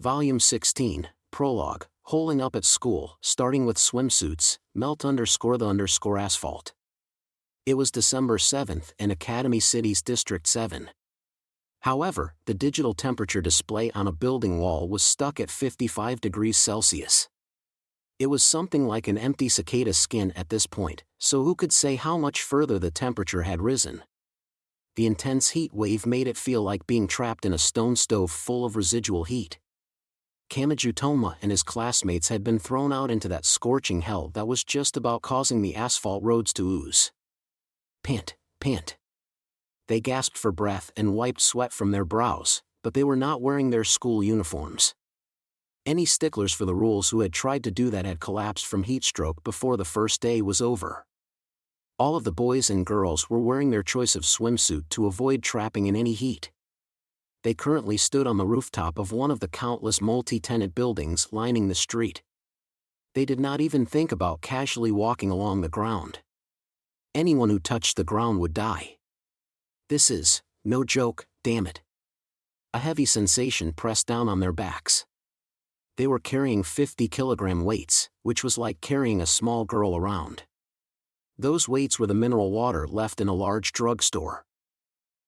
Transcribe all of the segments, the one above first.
Volume 16, Prologue, Holing Up at School, starting with swimsuits, melt _the asphalt. It was December 7th in Academy City's District 7. However, the digital temperature display on a building wall was stuck at 55 degrees Celsius. It was something like an empty cicada skin at this point, so who could say how much further the temperature had risen? The intense heat wave made it feel like being trapped in a stone stove full of residual heat. Kamachi Toma and his classmates had been thrown out into that scorching hell that was just about causing the asphalt roads to ooze. Pant, pant. They gasped for breath and wiped sweat from their brows, but they were not wearing their school uniforms. Any sticklers for the rules who had tried to do that had collapsed from heatstroke before the first day was over. All of the boys and girls were wearing their choice of swimsuit to avoid trapping in any heat. They currently stood on the rooftop of one of the countless multi-tenant buildings lining the street. They did not even think about casually walking along the ground. Anyone who touched the ground would die. This is no joke, damn it. A heavy sensation pressed down on their backs. They were carrying 50-kilogram weights, which was like carrying a small girl around. Those weights were the mineral water left in a large drugstore.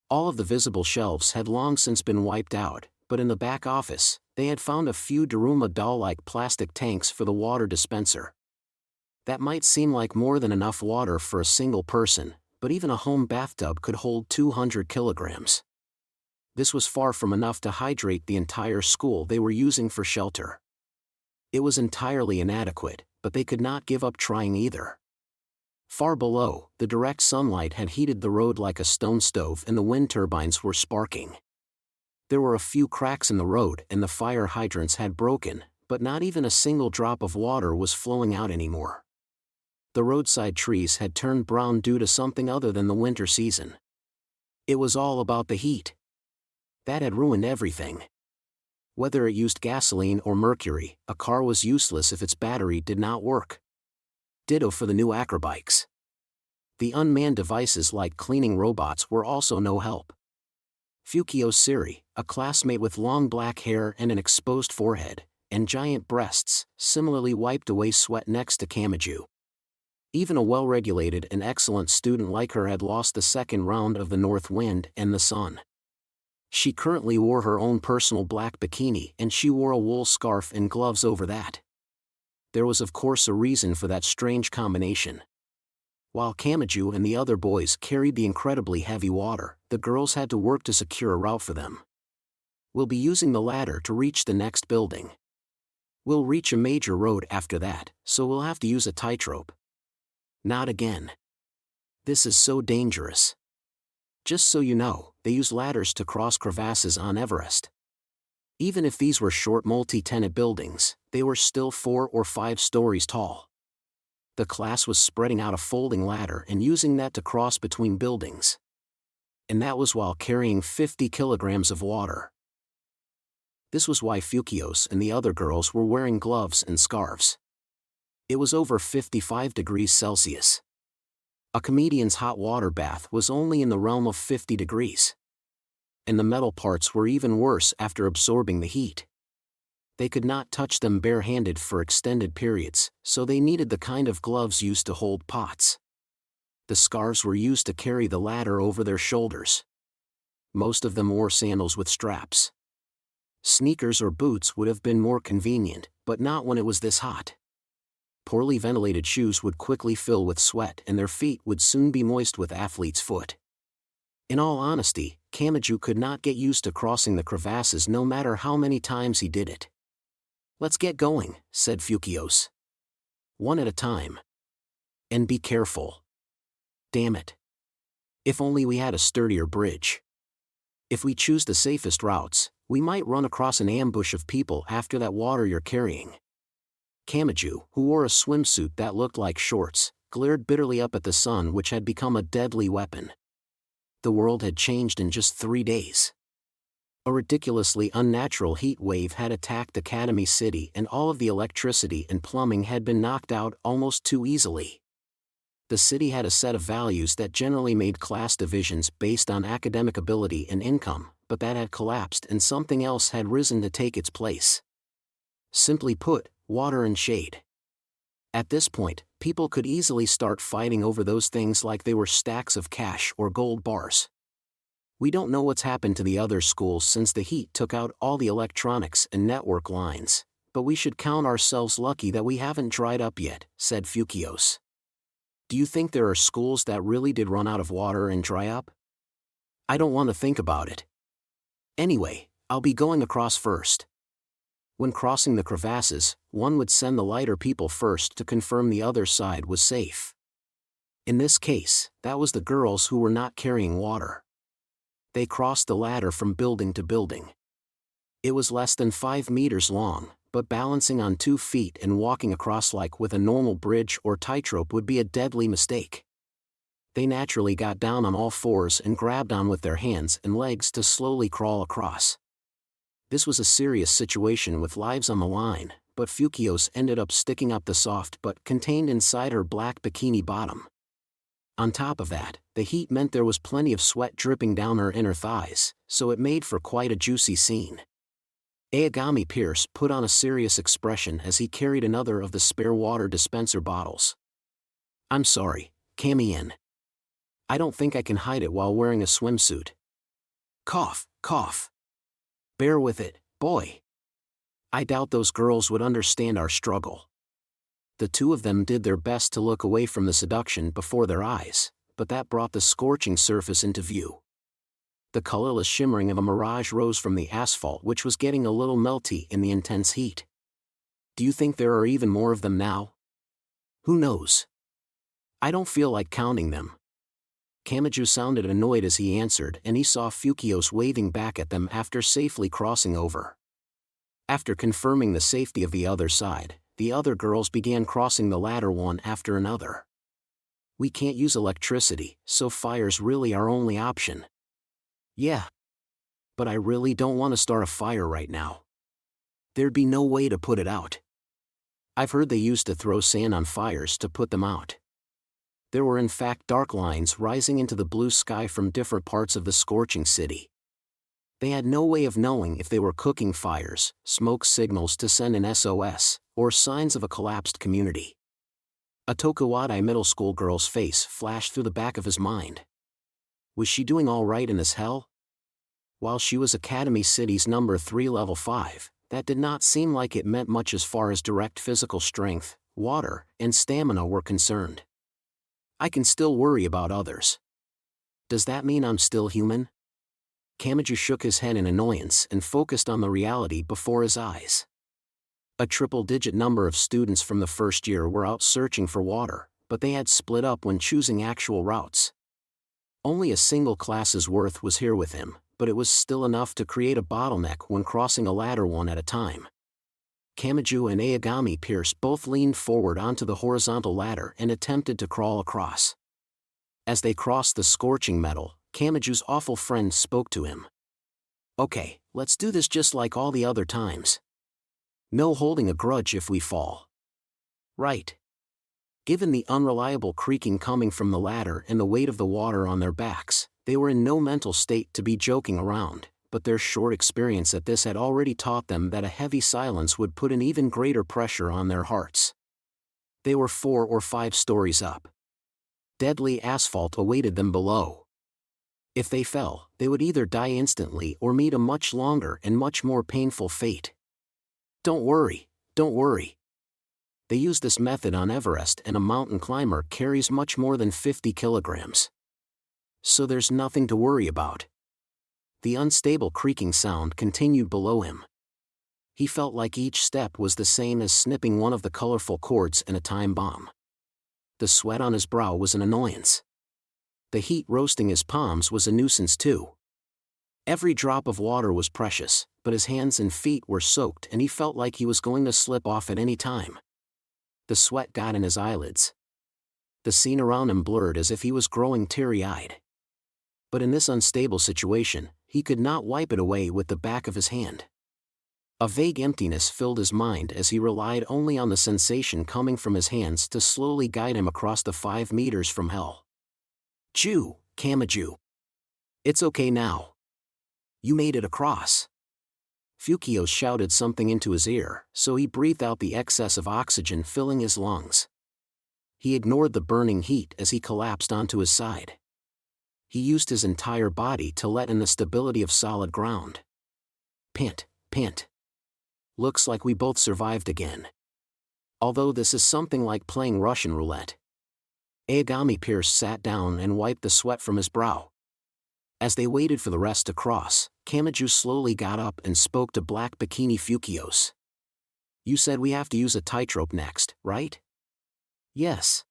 All of the visible shelves had long since been wiped out, but in the back office, they had found a few Daruma doll-like plastic tanks for the water dispenser. That might seem like more than enough water for a single person, but even a home bathtub could hold 200 kilograms. This was far from enough to hydrate the entire school they were using for shelter. It was entirely inadequate, but they could not give up trying either. Far below, the direct sunlight had heated the road like a stone stove and the wind turbines were sparking. There were a few cracks in the road and the fire hydrants had broken, but not even a single drop of water was flowing out anymore. The roadside trees had turned brown due to something other than the winter season. It was all about the heat. That had ruined everything. Whether it used gasoline or mercury, a car was useless if its battery did not work. Ditto for the new acrobikes. The unmanned devices like cleaning robots were also no help. Fukio Siri, a classmate with long black hair and an exposed forehead, and giant breasts, similarly wiped away sweat next to Kamachi. Even a well-regulated and excellent student like her had lost the second round of the north wind and the sun. She currently wore her own personal black bikini and she wore a wool scarf and gloves over that. There was of course a reason for that strange combination. While Kamachi and the other boys carried the incredibly heavy water, the girls had to work to secure a route for them. We'll be using the ladder to reach the next building. We'll reach a major road after that, so we'll have to use a tightrope. Not again. This is so dangerous. Just so you know, they use ladders to cross crevasses on Everest. Even if these were short multi-tenant buildings, they were still 4 or 5 stories tall. The class was spreading out a folding ladder and using that to cross between buildings. And that was while carrying 50 kilograms of water. This was why Fukios and the other girls were wearing gloves and scarves. It was over 55 degrees Celsius. A comedian's hot water bath was only in the realm of 50 degrees. And the metal parts were even worse after absorbing the heat. They could not touch them bare-handed for extended periods, so they needed the kind of gloves used to hold pots. The scarves were used to carry the ladder over their shoulders. Most of them wore sandals with straps. Sneakers or boots would have been more convenient, but not when it was this hot. Poorly ventilated shoes would quickly fill with sweat and their feet would soon be moist with athlete's foot. In all honesty, Kamachi could not get used to crossing the crevasses no matter how many times he did it. "Let's get going," said Fukios. "One at a time. And be careful. Damn it. If only we had a sturdier bridge. If we choose the safest routes, we might run across an ambush of people after that water you're carrying." Kamachi, who wore a swimsuit that looked like shorts, glared bitterly up at the sun which had become a deadly weapon. The world had changed in just 3 days. A ridiculously unnatural heat wave had attacked Academy City and all of the electricity and plumbing had been knocked out almost too easily. The city had a set of values that generally made class divisions based on academic ability and income, but that had collapsed and something else had risen to take its place. Simply put, water and shade. At this point, people could easily start fighting over those things like they were stacks of cash or gold bars. We don't know what's happened to the other schools since the heat took out all the electronics and network lines, but we should count ourselves lucky that we haven't dried up yet, said Fukios. Do you think there are schools that really did run out of water and dry up? I don't want to think about it. Anyway, I'll be going across first. When crossing the crevasses, one would send the lighter people first to confirm the other side was safe. In this case, that was the girls who were not carrying water. They crossed the ladder from building to building. It was less than 5 meters long, but balancing on 2 feet and walking across like with a normal bridge or tightrope would be a deadly mistake. They naturally got down on all fours and grabbed on with their hands and legs to slowly crawl across. This was a serious situation with lives on the line, but Fukios ended up sticking up the soft but contained inside her black bikini bottom. On top of that, the heat meant there was plenty of sweat dripping down her inner thighs, so it made for quite a juicy scene. Aogami Pierce put on a serious expression as he carried another of the spare water dispenser bottles. I'm sorry, Kami-in. I don't think I can hide it while wearing a swimsuit. Cough, cough. Bear with it, boy. I doubt those girls would understand our struggle. The two of them did their best to look away from the seduction before their eyes, but that brought the scorching surface into view. The colorless shimmering of a mirage rose from the asphalt, which was getting a little melty in the intense heat. Do you think there are even more of them now? Who knows? I don't feel like counting them. Kamachi sounded annoyed as he answered, and he saw Fukios waving back at them after safely crossing over. After confirming the safety of the other side, the other girls began crossing the ladder one after another. We can't use electricity, so fire's really our only option. Yeah. But I really don't want to start a fire right now. There'd be no way to put it out. I've heard they used to throw sand on fires to put them out. There were in fact dark lines rising into the blue sky from different parts of the scorching city. They had no way of knowing if they were cooking fires, smoke signals to send an SOS, or signs of a collapsed community. A Tokuwadai middle school girl's face flashed through the back of his mind. Was she doing all right in this hell? While she was Academy City's number 3 level 5, that did not seem like it meant much as far as direct physical strength, water, and stamina were concerned. I can still worry about others. Does that mean I'm still human? Kamachi shook his head in annoyance and focused on the reality before his eyes. A triple-digit number of students from the first year were out searching for water, but they had split up when choosing actual routes. Only a single class's worth was here with him, but it was still enough to create a bottleneck when crossing a ladder one at a time. Kamachi and Aogami Pierce both leaned forward onto the horizontal ladder and attempted to crawl across. As they crossed the scorching metal, Kamachi's awful friend spoke to him. Okay, let's do this just like all the other times. No holding a grudge if we fall. Right. Given the unreliable creaking coming from the ladder and the weight of the water on their backs, they were in no mental state to be joking around, but their short experience at this had already taught them that a heavy silence would put an even greater pressure on their hearts. They were 4 or 5 stories up. Deadly asphalt awaited them below. If they fell, they would either die instantly or meet a much longer and much more painful fate. Don't worry, don't worry. They use this method on Everest, and a mountain climber carries much more than 50 kilograms. So there's nothing to worry about. The unstable creaking sound continued below him. He felt like each step was the same as snipping one of the colorful cords in a time bomb. The sweat on his brow was an annoyance. The heat roasting his palms was a nuisance too. Every drop of water was precious, but his hands and feet were soaked and he felt like he was going to slip off at any time. The sweat got in his eyelids. The scene around him blurred as if he was growing teary-eyed. But in this unstable situation, he could not wipe it away with the back of his hand. A vague emptiness filled his mind as he relied only on the sensation coming from his hands to slowly guide him across the 5 meters from hell. Kamachi. It's okay now. You made it across. Fukio shouted something into his ear, so he breathed out the excess of oxygen filling his lungs. He ignored the burning heat as he collapsed onto his side. He used his entire body to let in the stability of solid ground. Pant, pant. Looks like we both survived again. Although this is something like playing Russian roulette. Aogami Pierce sat down and wiped the sweat from his brow. As they waited for the rest to cross, Kamachi slowly got up and spoke to Black Bikini Fukios. You said we have to use a tightrope next, right? Yes.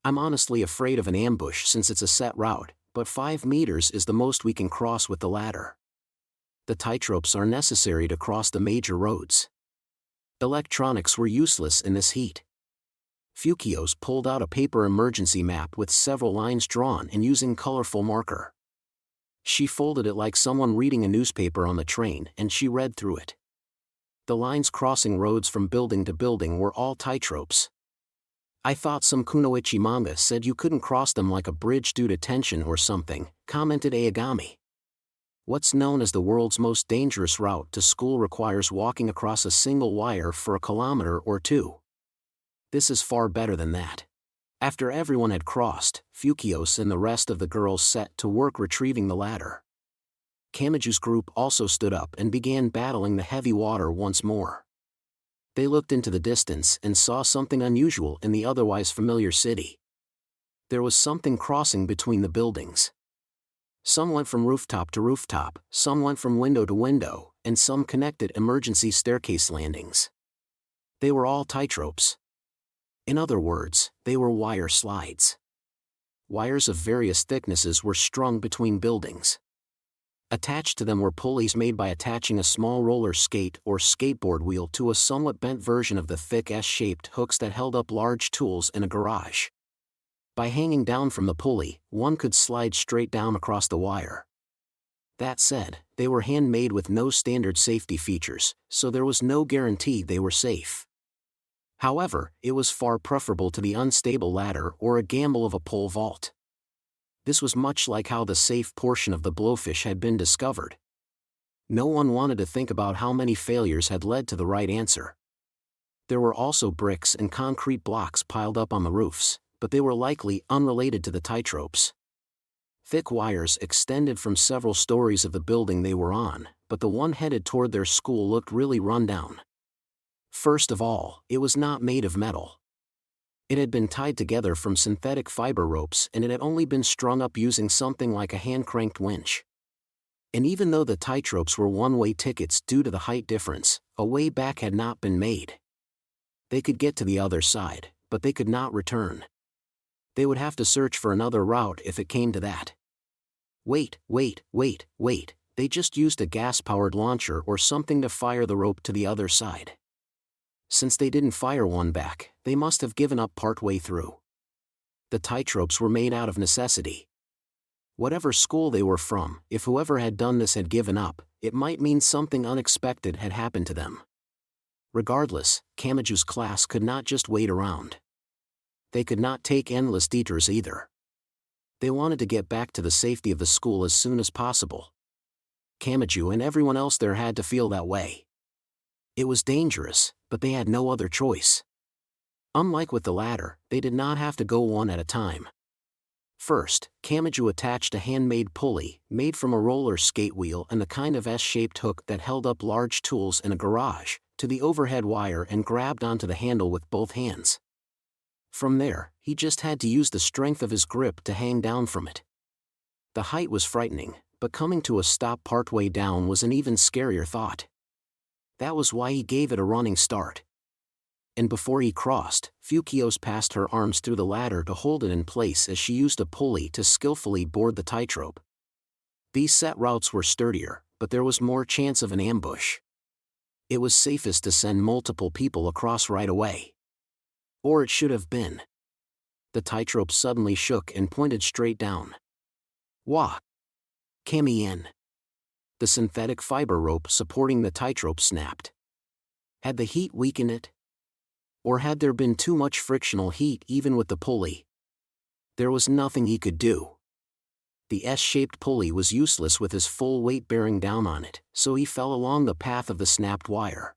I'm honestly afraid of an ambush since it's a set route, but 5 meters is the most we can cross with the ladder. The tightropes are necessary to cross the major roads. Electronics were useless in this heat. Fukios pulled out a paper emergency map with several lines drawn and using colorful marker. She folded it like someone reading a newspaper on the train and she read through it. The lines crossing roads from building to building were all tightropes. I thought some kunoichi manga said you couldn't cross them like a bridge due to tension or something, commented Aogami. What's known as the world's most dangerous route to school requires walking across a single wire for a kilometer or 2. This is far better than that. After everyone had crossed, Fukios and the rest of the girls set to work retrieving the ladder. Kamachi's group also stood up and began battling the heavy water once more. They looked into the distance and saw something unusual in the otherwise familiar city. There was something crossing between the buildings. Some went from rooftop to rooftop, some went from window to window, and some connected emergency staircase landings. They were all tightropes. In other words, they were wire slides. Wires of various thicknesses were strung between buildings. Attached to them were pulleys made by attaching a small roller skate or skateboard wheel to a somewhat bent version of the thick S-shaped hooks that held up large tools in a garage. By hanging down from the pulley, one could slide straight down across the wire. That said, they were handmade with no standard safety features, so there was no guarantee they were safe. However, it was far preferable to the unstable ladder or a gamble of a pole vault. This was much like how the safe portion of the blowfish had been discovered. No one wanted to think about how many failures had led to the right answer. There were also bricks and concrete blocks piled up on the roofs, but they were likely unrelated to the tightropes. Thick wires extended from several stories of the building they were on, but the one headed toward their school looked really run down. First of all, it was not made of metal. It had been tied together from synthetic fiber ropes and it had only been strung up using something like a hand-cranked winch. And even though the tightropes were one-way tickets due to the height difference, a way back had not been made. They could get to the other side, but they could not return. They would have to search for another route if it came to that. Wait, they just used a gas-powered launcher or something to fire the rope to the other side. Since they didn't fire one back, they must have given up partway through. The tightropes were made out of necessity. Whatever school they were from, if whoever had done this had given up, it might mean something unexpected had happened to them. Regardless, Kamachi's class could not just wait around. They could not take endless detours either. They wanted to get back to the safety of the school as soon as possible. Kamachi and everyone else there had to feel that way. It was dangerous, but they had no other choice. Unlike with the ladder, they did not have to go one at a time. First, Kamachi attached a handmade pulley, made from a roller skate wheel and the kind of S-shaped hook that held up large tools in a garage, to the overhead wire and grabbed onto the handle with both hands. From there, he just had to use the strength of his grip to hang down from it. The height was frightening, but coming to a stop partway down was an even scarier thought. That was why he gave it a running start. And before he crossed, Fukios passed her arms through the ladder to hold it in place as she used a pulley to skillfully board the tightrope. These set routes were sturdier, but there was more chance of an ambush. It was safest to send multiple people across right away. Or it should have been. The tightrope suddenly shook and pointed straight down. Wah! Kami-en. The synthetic fiber rope supporting the tightrope snapped. Had the heat weakened it? Or had there been too much frictional heat even with the pulley? There was nothing he could do. The S-shaped pulley was useless with his full weight bearing down on it, so he fell along the path of the snapped wire.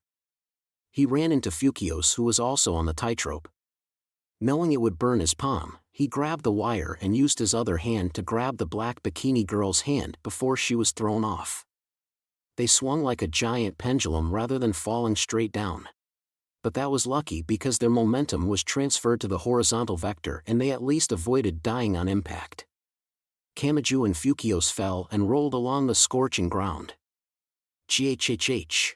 He ran into Fukios, who was also on the tightrope. Knowing it would burn his palm, he grabbed the wire and used his other hand to grab the black bikini girl's hand before she was thrown off. They swung like a giant pendulum rather than falling straight down. But that was lucky because their momentum was transferred to the horizontal vector and they at least avoided dying on impact. Kamachi and Fukios fell and rolled along the scorching ground. Ghhh.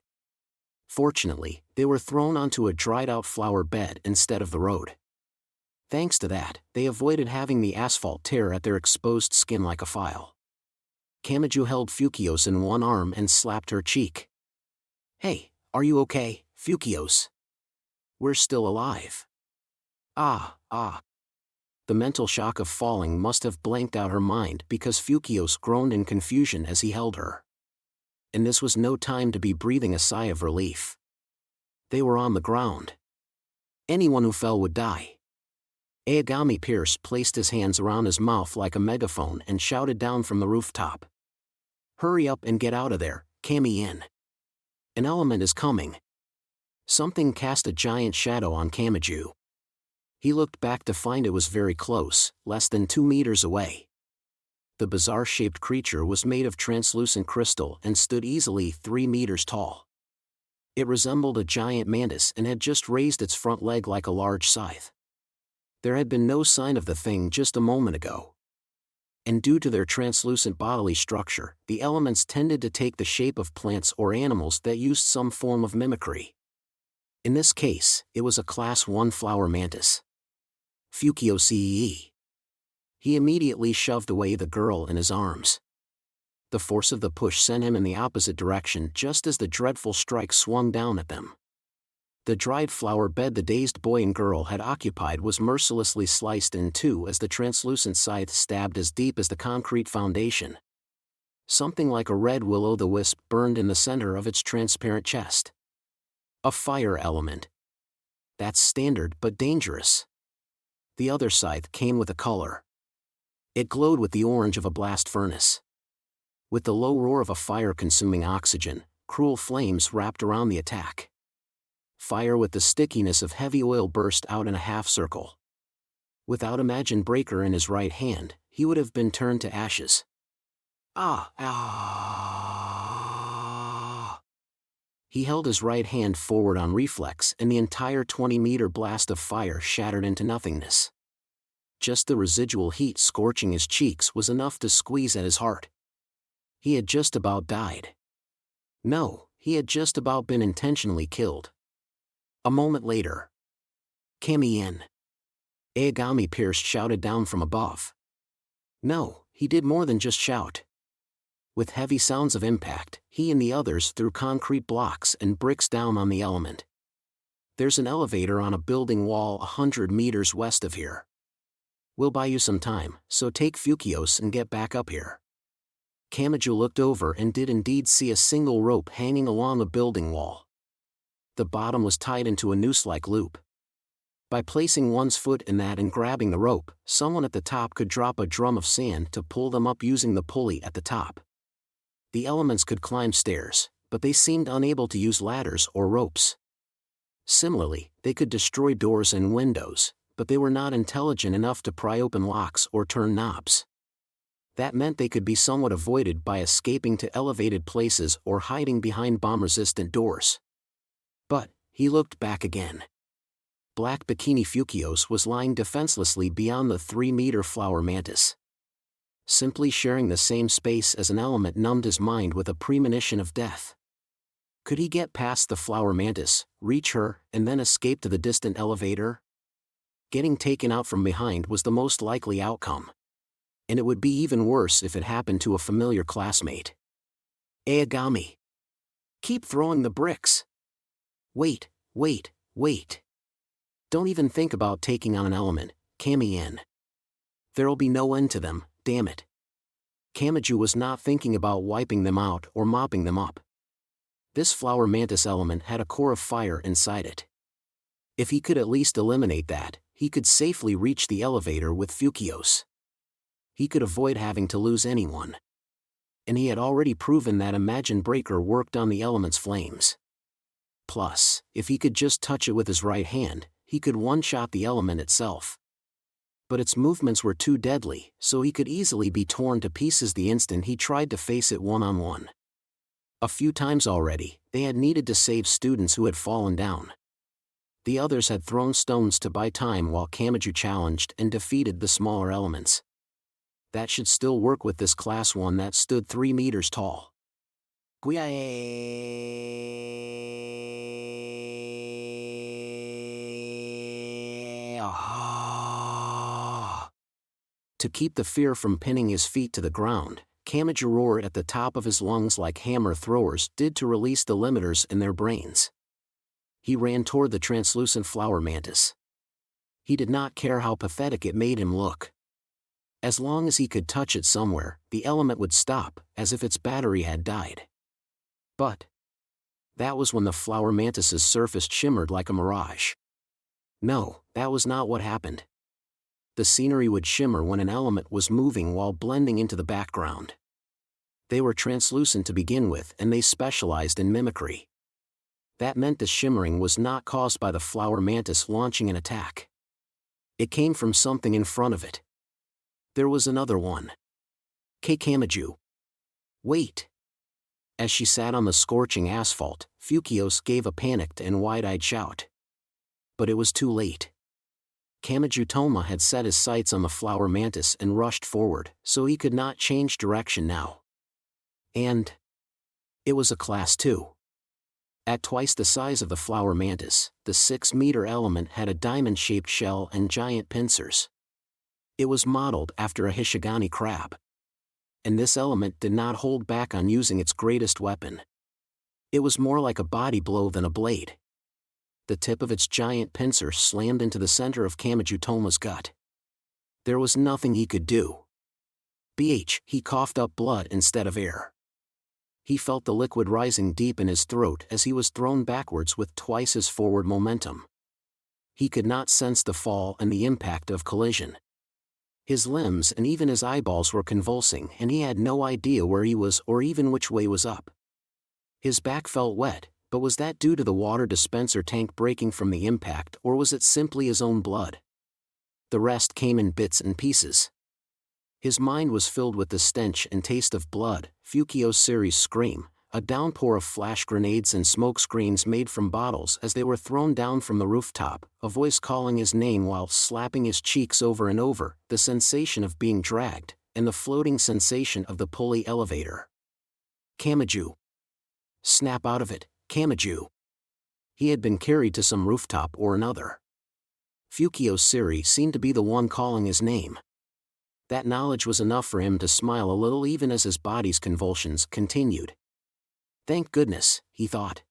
Fortunately, they were thrown onto a dried-out flower bed instead of the road. Thanks to that, they avoided having the asphalt tear at their exposed skin like a file. Kamachi held Fukios in one arm and slapped her cheek. "Hey, are you okay, Fukios? We're still alive." Ah. The mental shock of falling must have blanked out her mind because Fukios groaned in confusion as he held her. And this was no time to be breathing a sigh of relief. They were on the ground. Anyone who fell would die. Aogami Pierce placed his hands around his mouth like a megaphone and shouted down from the rooftop. "Hurry up and get out of there, Kami-in. An element is coming." Something cast a giant shadow on Kamachi. He looked back to find it was very close, less than 2 meters away. The bizarre-shaped creature was made of translucent crystal and stood easily 3 meters tall. It resembled a giant mantis and had just raised its front leg like a large scythe. There had been no sign of the thing just a moment ago. And due to their translucent bodily structure, the elements tended to take the shape of plants or animals that used some form of mimicry. In this case, it was a Class 1 flower mantis. Fukios CEE. He immediately shoved away the girl in his arms. The force of the push sent him in the opposite direction just as the dreadful strike swung down at them. The dried flower bed the dazed boy and girl had occupied was mercilessly sliced in two as the translucent scythe stabbed as deep as the concrete foundation. Something like a red will-o'-the-wisp burned in the center of its transparent chest. A fire element. That's standard but dangerous. The other scythe came with a color. It glowed with the orange of a blast furnace. With the low roar of a fire consuming oxygen, cruel flames wrapped around the attack. Fire with the stickiness of heavy oil burst out in a half circle. Without Imagine Breaker in his right hand, he would have been turned to ashes. He held his right hand forward on reflex and the entire 20-meter blast of fire shattered into nothingness. Just the residual heat scorching his cheeks was enough to squeeze at his heart. He had just about died. No, he had just about been intentionally killed. A moment later. "Kami-in." Aogami Pierce shouted down from above. No, he did more than just shout. With heavy sounds of impact, he and the others threw concrete blocks and bricks down on the element. "There's an elevator on a building wall 100 meters west of here. We'll buy you some time, so take Fukios and get back up here." Kamachi looked over and did indeed see a single rope hanging along a building wall. The bottom was tied into a noose-like loop. By placing one's foot in that and grabbing the rope, someone at the top could drop a drum of sand to pull them up using the pulley at the top. The elements could climb stairs, but they seemed unable to use ladders or ropes. Similarly, they could destroy doors and windows, but they were not intelligent enough to pry open locks or turn knobs. That meant they could be somewhat avoided by escaping to elevated places or hiding behind bomb-resistant doors. But, he looked back again. Black Bikini Fukios was lying defenselessly beyond the 3-meter flower mantis. Simply sharing the same space as an element numbed his mind with a premonition of death. Could he get past the flower mantis, reach her, and then escape to the distant elevator? Getting taken out from behind was the most likely outcome. And it would be even worse if it happened to a familiar classmate. Aogami. Keep throwing the bricks. Wait. Don't even think about taking on an element, Kami-in. There'll be no end to them, damn it. Kamachi was not thinking about wiping them out or mopping them up. This flower mantis element had a core of fire inside it. If he could at least eliminate that, he could safely reach the elevator with Fukios. he could avoid having to lose anyone. And he had already proven that Imagine Breaker worked on the element's flames. Plus, if he could just touch it with his right hand, he could one-shot the element itself. But its movements were too deadly, so he could easily be torn to pieces the instant he tried to face it one-on-one. A few times already, they had needed to save students who had fallen down. The others had thrown stones to buy time while Kamachi challenged and defeated the smaller elements. That should still work with this class 1 that stood 3 meters tall. To keep the fear from pinning his feet to the ground, Kamachi roared at the top of his lungs like hammer throwers did to release the limiters in their brains. He ran toward the translucent flower mantis. He did not care how pathetic it made him look. As long as he could touch it somewhere, the element would stop, as if its battery had died. But that was when the flower mantis's surface shimmered like a mirage. No, that was not what happened. The scenery would shimmer when an element was moving while blending into the background. They were translucent to begin with, and they specialized in mimicry. That meant the shimmering was not caused by the flower mantis launching an attack. It came from something in front of it. There was another one. Kamachi. Wait. As she sat on the scorching asphalt, Fukios gave a panicked and wide-eyed shout. But it was too late. Kamachi Toma had set his sights on the flower mantis and rushed forward, so he could not change direction now. And it was a class 2. At twice the size of the flower mantis, the 6-meter element had a diamond-shaped shell and giant pincers. It was modeled after a Hishigani crab. And this element did not hold back on using its greatest weapon. It was more like a body blow than a blade. The tip of its giant pincer slammed into the center of Kamachi Toma's gut. There was nothing he could do. He coughed up blood instead of air. He felt the liquid rising deep in his throat as he was thrown backwards with twice his forward momentum. He could not sense the fall and the impact of collision. His limbs and even his eyeballs were convulsing, and he had no idea where he was or even which way was up. His back felt wet, but was that due to the water dispenser tank breaking from the impact, or was it simply his own blood? The rest came in bits and pieces. His mind was filled with the stench and taste of blood, Fukios Siri's scream, a downpour of flash grenades and smoke screens made from bottles as they were thrown down from the rooftop, a voice calling his name while slapping his cheeks over and over, the sensation of being dragged, and the floating sensation of the pulley elevator. Kamachi. Snap out of it, Kamachi. He had been carried to some rooftop or another. Fukios Siri seemed to be the one calling his name. That knowledge was enough for him to smile a little even as his body's convulsions continued. Thank goodness, he thought.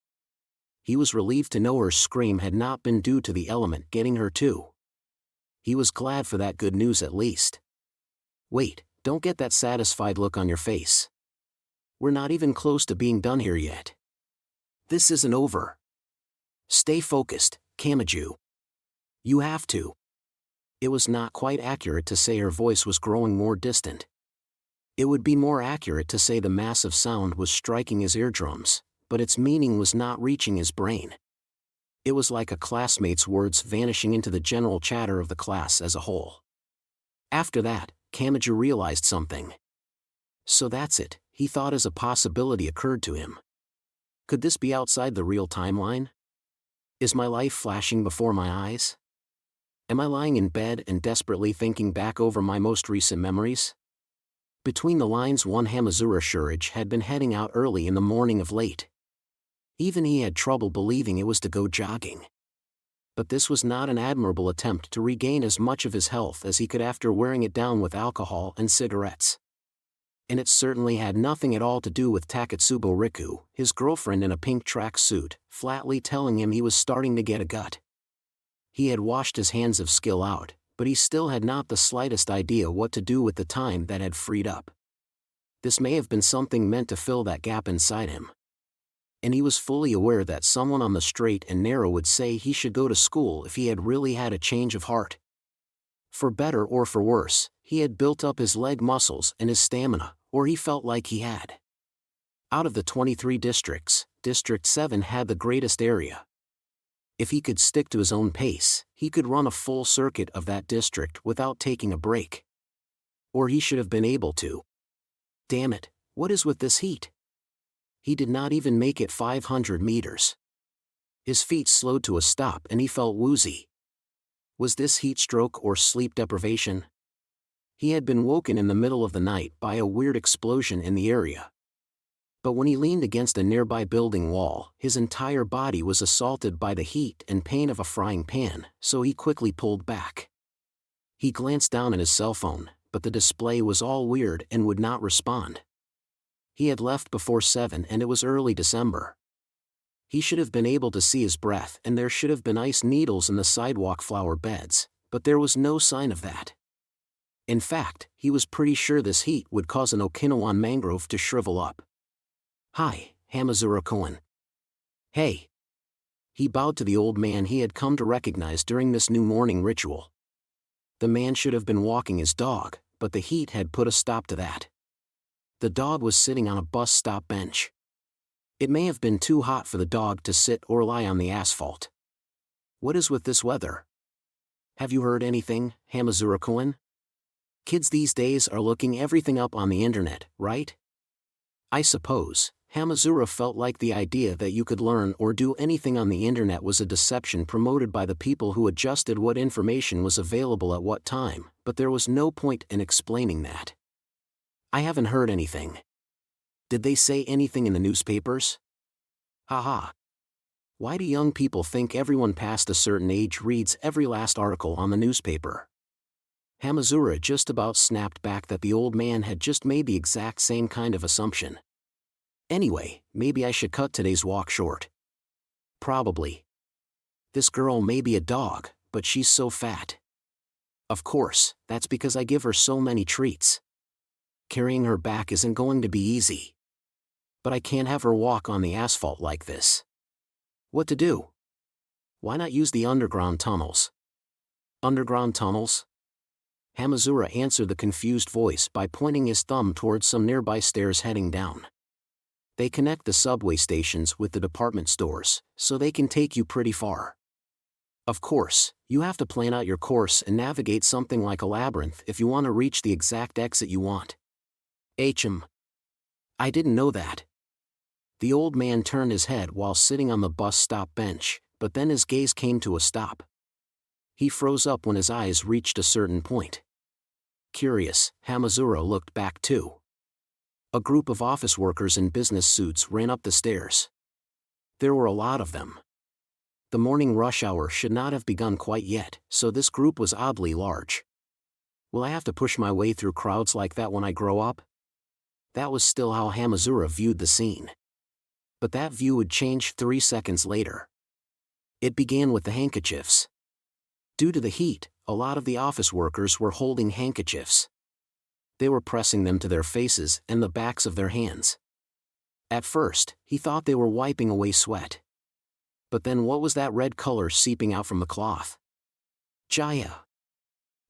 He was relieved to know her scream had not been due to the element getting her too. He was glad for that good news at least. Wait, don't get that satisfied look on your face. We're not even close to being done here yet. This isn't over. Stay focused, Kamachi. You have to. It was not quite accurate to say her voice was growing more distant. It would be more accurate to say the massive sound was striking his eardrums, but its meaning was not reaching his brain. It was like a classmate's words vanishing into the general chatter of the class as a whole. After that, Kamachi realized something. So that's it, he thought as a possibility occurred to him. Could this be outside the real timeline? Is my life flashing before my eyes? Am I lying in bed and desperately thinking back over my most recent memories? Between the lines, one Hamazura Shurage had been heading out early in the morning of late. Even he had trouble believing it was to go jogging. But this was not an admirable attempt to regain as much of his health as he could after wearing it down with alcohol and cigarettes. And it certainly had nothing at all to do with Takatsubo Riku, his girlfriend in a pink track suit, flatly telling him he was starting to get a gut. He had washed his hands of skill out, but he still had not the slightest idea what to do with the time that had freed up. This may have been something meant to fill that gap inside him. And he was fully aware that someone on the straight and narrow would say he should go to school if he had really had a change of heart. For better or for worse, he had built up his leg muscles and his stamina, or he felt like he had. Out of the 23 districts, District 7 had the greatest area. If he could stick to his own pace, he could run a full circuit of that district without taking a break. Or he should have been able to. Damn it, what is with this heat? He did not even make it 500 meters. His feet slowed to a stop and he felt woozy. Was this heat stroke or sleep deprivation? He had been woken in the middle of the night by a weird explosion in the area. But when he leaned against a nearby building wall, his entire body was assaulted by the heat and pain of a frying pan, so he quickly pulled back. He glanced down at his cell phone, but the display was all weird and would not respond. He had left before 7 and it was early December. He should have been able to see his breath and there should have been ice needles in the sidewalk flower beds, but there was no sign of that. In fact, he was pretty sure this heat would cause an Okinawan mangrove to shrivel up. "Hi, Hamazura-kun." "Hey." He bowed to the old man he had come to recognize during this new morning ritual. The man should have been walking his dog, but the heat had put a stop to that. The dog was sitting on a bus stop bench. It may have been too hot for the dog to sit or lie on the asphalt. What is with this weather? Have you heard anything, Hamazura-kun? Kids these days are looking everything up on the internet, right? I suppose. Hamazura felt like the idea that you could learn or do anything on the internet was a deception promoted by the people who adjusted what information was available at what time, but there was no point in explaining that. I haven't heard anything. Did they say anything in the newspapers? Haha. Why do young people think everyone past a certain age reads every last article on the newspaper? Hamazura just about snapped back that the old man had just made the exact same kind of assumption. Anyway, maybe I should cut today's walk short. Probably. This girl may be a dog, but she's so fat. Of course, that's because I give her so many treats. Carrying her back isn't going to be easy. But I can't have her walk on the asphalt like this. What to do? Why not use the underground tunnels? Underground tunnels? Hamazura answered the confused voice by pointing his thumb towards some nearby stairs heading down. They connect the subway stations with the department stores, so they can take you pretty far. Of course, you have to plan out your course and navigate something like a labyrinth if you want to reach the exact exit you want. I didn't know that. The old man turned his head while sitting on the bus stop bench, but then his gaze came to a stop. He froze up when his eyes reached a certain point. Curious, Hamazura looked back too. A group of office workers in business suits ran up the stairs. There were a lot of them. The morning rush hour should not have begun quite yet, so this group was oddly large. Will I have to push my way through crowds like that when I grow up? That was still how Hamazura viewed the scene. But that view would change 3 seconds later. It began with the handkerchiefs. Due to the heat, a lot of the office workers were holding handkerchiefs. They were pressing them to their faces and the backs of their hands. At first, he thought they were wiping away sweat. But then what was that red color seeping out from the cloth? Jaya.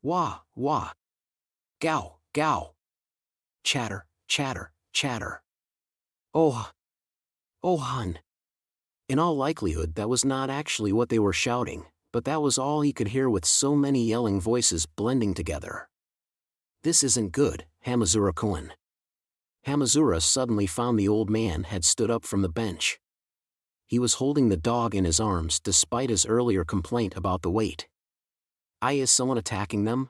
Wah, wah. Gow, gow. Chatter, chatter, chatter. Oh. Oh hun. In all likelihood that was not actually what they were shouting, but that was all he could hear with so many yelling voices blending together. This isn't good, Hamazura-kun. Hamazura suddenly found the old man had stood up from the bench. He was holding the dog in his arms despite his earlier complaint about the weight. Is someone attacking them?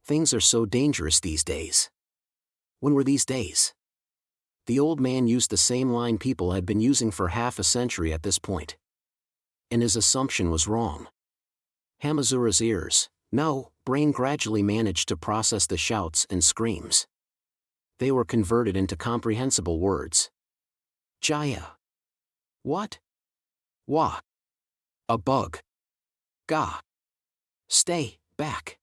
Things are so dangerous these days. When were these days? The old man used the same line people had been using for half a century at this point. And his assumption was wrong. Hamazura's brain gradually managed to process the shouts and screams. They were converted into comprehensible words. Jaya. What? Wah. A bug. Ga. Stay back.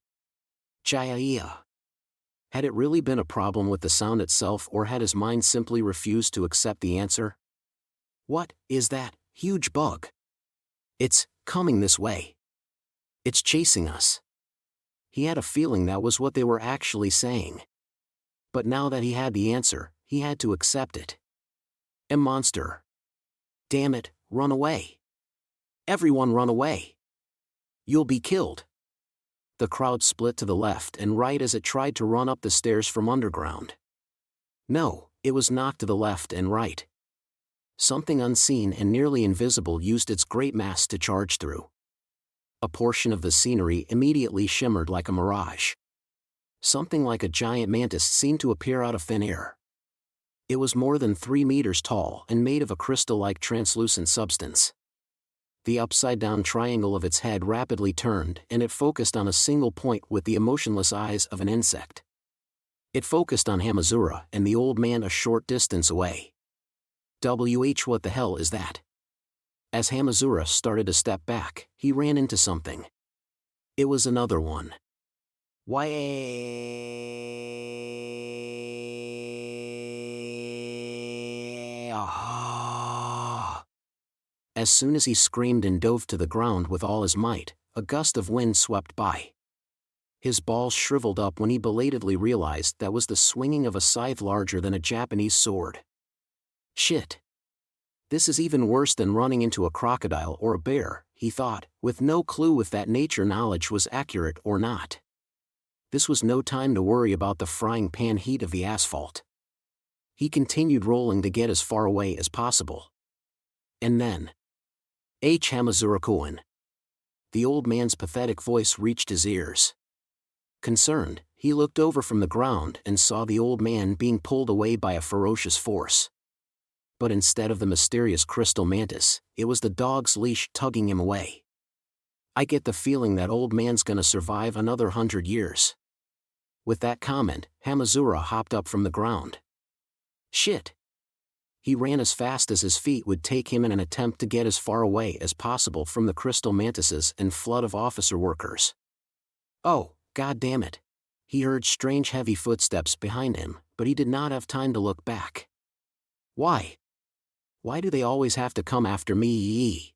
Jaya. Had it really been a problem with the sound itself, or had his mind simply refused to accept the answer? What is that huge bug? It's coming this way. It's chasing us. He had a feeling that was what they were actually saying. But now that he had the answer, he had to accept it. A monster. Damn it, run away. Everyone run away. You'll be killed. The crowd split to the left and right as it tried to run up the stairs from underground. No, it was knocked to the left and right. Something unseen and nearly invisible used its great mass to charge through. A portion of the scenery immediately shimmered like a mirage. Something like a giant mantis seemed to appear out of thin air. It was more than 3 meters tall and made of a crystal-like translucent substance. The upside-down triangle of its head rapidly turned and it focused on a single point with the emotionless eyes of an insect. It focused on Hamazura and the old man a short distance away. What the hell is that? As Hamazura started to step back, he ran into something. It was another one. Why? As soon as he screamed and dove to the ground with all his might, a gust of wind swept by. His balls shriveled up when he belatedly realized that was the swinging of a scythe larger than a Japanese sword. Shit. This is even worse than running into a crocodile or a bear, he thought, with no clue if that nature knowledge was accurate or not. This was no time to worry about the frying pan heat of the asphalt. He continued rolling to get as far away as possible. And then... Hamazura-kun. The old man's pathetic voice reached his ears. Concerned, he looked over from the ground and saw the old man being pulled away by a ferocious force. But instead of the mysterious crystal mantis, it was the dog's leash tugging him away. I get the feeling that old man's gonna survive another 100 years. With that comment, Hamazura hopped up from the ground. Shit. He ran as fast as his feet would take him in an attempt to get as far away as possible from the crystal mantises and flood of officer workers. Oh, god damn it. He heard strange heavy footsteps behind him, but he did not have time to look back. Why? Why do they always have to come after me?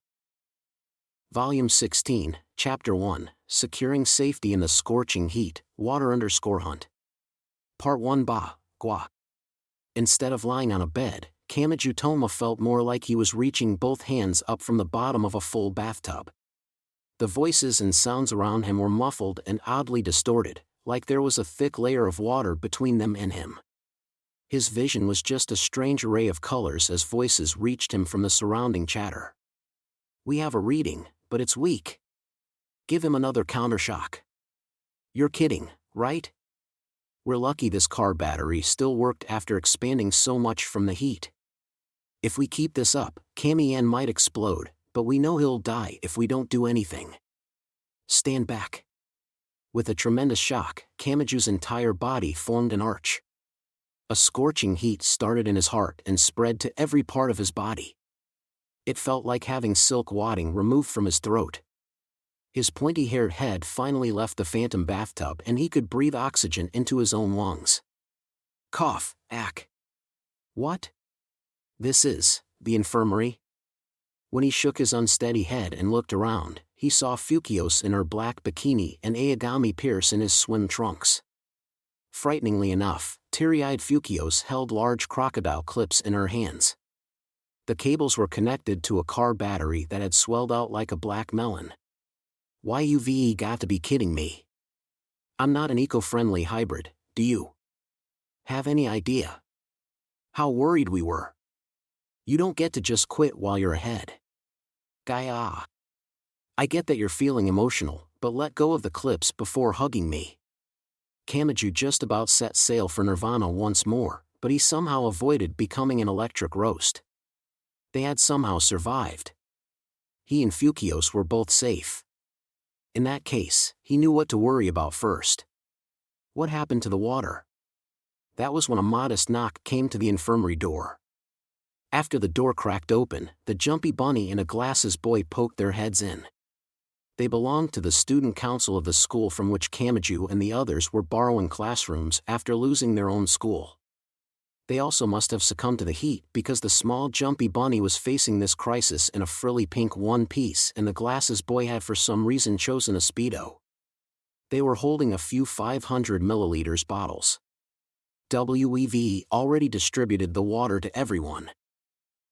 Volume 16, Chapter 1, Securing Safety in the Scorching Heat, Water_Hunt. Part 1 Gua. Instead of lying on a bed, Kamijutoma felt more like he was reaching both hands up from the bottom of a full bathtub. The voices and sounds around him were muffled and oddly distorted, like there was a thick layer of water between them and him. His vision was just a strange array of colors as voices reached him from the surrounding chatter. We have a reading, but it's weak. Give him another countershock. You're kidding, right? We're lucky this car battery still worked after expanding so much from the heat. If we keep this up, Kamian might explode, but we know he'll die if we don't do anything. Stand back. With a tremendous shock, Kamiju's entire body formed an arch. A scorching heat started in his heart and spread to every part of his body. It felt like having silk wadding removed from his throat. His pointy-haired head finally left the phantom bathtub and he could breathe oxygen into his own lungs. Cough, ack. What? This is the infirmary? When he shook his unsteady head and looked around, he saw Fukios in her black bikini and Aogami Pierce in his swim trunks. Frighteningly enough, teary-eyed Fukios held large crocodile clips in her hands. The cables were connected to a car battery that had swelled out like a black melon. You've got to be kidding me. I'm not an eco-friendly hybrid, do you? Have any idea? How worried we were. You don't get to just quit while you're ahead. Gaia. I get that you're feeling emotional, but let go of the clips before hugging me. Kamiju just about set sail for Nirvana once more, but he somehow avoided becoming an electric roast. They had somehow survived. He and Fukios were both safe. In that case, he knew what to worry about first. What happened to the water? That was when a modest knock came to the infirmary door. After the door cracked open, the jumpy bunny and a glasses boy poked their heads in. They belonged to the student council of the school from which Kamiju and the others were borrowing classrooms after losing their own school. They also must have succumbed to the heat because the small jumpy bunny was facing this crisis in a frilly pink one-piece and the glasses boy had for some reason chosen a Speedo. They were holding a few 500 milliliters bottles. We've already distributed the water to everyone.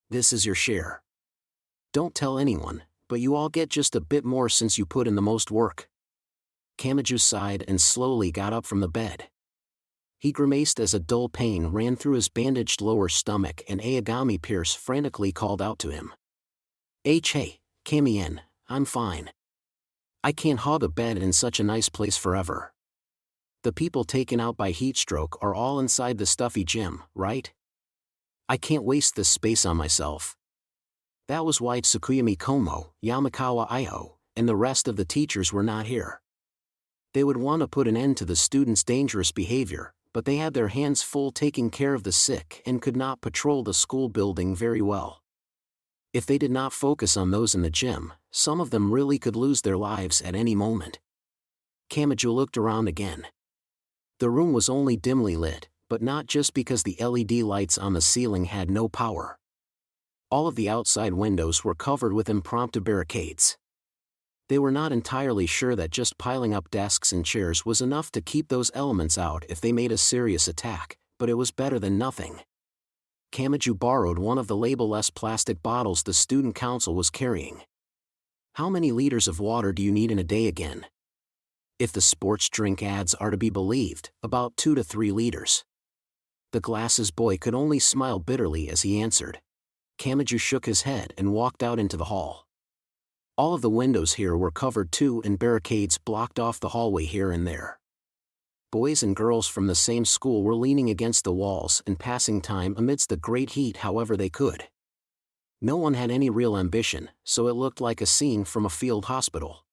This is your share. Don't tell anyone, but you all get just a bit more since you put in the most work. Kamachi sighed and slowly got up from the bed. He grimaced as a dull pain ran through his bandaged lower stomach and Aogami Pierce frantically called out to him. Hey, Kami-en, I'm fine. I can't hog a bed in such a nice place forever. The people taken out by heatstroke are all inside the stuffy gym, right? I can't waste this space on myself. That was why Tsukuyami Komo, Yamakawa Iho, and the rest of the teachers were not here. They would want to put an end to the students' dangerous behavior, but they had their hands full taking care of the sick and could not patrol the school building very well. If they did not focus on those in the gym, some of them really could lose their lives at any moment. Kamachi looked around again. The room was only dimly lit, but not just because the LED lights on the ceiling had no power. All of the outside windows were covered with impromptu barricades. They were not entirely sure that just piling up desks and chairs was enough to keep those elements out if they made a serious attack, but it was better than nothing. Kamachi borrowed one of the label-less plastic bottles the student council was carrying. How many liters of water do you need in a day again? If the sports drink ads are to be believed, about 2 to 3 liters. The glasses boy could only smile bitterly as he answered. Kamachi shook his head and walked out into the hall. All of the windows here were covered too and barricades blocked off the hallway here and there. Boys and girls from the same school were leaning against the walls and passing time amidst the great heat however they could. No one had any real ambition, so it looked like a scene from a field hospital.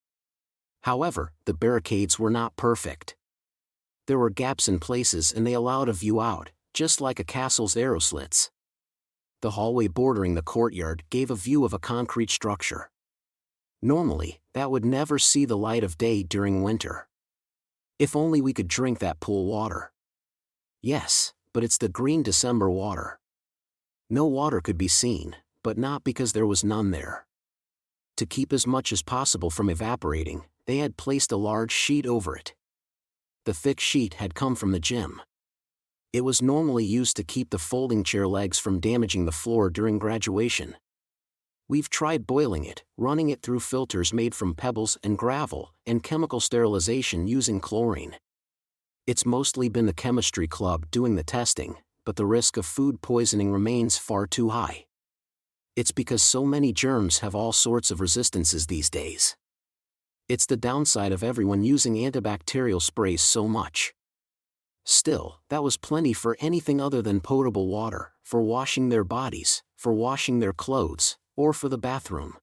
However, the barricades were not perfect. There were gaps in places and they allowed a view out, just like a castle's arrow slits. The hallway bordering the courtyard gave a view of a concrete structure. Normally, that would never see the light of day during winter. If only we could drink that pool water. Yes, but it's the green December water. No water could be seen, but not because there was none there. To keep as much as possible from evaporating, they had placed a large sheet over it. The thick sheet had come from the gym. It was normally used to keep the folding chair legs from damaging the floor during graduation. We've tried boiling it, running it through filters made from pebbles and gravel, and chemical sterilization using chlorine. It's mostly been the chemistry club doing the testing, but the risk of food poisoning remains far too high. It's because so many germs have all sorts of resistances these days. It's the downside of everyone using antibacterial sprays so much. Still, that was plenty for anything other than potable water, for washing their bodies, for washing their clothes, or for the bathroom.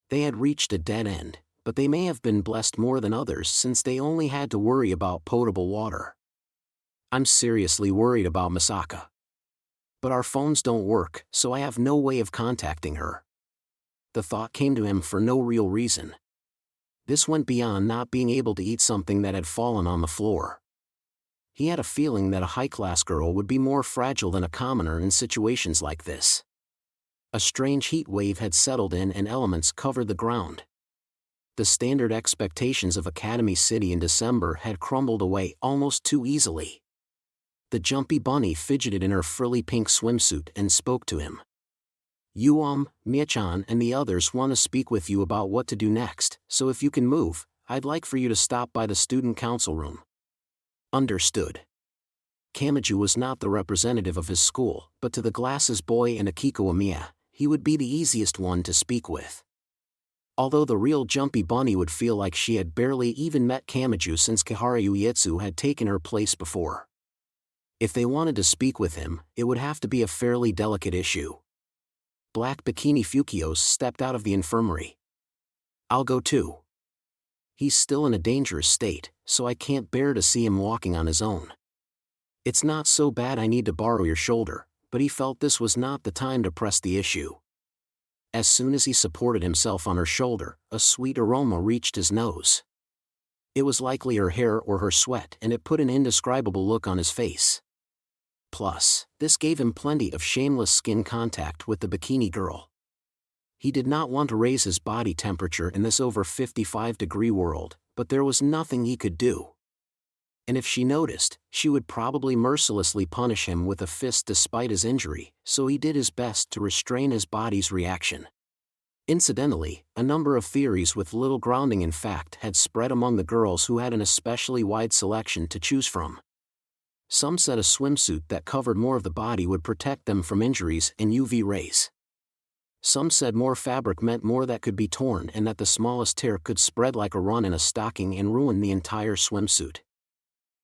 They had reached a dead end, but they may have been blessed more than others since they only had to worry about potable water. I'm seriously worried about Misaka. But our phones don't work, so I have no way of contacting her. The thought came to him for no real reason. This went beyond not being able to eat something that had fallen on the floor. He had a feeling that a high-class girl would be more fragile than a commoner in situations like this. A strange heat wave had settled in and elements covered the ground. The standard expectations of Academy City in December had crumbled away almost too easily. The jumpy bunny fidgeted in her frilly pink swimsuit and spoke to him. Mia-chan and the others want to speak with you about what to do next, so if you can move, I'd like for you to stop by the student council room. Understood. Kamachi was not the representative of his school, but to the glasses boy and Akiko Amiya, he would be the easiest one to speak with. Although the real jumpy bunny would feel like she had barely even met Kamachi since Kihara Uietsu had taken her place before. If they wanted to speak with him, it would have to be a fairly delicate issue. Black Bikini Fukios stepped out of the infirmary. I'll go too. He's still in a dangerous state, so I can't bear to see him walking on his own. It's not so bad I need to borrow your shoulder, but he felt this was not the time to press the issue. As soon as he supported himself on her shoulder, a sweet aroma reached his nose. It was likely her hair or her sweat, and it put an indescribable look on his face. Plus, this gave him plenty of shameless skin contact with the bikini girl. He did not want to raise his body temperature in this over 55-degree world, but there was nothing he could do. And if she noticed, she would probably mercilessly punish him with a fist despite his injury, so he did his best to restrain his body's reaction. Incidentally, a number of theories with little grounding in fact had spread among the girls who had an especially wide selection to choose from. Some said a swimsuit that covered more of the body would protect them from injuries and UV rays. Some said more fabric meant more that could be torn and that the smallest tear could spread like a run in a stocking and ruin the entire swimsuit.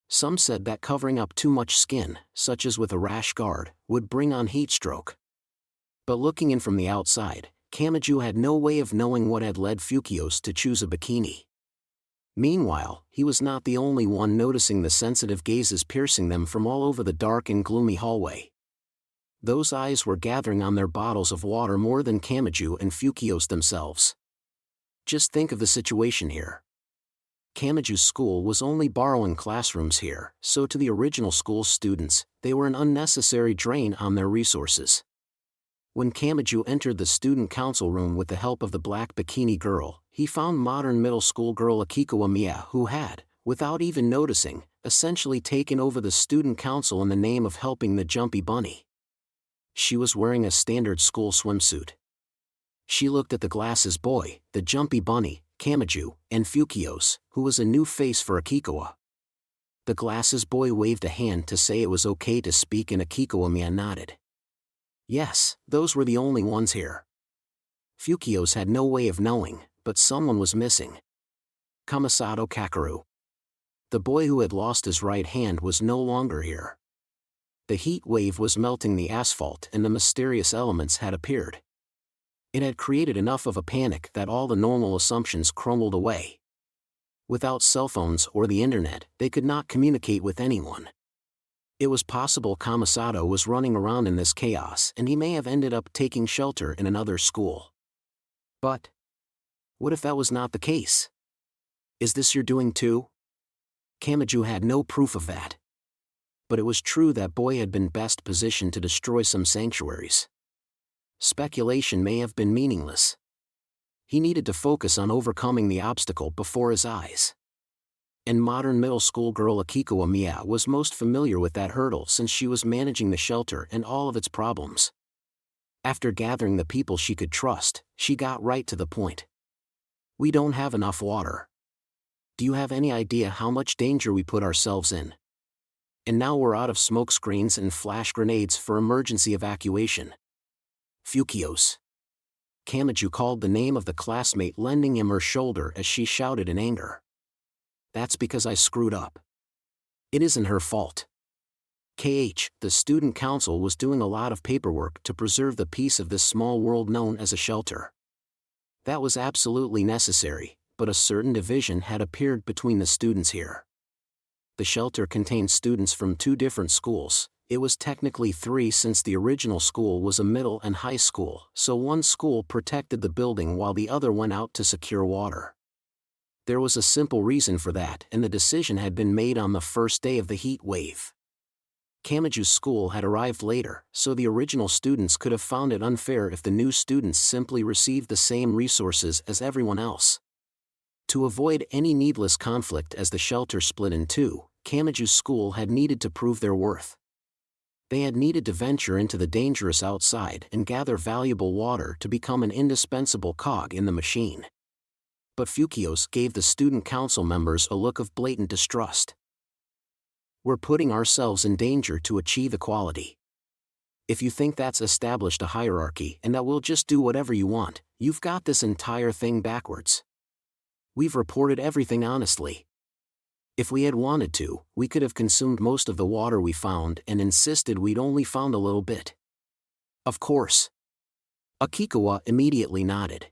Some said that covering up too much skin, such as with a rash guard, would bring on heat stroke. But looking in from the outside, Kamachi had no way of knowing what had led Fukios to choose a bikini. Meanwhile, he was not the only one noticing the sensitive gazes piercing them from all over the dark and gloomy hallway. Those eyes were gathering on their bottles of water more than Kamachi and Fukios themselves. Just think of the situation here. Kamachi's school was only borrowing classrooms here, so to the original school's students, they were an unnecessary drain on their resources. When Kamachi entered the student council room with the help of the black bikini girl, he found modern middle school girl Akiko Amiya who had, without even noticing, essentially taken over the student council in the name of helping the Jumpy Bunny. She was wearing a standard school swimsuit. She looked at the glasses boy, the Jumpy Bunny, Kamachi, and Fukios, who was a new face for Akiko. The glasses boy waved a hand to say it was okay to speak and Akiko Amiya nodded. Yes, those were the only ones here. Fukios had no way of knowing, but someone was missing. Kamasato Kakeru. The boy who had lost his right hand was no longer here. The heat wave was melting the asphalt and the mysterious elements had appeared. It had created enough of a panic that all the normal assumptions crumbled away. Without cell phones or the internet, they could not communicate with anyone. It was possible Kamasato was running around in this chaos and he may have ended up taking shelter in another school. But what if that was not the case? Is this your doing too? Kamachi had no proof of that. But it was true that boy had been best positioned to destroy some sanctuaries. Speculation may have been meaningless. He needed to focus on overcoming the obstacle before his eyes. And modern middle school girl Akiko Amiya was most familiar with that hurdle since she was managing the shelter and all of its problems. After gathering the people she could trust, she got right to the point. We don't have enough water. Do you have any idea how much danger we put ourselves in? And now we're out of smoke screens and flash grenades for emergency evacuation. Fukios. Kamachi called the name of the classmate lending him her shoulder as she shouted in anger. That's because I screwed up. It isn't her fault. The student council was doing a lot of paperwork to preserve the peace of this small world known as a shelter. That was absolutely necessary, but a certain division had appeared between the students here. The shelter contained students from 2 different schools. It was technically 3 since the original school was a middle and high school, so one school protected the building while the other went out to secure water. There was a simple reason for that, and the decision had been made on the first day of the heat wave. Kamachi's school had arrived later, so the original students could have found it unfair if the new students simply received the same resources as everyone else. To avoid any needless conflict as the shelter split in 2, Kamachi's school had needed to prove their worth. They had needed to venture into the dangerous outside and gather valuable water to become an indispensable cog in the machine. But Fukios gave the student council members a look of blatant distrust. We're putting ourselves in danger to achieve equality. If you think that's established a hierarchy and that we'll just do whatever you want, you've got this entire thing backwards. We've reported everything honestly. If we had wanted to, we could have consumed most of the water we found and insisted we'd only found a little bit. Of course. Akiko immediately nodded.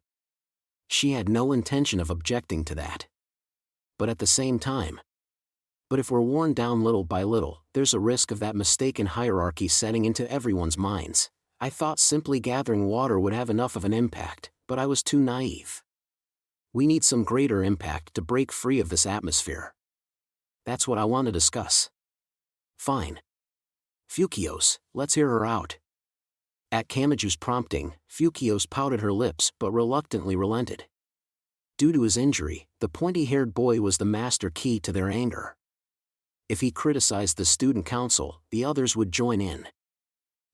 She had no intention of objecting to that. But at the same time. But if we're worn down little by little, there's a risk of that mistaken hierarchy setting into everyone's minds. I thought simply gathering water would have enough of an impact, but I was too naive. We need some greater impact to break free of this atmosphere. That's what I want to discuss. Fine. Fukios, let's hear her out. At Kamaju's prompting, Fukios pouted her lips but reluctantly relented. Due to his injury, the pointy-haired boy was the master key to their anger. If he criticized the student council, the others would join in.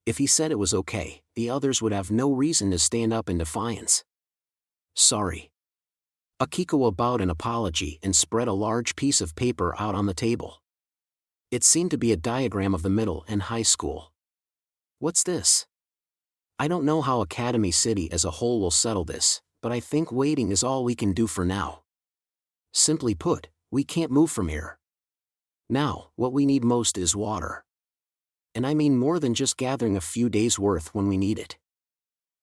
If he said it was okay, the others would have no reason to stand up in defiance. Sorry. Akikawa bowed in apology and spread a large piece of paper out on the table. It seemed to be a diagram of the middle and high school. What's this? I don't know how Academy City as a whole will settle this, but I think waiting is all we can do for now. Simply put, we can't move from here. Now, what we need most is water. And I mean more than just gathering a few days' worth when we need it.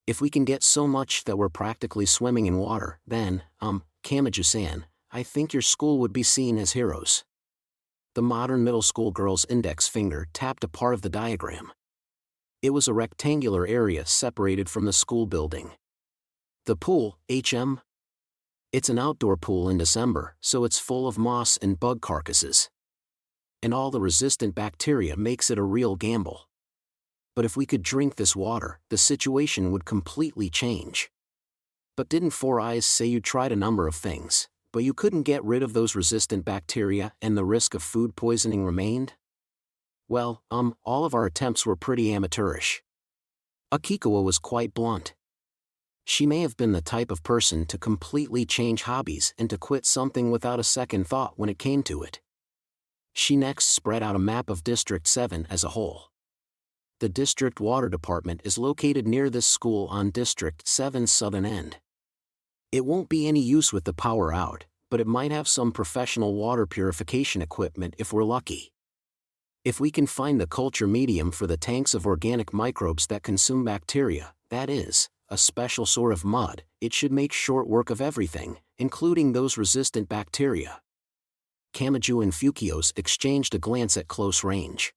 If we can get so much that we're practically swimming in water, then, Kamaju-san, I think your school would be seen as heroes. The modern middle school girl's index finger tapped a part of the diagram. It was a rectangular area separated from the school building. The pool, HM? It's an outdoor pool in December, so it's full of moss and bug carcasses. And all the resistant bacteria makes it a real gamble. But if we could drink this water, the situation would completely change. But didn't Four Eyes say you tried a number of things, but you couldn't get rid of those resistant bacteria and the risk of food poisoning remained? Well, all of our attempts were pretty amateurish. Akikawa was quite blunt. She may have been the type of person to completely change hobbies and to quit something without a second thought when it came to it. She next spread out a map of District 7 as a whole. The district water department is located near this school on District 7's southern end. It won't be any use with the power out, but it might have some professional water purification equipment if we're lucky. If we can find the culture medium for the tanks of organic microbes that consume bacteria, that is, a special sort of mud, it should make short work of everything, including those resistant bacteria. Kamaju and Fukios exchanged a glance at close range.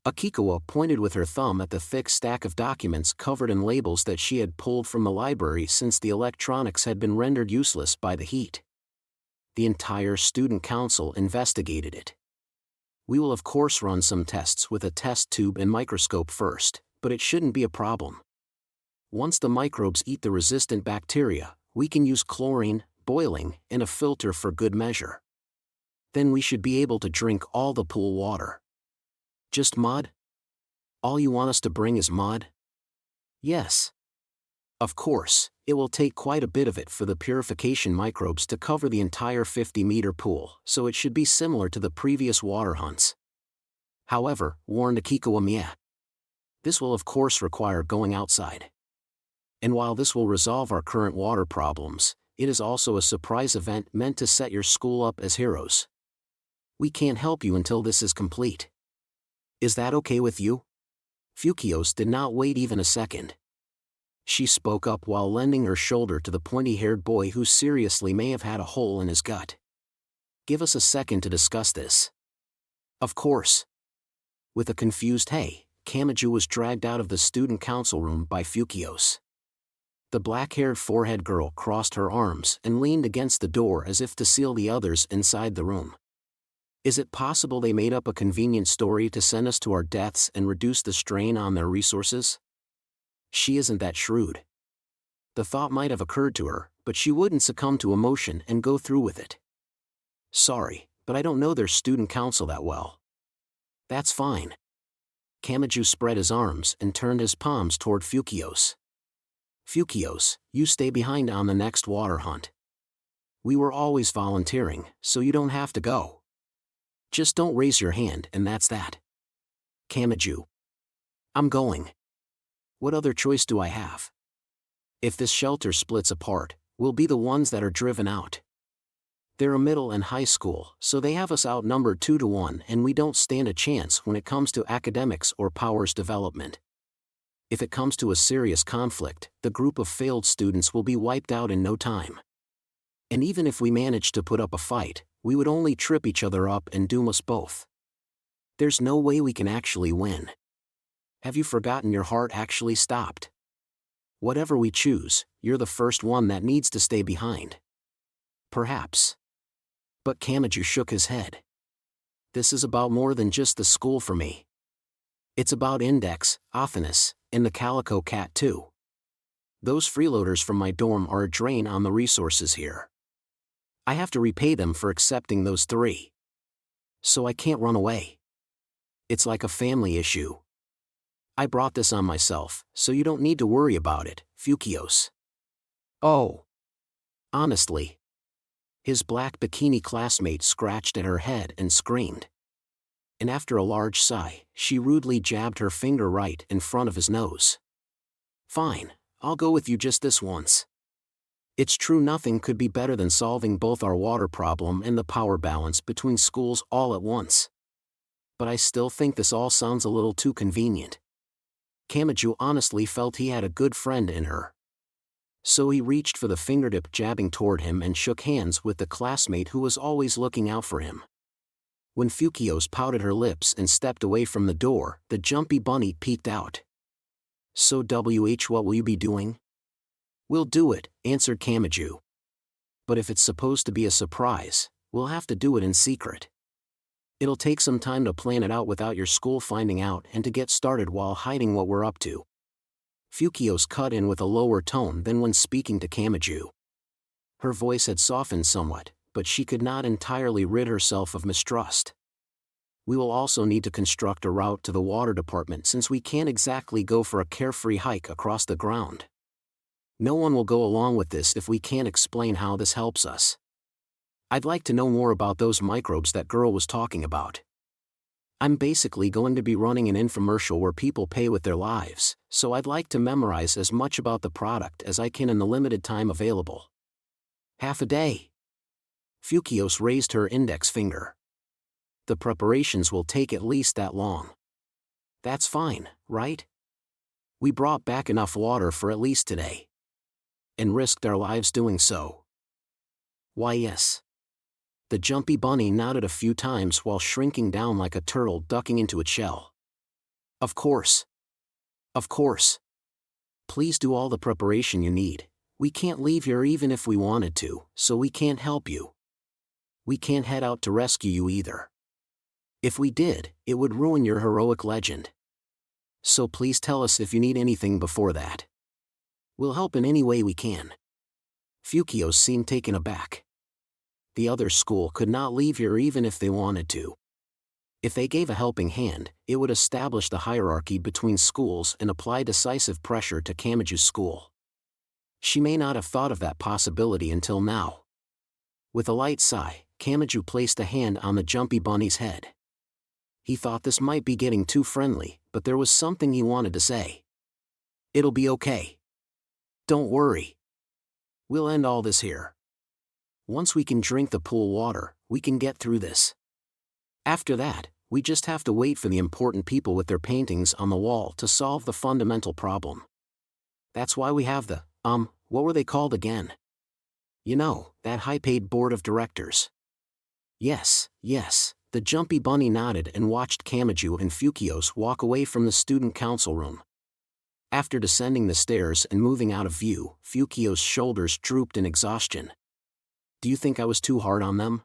Akikawa pointed with her thumb at the thick stack of documents covered in labels that she had pulled from the library since the electronics had been rendered useless by the heat. The entire student council investigated it. We will of course run some tests with a test tube and microscope first, but it shouldn't be a problem. Once the microbes eat the resistant bacteria, we can use chlorine, boiling, and a filter for good measure. Then we should be able to drink all the pool water. Just mud? All you want us to bring is mud? Yes. Of course, it will take quite a bit of it for the purification microbes to cover the entire 50-meter pool, so it should be similar to the previous water hunts. However, warned Akikawa Mie, this will of course require going outside. And while this will resolve our current water problems, it is also a surprise event meant to set your school up as heroes. We can't help you until this is complete. Is that okay with you? Fukios did not wait even a second. She spoke up while lending her shoulder to the pointy-haired boy who seriously may have had a hole in his gut. Give us a second to discuss this. Of course. With a confused hey, Kamaju was dragged out of the student council room by Fukios. The black-haired forehead girl crossed her arms and leaned against the door as if to seal the others inside the room. Is it possible they made up a convenient story to send us to our deaths and reduce the strain on their resources? She isn't that shrewd. The thought might have occurred to her, but she wouldn't succumb to emotion and go through with it. Sorry, but I don't know their student council that well. That's fine. Kamaju spread his arms and turned his palms toward Fukios. Fukios, you stay behind on the next water hunt. We were always volunteering, so you don't have to go. Just don't raise your hand and that's that. Kamaju. I'm going. What other choice do I have? If this shelter splits apart, we'll be the ones that are driven out. They're a middle and high school, so they have us outnumbered 2-1 and we don't stand a chance when it comes to academics or powers development. If it comes to a serious conflict, the group of failed students will be wiped out in no time. And even if we manage to put up a fight, we would only trip each other up and doom us both. There's no way we can actually win. Have you forgotten your heart actually stopped? Whatever we choose, you're the first one that needs to stay behind. Perhaps. But Kamaju shook his head. This is about more than just the school for me. It's about Index, Athanas, And the calico cat too. Those freeloaders from my dorm are a drain on the resources here. I have to repay them for accepting those 3. So I can't run away. It's like a family issue. I brought this on myself, so you don't need to worry about it, Fukios. Oh. Honestly. His black bikini classmate scratched at her head and screamed. And after a large sigh, she rudely jabbed her finger right in front of his nose. Fine, I'll go with you just this once. It's true nothing could be better than solving both our water problem and the power balance between schools all at once. But I still think this all sounds a little too convenient. Kamachi honestly felt he had a good friend in her. So he reached for the fingertip jabbing toward him and shook hands with the classmate who was always looking out for him. When Fukios pouted her lips and stepped away from the door, the jumpy bunny peeked out. So what will you be doing? We'll do it, answered Kamachi. But if it's supposed to be a surprise, we'll have to do it in secret. It'll take some time to plan it out without your school finding out and to get started while hiding what we're up to. Fukios cut in with a lower tone than when speaking to Kamachi. Her voice had softened somewhat, but she could not entirely rid herself of mistrust. We will also need to construct a route to the water department since we can't exactly go for a carefree hike across the ground. No one will go along with this if we can't explain how this helps us. I'd like to know more about those microbes that girl was talking about. I'm basically going to be running an infomercial where people pay with their lives, so I'd like to memorize as much about the product as I can in the limited time available. Half a day. Fukios raised her index finger. The preparations will take at least that long. That's fine, right? We brought back enough water for at least today. And risked our lives doing so. Why yes. The jumpy bunny nodded a few times while shrinking down like a turtle ducking into its shell. Of course. Of course. Please do all the preparation you need. We can't leave here even if we wanted to, so we can't help you. We can't head out to rescue you either. If we did, it would ruin your heroic legend. So please tell us if you need anything before that. We'll help in any way we can. Fukios seemed taken aback. The other school could not leave here even if they wanted to. If they gave a helping hand, it would establish the hierarchy between schools and apply decisive pressure to Kamachi's school. She may not have thought of that possibility until now. With a light sigh, Kamachi placed a hand on the jumpy bunny's head. He thought this might be getting too friendly, but there was something he wanted to say. It'll be okay. Don't worry. We'll end all this here. Once we can drink the pool water, we can get through this. After that, we just have to wait for the important people with their paintings on the wall to solve the fundamental problem. That's why we have the, what were they called again? You know, that high-paid board of directors. Yes, the jumpy bunny nodded and watched Kamachi and Fukios walk away from the student council room. After descending the stairs and moving out of view, Fukios' shoulders drooped in exhaustion. Do you think I was too hard on them?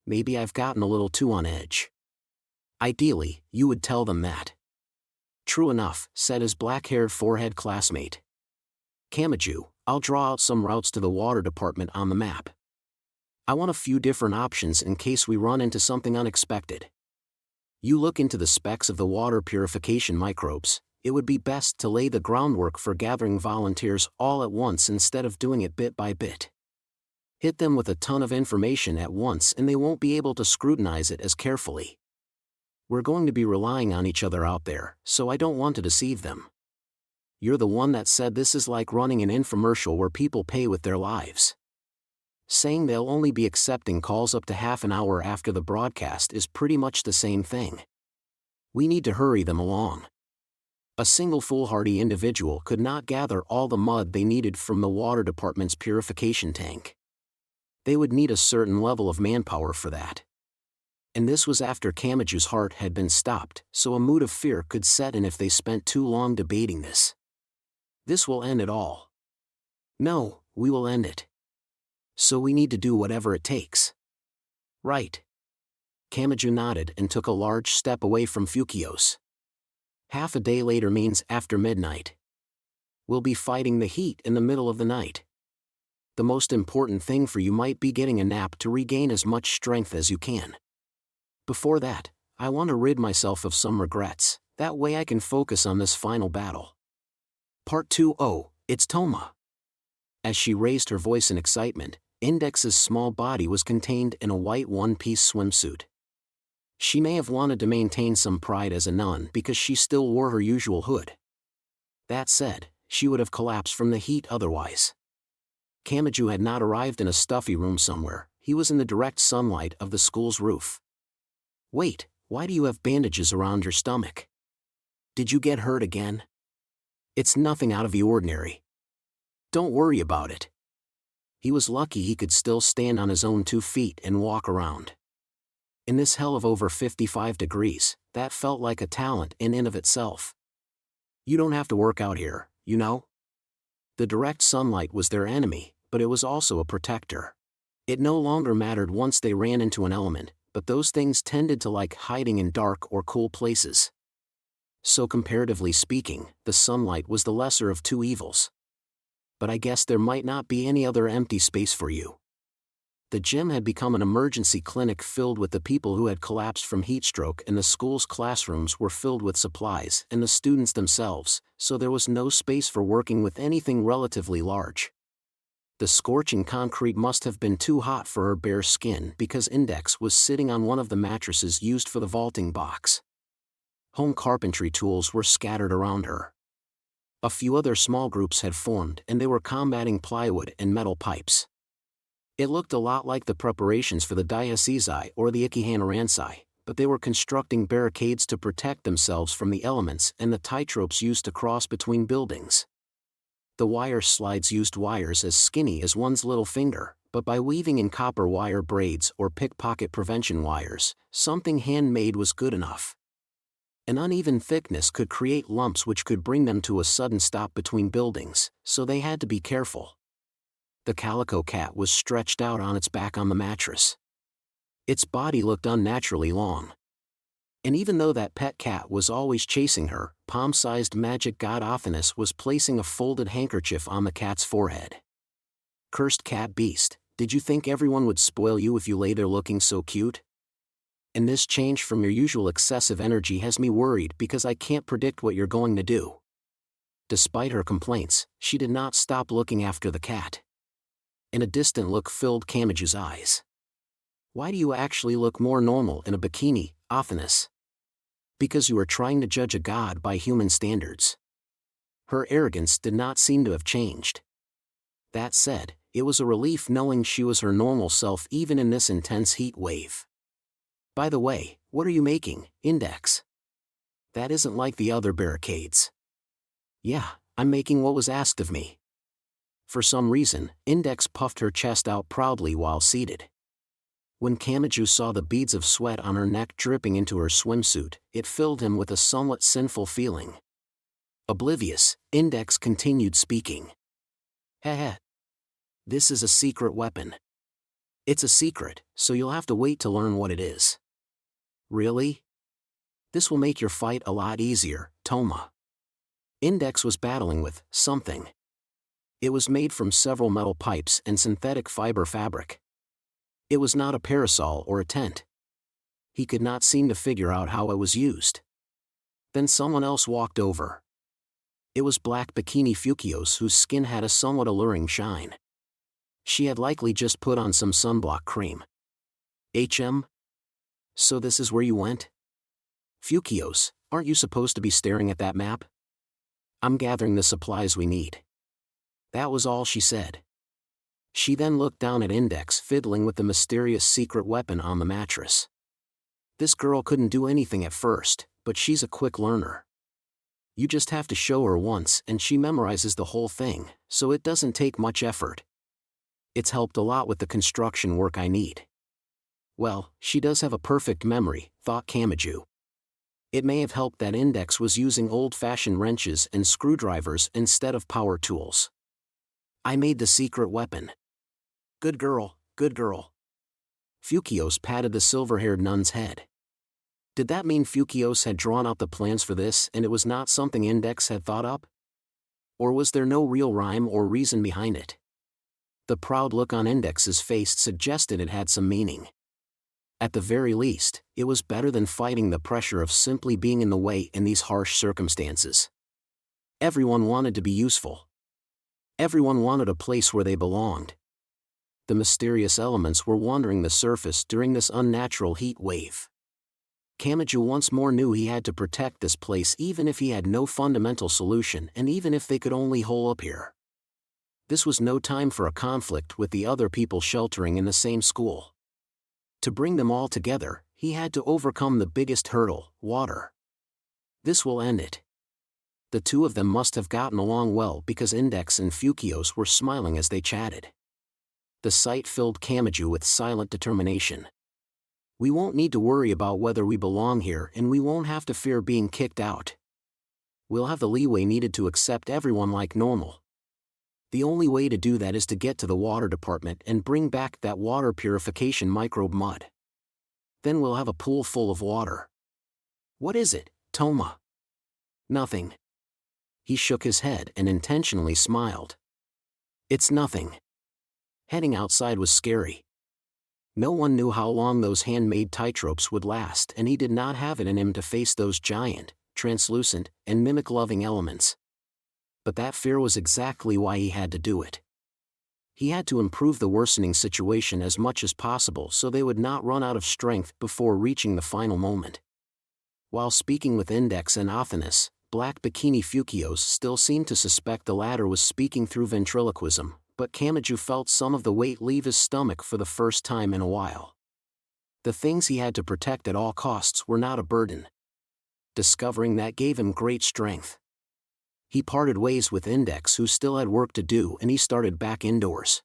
Maybe I've gotten a little too on edge. Ideally, you would tell them that. True enough, said his black-haired forehead classmate. Kamachi, I'll draw out some routes to the water department on the map. I want a few different options in case we run into something unexpected. You look into the specs of the water purification microbes. It would be best to lay the groundwork for gathering volunteers all at once instead of doing it bit by bit. Hit them with a ton of information at once and they won't be able to scrutinize it as carefully. We're going to be relying on each other out there, so I don't want to deceive them. You're the one that said this is like running an infomercial where people pay with their lives. Saying they'll only be accepting calls up to half an hour after the broadcast is pretty much the same thing. We need to hurry them along. A single foolhardy individual could not gather all the mud they needed from the water department's purification tank. They would need a certain level of manpower for that. And this was after Kamachi's heart had been stopped, so a mood of fear could set in if they spent too long debating this. This will end it all. No, we will end it. So we need to do whatever it takes. Right. Kamachi nodded and took a large step away from Fukios. Half a day later means after midnight. We'll be fighting the heat in the middle of the night. The most important thing for you might be getting a nap to regain as much strength as you can. Before that, I want to rid myself of some regrets, that way I can focus on this final battle. Part 2. Oh, it's Toma. As she raised her voice in excitement, Index's small body was contained in a white one-piece swimsuit. She may have wanted to maintain some pride as a nun because she still wore her usual hood. That said, she would have collapsed from the heat otherwise. Kamachi had not arrived in a stuffy room somewhere, he was in the direct sunlight of the school's roof. Wait, why do you have bandages around your stomach? Did you get hurt again? It's nothing out of the ordinary. Don't worry about it. He was lucky he could still stand on his own 2 feet and walk around. In this hell of over 55 degrees, that felt like a talent in and of itself. You don't have to work out here, you know? The direct sunlight was their enemy, but it was also a protector. It no longer mattered once they ran into an element, but those things tended to like hiding in dark or cool places. So comparatively speaking, the sunlight was the lesser of 2 evils. But I guess there might not be any other empty space for you. The gym had become an emergency clinic filled with the people who had collapsed from heatstroke, and the school's classrooms were filled with supplies and the students themselves, so there was no space for working with anything relatively large. The scorching concrete must have been too hot for her bare skin because Index was sitting on one of the mattresses used for the vaulting box. Home carpentry tools were scattered around her. A few other small groups had formed and they were combating plywood and metal pipes. It looked a lot like the preparations for the Daihasizai or the Ikihana-ransai, but they were constructing barricades to protect themselves from the elements and the tightropes used to cross between buildings. The wire slides used wires as skinny as one's little finger, but by weaving in copper wire braids or pickpocket prevention wires, something handmade was good enough. An uneven thickness could create lumps which could bring them to a sudden stop between buildings, so they had to be careful. The calico cat was stretched out on its back on the mattress. Its body looked unnaturally long. And even though that pet cat was always chasing her, palm-sized magic god Athanas was placing a folded handkerchief on the cat's forehead. Cursed cat beast, did you think everyone would spoil you if you lay there looking so cute? And this change from your usual excessive energy has me worried because I can't predict what you're going to do. Despite her complaints, she did not stop looking after the cat. And a distant look filled Kamachi's eyes. Why do you actually look more normal in a bikini, Athanas? Because you are trying to judge a god by human standards. Her arrogance did not seem to have changed. That said, it was a relief knowing she was her normal self even in this intense heat wave. By the way, what are you making, Index? That isn't like the other barricades. Yeah, I'm making what was asked of me. For some reason, Index puffed her chest out proudly while seated. When Kamachi saw the beads of sweat on her neck dripping into her swimsuit, it filled him with a somewhat sinful feeling. Oblivious, Index continued speaking. Heh. This is a secret weapon. It's a secret, so you'll have to wait to learn what it is. Really? This will make your fight a lot easier, Toma. Index was battling with something. It was made from several metal pipes and synthetic fiber fabric. It was not a parasol or a tent. He could not seem to figure out how it was used. Then someone else walked over. It was Black Bikini Fukios, whose skin had a somewhat alluring shine. She had likely just put on some sunblock cream. So this is where you went? Fukios, aren't you supposed to be staring at that map? I'm gathering the supplies we need. That was all she said. She then looked down at Index fiddling with the mysterious secret weapon on the mattress. This girl couldn't do anything at first, but she's a quick learner. You just have to show her once and she memorizes the whole thing, so it doesn't take much effort. It's helped a lot with the construction work I need. Well, she does have a perfect memory, thought Kamachi. It may have helped that Index was using old-fashioned wrenches and screwdrivers instead of power tools. I made the secret weapon. Good girl, good girl. Fukios patted the silver-haired nun's head. Did that mean Fukios had drawn out the plans for this and it was not something Index had thought up? Or was there no real rhyme or reason behind it? The proud look on Index's face suggested it had some meaning. At the very least, it was better than fighting the pressure of simply being in the way in these harsh circumstances. Everyone wanted to be useful. Everyone wanted a place where they belonged. The mysterious elements were wandering the surface during this unnatural heat wave. Kamachi once more knew he had to protect this place even if he had no fundamental solution and even if they could only hole up here. This was no time for a conflict with the other people sheltering in the same school. To bring them all together, he had to overcome the biggest hurdle, water. This will end it. The two of them must have gotten along well because Index and Fukios were smiling as they chatted. The sight filled Kamachi with silent determination. We won't need to worry about whether we belong here and we won't have to fear being kicked out. We'll have the leeway needed to accept everyone like normal. The only way to do that is to get to the water department and bring back that water purification microbe mud. Then we'll have a pool full of water. What is it, Toma? Nothing. He shook his head and intentionally smiled. It's nothing. Heading outside was scary. No one knew how long those handmade tightropes would last and he did not have it in him to face those giant, translucent, and mimic-loving elements. But that fear was exactly why he had to do it. He had to improve the worsening situation as much as possible so they would not run out of strength before reaching the final moment. While speaking with Index and Athanas, Black Bikini Fukios still seemed to suspect the latter was speaking through ventriloquism, but Kamachi felt some of the weight leave his stomach for the first time in a while. The things he had to protect at all costs were not a burden. Discovering that gave him great strength. He parted ways with Index who still had work to do and he started back indoors.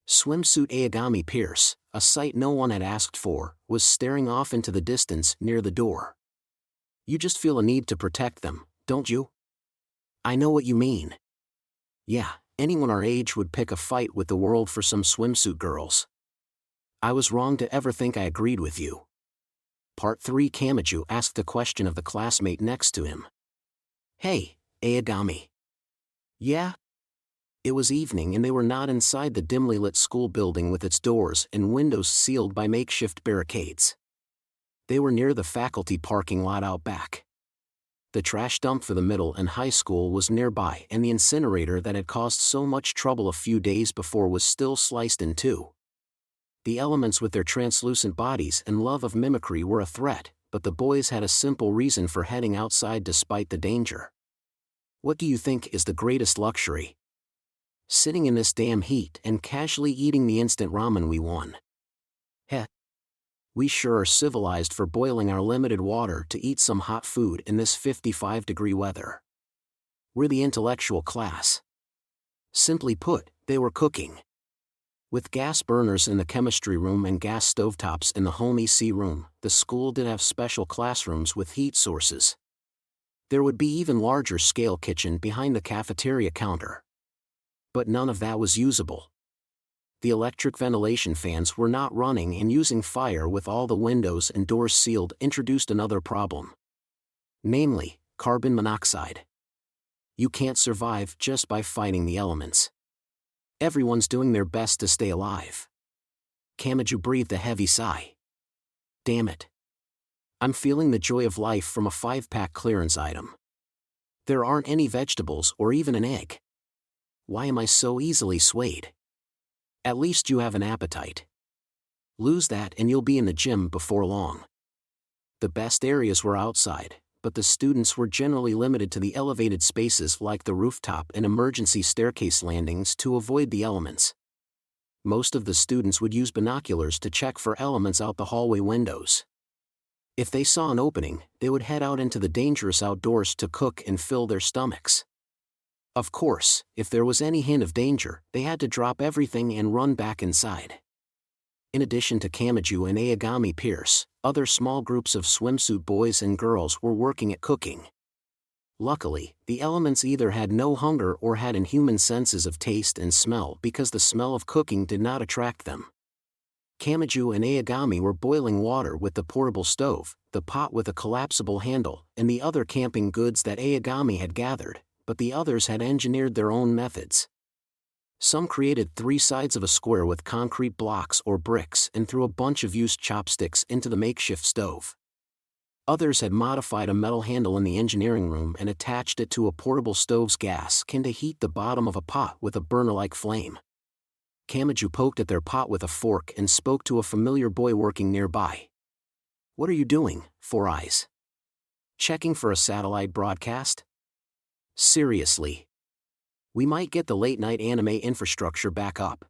Swimsuit Aogami Pierce, a sight no one had asked for, was staring off into the distance near the door. You just feel a need to protect them, don't you? I know what you mean. Yeah. Anyone our age would pick a fight with the world for some swimsuit girls. I was wrong to ever think I agreed with you. Part 3. Kamachi asked the question of the classmate next to him. Hey, Aogami. Yeah? It was evening and they were not inside the dimly lit school building with its doors and windows sealed by makeshift barricades. They were near the faculty parking lot out back. The trash dump for the middle and high school was nearby and the incinerator that had caused so much trouble a few days before was still sliced in two. The elements with their translucent bodies and love of mimicry were a threat, but the boys had a simple reason for heading outside despite the danger. What do you think is the greatest luxury? Sitting in this damn heat and casually eating the instant ramen we won. Heh. We sure are civilized for boiling our limited water to eat some hot food in this 55-degree weather. We're the intellectual class. Simply put, they were cooking. With gas burners in the chemistry room and gas stovetops in the home EC room, the school did have special classrooms with heat sources. There would be even larger scale kitchen behind the cafeteria counter. But none of that was usable. The electric ventilation fans were not running and using fire with all the windows and doors sealed introduced another problem. Namely, carbon monoxide. You can't survive just by fighting the elements. Everyone's doing their best to stay alive. Kamachi breathed a heavy sigh. Damn it. I'm feeling the joy of life from a 5-pack clearance item. There aren't any vegetables or even an egg. Why am I so easily swayed? At least you have an appetite. Lose that and you'll be in the gym before long. The best areas were outside, but the students were generally limited to the elevated spaces like the rooftop and emergency staircase landings to avoid the elements. Most of the students would use binoculars to check for elements out the hallway windows. If they saw an opening, they would head out into the dangerous outdoors to cook and fill their stomachs. Of course, if there was any hint of danger, they had to drop everything and run back inside. In addition to Kamachi and Aogami Pierce, other small groups of swimsuit boys and girls were working at cooking. Luckily, the elements either had no hunger or had inhuman senses of taste and smell because the smell of cooking did not attract them. Kamachi and Aogami were boiling water with the portable stove, the pot with a collapsible handle, and the other camping goods that Aogami had gathered, but the others had engineered their own methods. Some created 3 sides of a square with concrete blocks or bricks and threw a bunch of used chopsticks into the makeshift stove. Others had modified a metal handle in the engineering room and attached it to a portable stove's gas can to heat the bottom of a pot with a burner-like flame. Kamachi poked at their pot with a fork and spoke to a familiar boy working nearby. "What are you doing, Four Eyes? Checking for a satellite broadcast? Seriously. We might get the late-night anime infrastructure back up.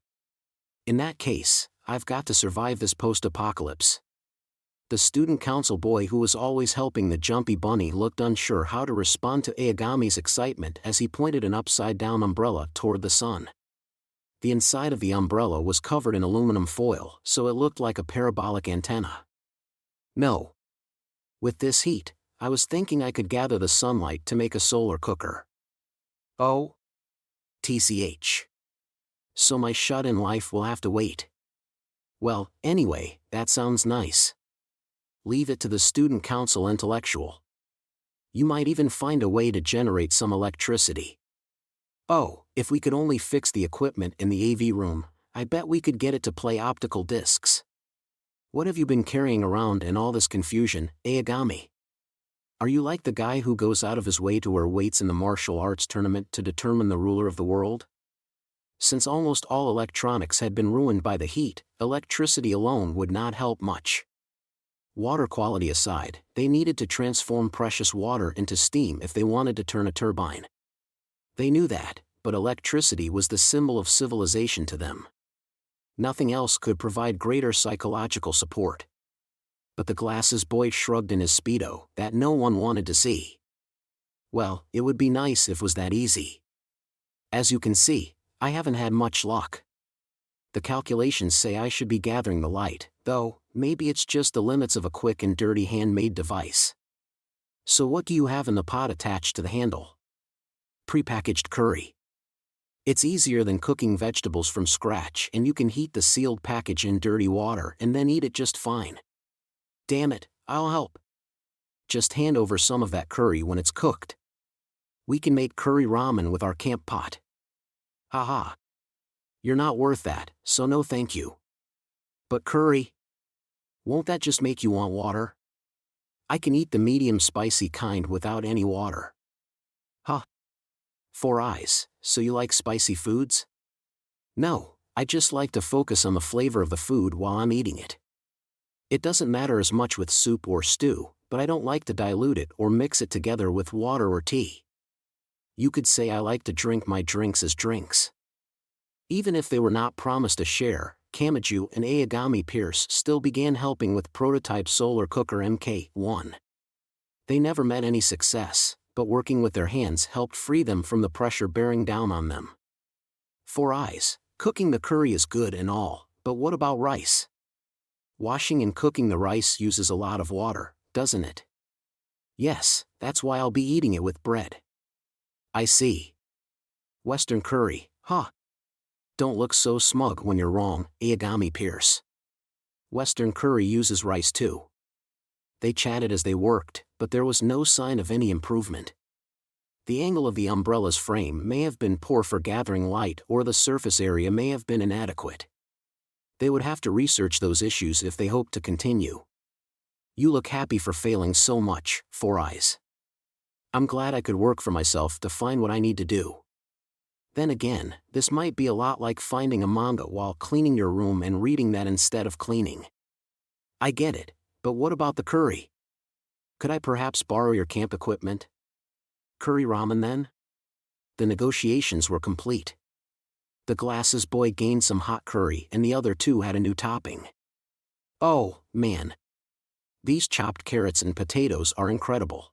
In that case, I've got to survive this post-apocalypse." The student council boy who was always helping the jumpy bunny looked unsure how to respond to Aogami's excitement as he pointed an upside-down umbrella toward the sun. The inside of the umbrella was covered in aluminum foil, so it looked like a parabolic antenna. "No. With this heat, I was thinking I could gather the sunlight to make a solar cooker." "Oh? TCH. So my shut-in life will have to wait. Well, anyway, that sounds nice. Leave it to the student council intellectual. You might even find a way to generate some electricity. Oh, if we could only fix the equipment in the AV room, I bet we could get it to play optical discs. What have you been carrying around in all this confusion, Aogami? Are you like the guy who goes out of his way to wear weights in the martial arts tournament to determine the ruler of the world?" Since almost all electronics had been ruined by the heat, electricity alone would not help much. Water quality aside, they needed to transform precious water into steam if they wanted to turn a turbine. They knew that, but electricity was the symbol of civilization to them. Nothing else could provide greater psychological support. But the glasses boy shrugged in his Speedo that no one wanted to see. "Well, it would be nice if it was that easy. As you can see, I haven't had much luck. The calculations say I should be gathering the light, though, maybe it's just the limits of a quick and dirty handmade device. So what do you have in the pot attached to the handle?" "Prepackaged curry. It's easier than cooking vegetables from scratch and you can heat the sealed package in dirty water and then eat it just fine." "Damn it, I'll help. Just hand over some of that curry when it's cooked. We can make curry ramen with our camp pot." "Haha. You're not worth that, so no thank you." "But curry? Won't that just make you want water? I can eat the medium spicy kind without any water." "Huh. Four Eyes, so you like spicy foods?" "No, I just like to focus on the flavor of the food while I'm eating it. It doesn't matter as much with soup or stew, but I don't like to dilute it or mix it together with water or tea. You could say I like to drink my drinks as drinks." Even if they were not promised a share, Kamachi and Aogami Pierce still began helping with prototype solar cooker MK1. They never met any success, but working with their hands helped free them from the pressure bearing down on them. "Four Eyes, cooking the curry is good and all, but what about rice? Washing and cooking the rice uses a lot of water, doesn't it?" "Yes, that's why I'll be eating it with bread." "I see. Western curry, huh? Don't look so smug when you're wrong, Aogami Pierce. Western curry uses rice too." They chatted as they worked, but there was no sign of any improvement. The angle of the umbrella's frame may have been poor for gathering light or the surface area may have been inadequate. They would have to research those issues if they hoped to continue. "You look happy for failing so much, Four Eyes. I'm glad I could work for myself to find what I need to do. Then again, this might be a lot like finding a manga while cleaning your room and reading that instead of cleaning. I get it, but what about the curry? Could I perhaps borrow your camp equipment? Curry ramen then?" The negotiations were complete. The glasses boy gained some hot curry and the other two had a new topping. "Oh, man. These chopped carrots and potatoes are incredible.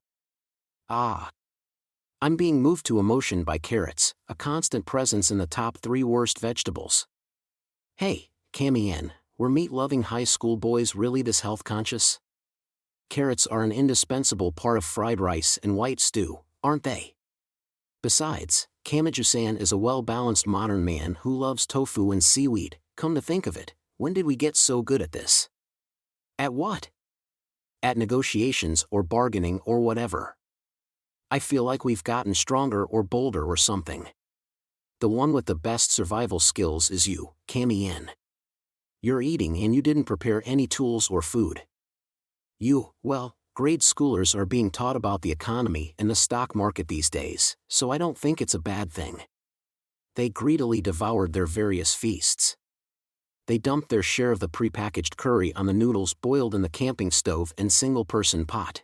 Ah. I'm being moved to emotion by carrots, a constant presence in the top 3 worst vegetables. Hey, Kami-en, were meat-loving high school boys really this health-conscious? Carrots are an indispensable part of fried rice and white stew, aren't they? Besides, Kamachi-san is a well-balanced modern man who loves tofu and seaweed. Come to think of it, When did we get so good at this? At what? At negotiations or bargaining or whatever. I feel like we've gotten stronger or bolder or something. The one with the best survival skills is you, Kami-in. You're eating and you didn't prepare any tools or food. Well, grade schoolers are being taught about the economy and the stock market these days, so I don't think it's a bad thing. They greedily devoured their various feasts. They dumped their share of the prepackaged curry on the noodles boiled in the camping stove and single-person pot.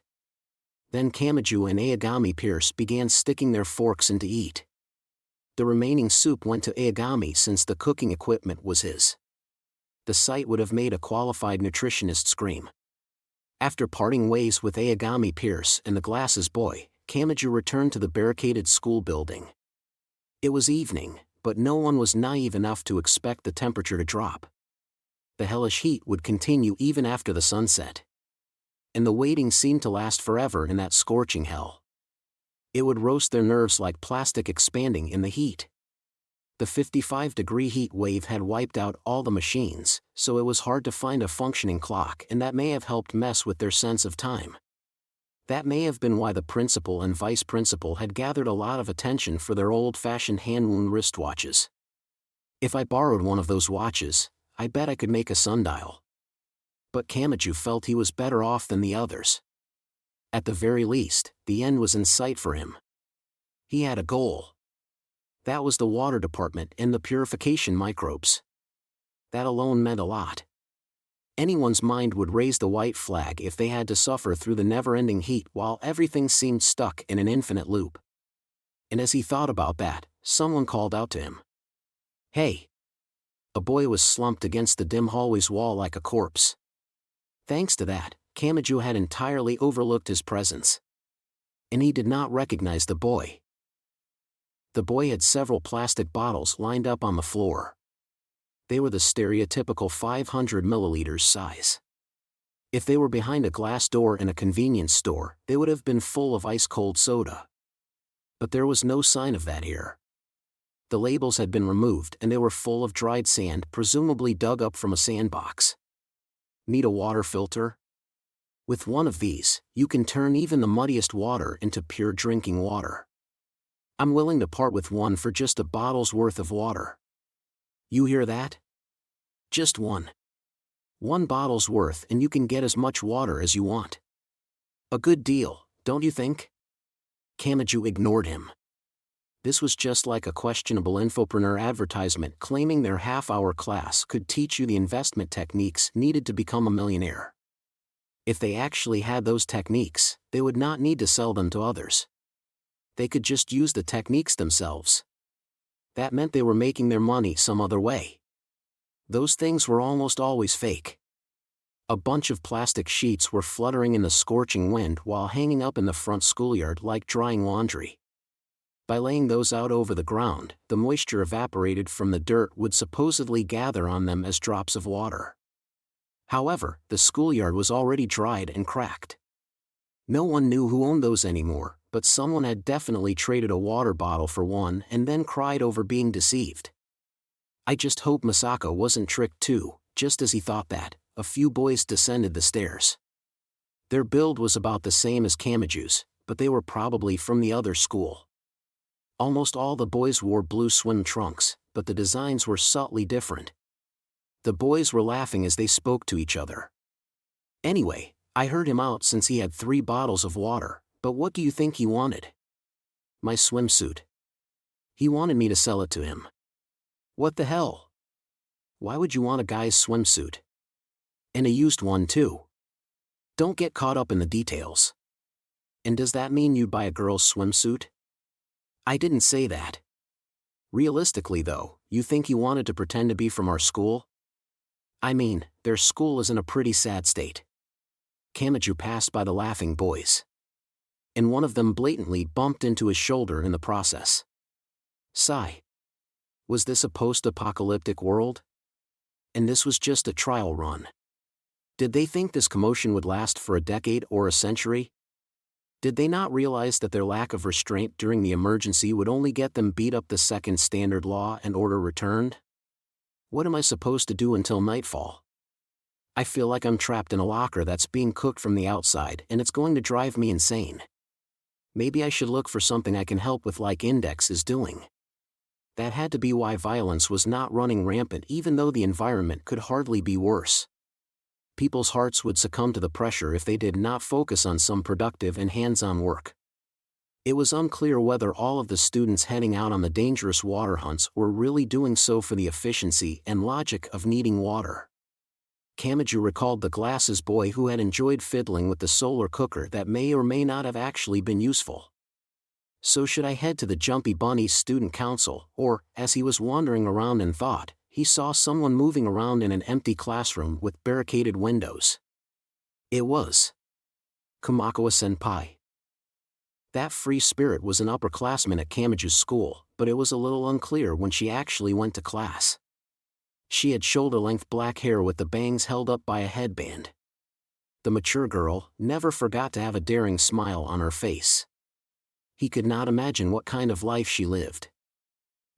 Then Kamiju and Aogami Pierce began sticking their forks in to eat. The remaining soup went to Aogami since the cooking equipment was his. The sight would have made a qualified nutritionist scream. After parting ways with Aogami Pierce and the glasses boy, Kamiju returned to the barricaded school building. It was evening, but no one was naive enough to expect the temperature to drop. The hellish heat would continue even after the sunset. And the waiting seemed to last forever in that scorching hell. It would roast their nerves like plastic expanding in the heat. The 55-degree heat wave had wiped out all the machines, so it was hard to find a functioning clock, and that may have helped mess with their sense of time. That may have been why the principal and vice principal had gathered a lot of attention for their old-fashioned hand-wound wristwatches. If I borrowed one of those watches, I bet I could make a sundial. But Kamiju felt he was better off than the others. At the very least, the end was in sight for him. He had a goal. That was the water department and the purification microbes. That alone meant a lot. Anyone's mind would raise the white flag if they had to suffer through the never-ending heat while everything seemed stuck in an infinite loop. And as he thought about that, someone called out to him. "Hey!" A boy was slumped against the dim hallway's wall like a corpse. Thanks to that, Kamiju had entirely overlooked his presence. And he did not recognize the boy. The boy had several plastic bottles lined up on the floor. They were the stereotypical 500 milliliters size. If they were behind a glass door in a convenience store, they would have been full of ice-cold soda. But there was no sign of that here. The labels had been removed and they were full of dried sand, presumably dug up from a sandbox. Need a water filter? With one of these, you can turn even the muddiest water into pure drinking water. I'm willing to part with one for just a bottle's worth of water. You hear that? Just one. One bottle's worth and you can get as much water as you want. A good deal, don't you think? Kamiju ignored him. This was just like a questionable infopreneur advertisement claiming their half-hour class could teach you the investment techniques needed to become a millionaire. If they actually had those techniques, they would not need to sell them to others. They could just use the techniques themselves. That meant they were making their money some other way. Those things were almost always fake. A bunch of plastic sheets were fluttering in the scorching wind while hanging up in the front schoolyard like drying laundry. By laying those out over the ground, the moisture evaporated from the dirt would supposedly gather on them as drops of water. However, the schoolyard was already dried and cracked. No one knew who owned those anymore, but someone had definitely traded a water bottle for one and then cried over being deceived. I just hope Masako wasn't tricked too. Just as he thought that, a few boys descended the stairs. Their build was about the same as Kamiju's, but they were probably from the other school. Almost all the boys wore blue swim trunks, but the designs were subtly different. The boys were laughing as they spoke to each other. Anyway, I heard him out since he had 3 bottles of water, but what do you think he wanted? My swimsuit. He wanted me to sell it to him. What the hell? Why would you want a guy's swimsuit? And a used one too. Don't get caught up in the details. And does that mean you'd buy a girl's swimsuit? I didn't say that. Realistically though, you think he wanted to pretend to be from our school? I mean, their school is in a pretty sad state. Kamiju passed by the laughing boys. And one of them blatantly bumped into his shoulder in the process. Sigh. Was this a post-apocalyptic world? And this was just a trial run. Did they think this commotion would last for a decade or a century? Did they not realize that their lack of restraint during the emergency would only get them beat up the second standard law and order returned? What am I supposed to do until nightfall? I feel like I'm trapped in a locker that's being cooked from the outside and it's going to drive me insane. Maybe I should look for something I can help with like Index is doing. That had to be why violence was not running rampant even though the environment could hardly be worse. People's hearts would succumb to the pressure if they did not focus on some productive and hands-on work. It was unclear whether all of the students heading out on the dangerous water hunts were really doing so for the efficiency and logic of needing water. Kamachi recalled the glasses boy who had enjoyed fiddling with the solar cooker that may or may not have actually been useful. So should I head to the Jumpy Bunny's student council, or, as he was wandering around in thought, he saw someone moving around in an empty classroom with barricaded windows. It was Kamakawa-senpai. That free spirit was an upperclassman at Kamachi's school, but it was a little unclear when she actually went to class. She had shoulder-length black hair with the bangs held up by a headband. The mature girl never forgot to have a daring smile on her face. He could not imagine what kind of life she lived.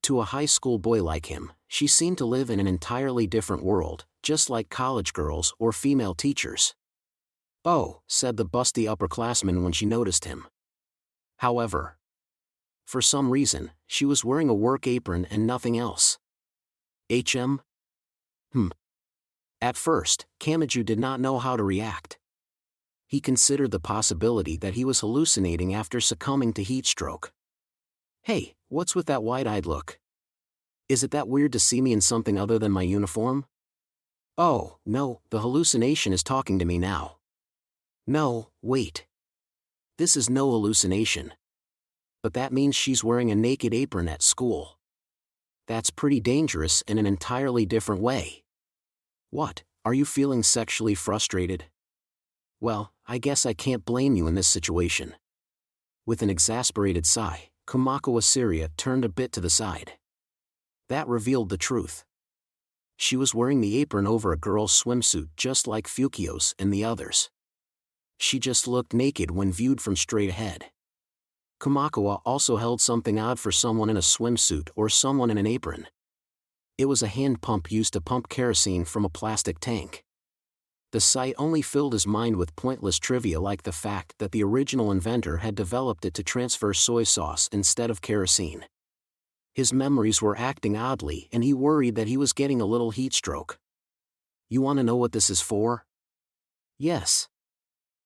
To a high school boy like him, she seemed to live in an entirely different world, just like college girls or female teachers. "Oh," said the busty upperclassman when she noticed him. However, for some reason, she was wearing a work apron and nothing else. At first, Kamachi did not know how to react. He considered the possibility that he was hallucinating after succumbing to heat stroke. "Hey, what's with that wide-eyed look? Is it that weird to see me in something other than my uniform?" "Oh, no, the hallucination is talking to me now." "No, wait. This is no hallucination. But that means she's wearing a naked apron at school. That's pretty dangerous in an entirely different way. What, are you feeling sexually frustrated? Well, I guess I can't blame you in this situation." With an exasperated sigh, Kamakawa-Syria turned a bit to the side. That revealed the truth. She was wearing the apron over a girl's swimsuit just like Fukio's and the others. She just looked naked when viewed from straight ahead. Kamakawa also held something odd for someone in a swimsuit or someone in an apron. It was a hand pump used to pump kerosene from a plastic tank. The sight only filled his mind with pointless trivia like the fact that the original inventor had developed it to transfer soy sauce instead of kerosene. His memories were acting oddly and he worried that he was getting a little heat stroke. "You want to know what this is for?" "Yes."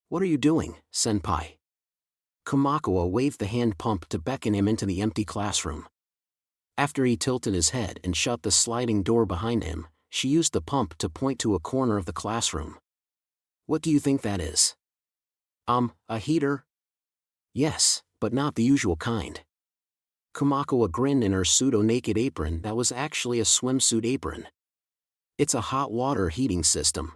"What are you doing, senpai?" Kamakawa waved the hand pump to beckon him into the empty classroom. After he tilted his head and shut the sliding door behind him, she used the pump to point to a corner of the classroom. "What do you think that is?" A heater?" "Yes, but not the usual kind." Kamakawa grinned in her pseudo-naked apron that was actually a swimsuit apron. "It's a hot water heating system.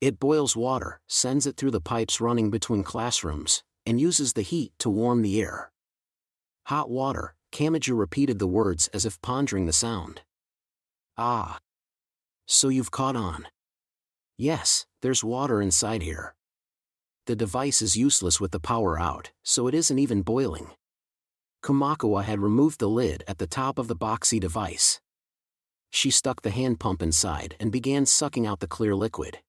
It boils water, sends it through the pipes running between classrooms, and uses the heat to warm the air." "Hot water," Kamachi repeated the words as if pondering the sound. "Ah. So you've caught on." "Yes, there's water inside here. The device is useless with the power out, so it isn't even boiling." Kamakawa had removed the lid at the top of the boxy device. She stuck the hand pump inside and began sucking out the clear liquid.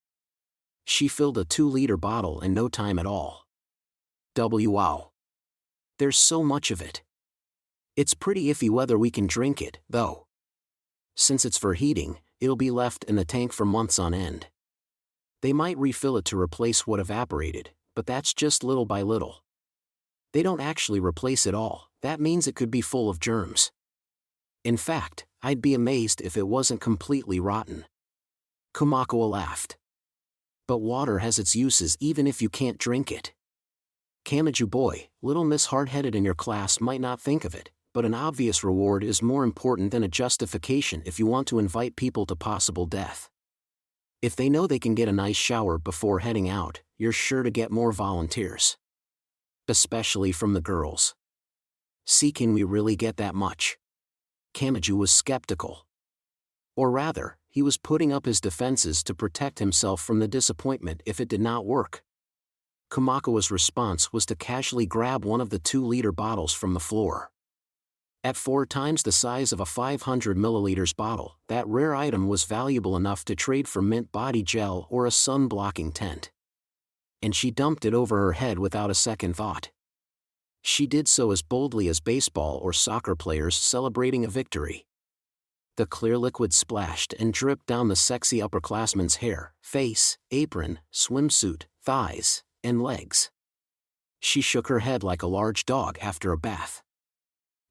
She filled a 2-liter bottle in no time at all. Wow. There's so much of it. It's pretty iffy whether we can drink it, though. Since it's for heating, it'll be left in the tank for months on end. They might refill it to replace what evaporated, but that's just little by little. They don't actually replace it all, that means it could be full of germs. In fact, I'd be amazed if it wasn't completely rotten." Kamakawa laughed. "But water has its uses even if you can't drink it. Kamachi boy, little Miss Hard-Headed in your class might not think of it, but an obvious reward is more important than a justification if you want to invite people to possible death. If they know they can get a nice shower before heading out, you're sure to get more volunteers. Especially from the girls. See, can we really get that much?" Kamachi was skeptical. Or rather, he was putting up his defenses to protect himself from the disappointment if it did not work. Kamakawa's response was to casually grab one of the 2-liter bottles from the floor. At 4 times the size of a 500 milliliters bottle, that rare item was valuable enough to trade for mint body gel or a sun-blocking tent. And she dumped it over her head without a second thought. She did so as boldly as baseball or soccer players celebrating a victory. The clear liquid splashed and dripped down the sexy upperclassman's hair, face, apron, swimsuit, thighs, and legs. She shook her head like a large dog after a bath.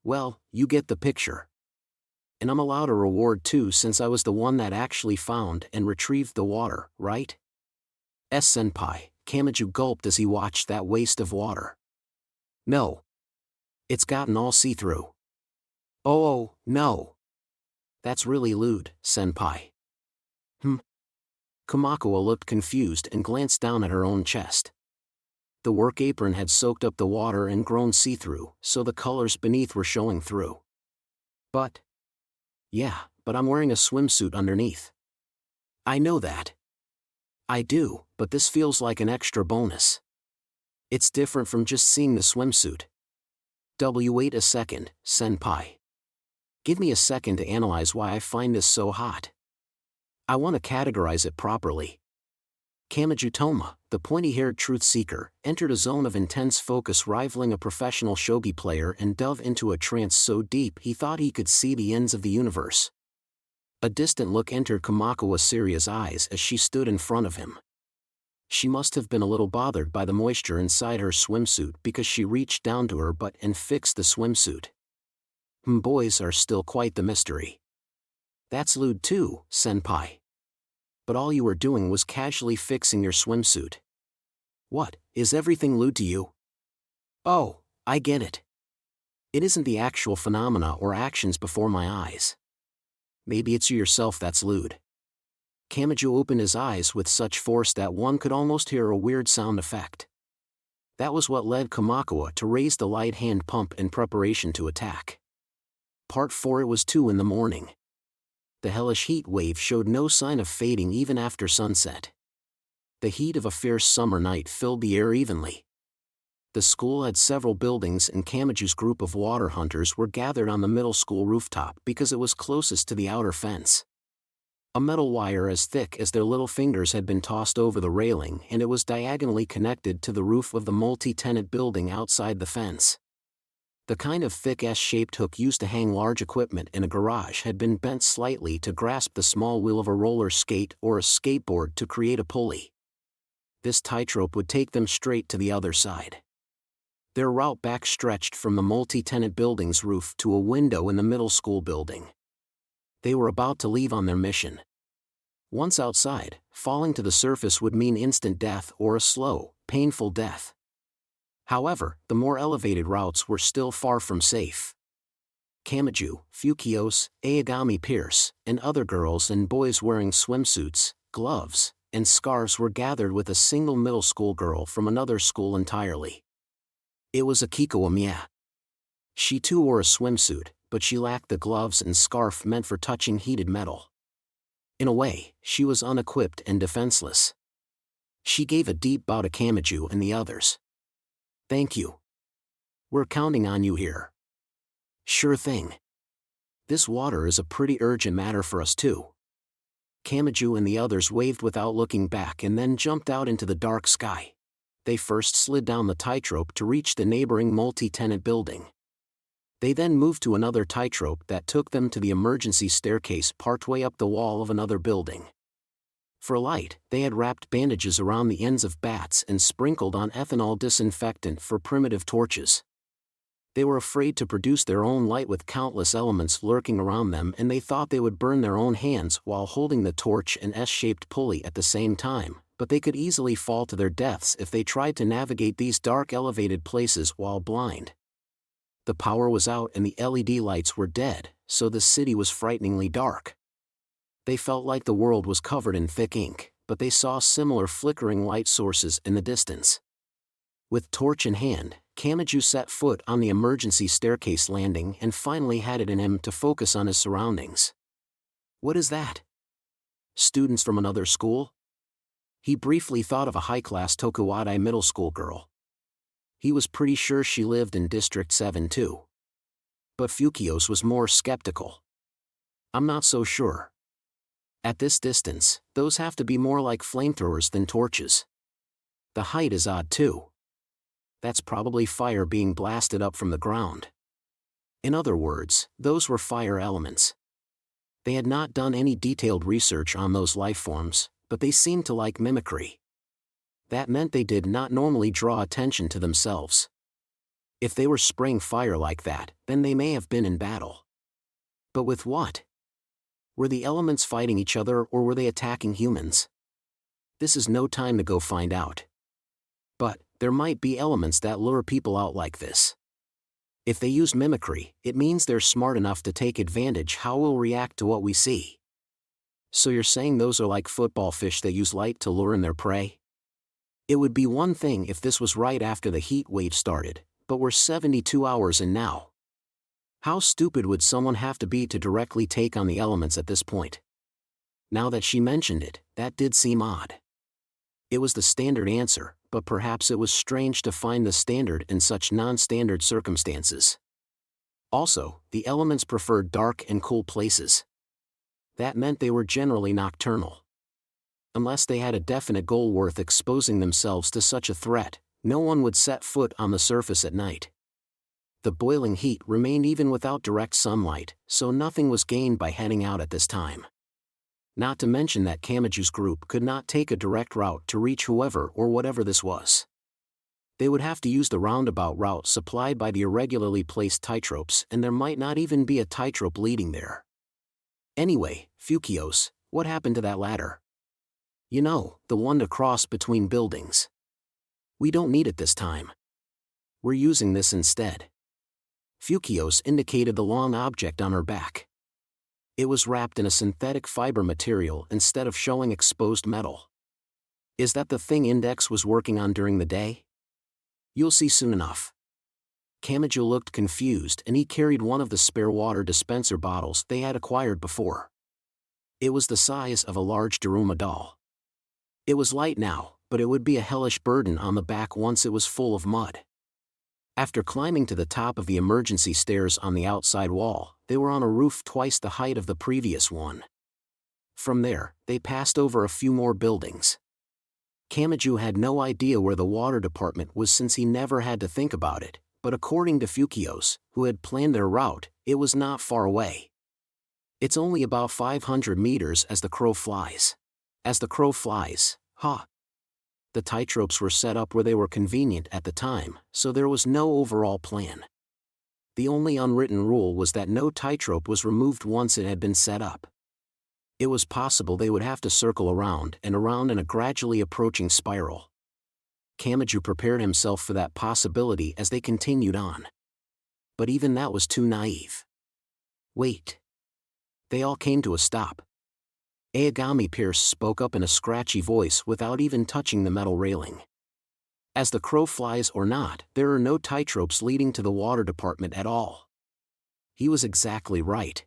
Well, you get the picture. And I'm allowed a reward too, since I was the one that actually found and retrieved the water, right? Senpai, Kamachi gulped as he watched that waste of water. No. It's gotten all see-through. Oh, no. That's really lewd, senpai. Kamakura looked confused and glanced down at her own chest. The work apron had soaked up the water and grown see-through, so the colors beneath were showing through. But I'm wearing a swimsuit underneath. I know that. I do, but this feels like an extra bonus. It's different from just seeing the swimsuit. Wait a second, senpai. Give me a second to analyze why I find this so hot. I want to categorize it properly. Kamachi Toma, the pointy-haired truth-seeker, entered a zone of intense focus rivaling a professional shogi player and dove into a trance so deep he thought he could see the ends of the universe. A distant look entered Kamakura Siria's eyes as she stood in front of him. She must have been a little bothered by the moisture inside her swimsuit because she reached down to her butt and fixed the swimsuit. Boys are still quite the mystery. That's lewd too, senpai. But all you were doing was casually fixing your swimsuit. What, is everything lewd to you? Oh, I get it. It isn't the actual phenomena or actions before my eyes. Maybe it's you yourself that's lewd. Kamachi opened his eyes with such force that one could almost hear a weird sound effect. That was what led Kamakura to raise the light hand pump in preparation to attack. Part 4. It was 2 in the morning. The hellish heat wave showed no sign of fading even after sunset. The heat of a fierce summer night filled the air evenly. The school had several buildings and Kamachi's group of water hunters were gathered on the middle school rooftop because it was closest to the outer fence. A metal wire as thick as their little fingers had been tossed over the railing and it was diagonally connected to the roof of the multi-tenant building outside the fence. The kind of thick S-shaped hook used to hang large equipment in a garage had been bent slightly to grasp the small wheel of a roller skate or a skateboard to create a pulley. This tightrope would take them straight to the other side. Their route back stretched from the multi-tenant building's roof to a window in the middle school building. They were about to leave on their mission. Once outside, falling to the surface would mean instant death or a slow, painful death. However, the more elevated routes were still far from safe. Kamachi, Fukios, Aogami Pierce, and other girls and boys wearing swimsuits, gloves, and scarves were gathered with a single middle school girl from another school entirely. It was Akiko Amiya. She too wore a swimsuit, but she lacked the gloves and scarf meant for touching heated metal. In a way, she was unequipped and defenseless. She gave a deep bow to Kamachi and the others. Thank you. We're counting on you here. Sure thing. This water is a pretty urgent matter for us too. Kamachi and the others waved without looking back and then jumped out into the dark sky. They first slid down the tightrope to reach the neighboring multi-tenant building. They then moved to another tightrope that took them to the emergency staircase partway up the wall of another building. For light, they had wrapped bandages around the ends of bats and sprinkled on ethanol disinfectant for primitive torches. They were afraid to produce their own light with countless elements lurking around them and they thought they would burn their own hands while holding the torch and S-shaped pulley at the same time, but they could easily fall to their deaths if they tried to navigate these dark elevated places while blind. The power was out and the LED lights were dead, so the city was frighteningly dark. They felt like the world was covered in thick ink, but they saw similar flickering light sources in the distance. With torch in hand, Kamachi set foot on the emergency staircase landing and finally had it in him to focus on his surroundings. What is that? Students from another school? He briefly thought of a high-class Tokuwadai middle school girl. He was pretty sure she lived in District 7 too. But Fukios was more skeptical. I'm not so sure. At this distance, those have to be more like flamethrowers than torches. The height is odd too. That's probably fire being blasted up from the ground. In other words, those were fire elements. They had not done any detailed research on those life forms, but they seemed to like mimicry. That meant they did not normally draw attention to themselves. If they were spraying fire like that, then they may have been in battle. But with what? Were the elements fighting each other or were they attacking humans? This is no time to go find out. But there might be elements that lure people out like this. If they use mimicry, it means they're smart enough to take advantage how we'll react to what we see. So you're saying those are like football fish that use light to lure in their prey? It would be one thing if this was right after the heat wave started, but we're 72 hours in now. How stupid would someone have to be to directly take on the elements at this point? Now that she mentioned it, that did seem odd. It was the standard answer, but perhaps it was strange to find the standard in such non-standard circumstances. Also, the elements preferred dark and cool places. That meant they were generally nocturnal. Unless they had a definite goal worth exposing themselves to such a threat, no one would set foot on the surface at night. The boiling heat remained even without direct sunlight, so nothing was gained by heading out at this time. Not to mention that Kamachi's group could not take a direct route to reach whoever or whatever this was. They would have to use the roundabout route supplied by the irregularly placed titropes, and there might not even be a titrope leading there. Anyway, Fukios, what happened to that ladder? You know, the one to cross between buildings. We don't need it this time. We're using this instead. Fukios indicated the long object on her back. It was wrapped in a synthetic fiber material instead of showing exposed metal. Is that the thing Index was working on during the day? You'll see soon enough. Kamachi looked confused and he carried one of the spare water dispenser bottles they had acquired before. It was the size of a large Daruma doll. It was light now, but it would be a hellish burden on the back once it was full of mud. After climbing to the top of the emergency stairs on the outside wall, they were on a roof twice the height of the previous one. From there, they passed over a few more buildings. Kamachi had no idea where the water department was since he never had to think about it, but according to Fukios, who had planned their route, it was not far away. It's only about 500 meters as the crow flies. As the crow flies, huh? The titropes were set up where they were convenient at the time, so there was no overall plan. The only unwritten rule was that no titrope was removed once it had been set up. It was possible they would have to circle around and around in a gradually approaching spiral. Kamachi prepared himself for that possibility as they continued on. But even that was too naive. Wait. They all came to a stop. Aogami Pierce spoke up in a scratchy voice without even touching the metal railing. As the crow flies or not, there are no titropes leading to the water department at all. He was exactly right.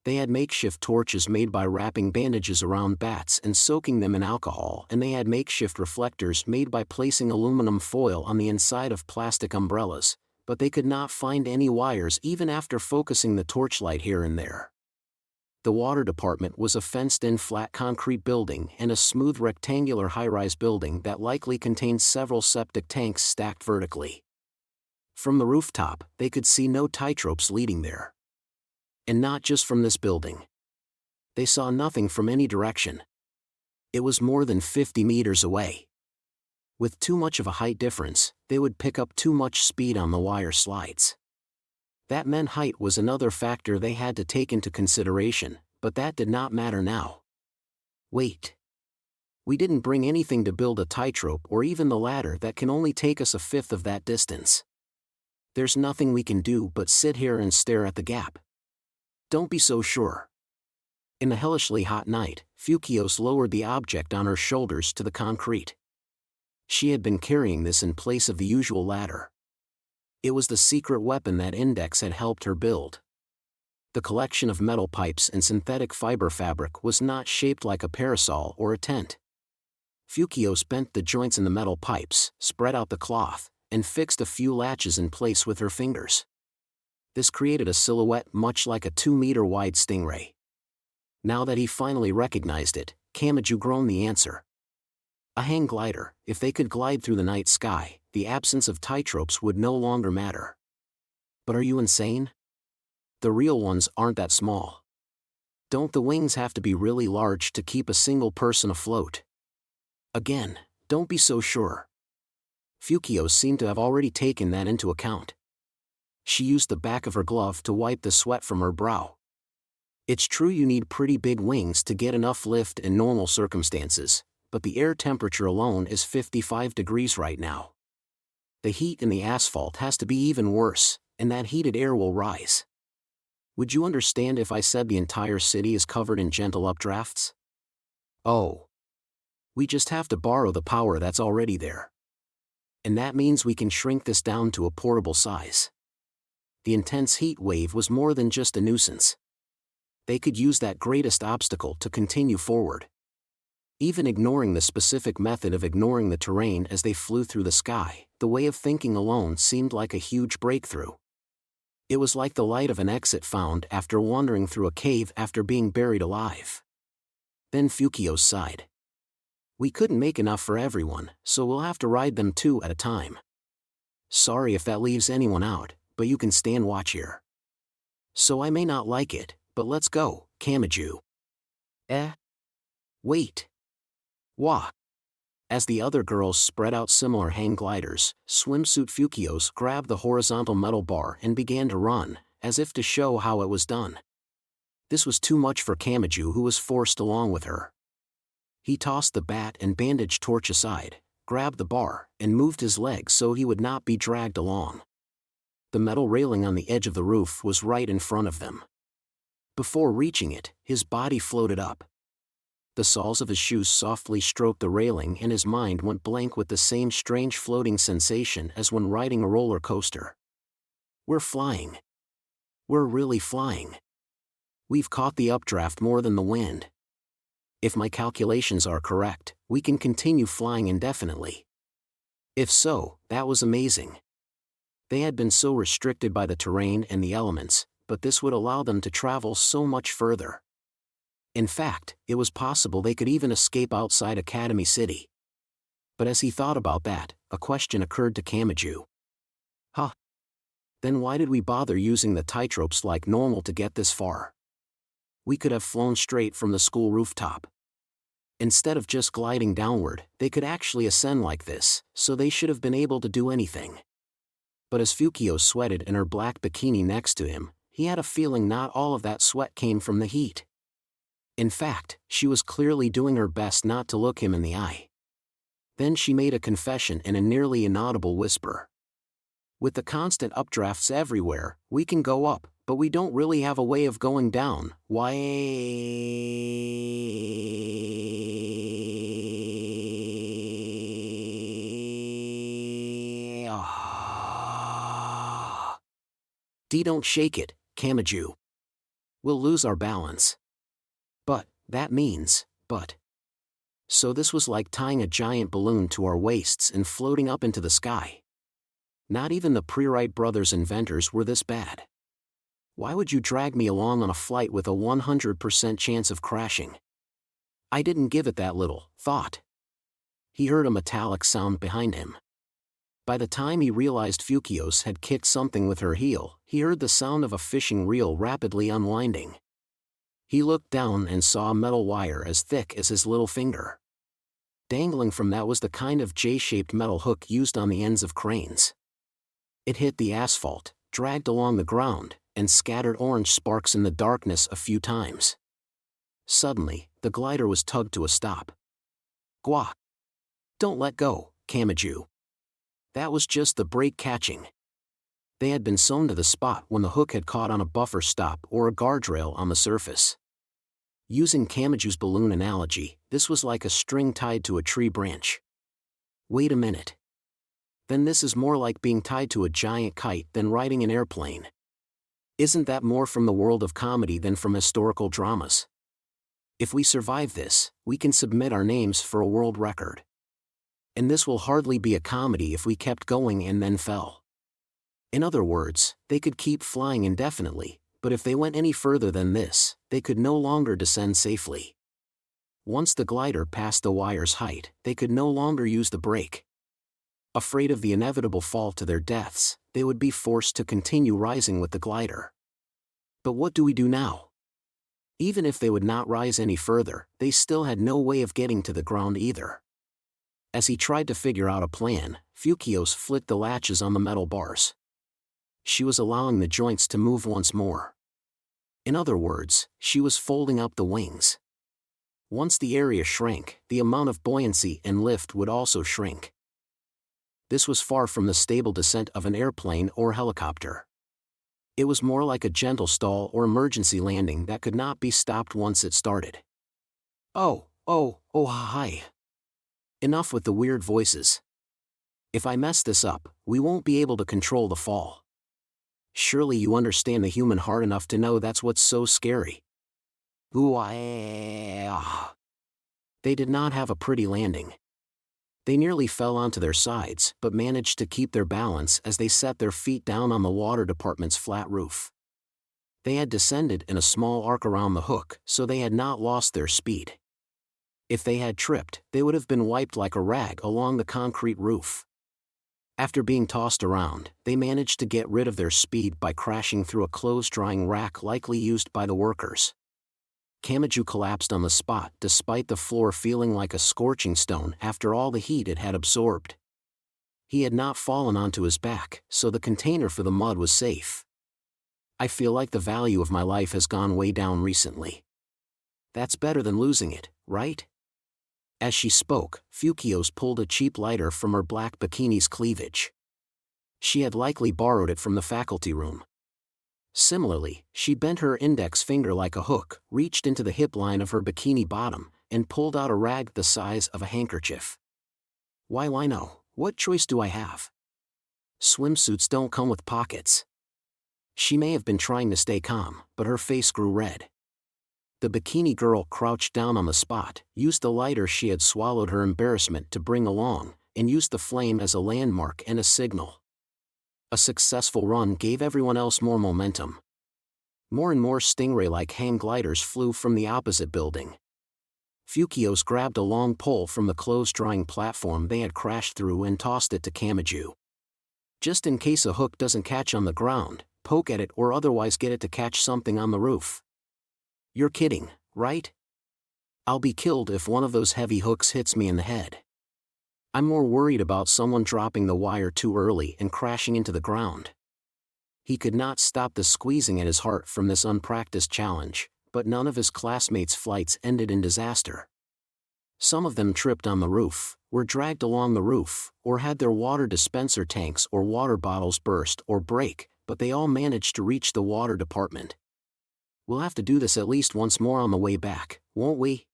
They had makeshift torches made by wrapping bandages around bats and soaking them in alcohol, and they had makeshift reflectors made by placing aluminum foil on the inside of plastic umbrellas, but they could not find any wires even after focusing the torchlight here and there. The water department was a fenced-in flat concrete building and a smooth rectangular high-rise building that likely contained several septic tanks stacked vertically. From the rooftop, they could see no titropes leading there. And not just from this building. They saw nothing from any direction. It was more than 50 meters away. With too much of a height difference, they would pick up too much speed on the wire slides. That meant height was another factor they had to take into consideration, but that did not matter now. Wait. We didn't bring anything to build a tightrope or even the ladder that can only take us a fifth of that distance. There's nothing we can do but sit here and stare at the gap. Don't be so sure. In the hellishly hot night, Fukios lowered the object on her shoulders to the concrete. She had been carrying this in place of the usual ladder. It was the secret weapon that Index had helped her build. The collection of metal pipes and synthetic fiber fabric was not shaped like a parasol or a tent. Fukios bent the joints in the metal pipes, spread out the cloth, and fixed a few latches in place with her fingers. This created a silhouette much like a 2-meter-wide stingray. Now that he finally recognized it, Kamachi groaned the answer. A hang glider. If they could glide through the night sky, the absence of titropes would no longer matter. But are you insane? The real ones aren't that small. Don't the wings have to be really large to keep a single person afloat? Again, don't be so sure. Fukio seemed to have already taken that into account. She used the back of her glove to wipe the sweat from her brow. It's true you need pretty big wings to get enough lift in normal circumstances, but the air temperature alone is 55 degrees right now. The heat in the asphalt has to be even worse, and that heated air will rise. Would you understand if I said the entire city is covered in gentle updrafts? Oh. We just have to borrow the power that's already there. And that means we can shrink this down to a portable size. The intense heat wave was more than just a nuisance. They could use that greatest obstacle to continue forward. Even ignoring the specific method of ignoring the terrain as they flew through the sky, the way of thinking alone seemed like a huge breakthrough. It was like the light of an exit found after wandering through a cave after being buried alive. Then Fukio sighed. We couldn't make enough for everyone, so we'll have to ride them 2 at a time. Sorry if that leaves anyone out, but you can stand watch here. So I may not like it, but let's go, Kamachi. Wait. Wah. As the other girls spread out similar hang gliders, swimsuit Fukios grabbed the horizontal metal bar and began to run, as if to show how it was done. This was too much for Kamachi, who was forced along with her. He tossed the bat and bandage torch aside, grabbed the bar, and moved his legs so he would not be dragged along. The metal railing on the edge of the roof was right in front of them. Before reaching it, his body floated up. The soles of his shoes softly stroked the railing and his mind went blank with the same strange floating sensation as when riding a roller coaster. We're flying. We're really flying. We've caught the updraft more than the wind. If my calculations are correct, we can continue flying indefinitely. If so, that was amazing. They had been so restricted by the terrain and the elements, but this would allow them to travel so much further. In fact, it was possible they could even escape outside Academy City. But as he thought about that, a question occurred to Kamachi. Then why did we bother using the titropes like normal to get this far? We could have flown straight from the school rooftop. Instead of just gliding downward, they could actually ascend like this, so they should have been able to do anything. But as Fukio sweated in her black bikini next to him, he had a feeling not all of that sweat came from the heat. In fact, she was clearly doing her best not to look him in the eye. Then she made a confession in a nearly inaudible whisper. With the constant updrafts everywhere, we can go up, but we don't really have a way of going down. Why? Don't shake it, Kamachi. We'll lose our balance. That means, So this was like tying a giant balloon to our waists and floating up into the sky. Not even the Prewright brothers' inventors were this bad. Why would you drag me along on a flight with a 100% chance of crashing? I didn't give it that little thought. He heard a metallic sound behind him. By the time he realized Fukios had kicked something with her heel, he heard the sound of a fishing reel rapidly unwinding. He looked down and saw a metal wire as thick as his little finger. Dangling from that was the kind of J-shaped metal hook used on the ends of cranes. It hit the asphalt, dragged along the ground, and scattered orange sparks in the darkness a few times. Suddenly, the glider was tugged to a stop. Gwa! Don't let go, Kamachi. That was just the brake catching. They had been sewn to the spot when the hook had caught on a buffer stop or a guardrail on the surface. Using Kamachi's balloon analogy, this was like a string tied to a tree branch. Wait a minute. Then this is more like being tied to a giant kite than riding an airplane. Isn't that more from the world of comedy than from historical dramas? If we survive this, we can submit our names for a world record. And this will hardly be a comedy if we kept going and then fell. In other words, they could keep flying indefinitely, but if they went any further than this, they could no longer descend safely. Once the glider passed the wire's height, they could no longer use the brake. Afraid of the inevitable fall to their deaths, they would be forced to continue rising with the glider. But what do we do now? Even if they would not rise any further, they still had no way of getting to the ground either. As he tried to figure out a plan, Fukios flicked the latches on the metal bars. She was allowing the joints to move once more. In other words, she was folding up the wings. Once the area shrank, the amount of buoyancy and lift would also shrink. This was far from the stable descent of an airplane or helicopter. It was more like a gentle stall or emergency landing that could not be stopped once it started. Oh, hi. Enough with the weird voices. If I mess this up, we won't be able to control the fall. Surely you understand the human heart enough to know that's what's so scary. They did not have a pretty landing. They nearly fell onto their sides but managed to keep their balance as they set their feet down on the water department's flat roof. They had descended in a small arc around the hook, so they had not lost their speed. If they had tripped, they would have been wiped like a rag along the concrete roof. After being tossed around, they managed to get rid of their speed by crashing through a clothes-drying rack likely used by the workers. Kamachi collapsed on the spot despite the floor feeling like a scorching stone after all the heat it had absorbed. He had not fallen onto his back, so the container for the mud was safe. I feel like the value of my life has gone way down recently. That's better than losing it, right? As she spoke, Fukios pulled a cheap lighter from her black bikini's cleavage. She had likely borrowed it from the faculty room. Similarly, she bent her index finger like a hook, reached into the hip line of her bikini bottom, and pulled out a rag the size of a handkerchief. Why no? What choice do I have? Swimsuits don't come with pockets. She may have been trying to stay calm, but her face grew red. The bikini girl crouched down on the spot, used the lighter she had swallowed her embarrassment to bring along, and used the flame as a landmark and a signal. A successful run gave everyone else more momentum. More and more stingray-like hang gliders flew from the opposite building. Fukios grabbed a long pole from the clothes-drying platform they had crashed through and tossed it to Kamachi. Just in case a hook doesn't catch on the ground, poke at it or otherwise get it to catch something on the roof. You're kidding, right? I'll be killed if one of those heavy hooks hits me in the head. I'm more worried about someone dropping the wire too early and crashing into the ground. He could not stop the squeezing at his heart from this unpracticed challenge, but none of his classmates' flights ended in disaster. Some of them tripped on the roof, were dragged along the roof, or had their water dispenser tanks or water bottles burst or break, but they all managed to reach the water department. We'll have to do this at least once more on the way back, won't we?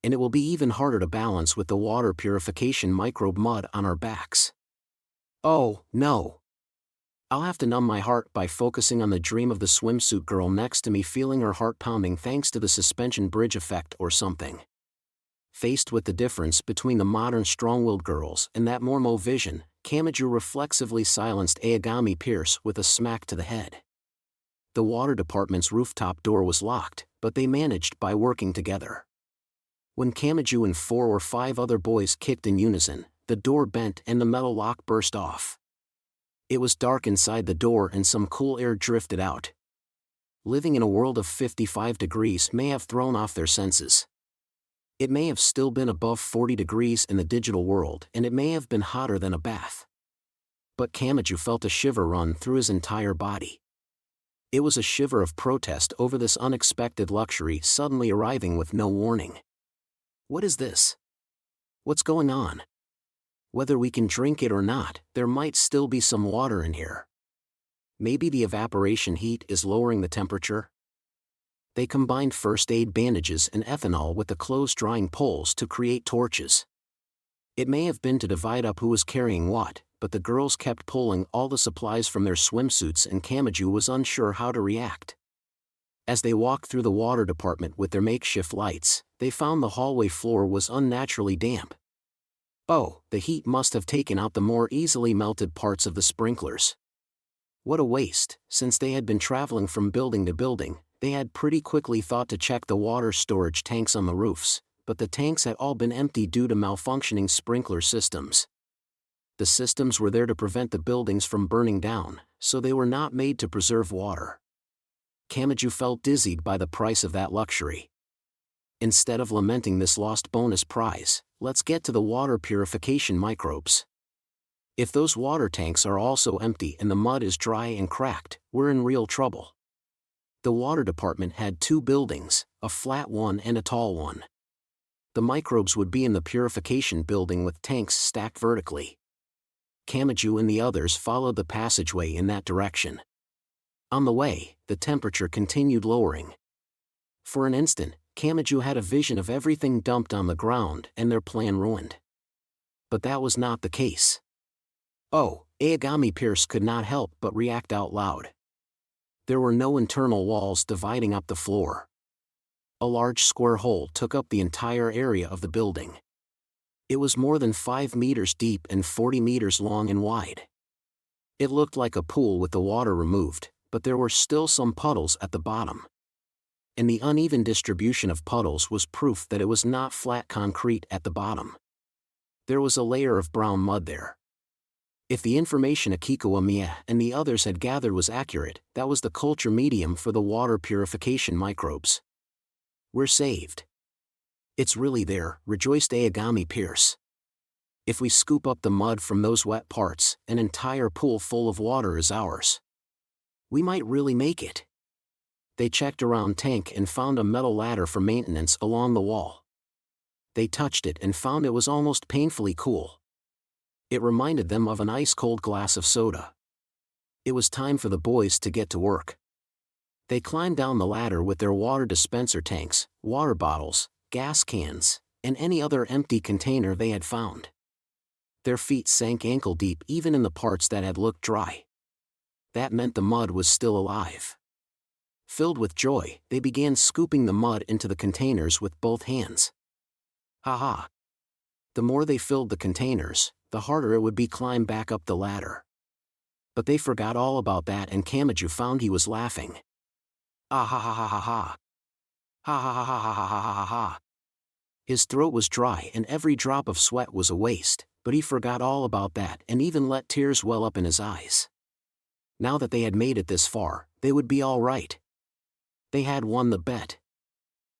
And it will be even harder to balance with the water purification microbe mud on our backs. Oh, no. I'll have to numb my heart by focusing on the dream of the swimsuit girl next to me feeling her heart pounding thanks to the suspension bridge effect or something. Faced with the difference between the modern strong-willed girls and that Mormo vision, Kamachi reflexively silenced Aogami Pierce with a smack to the head. The water department's rooftop door was locked, but they managed by working together. When Kamachi and 4 or 5 other boys kicked in unison, the door bent and the metal lock burst off. It was dark inside the door and some cool air drifted out. Living in a world of 55 degrees may have thrown off their senses. It may have still been above 40 degrees in the digital world and it may have been hotter than a bath. But Kamachi felt a shiver run through his entire body. It was a shiver of protest over this unexpected luxury suddenly arriving with no warning. What is this? What's going on? Whether we can drink it or not, there might still be some water in here. Maybe the evaporation heat is lowering the temperature? They combined first aid bandages and ethanol with the clothes-drying poles to create torches. It may have been to divide up who was carrying what, but the girls kept pulling all the supplies from their swimsuits and Kamachi was unsure how to react. As they walked through the water department with their makeshift lights, they found the hallway floor was unnaturally damp. Oh, the heat must have taken out the more easily melted parts of the sprinklers. What a waste. Since they had been traveling from building to building, they had pretty quickly thought to check the water storage tanks on the roofs, but the tanks had all been empty due to malfunctioning sprinkler systems. The systems were there to prevent the buildings from burning down, so they were not made to preserve water. Kamachi felt dizzied by the price of that luxury. Instead of lamenting this lost bonus prize, let's get to the water purification microbes. If those water tanks are also empty and the mud is dry and cracked, we're in real trouble. The water department had 2 buildings, a flat one and a tall one. The microbes would be in the purification building with tanks stacked vertically. Kamachi and the others followed the passageway in that direction. On the way, the temperature continued lowering. For an instant, Kamachi had a vision of everything dumped on the ground and their plan ruined. But that was not the case. Oh, Aogami Pierce could not help but react out loud. There were no internal walls dividing up the floor. A large square hole took up the entire area of the building. It was more than 5 meters deep and 40 meters long and wide. It looked like a pool with the water removed, but there were still some puddles at the bottom. And the uneven distribution of puddles was proof that it was not flat concrete at the bottom. There was a layer of brown mud there. If the information Akiko Amiya and the others had gathered was accurate, that was the culture medium for the water purification microbes. We're saved. It's really there, rejoiced Aogami Pierce. If we scoop up the mud from those wet parts, an entire pool full of water is ours. We might really make it. They checked around tank and found a metal ladder for maintenance along the wall. They touched it and found it was almost painfully cool. It reminded them of an ice-cold glass of soda. It was time for the boys to get to work. They climbed down the ladder with their water dispenser tanks, water bottles, gas cans, and any other empty container they had found. Their feet sank ankle-deep even in the parts that had looked dry. That meant the mud was still alive. Filled with joy, they began scooping the mud into the containers with both hands. Ha! The more they filled the containers, the harder it would be climb back up the ladder. But they forgot all about that and Kamachi found he was laughing. Ah ha ha ha ha ha. Ha ha ha ha ha ha ha ha ha. His throat was dry and every drop of sweat was a waste, but he forgot all about that and even let tears well up in his eyes. Now that they had made it this far, they would be all right. They had won the bet.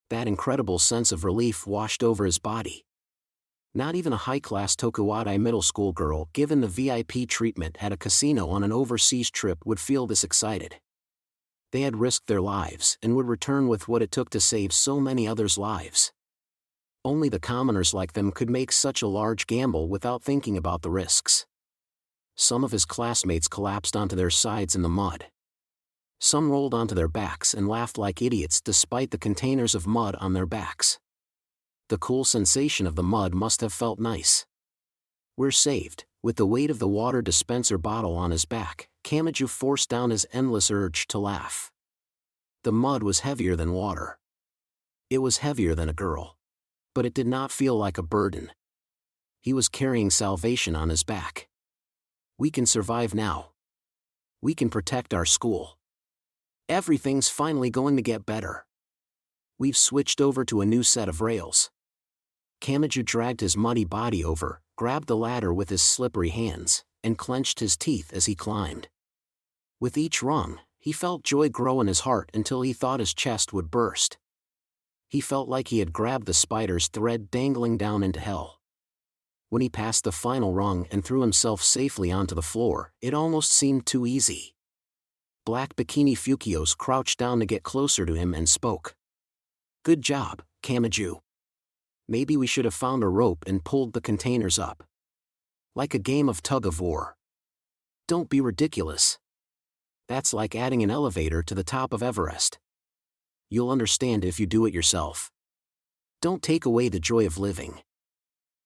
That incredible sense of relief washed over his body. Not even a high-class Tokuwadai middle school girl given the VIP treatment at a casino on an overseas trip would feel this excited. They had risked their lives and would return with what it took to save so many others' lives. Only the commoners like them could make such a large gamble without thinking about the risks. Some of his classmates collapsed onto their sides in the mud. Some rolled onto their backs and laughed like idiots despite the containers of mud on their backs. The cool sensation of the mud must have felt nice. We're saved. With the weight of the water dispenser bottle on his back, Kamachi forced down his endless urge to laugh. The mud was heavier than water. It was heavier than a girl. But it did not feel like a burden. He was carrying salvation on his back. We can survive now. We can protect our school. Everything's finally going to get better. We've switched over to a new set of rails. Kamachi dragged his muddy body over, grabbed the ladder with his slippery hands, and clenched his teeth as he climbed. With each rung, he felt joy grow in his heart until he thought his chest would burst. He felt like he had grabbed the spider's thread dangling down into hell. When he passed the final rung and threw himself safely onto the floor, it almost seemed too easy. Black Bikini Fukios crouched down to get closer to him and spoke. Good job, Kamachi. Maybe we should have found a rope and pulled the containers up. Like a game of tug-of-war. Don't be ridiculous. That's like adding an elevator to the top of Everest. You'll understand if you do it yourself. Don't take away the joy of living.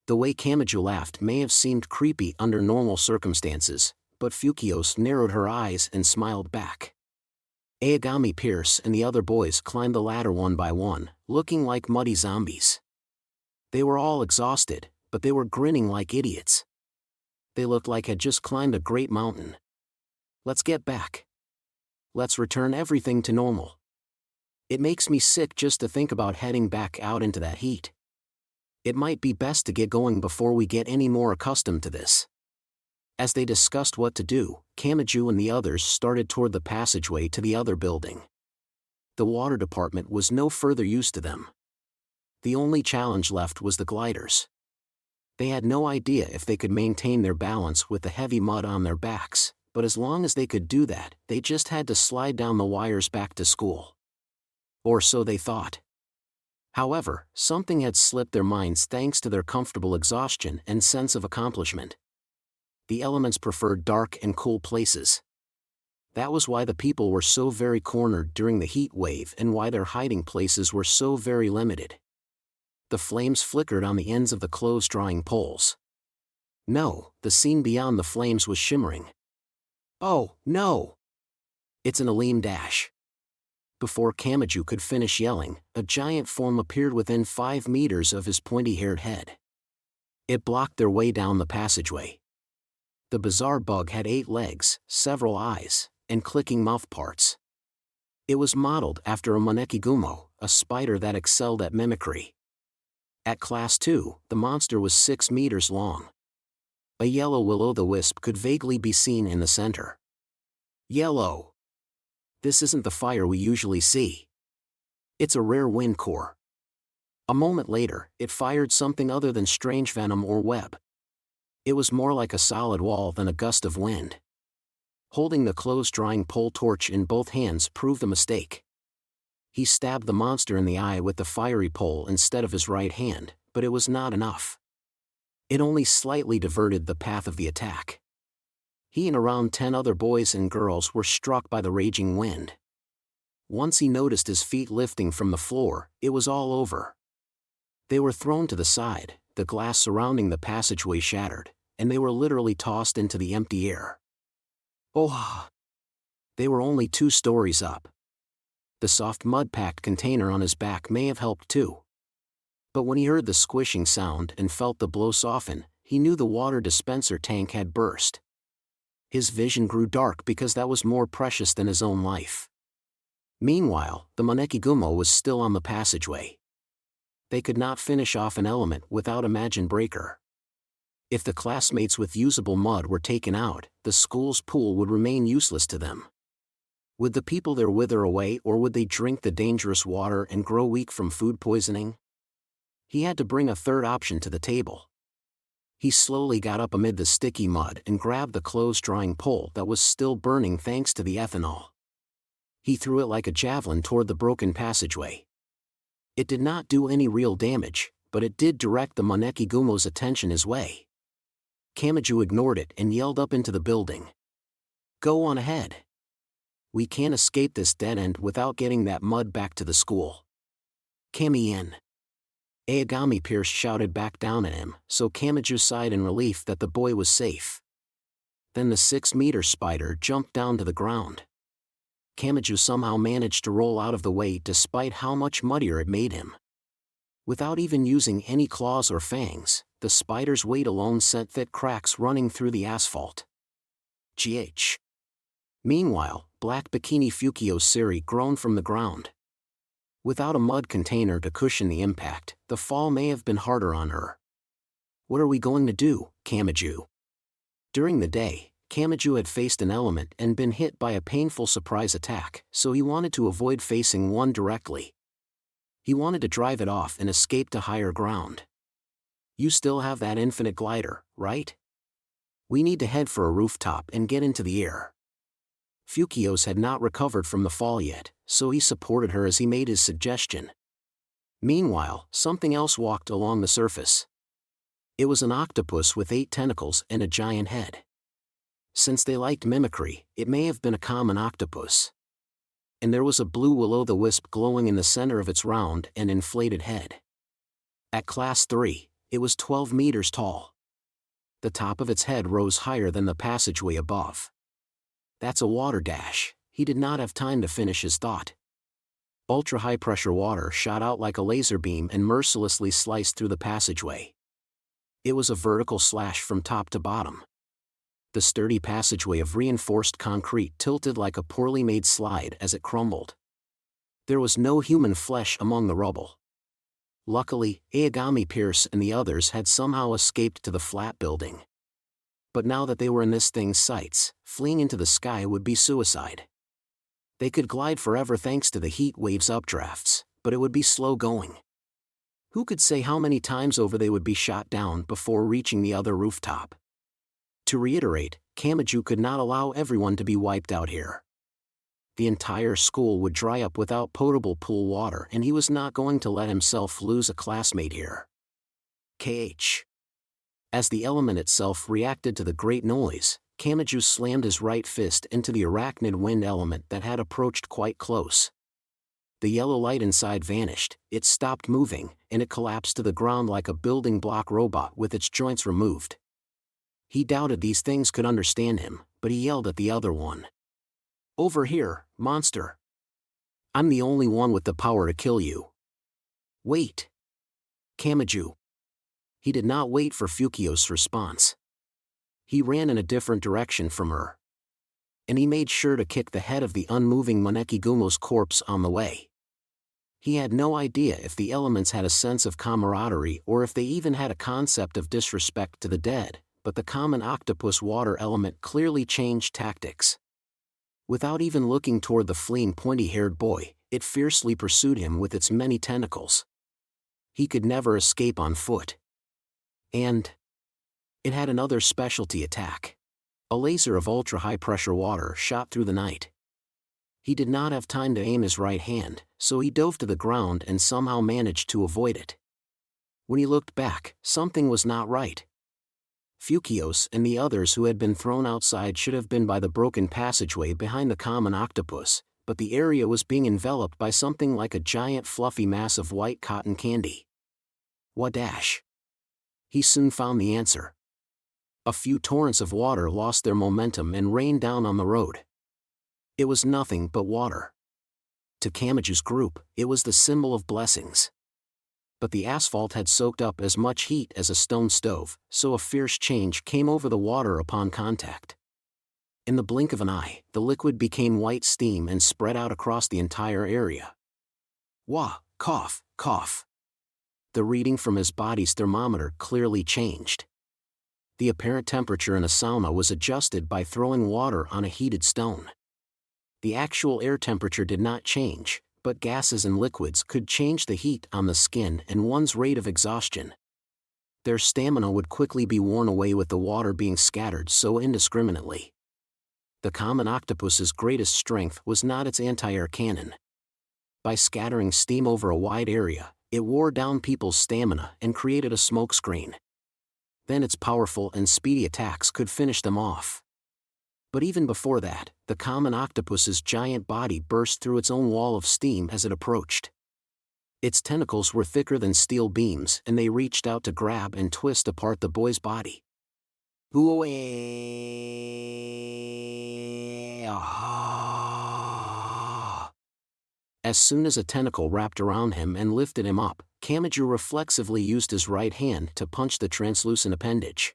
The way Kamachi laughed may have seemed creepy under normal circumstances, but Fukios narrowed her eyes and smiled back. Aogami Pierce and the other boys climbed the ladder one by one, looking like muddy zombies. They were all exhausted, but they were grinning like idiots. They looked like had just climbed a great mountain. Let's get back. Let's return everything to normal. It makes me sick just to think about heading back out into that heat. It might be best to get going before we get any more accustomed to this. As they discussed what to do, Kamachi and the others started toward the passageway to the other building. The water department was no further use to them. The only challenge left was the gliders. They had no idea if they could maintain their balance with the heavy mud on their backs, but as long as they could do that, they just had to slide down the wires back to school. Or so they thought. However, something had slipped their minds thanks to their comfortable exhaustion and sense of accomplishment. The elements preferred dark and cool places. That was why the people were so very cornered during the heat wave and why their hiding places were so very limited. The flames flickered on the ends of the clothes-drying poles. No, the scene beyond the flames was shimmering. Oh, no! It's an Aleem dash. Before Kamachi could finish yelling, a giant form appeared within 5 meters of his pointy-haired head. It blocked their way down the passageway. The bizarre bug had 8 legs, several eyes, and clicking mouth parts. It was modeled after a Monekigomo, a spider that excelled at mimicry. At Class 2, the monster was 6 meters long. A yellow will-o'-the-wisp could vaguely be seen in the center. Yellow. This isn't the fire we usually see. It's a rare wind core. A moment later, it fired something other than strange venom or web. It was more like a solid wall than a gust of wind. Holding the clothes-drying pole torch in both hands proved a mistake. He stabbed the monster in the eye with the fiery pole instead of his right hand, but it was not enough. It only slightly diverted the path of the attack. He and around 10 other boys and girls were struck by the raging wind. Once he noticed his feet lifting from the floor, it was all over. They were thrown to the side, the glass surrounding the passageway shattered, and they were literally tossed into the empty air. Oh! They were only 2 stories up. The soft mud-packed container on his back may have helped too. But when he heard the squishing sound and felt the blow soften, he knew the water dispenser tank had burst. His vision grew dark because that was more precious than his own life. Meanwhile, the Monekigomo was still on the passageway. They could not finish off an element without a Majin breaker. If the classmates with usable mud were taken out, the school's pool would remain useless to them. Would the people there wither away, or would they drink the dangerous water and grow weak from food poisoning? He had to bring a third option to the table. He slowly got up amid the sticky mud and grabbed the clothes-drying pole that was still burning thanks to the ethanol. He threw it like a javelin toward the broken passageway. It did not do any real damage, but it did direct the Monekigomo's attention his way. Kamachi ignored it and yelled up into the building. "Go on ahead. We can't escape this dead end without getting that mud back to the school." "Kami-in." Aogami Pierce shouted back down at him, so Kamachi sighed in relief that the boy was safe. Then the 6-meter spider jumped down to the ground. Kamachi somehow managed to roll out of the way despite how much muddier it made him. Without even using any claws or fangs, the spider's weight alone sent thick cracks running through the asphalt. GH. Meanwhile, Black Bikini Fukio Siri groaned from the ground. Without a mud container to cushion the impact, the fall may have been harder on her. "What are we going to do, Kamachi?" During the day, Kamachi had faced an element and been hit by a painful surprise attack, so he wanted to avoid facing one directly. He wanted to drive it off and escape to higher ground. "You still have that infinite glider, right? We need to head for a rooftop and get into the air." Fukios had not recovered from the fall yet, so he supported her as he made his suggestion. Meanwhile, something else walked along the surface. It was an octopus with 8 tentacles and a giant head. Since they liked mimicry, it may have been a common octopus. And there was a blue will-o'-the-wisp glowing in the center of its round and inflated head. At Class 3, it was 12 meters tall. The top of its head rose higher than the passageway above. "That's a water dash." He did not have time to finish his thought. Ultra-high-pressure water shot out like a laser beam and mercilessly sliced through the passageway. It was a vertical slash from top to bottom. The sturdy passageway of reinforced concrete tilted like a poorly made slide as it crumbled. There was no human flesh among the rubble. Luckily, Aogami Pierce and the others had somehow escaped to the flat building. But now that they were in this thing's sights, fleeing into the sky would be suicide. They could glide forever thanks to the heat wave's updrafts, but it would be slow going. Who could say how many times over they would be shot down before reaching the other rooftop? To reiterate, Kamachi could not allow everyone to be wiped out here. The entire school would dry up without potable pool water, and he was not going to let himself lose a classmate here. KH. As the element itself reacted to the great noise, Kamachi slammed his right fist into the arachnid wind element that had approached quite close. The yellow light inside vanished, it stopped moving, and it collapsed to the ground like a building block robot with its joints removed. He doubted these things could understand him, but he yelled at the other one. "Over here, monster! I'm the only one with the power to kill you." "Wait!" Kamachi. He did not wait for Fukiyo's response. He ran in a different direction from her. And he made sure to kick the head of the unmoving Monekigamo's corpse on the way. He had no idea if the elements had a sense of camaraderie or if they even had a concept of disrespect to the dead, but the common octopus water element clearly changed tactics. Without even looking toward the fleeing pointy-haired boy, it fiercely pursued him with its many tentacles. He could never escape on foot. And it had another specialty attack. A laser of ultra-high-pressure water shot through the night. He did not have time to aim his right hand, so he dove to the ground and somehow managed to avoid it. When he looked back, something was not right. Fukiyo and the others who had been thrown outside should have been by the broken passageway behind the common octopus, but the area was being enveloped by something like a giant fluffy mass of white cotton candy. Wadash. He soon found the answer. A few torrents of water lost their momentum and rained down on the road. It was nothing but water. To Kamachi's group, it was the symbol of blessings. But the asphalt had soaked up as much heat as a stone stove, so a fierce change came over the water upon contact. In the blink of an eye, the liquid became white steam and spread out across the entire area. Wah, cough, cough. The reading from his body's thermometer clearly changed. The apparent temperature in a sauna was adjusted by throwing water on a heated stone. The actual air temperature did not change, but gases and liquids could change the heat on the skin and one's rate of exhaustion. Their stamina would quickly be worn away with the water being scattered so indiscriminately. The common octopus's greatest strength was not its anti-air cannon. By scattering steam over a wide area, it wore down people's stamina and created a smokescreen. Then its powerful and speedy attacks could finish them off. But even before that, the common octopus's giant body burst through its own wall of steam as it approached. Its tentacles were thicker than steel beams and they reached out to grab and twist apart the boy's body. As soon as a tentacle wrapped around him and lifted him up, Kamachi reflexively used his right hand to punch the translucent appendage.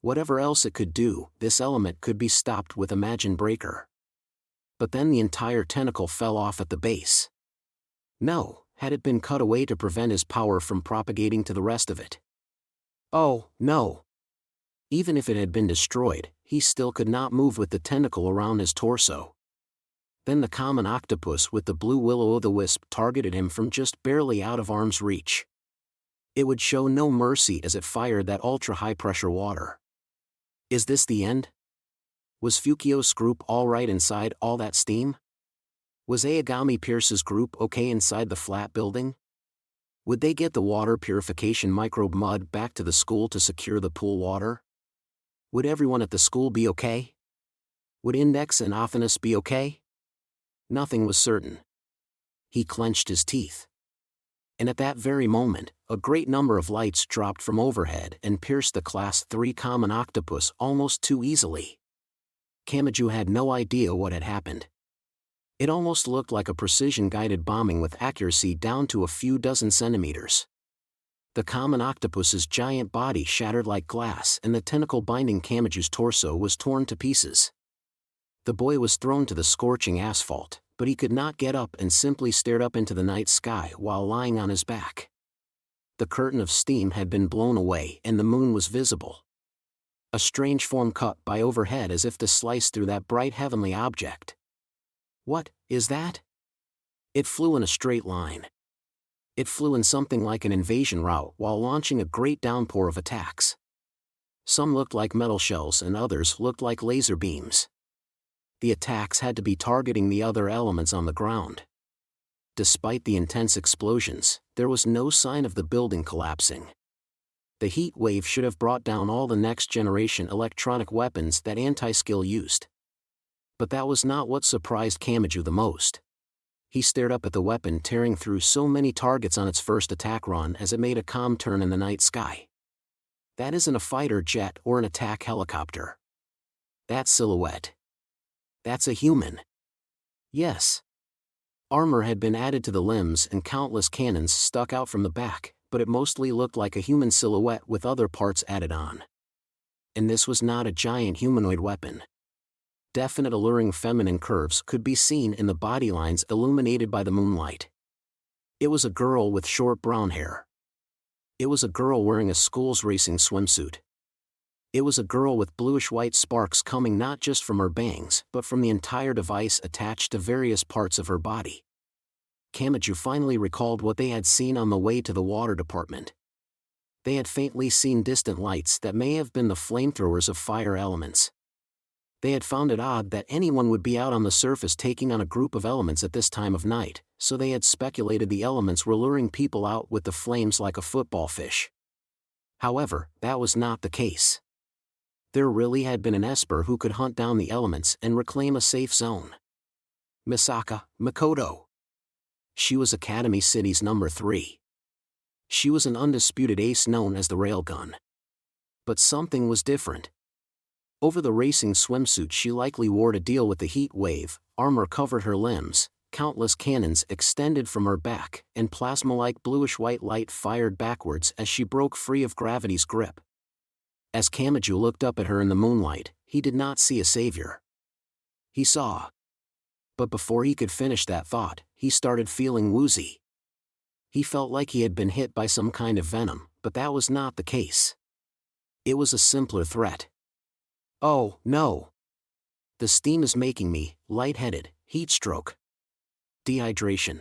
Whatever else it could do, this element could be stopped with a Majin Breaker. But then the entire tentacle fell off at the base. No, had it been cut away to prevent his power from propagating to the rest of it? Oh, no. Even if it had been destroyed, he still could not move with the tentacle around his torso. Then the common octopus with the blue will-o'-the-wisp targeted him from just barely out of arm's reach. It would show no mercy as it fired that ultra-high-pressure water. Is this the end? Was Fukiyo's group all right inside all that steam? Was Aogami Pierce's group okay inside the flat building? Would they get the water purification microbe mud back to the school to secure the pool water? Would everyone at the school be okay? Would Index and Athanas be okay? Nothing was certain. He clenched his teeth. And at that very moment, a great number of lights dropped from overhead and pierced the Class 3 common octopus almost too easily. Kamachi had no idea what had happened. It almost looked like a precision-guided bombing with accuracy down to a few dozen centimeters. The common octopus's giant body shattered like glass and the tentacle binding Kamachi's torso was torn to pieces. The boy was thrown to the scorching asphalt, but he could not get up and simply stared up into the night sky while lying on his back. The curtain of steam had been blown away and the moon was visible. A strange form cut by overhead as if to slice through that bright heavenly object. What is that? It flew in a straight line. It flew in something like an invasion route while launching a great downpour of attacks. Some looked like metal shells and others looked like laser beams. The attacks had to be targeting the other elements on the ground. Despite the intense explosions, there was no sign of the building collapsing. The heat wave should have brought down all the next-generation electronic weapons that Anti-Skill used. But that was not what surprised Kamachi the most. He stared up at the weapon tearing through so many targets on its first attack run as it made a calm turn in the night sky. That isn't a fighter jet or an attack helicopter. That silhouette. That's a human. Yes. Armor had been added to the limbs and countless cannons stuck out from the back, but it mostly looked like a human silhouette with other parts added on. And this was not a giant humanoid weapon. Definite alluring feminine curves could be seen in the body lines illuminated by the moonlight. It was a girl with short brown hair. It was a girl wearing a school's racing swimsuit. It was a girl with bluish-white sparks coming not just from her bangs but from the entire device attached to various parts of her body. Kamachi finally recalled what they had seen on the way to the water department. They had faintly seen distant lights that may have been the flamethrowers of fire elements. They had found it odd that anyone would be out on the surface taking on a group of elements at this time of night, so they had speculated the elements were luring people out with the flames like a football fish. However, that was not the case. There really had been an Esper who could hunt down the elements and reclaim a safe zone. Misaka Makoto. She was Academy City's number 3. She was an undisputed ace known as the Railgun. But something was different. Over the racing swimsuit she likely wore to deal with the heat wave, armor covered her limbs, countless cannons extended from her back, and plasma-like bluish-white light fired backwards as she broke free of gravity's grip. As Kamachi looked up at her in the moonlight, he did not see a savior. He saw. But before he could finish that thought, he started feeling woozy. He felt like he had been hit by some kind of venom, but that was not the case. It was a simpler threat. Oh, no. The steam is making me lightheaded, heat stroke. Dehydration.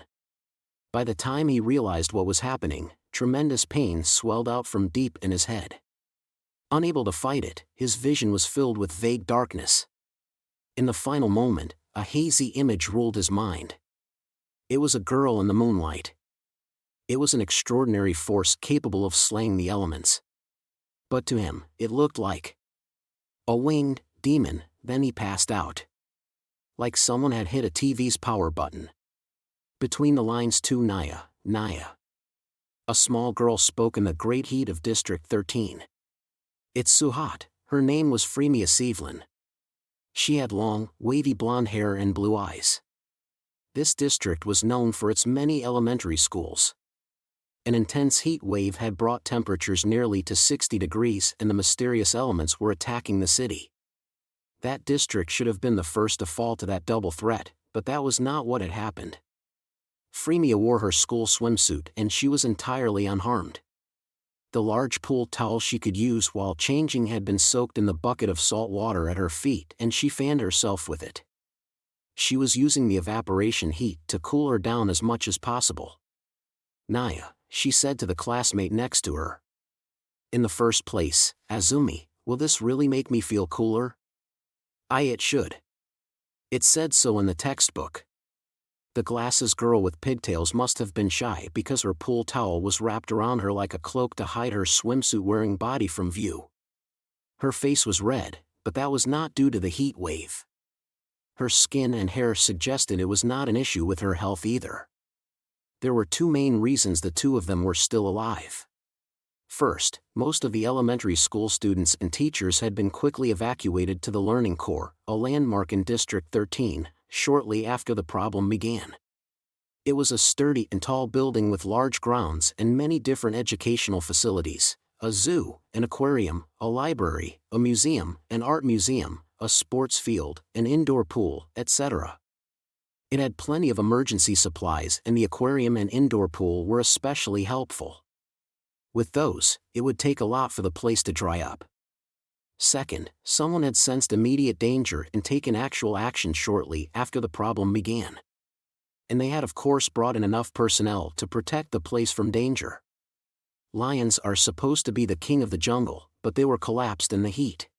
By the time he realized what was happening, tremendous pain swelled out from deep in his head. Unable to fight it, his vision was filled with vague darkness. In the final moment, a hazy image ruled his mind. It was a girl in the moonlight. It was an extraordinary force capable of slaying the elements. But to him, it looked like a winged demon. Then he passed out. Like someone had hit a TV's power button. Between the lines to Naya. A small girl spoke in the great heat of District 13. It's so hot. Her name was Freemia Sevelin. She had long, wavy blonde hair and blue eyes. This district was known for its many elementary schools. An intense heat wave had brought temperatures nearly to 60 degrees and the mysterious elements were attacking the city. That district should have been the first to fall to that double threat, but that was not what had happened. Freemia wore her school swimsuit and she was entirely unharmed. The large pool towel she could use while changing had been soaked in the bucket of salt water at her feet and she fanned herself with it. She was using the evaporation heat to cool her down as much as possible. Naya, she said to the classmate next to her. In the first place, Azumi, will this really make me feel cooler? It should. It said so in the textbook. The glasses girl with pigtails must have been shy because her pool towel was wrapped around her like a cloak to hide her swimsuit-wearing body from view. Her face was red, but that was not due to the heat wave. Her skin and hair suggested it was not an issue with her health either. There were two main reasons the two of them were still alive. First, most of the elementary school students and teachers had been quickly evacuated to the Learning Core, a landmark in District 13, shortly after the problem began. It was a sturdy and tall building with large grounds and many different educational facilities: a zoo, an aquarium, a library, a museum, an art museum, a sports field, an indoor pool, etc. It had plenty of emergency supplies, and the aquarium and indoor pool were especially helpful. With those, it would take a lot for the place to dry up. Second, someone had sensed immediate danger and taken actual action shortly after the problem began. And they had of course brought in enough personnel to protect the place from danger. Lions are supposed to be the king of the jungle, but they were collapsed in the heat.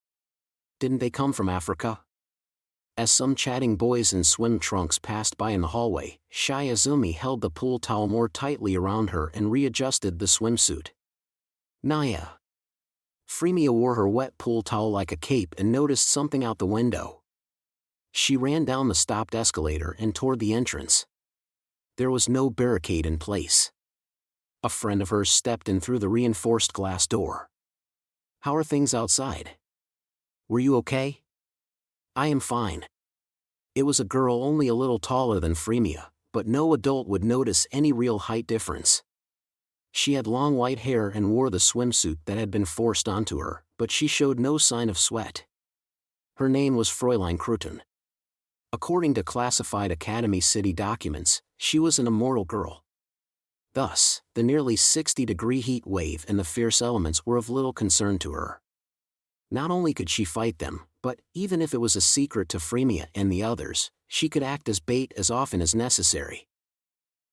Didn't they come from Africa? As some chatting boys in swim trunks passed by in the hallway, Shiazumi held the pool towel more tightly around her and readjusted the swimsuit. Naya. Freemia wore her wet pool towel like a cape and noticed something out the window. She ran down the stopped escalator and toward the entrance. There was no barricade in place. A friend of hers stepped in through the reinforced glass door. "How are things outside? Were you okay?" "I am fine." It was a girl only a little taller than Freemia, but no adult would notice any real height difference. She had long white hair and wore the swimsuit that had been forced onto her, but she showed no sign of sweat. Her name was Fräulein Kruten. According to classified Academy City documents, she was an immortal girl. Thus, the nearly 60-degree heat wave and the fierce elements were of little concern to her. Not only could she fight them, but, even if it was a secret to Freemia and the others, she could act as bait as often as necessary.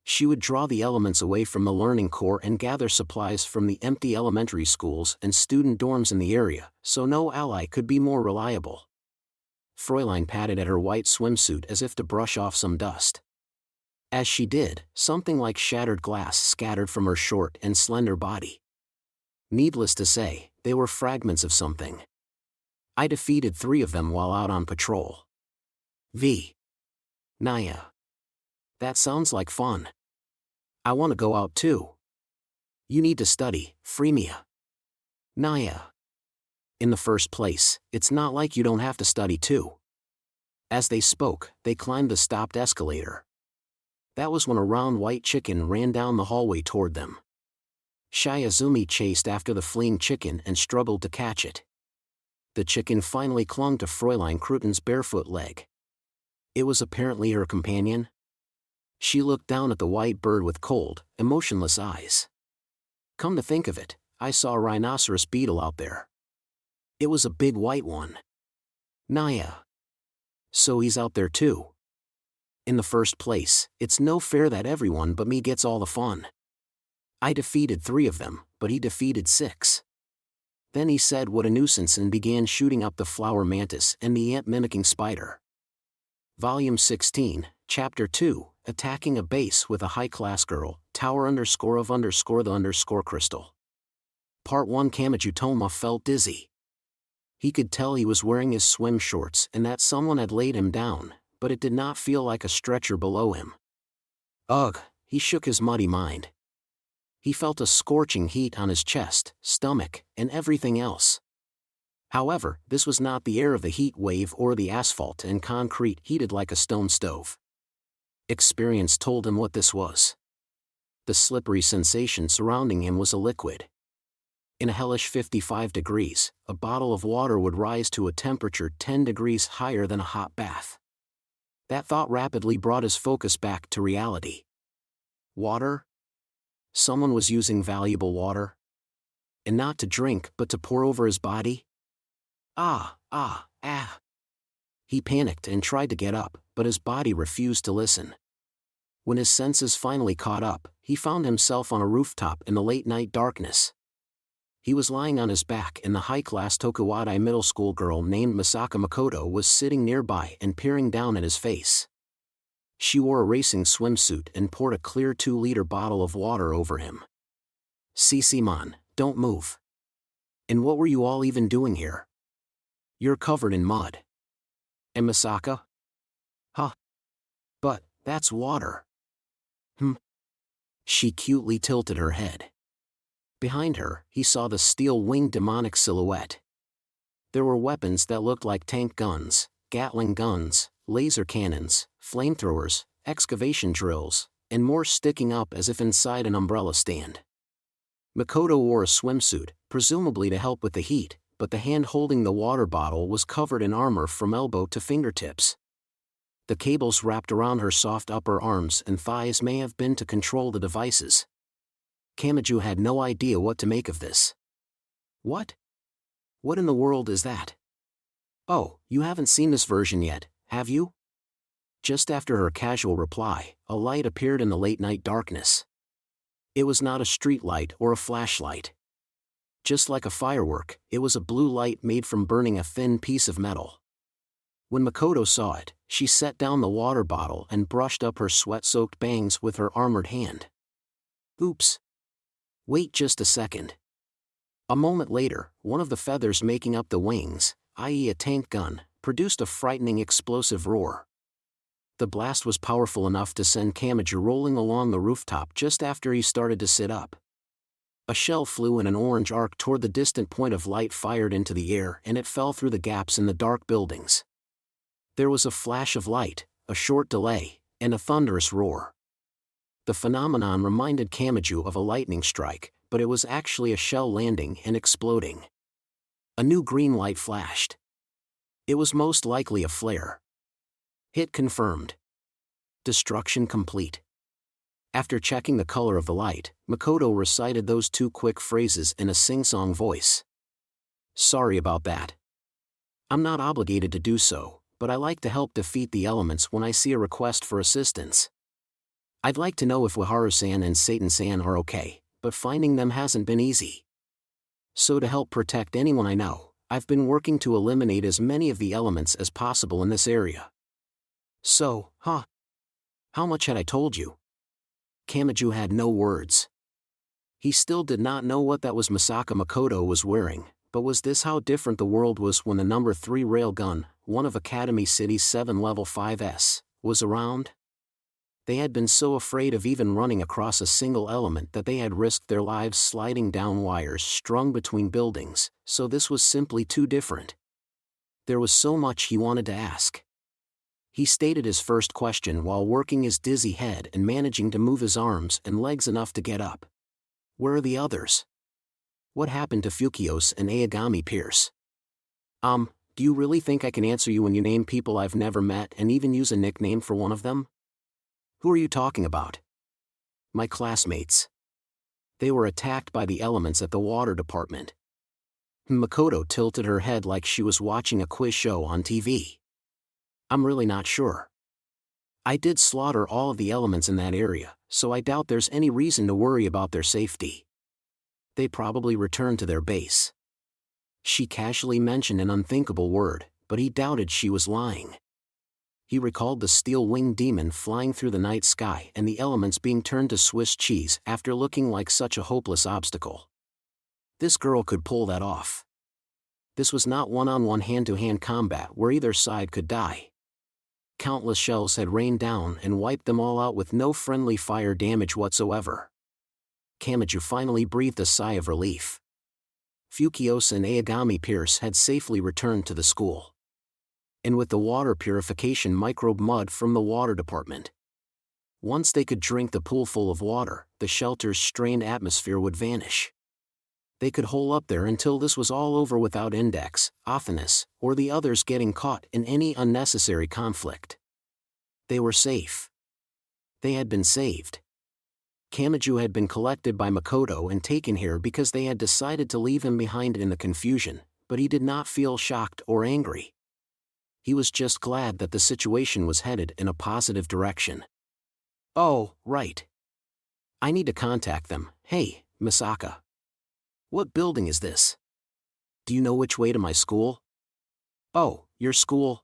She would draw the elements away from the learning core and gather supplies from the empty elementary schools and student dorms in the area, so no ally could be more reliable. Fräulein patted at her white swimsuit as if to brush off some dust. As she did, something like shattered glass scattered from her short and slender body. Needless to say, they were fragments of something. "I defeated 3 of them while out on patrol." V. Naya. "That sounds like fun. I want to go out too." "You need to study, Freemia." Naya. "In the first place, it's not like you don't have to study too." As they spoke, they climbed the stopped escalator. That was when a round white chicken ran down the hallway toward them. Shiazumi chased after the fleeing chicken and struggled to catch it. The chicken finally clung to Fräulein Kruten's barefoot leg. It was apparently her companion. She looked down at the white bird with cold, emotionless eyes. "Come to think of it, I saw a rhinoceros beetle out there. It was a big white one." Naya. "So he's out there too?" "In the first place, it's no fair that everyone but me gets all the fun. I defeated 3 of them, but he defeated 6. Then he said what a nuisance and began shooting up the flower mantis and the ant-mimicking spider." Volume 16, Chapter 2, Attacking a Base with a High-Class Girl, Tower _of_the crystal. Part 1. Kamachi Toma felt dizzy. He could tell he was wearing his swim shorts and that someone had laid him down, but it did not feel like a stretcher below him. Ugh, he shook his muddy mind. He felt a scorching heat on his chest, stomach, and everything else. However, this was not the air of the heat wave or the asphalt and concrete heated like a stone stove. Experience told him what this was. The slippery sensation surrounding him was a liquid. In a hellish 55 degrees, a bottle of water would rise to a temperature 10 degrees higher than a hot bath. That thought rapidly brought his focus back to reality. Water? Someone was using valuable water? And not to drink but to pour over his body? Ah. He panicked and tried to get up, but his body refused to listen. When his senses finally caught up, he found himself on a rooftop in the late-night darkness. He was lying on his back and the high-class Tokuwadai middle school girl named Misaka Makoto was sitting nearby and peering down at his face. She wore a racing swimsuit and poured a clear 2-liter bottle of water over him. "Sisi-man, don't move. And what were you all even doing here? You're covered in mud." "And Misaka?" "Huh. But, that's water." She cutely tilted her head. Behind her, he saw the steel-winged demonic silhouette. There were weapons that looked like tank guns, Gatling guns, laser cannons, flamethrowers, excavation drills, and more sticking up as if inside an umbrella stand. Makoto wore a swimsuit, presumably to help with the heat, but the hand holding the water bottle was covered in armor from elbow to fingertips. The cables wrapped around her soft upper arms and thighs may have been to control the devices. Kamachi had no idea what to make of this. What? What in the world is that? Oh, you haven't seen this version yet, have you? Just after her casual reply, a light appeared in the late-night darkness. It was not a street light or a flashlight. Just like a firework, it was a blue light made from burning a thin piece of metal. When Makoto saw it, she set down the water bottle and brushed up her sweat-soaked bangs with her armored hand. Oops. Wait just a second. A moment later, one of the feathers making up the wings, i.e. a tank gun, produced a frightening explosive roar. The blast was powerful enough to send Kamachi rolling along the rooftop just after he started to sit up. A shell flew in an orange arc toward the distant point of light fired into the air and it fell through the gaps in the dark buildings. There was a flash of light, a short delay, and a thunderous roar. The phenomenon reminded Kamachi of a lightning strike, but it was actually a shell landing and exploding. A new green light flashed. It was most likely a flare. Hit confirmed. Destruction complete. After checking the color of the light, Makoto recited those two quick phrases in a sing-song voice. Sorry about that. I'm not obligated to do so, but I like to help defeat the elements when I see a request for assistance. I'd like to know if Waharu-san and Satan-san are okay, but finding them hasn't been easy. So to help protect anyone I know, I've been working to eliminate as many of the elements as possible in this area. So, how much had I told you? Kamachi had no words. He still did not know what that was Misaka Makoto was wearing, but was this how different the world was when the number 3 railgun, one of Academy City's 7 level 5s, was around? They had been so afraid of even running across a single element that they had risked their lives sliding down wires strung between buildings, so this was simply too different. There was so much he wanted to ask. He stated his first question while working his dizzy head and managing to move his arms and legs enough to get up. Where are the others? What happened to Fukios and Aogami Pierce? Do you really think I can answer you when you name people I've never met and even use a nickname for one of them? Who are you talking about? My classmates. They were attacked by the elements at the water department. Makoto tilted her head like she was watching a quiz show on TV. I'm really not sure. I did slaughter all of the elements in that area, so I doubt there's any reason to worry about their safety. They probably returned to their base. She casually mentioned an unthinkable word, but he doubted she was lying. He recalled the steel-winged demon flying through the night sky and the elements being turned to Swiss cheese after looking like such a hopeless obstacle. This girl could pull that off. This was not one-on-one hand-to-hand combat where either side could die. Countless shells had rained down and wiped them all out with no friendly fire damage whatsoever. Kamachi finally breathed a sigh of relief. Fukios and Aogami Pierce had safely returned to the school. And with the water purification microbe mud from the water department. Once they could drink the pool full of water, the shelter's strained atmosphere would vanish. They could hole up there until this was all over without Index, Athanas, or the others getting caught in any unnecessary conflict. They were safe. They had been saved. Kamachi had been collected by Makoto and taken here because they had decided to leave him behind in the confusion, but he did not feel shocked or angry. He was just glad that the situation was headed in a positive direction. Oh, right. I need to contact them. Hey, Misaka. What building is this? Do you know which way to my school? Oh, your school?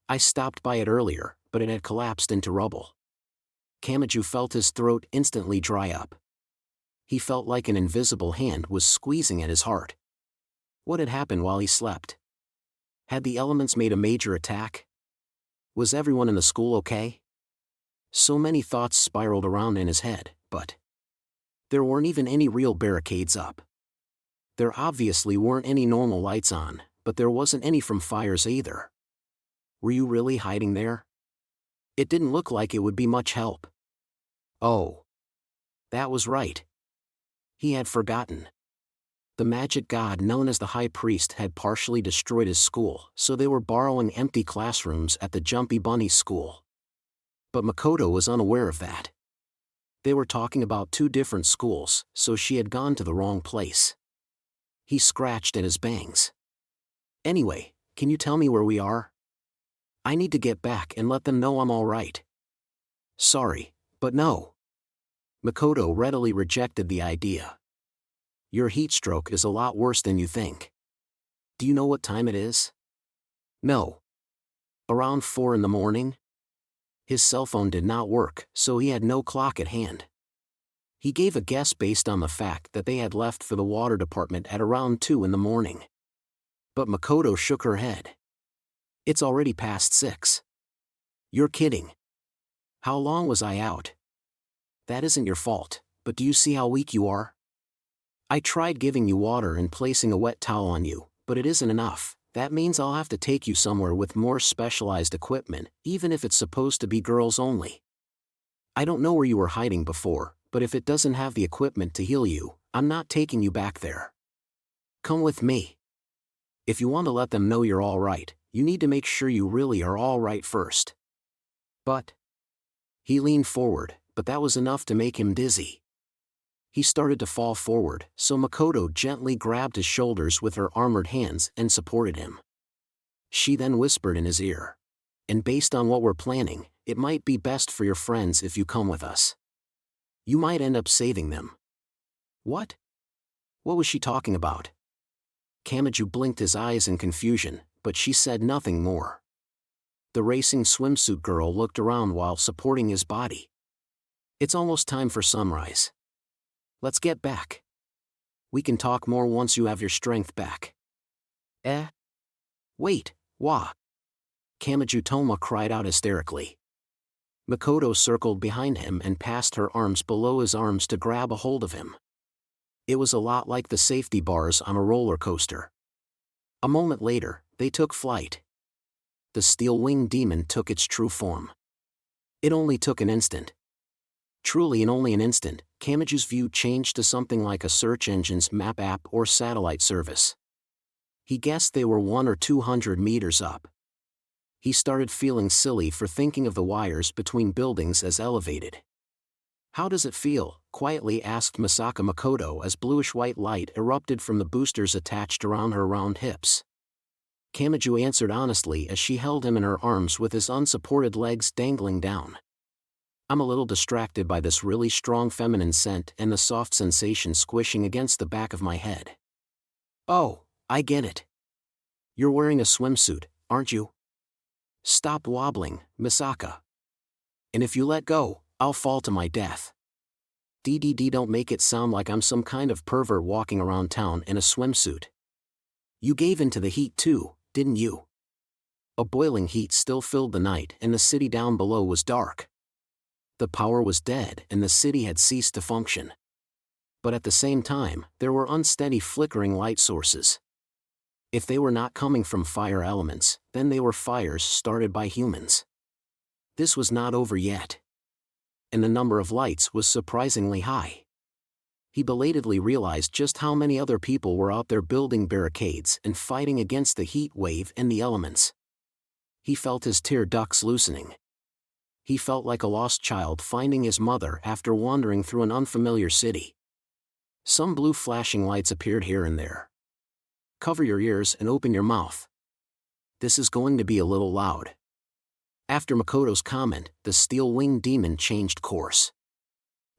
I stopped by it earlier, but it had collapsed into rubble. Kamachi felt his throat instantly dry up. He felt like an invisible hand was squeezing at his heart. What had happened while he slept? Had the elements made a major attack? Was everyone in the school okay? So many thoughts spiraled around in his head, but there weren't even any real barricades up. There obviously weren't any normal lights on, but there wasn't any from fires either. Were you really hiding there? It didn't look like it would be much help. Oh. That was right. He had forgotten. The magic god known as the High Priest had partially destroyed his school, so they were borrowing empty classrooms at the Jumpy Bunny school. But Makoto was unaware of that. They were talking about two different schools, so she had gone to the wrong place. He scratched at his bangs. Anyway, can you tell me where we are? I need to get back and let them know I'm all right. Sorry, but no. Makoto readily rejected the idea. Your heat stroke is a lot worse than you think. Do you know what time it is? No. Around 4 in the morning? His cell phone did not work, so he had no clock at hand. He gave a guess based on the fact that they had left for the water department at around 2 in the morning. But Makoto shook her head. It's already past 6. You're kidding. How long was I out? That isn't your fault, but do you see how weak you are? I tried giving you water and placing a wet towel on you, but it isn't enough. That means I'll have to take you somewhere with more specialized equipment, even if it's supposed to be girls only. I don't know where you were hiding before, but if it doesn't have the equipment to heal you, I'm not taking you back there. Come with me. If you want to let them know you're all right, you need to make sure you really are all right first. But... He leaned forward, but that was enough to make him dizzy. He started to fall forward, so Makoto gently grabbed his shoulders with her armored hands and supported him. She then whispered in his ear. And based on what we're planning, it might be best for your friends if you come with us. You might end up saving them. What? What was she talking about? Kamachi blinked his eyes in confusion, but she said nothing more. The racing swimsuit girl looked around while supporting his body. It's almost time for sunrise. Let's get back. We can talk more once you have your strength back. Wait, wa. Kamachi Toma cried out hysterically. Makoto circled behind him and passed her arms below his arms to grab a hold of him. It was a lot like the safety bars on a roller coaster. A moment later, they took flight. The steel-winged demon took its true form. It only took an instant. Truly in only an instant, Kamachi's view changed to something like a search engine's map app or satellite service. He guessed they were 100 or 200 meters up. He started feeling silly for thinking of the wires between buildings as elevated. How does it feel? Quietly asked Misaka Makoto as bluish-white light erupted from the boosters attached around her round hips. Kamachi answered honestly as she held him in her arms with his unsupported legs dangling down. I'm a little distracted by this really strong feminine scent and the soft sensation squishing against the back of my head. Oh, I get it. You're wearing a swimsuit, aren't you? Stop wobbling, Misaka. And if you let go, I'll fall to my death. DDD, don't make it sound like I'm some kind of pervert walking around town in a swimsuit. You gave in to the heat too, didn't you? A boiling heat still filled the night and the city down below was dark. The power was dead and the city had ceased to function. But at the same time, there were unsteady flickering light sources. If they were not coming from fire elements, then they were fires started by humans. This was not over yet. And the number of lights was surprisingly high. He belatedly realized just how many other people were out there building barricades and fighting against the heat wave and the elements. He felt his tear ducts loosening. He felt like a lost child finding his mother after wandering through an unfamiliar city. Some blue flashing lights appeared here and there. Cover your ears and open your mouth. This is going to be a little loud. After Makoto's comment, the steel-winged demon changed course.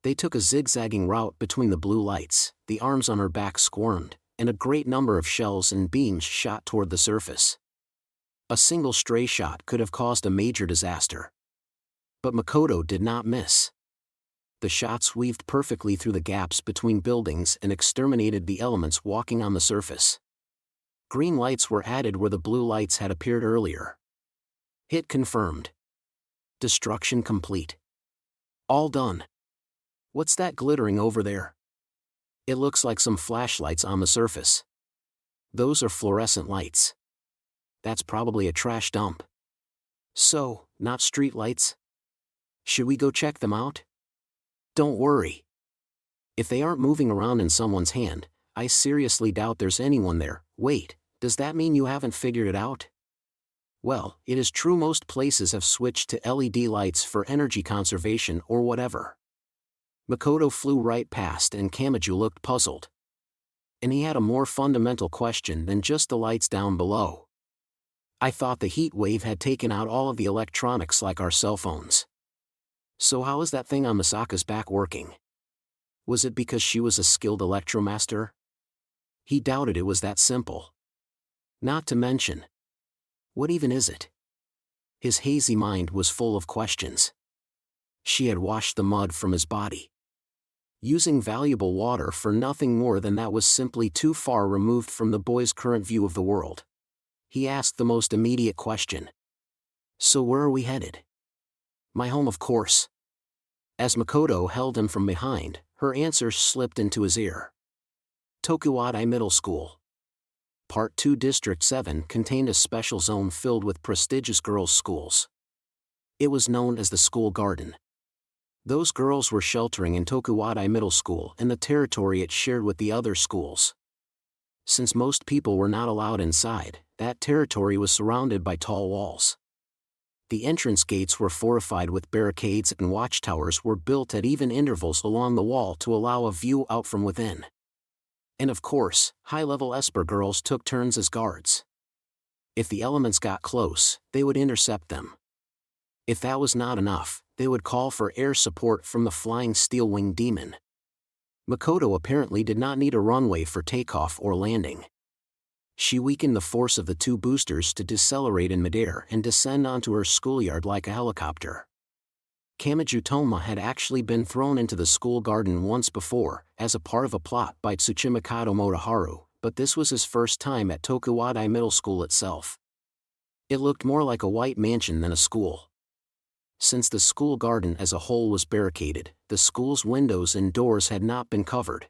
They took a zigzagging route between the blue lights, the arms on her back squirmed, and a great number of shells and beams shot toward the surface. A single stray shot could have caused a major disaster. But Makoto did not miss. The shots weaved perfectly through the gaps between buildings and exterminated the elements walking on the surface. Green lights were added where the blue lights had appeared earlier. Hit confirmed. Destruction complete. All done. What's that glittering over there? It looks like some flashlights on the surface. Those are fluorescent lights. That's probably a trash dump. So, not street lights? Should we go check them out? Don't worry. If they aren't moving around in someone's hand, I seriously doubt there's anyone there. Wait, does that mean you haven't figured it out? Well, it is true most places have switched to LED lights for energy conservation or whatever. Makoto flew right past and Kamachi looked puzzled. And he had a more fundamental question than just the lights down below. I thought the heat wave had taken out all of the electronics like our cell phones. So how is that thing on Misaka's back working? Was it because she was a skilled electromaster? He doubted it was that simple. Not to mention, what even is it? His hazy mind was full of questions. She had washed the mud from his body. Using valuable water for nothing more than that was simply too far removed from the boy's current view of the world. He asked the most immediate question. So where are we headed? My home, of course. As Makoto held him from behind, her answer slipped into his ear. Tokuwadai Middle School. Part 2 District 7 contained a special zone filled with prestigious girls' schools. It was known as the school garden. Those girls were sheltering in Tokuwadai Middle School and the territory it shared with the other schools. Since most people were not allowed inside, that territory was surrounded by tall walls. The entrance gates were fortified with barricades and watchtowers were built at even intervals along the wall to allow a view out from within. And of course, high-level Esper girls took turns as guards. If the elements got close, they would intercept them. If that was not enough, they would call for air support from the flying steel-winged demon. Makoto apparently did not need a runway for takeoff or landing. She weakened the force of the two boosters to decelerate in midair and descend onto her schoolyard like a helicopter. Kamachi Toma had actually been thrown into the school garden once before, as a part of a plot by Tsuchimikado Motoharu, but this was his first time at Tokuwadai Middle School itself. It looked more like a white mansion than a school. Since the school garden as a whole was barricaded, the school's windows and doors had not been covered.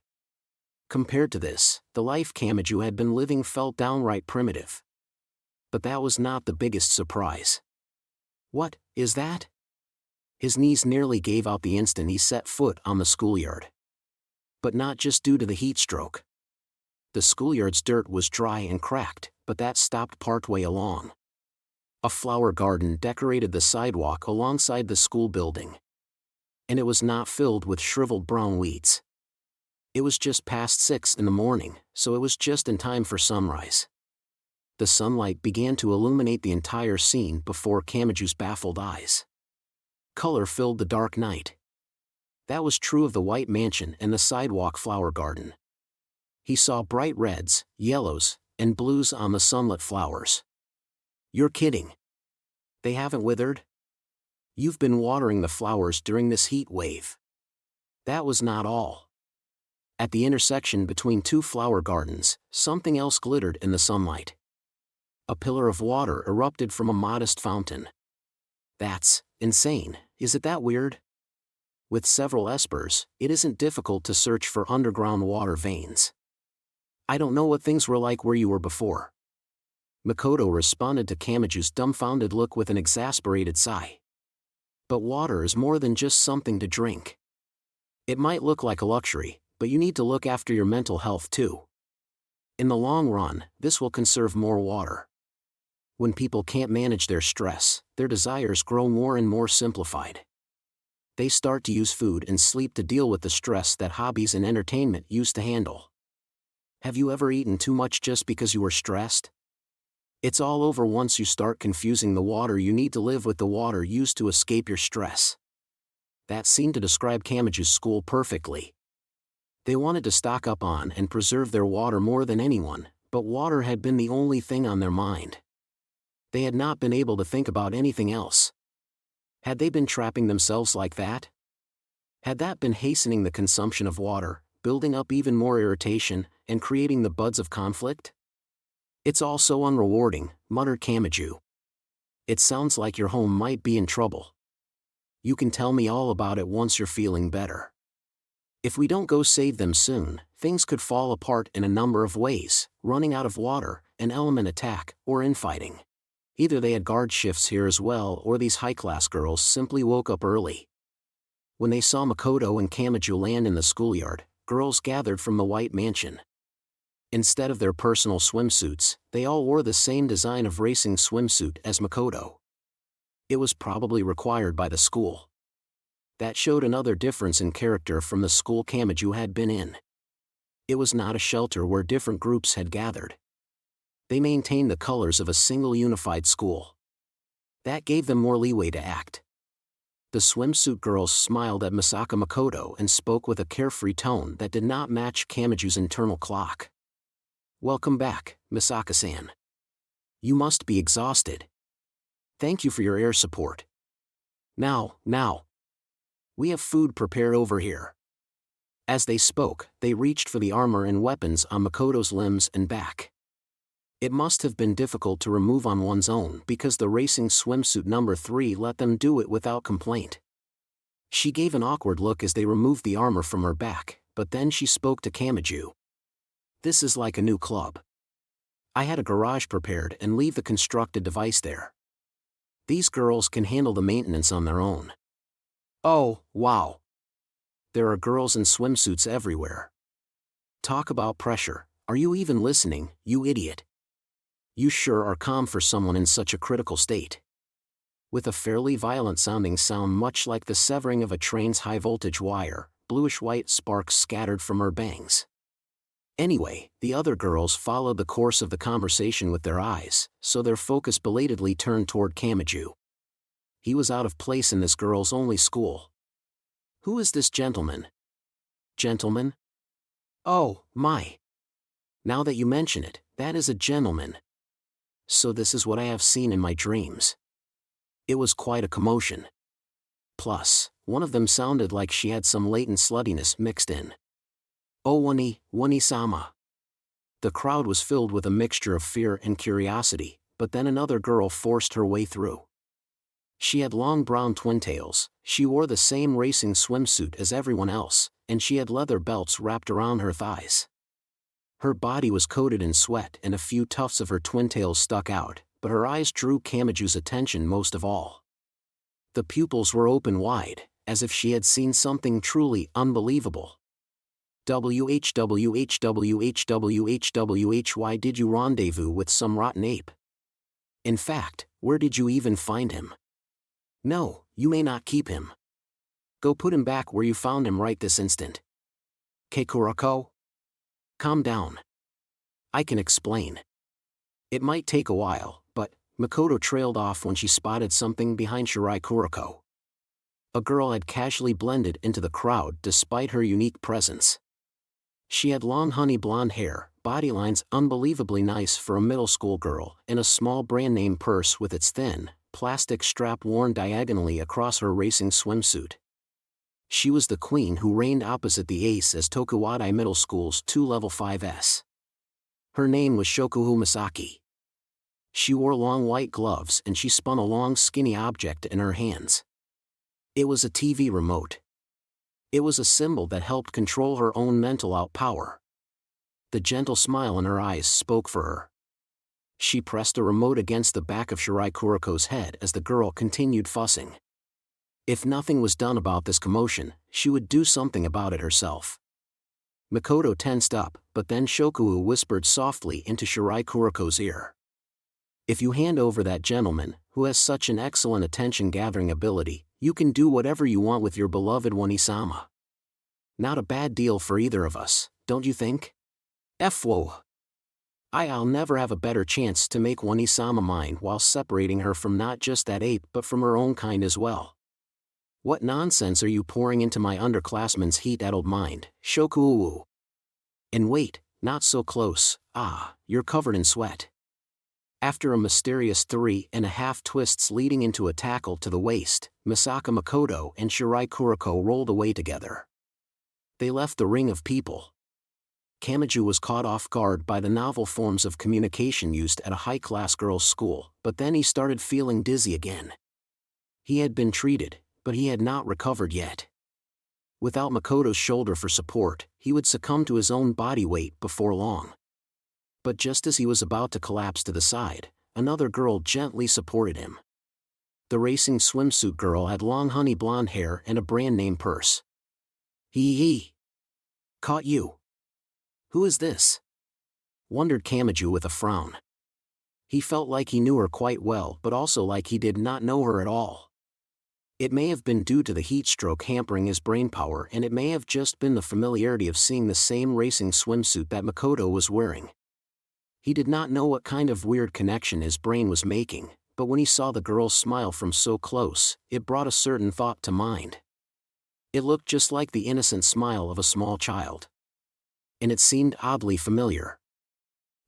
Compared to this, the life Kamachi had been living felt downright primitive. But that was not the biggest surprise. What is that? His knees nearly gave out the instant he set foot on the schoolyard. But not just due to the heat stroke. The schoolyard's dirt was dry and cracked, but that stopped partway along. A flower garden decorated the sidewalk alongside the school building. And it was not filled with shriveled brown weeds. It was just past 6 in the morning, so it was just in time for sunrise. The sunlight began to illuminate the entire scene before Kamachi's baffled eyes. Color filled the dark night. That was true of the white mansion and the sidewalk flower garden. He saw bright reds, yellows, and blues on the sunlit flowers. You're kidding. They haven't withered? You've been watering the flowers during this heat wave. That was not all. At the intersection between two flower gardens, something else glittered in the sunlight. A pillar of water erupted from a modest fountain. That's insane, is it that weird? With several espers, it isn't difficult to search for underground water veins. I don't know what things were like where you were before. Makoto responded to Kamachi's dumbfounded look with an exasperated sigh. But water is more than just something to drink. It might look like a luxury, but you need to look after your mental health too. In the long run, this will conserve more water. When people can't manage their stress, their desires grow more and more simplified. They start to use food and sleep to deal with the stress that hobbies and entertainment used to handle. Have you ever eaten too much just because you were stressed? It's all over once you start confusing the water you need to live with the water used to escape your stress. That seemed to describe Kamachi's school perfectly. They wanted to stock up on and preserve their water more than anyone, but water had been the only thing on their mind. They had not been able to think about anything else. Had they been trapping themselves like that? Had that been hastening the consumption of water, building up even more irritation, and creating the buds of conflict? It's all so unrewarding, muttered Kamachi. It sounds like your home might be in trouble. You can tell me all about it once you're feeling better. If we don't go save them soon, things could fall apart in a number of ways, running out of water, an element attack, or infighting. Either they had guard shifts here as well or these high-class girls simply woke up early. When they saw Makoto and Kamachi land in the schoolyard, girls gathered from the White Mansion. Instead of their personal swimsuits, they all wore the same design of racing swimsuit as Makoto. It was probably required by the school. That showed another difference in character from the school Kamachi had been in. It was not a shelter where different groups had gathered. They maintained the colors of a single unified school. That gave them more leeway to act. The swimsuit girls smiled at Misaka Makoto and spoke with a carefree tone that did not match Kamachi's internal clock. "Welcome back, Misaka-san. You must be exhausted. Thank you for your air support. Now. We have food prepared over here." As they spoke, they reached for the armor and weapons on Makoto's limbs and back. It must have been difficult to remove on one's own because the racing swimsuit number 3 let them do it without complaint. She gave an awkward look as they removed the armor from her back, but then she spoke to Kamachi. "This is like a new club. I had a garage prepared and leave the constructed device there. These girls can handle the maintenance on their own." "Oh, wow. There are girls in swimsuits everywhere. Talk about pressure, are you even listening, you idiot? You sure are calm for someone in such a critical state." With a fairly violent-sounding sound much like the severing of a train's high-voltage wire, bluish-white sparks scattered from her bangs. Anyway, the other girls followed the course of the conversation with their eyes, so their focus belatedly turned toward Kamachi. He was out of place in this girls-only school. "Who is this gentleman?" "Gentleman? Oh, my. Now that you mention it, that is a gentleman. So this is what I have seen in my dreams." It was quite a commotion. Plus, one of them sounded like she had some latent sluttiness mixed in. "Oh Wani-sama." The crowd was filled with a mixture of fear and curiosity, but then another girl forced her way through. She had long brown twintails, she wore the same racing swimsuit as everyone else, and she had leather belts wrapped around her thighs. Her body was coated in sweat and a few tufts of her twintails stuck out, but her eyes drew Kamachi's attention most of all. The pupils were open wide, as if she had seen something truly unbelievable. Why did you rendezvous with some rotten ape? In fact, where did you even find him? No, you may not keep him. Go put him back where you found him right this instant. Kekurako? Calm down. I can explain. It might take a while, but Makoto trailed off when she spotted something behind Shirai Kuroko. A girl had casually blended into the crowd despite her unique presence. She had long honey blonde hair, body lines unbelievably nice for a middle school girl, and a small brand name purse with its thin, plastic strap worn diagonally across her racing swimsuit. She was the queen who reigned opposite the ace as Tokuwadai Middle School's 2 Level 5s. Her name was Shokuhu Misaki. She wore long white gloves and she spun a long skinny object in her hands. It was a TV remote. It was a symbol that helped control her own mental outpower. The gentle smile in her eyes spoke for her. She pressed a remote against the back of Shirai Kuroko's head as the girl continued fussing. If nothing was done about this commotion, she would do something about it herself. Makoto tensed up, but then Shokuhu whispered softly into Shirai Kuroko's ear. If you hand over that gentleman, who has such an excellent attention-gathering ability, you can do whatever you want with your beloved Wani-sama. Not a bad deal for either of us, don't you think? Whoa. I'll never have a better chance to make Wani-sama mine while separating her from not just that ape but from her own kind as well. What nonsense are you pouring into my underclassman's heat-addled mind, Shokuhu? And wait, not so close, you're covered in sweat. After a mysterious 3.5 twists leading into a tackle to the waist, Misaka Makoto and Shirai Kuroko rolled away together. They left the ring of people. Kamachi was caught off guard by the novel forms of communication used at a high-class girls' school, but then he started feeling dizzy again. He had been treated, but he had not recovered yet. Without Makoto's shoulder for support, he would succumb to his own body weight before long. But just as he was about to collapse to the side, another girl gently supported him. The racing swimsuit girl had long honey blonde hair and a brand name purse. Hee. Caught you. Who is this? Wondered Kamachi with a frown. He felt like he knew her quite well, but also like he did not know her at all. It may have been due to the heat stroke hampering his brainpower, and it may have just been the familiarity of seeing the same racing swimsuit that Makoto was wearing. He did not know what kind of weird connection his brain was making, but when he saw the girl's smile from so close, it brought a certain thought to mind. It looked just like the innocent smile of a small child. And it seemed oddly familiar.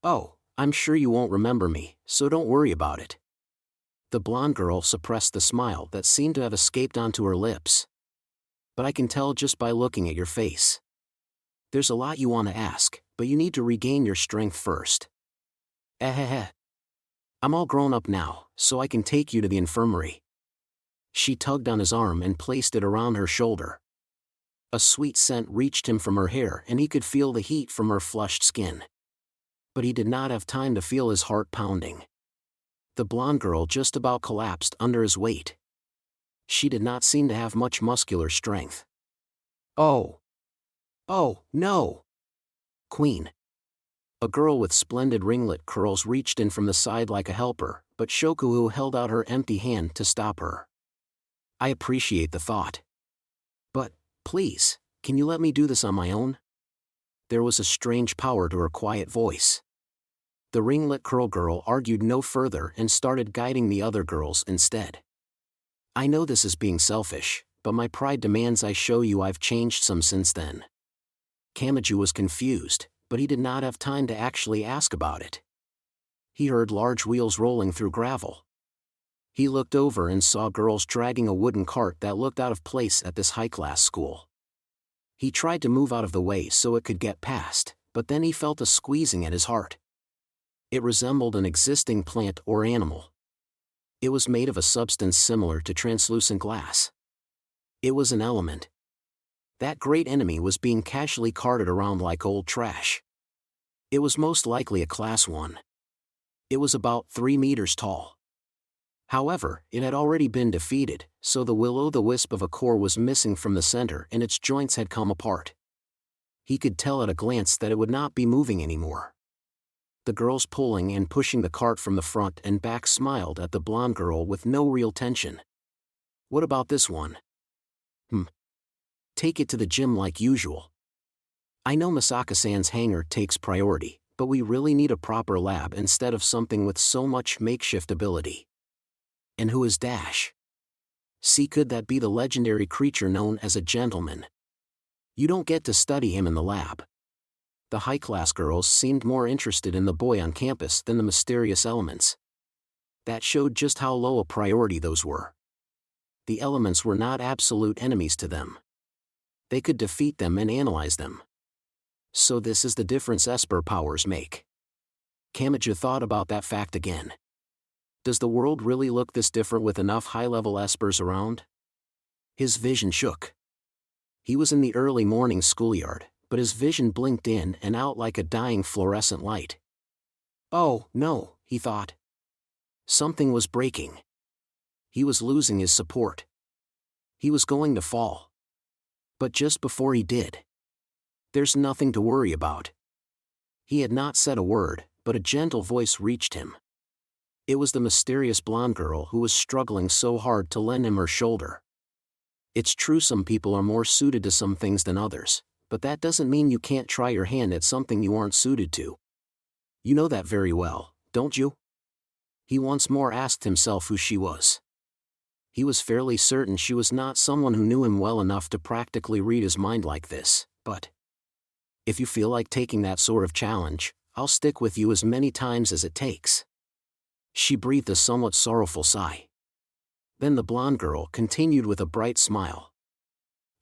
Oh, I'm sure you won't remember me, so don't worry about it. The blonde girl suppressed the smile that seemed to have escaped onto her lips. But I can tell just by looking at your face. There's a lot you want to ask, but you need to regain your strength first. I'm all grown up now, so I can take you to the infirmary. She tugged on his arm and placed it around her shoulder. A sweet scent reached him from her hair, and he could feel the heat from her flushed skin. But he did not have time to feel his heart pounding. The blonde girl just about collapsed under his weight. She did not seem to have much muscular strength. Oh, no! Queen. A girl with splendid ringlet curls reached in from the side like a helper, but Shokuhu held out her empty hand to stop her. I appreciate the thought. But, please, can you let me do this on my own? There was a strange power to her quiet voice. The ringlet curl girl argued no further and started guiding the other girls instead. I know this is being selfish, but my pride demands I show you I've changed some since then. Kamachi was confused, but he did not have time to actually ask about it. He heard large wheels rolling through gravel. He looked over and saw girls dragging a wooden cart that looked out of place at this high-class school. He tried to move out of the way so it could get past, but then he felt a squeezing at his heart. It resembled an existing plant or animal. It was made of a substance similar to translucent glass. It was an element. That great enemy was being casually carted around like old trash. It was most likely a Class 1. It was about 3 meters tall. However, it had already been defeated, so the will-o'-the-wisp of a core was missing from the center and its joints had come apart. He could tell at a glance that it would not be moving anymore. The girls pulling and pushing the cart from the front and back smiled at the blonde girl with no real tension. What about this one? Take it to the gym like usual. I know Misaka-san's hangar takes priority, but we really need a proper lab instead of something with so much makeshift ability. And who is Dash? See, could that be the legendary creature known as a gentleman? You don't get to study him in the lab. The high-class girls seemed more interested in the boy on campus than the mysterious elements. That showed just how low a priority those were. The elements were not absolute enemies to them. They could defeat them and analyze them. So this is the difference Esper powers make. Kamachi thought about that fact again. Does the world really look this different with enough high-level Espers around? His vision shook. He was in the early morning schoolyard, but his vision blinked in and out like a dying fluorescent light. Oh, no, he thought. Something was breaking. He was losing his support. He was going to fall. But just before he did, there's nothing to worry about. He had not said a word, but a gentle voice reached him. It was the mysterious blonde girl who was struggling so hard to lend him her shoulder. It's true some people are more suited to some things than others, but that doesn't mean you can't try your hand at something you aren't suited to. You know that very well, don't you? He once more asked himself who she was. He was fairly certain she was not someone who knew him well enough to practically read his mind like this, but if you feel like taking that sort of challenge, I'll stick with you as many times as it takes. She breathed a somewhat sorrowful sigh. Then the blonde girl continued with a bright smile.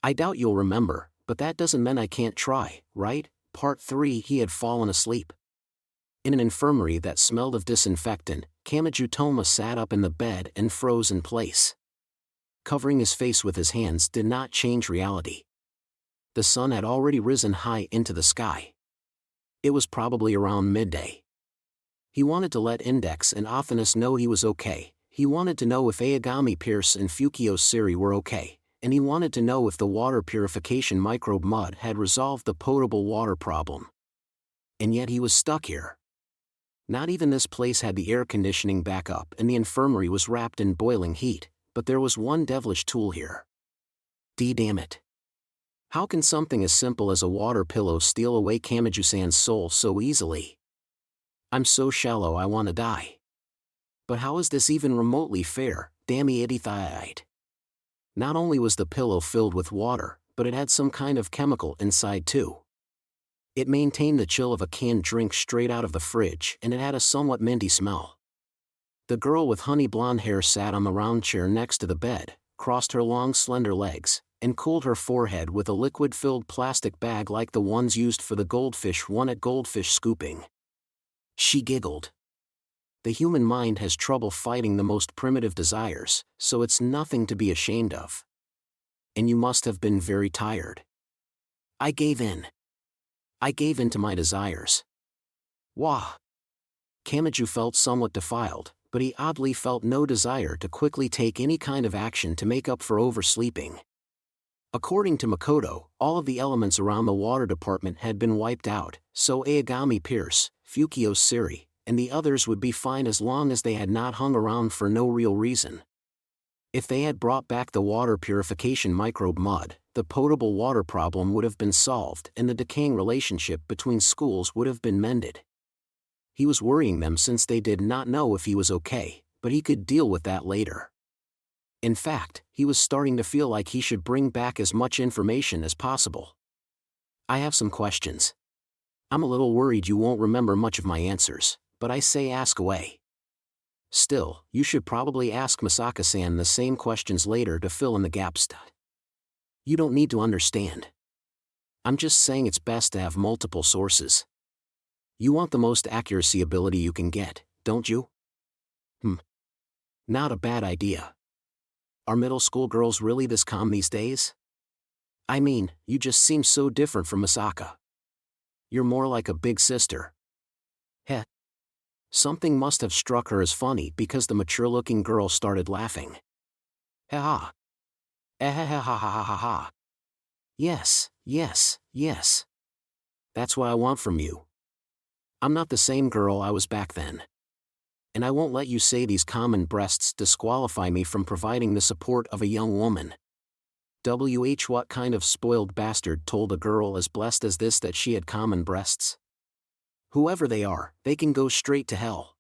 I doubt you'll remember, but that doesn't mean I can't try, right? Part 3. He had fallen asleep. In an infirmary that smelled of disinfectant, Kamachi sat up in the bed and froze in place. Covering his face with his hands did not change reality. The sun had already risen high into the sky. It was probably around midday. He wanted to let Index and Athanas know he was okay, He wanted to know if Aogami Pierce and Fukio Siri were okay, and he wanted to know if the water purification microbe mud had resolved the potable water problem. And yet he was stuck here. Not even this place had the air conditioning back up and the infirmary was wrapped in boiling heat, but there was one devilish tool here. Damn it. How can something as simple as a water pillow steal away Kamiju-san's soul so easily? I'm so shallow I want to die. But how is this even remotely fair, dammy idiot? Not only was the pillow filled with water, but it had some kind of chemical inside too. It maintained the chill of a canned drink straight out of the fridge, and it had a somewhat minty smell. The girl with honey blonde hair sat on the round chair next to the bed, crossed her long slender legs, and cooled her forehead with a liquid-filled plastic bag like the ones used for the goldfish one at goldfish scooping. She giggled. The human mind has trouble fighting the most primitive desires, so it's nothing to be ashamed of. And you must have been very tired. I gave in. I gave in to my desires. Wah! Kamiju felt somewhat defiled, but he oddly felt no desire to quickly take any kind of action to make up for oversleeping. According to Makoto, all of the elements around the water department had been wiped out, so Aogami Pierce, Fukio Siri, and the others would be fine as long as they had not hung around for no real reason. If they had brought back the water purification microbe mud, the potable water problem would have been solved and the decaying relationship between schools would have been mended. He was worrying them since they did not know if he was okay, but he could deal with that later. In fact, he was starting to feel like he should bring back as much information as possible. I have some questions. I'm a little worried you won't remember much of my answers, but I say ask away. Still, you should probably ask Misaka-san the same questions later to fill in the gaps. You don't need to understand. I'm just saying it's best to have multiple sources. You want the most accuracy ability you can get, don't you? Not a bad idea. Are middle school girls really this calm these days? I mean, you just seem so different from Misaka. You're more like a big sister. Heh. Something must have struck her as funny because the mature-looking girl started laughing. Ha-ha. Eh-ha-ha-ha-ha-ha-ha. Yes, yes, yes. That's what I want from you. I'm not the same girl I was back then. And I won't let you say these common breasts disqualify me from providing the support of a young woman. What kind of spoiled bastard told a girl as blessed as this that she had common breasts? Whoever they are, they can go straight to hell.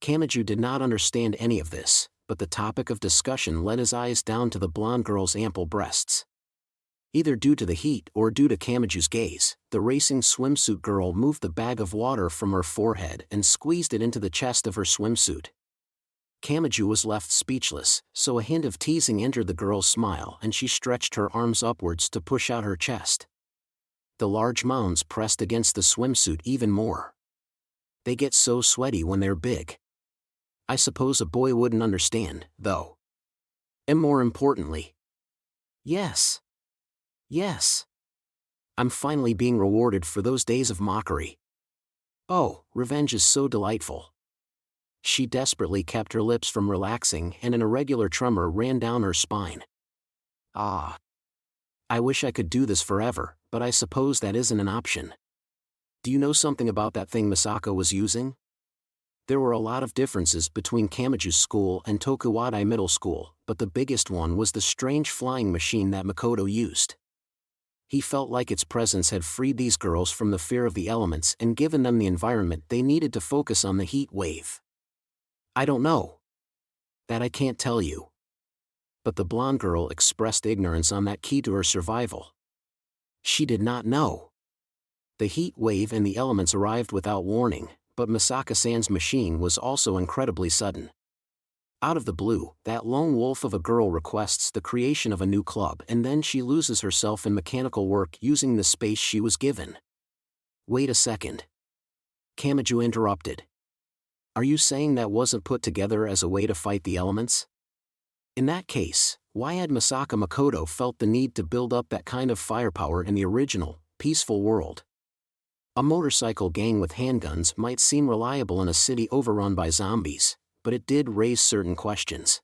Kamiju did not understand any of this, but the topic of discussion led his eyes down to the blonde girl's ample breasts. Either due to the heat or due to Kamiju's gaze, the racing swimsuit girl moved the bag of water from her forehead and squeezed it into the chest of her swimsuit. Kamiju was left speechless, so a hint of teasing entered the girl's smile and she stretched her arms upwards to push out her chest. The large mounds pressed against the swimsuit even more. They get so sweaty when they're big. I suppose a boy wouldn't understand, though. And more importantly, yes. Yes. I'm finally being rewarded for those days of mockery. Oh, revenge is so delightful. She desperately kept her lips from relaxing and an irregular tremor ran down her spine. Ah. I wish I could do this forever, but I suppose that isn't an option. Do you know something about that thing Misaka was using? There were a lot of differences between Kamiju's school and Tokuwadai Middle School, but the biggest one was the strange flying machine that Makoto used. He felt like its presence had freed these girls from the fear of the elements and given them the environment they needed to focus on the heat wave. I don't know. That I can't tell you. But the blonde girl expressed ignorance on that key to her survival. She did not know. The heat wave and the elements arrived without warning, but Misaka-san's machine was also incredibly sudden. Out of the blue, that lone wolf of a girl requests the creation of a new club and then she loses herself in mechanical work using the space she was given. Wait a second. Kamiju interrupted. Are you saying that wasn't put together as a way to fight the elements? In that case, why had Misaka Makoto felt the need to build up that kind of firepower in the original, peaceful world? A motorcycle gang with handguns might seem reliable in a city overrun by zombies, but it did raise certain questions.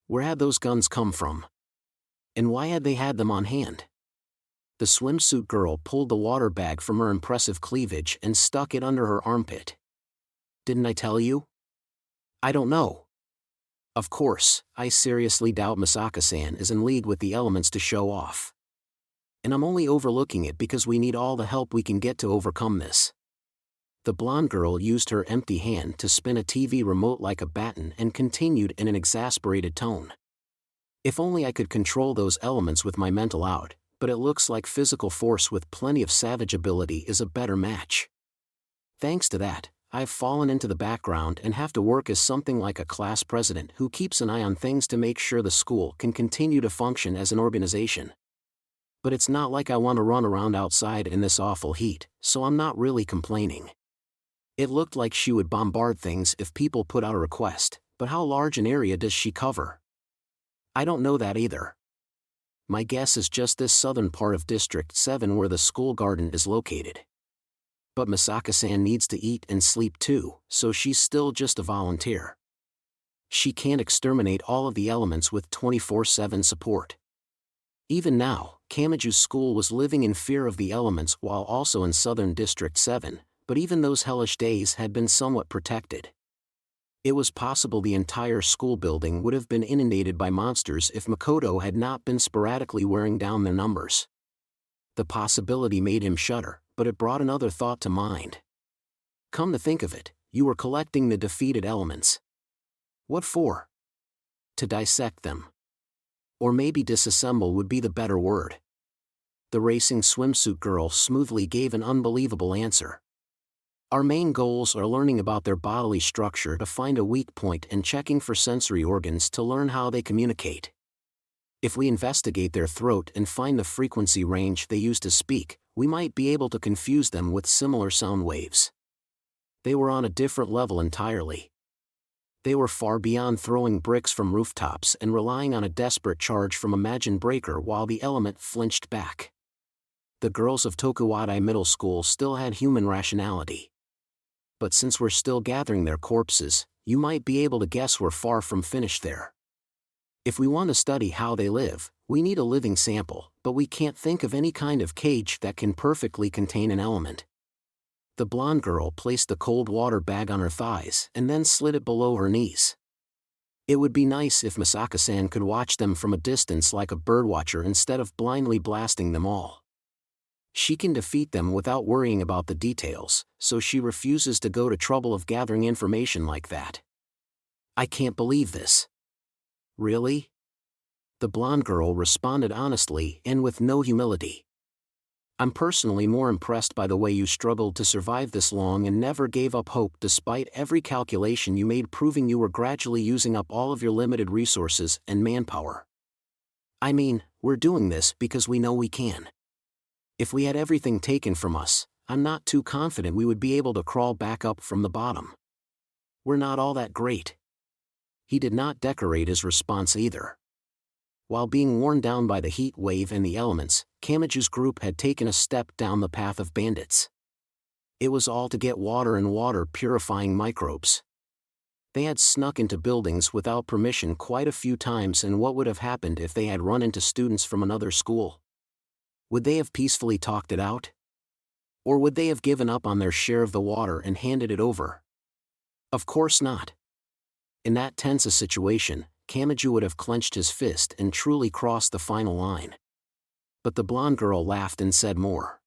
Where had those guns come from? And why had they had them on hand? The swimsuit girl pulled the water bag from her impressive cleavage and stuck it under her armpit. Didn't I tell you? I don't know. Of course, I seriously doubt Misaka-san is in league with the elements to show off. And I'm only overlooking it because we need all the help we can get to overcome this. The blonde girl used her empty hand to spin a TV remote like a baton and continued in an exasperated tone. If only I could control those elements with my mental out, but it looks like physical force with plenty of savage ability is a better match. Thanks to that, I've fallen into the background and have to work as something like a class president who keeps an eye on things to make sure the school can continue to function as an organization. But it's not like I want to run around outside in this awful heat, so I'm not really complaining. It looked like she would bombard things if people put out a request, but how large an area does she cover? I don't know that either. My guess is just this southern part of District 7 where the school garden is located. But Misaka-san needs to eat and sleep too, so she's still just a volunteer. She can't exterminate all of the elements with 24/7 support. Even now, Kamaju's school was living in fear of the elements while also in southern District 7, but even those hellish days had been somewhat protected. It was possible the entire school building would have been inundated by monsters if Makoto had not been sporadically wearing down their numbers. The possibility made him shudder, but it brought another thought to mind. Come to think of it, you were collecting the defeated elements. What for? To dissect them. Or maybe disassemble would be the better word. The racing swimsuit girl smoothly gave an unbelievable answer. Our main goals are learning about their bodily structure to find a weak point and checking for sensory organs to learn how they communicate. If we investigate their throat and find the frequency range they use to speak, we might be able to confuse them with similar sound waves. They were on a different level entirely. They were far beyond throwing bricks from rooftops and relying on a desperate charge from a Majin breaker while the element flinched back. The girls of Tokuwadai Middle School still had human rationality. But since we're still gathering their corpses, you might be able to guess we're far from finished there. If we want to study how they live, we need a living sample, but we can't think of any kind of cage that can perfectly contain an element. The blonde girl placed the cold water bag on her thighs and then slid it below her knees. It would be nice if Misaka-san could watch them from a distance like a birdwatcher instead of blindly blasting them all. She can defeat them without worrying about the details, so she refuses to go to trouble of gathering information like that. I can't believe this. Really? The blonde girl responded honestly and with no humility. I'm personally more impressed by the way you struggled to survive this long and never gave up hope despite every calculation you made, proving you were gradually using up all of your limited resources and manpower. I mean, we're doing this because we know we can. If we had everything taken from us, I'm not too confident we would be able to crawl back up from the bottom. We're not all that great. He did not decorate his response either. While being worn down by the heat wave and the elements, Kamaju's group had taken a step down the path of bandits. It was all to get water and water-purifying microbes. They had snuck into buildings without permission quite a few times, and what would have happened if they had run into students from another school? Would they have peacefully talked it out? Or would they have given up on their share of the water and handed it over? Of course not. In that tense a situation, Kamaju would have clenched his fist and truly crossed the final line. But the blonde girl laughed and said more.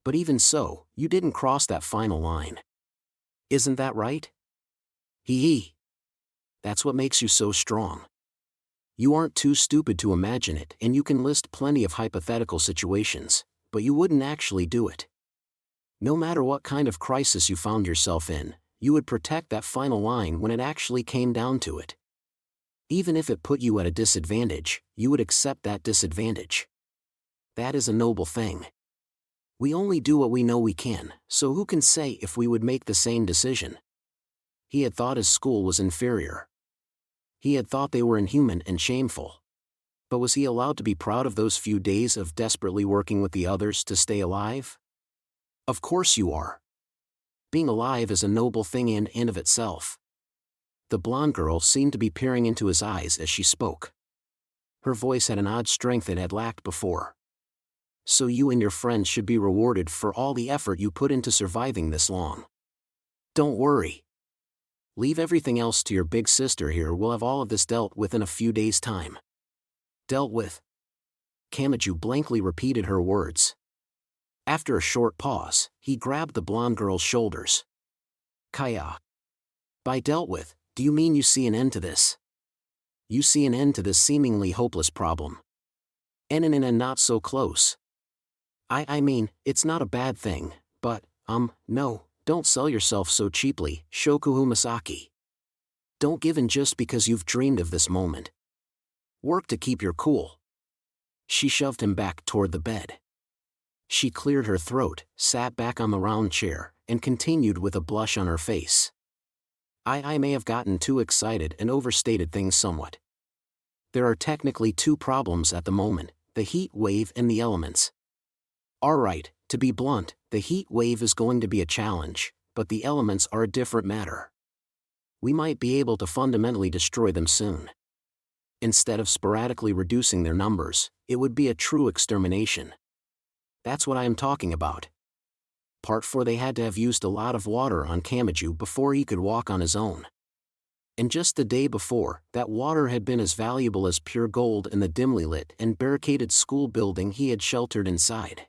But even so, you didn't cross that final line. Isn't that right? Hee. That's what makes you so strong. You aren't too stupid to imagine it, and you can list plenty of hypothetical situations, but you wouldn't actually do it. No matter what kind of crisis you found yourself in, you would protect that final line when it actually came down to it. Even if it put you at a disadvantage, you would accept that disadvantage. That is a noble thing. We only do what we know we can, so who can say if we would make the same decision? He had thought his school was inferior. He had thought they were inhuman and shameful. But was he allowed to be proud of those few days of desperately working with the others to stay alive? Of course you are. Being alive is a noble thing in and of itself. The blonde girl seemed to be peering into his eyes as she spoke. Her voice had an odd strength it had lacked before. So you and your friends should be rewarded for all the effort you put into surviving this long. Don't worry. Leave everything else to your big sister here. We'll have all of this dealt with in a few days' time. Dealt with? Kamachi blankly repeated her words. After a short pause, he grabbed the blonde girl's shoulders. Kaya. By dealt with, do you mean you see an end to this? You see an end to this seemingly hopeless problem? And not so close. I mean, it's not a bad thing, but, no, don't sell yourself so cheaply, Shokuhu Masaki. Don't give in just because you've dreamed of this moment. Work to keep your cool. She shoved him back toward the bed. She cleared her throat, sat back on the round chair, and continued with a blush on her face. I may have gotten too excited and overstated things somewhat. There are technically two problems at the moment, the heat wave and the elements. Alright, to be blunt, the heat wave is going to be a challenge, but the elements are a different matter. We might be able to fundamentally destroy them soon. Instead of sporadically reducing their numbers, it would be a true extermination. That's what I am talking about. Part 4. They had to have used a lot of water on Kamachi before he could walk on his own. And just the day before, that water had been as valuable as pure gold in the dimly lit and barricaded school building he had sheltered inside.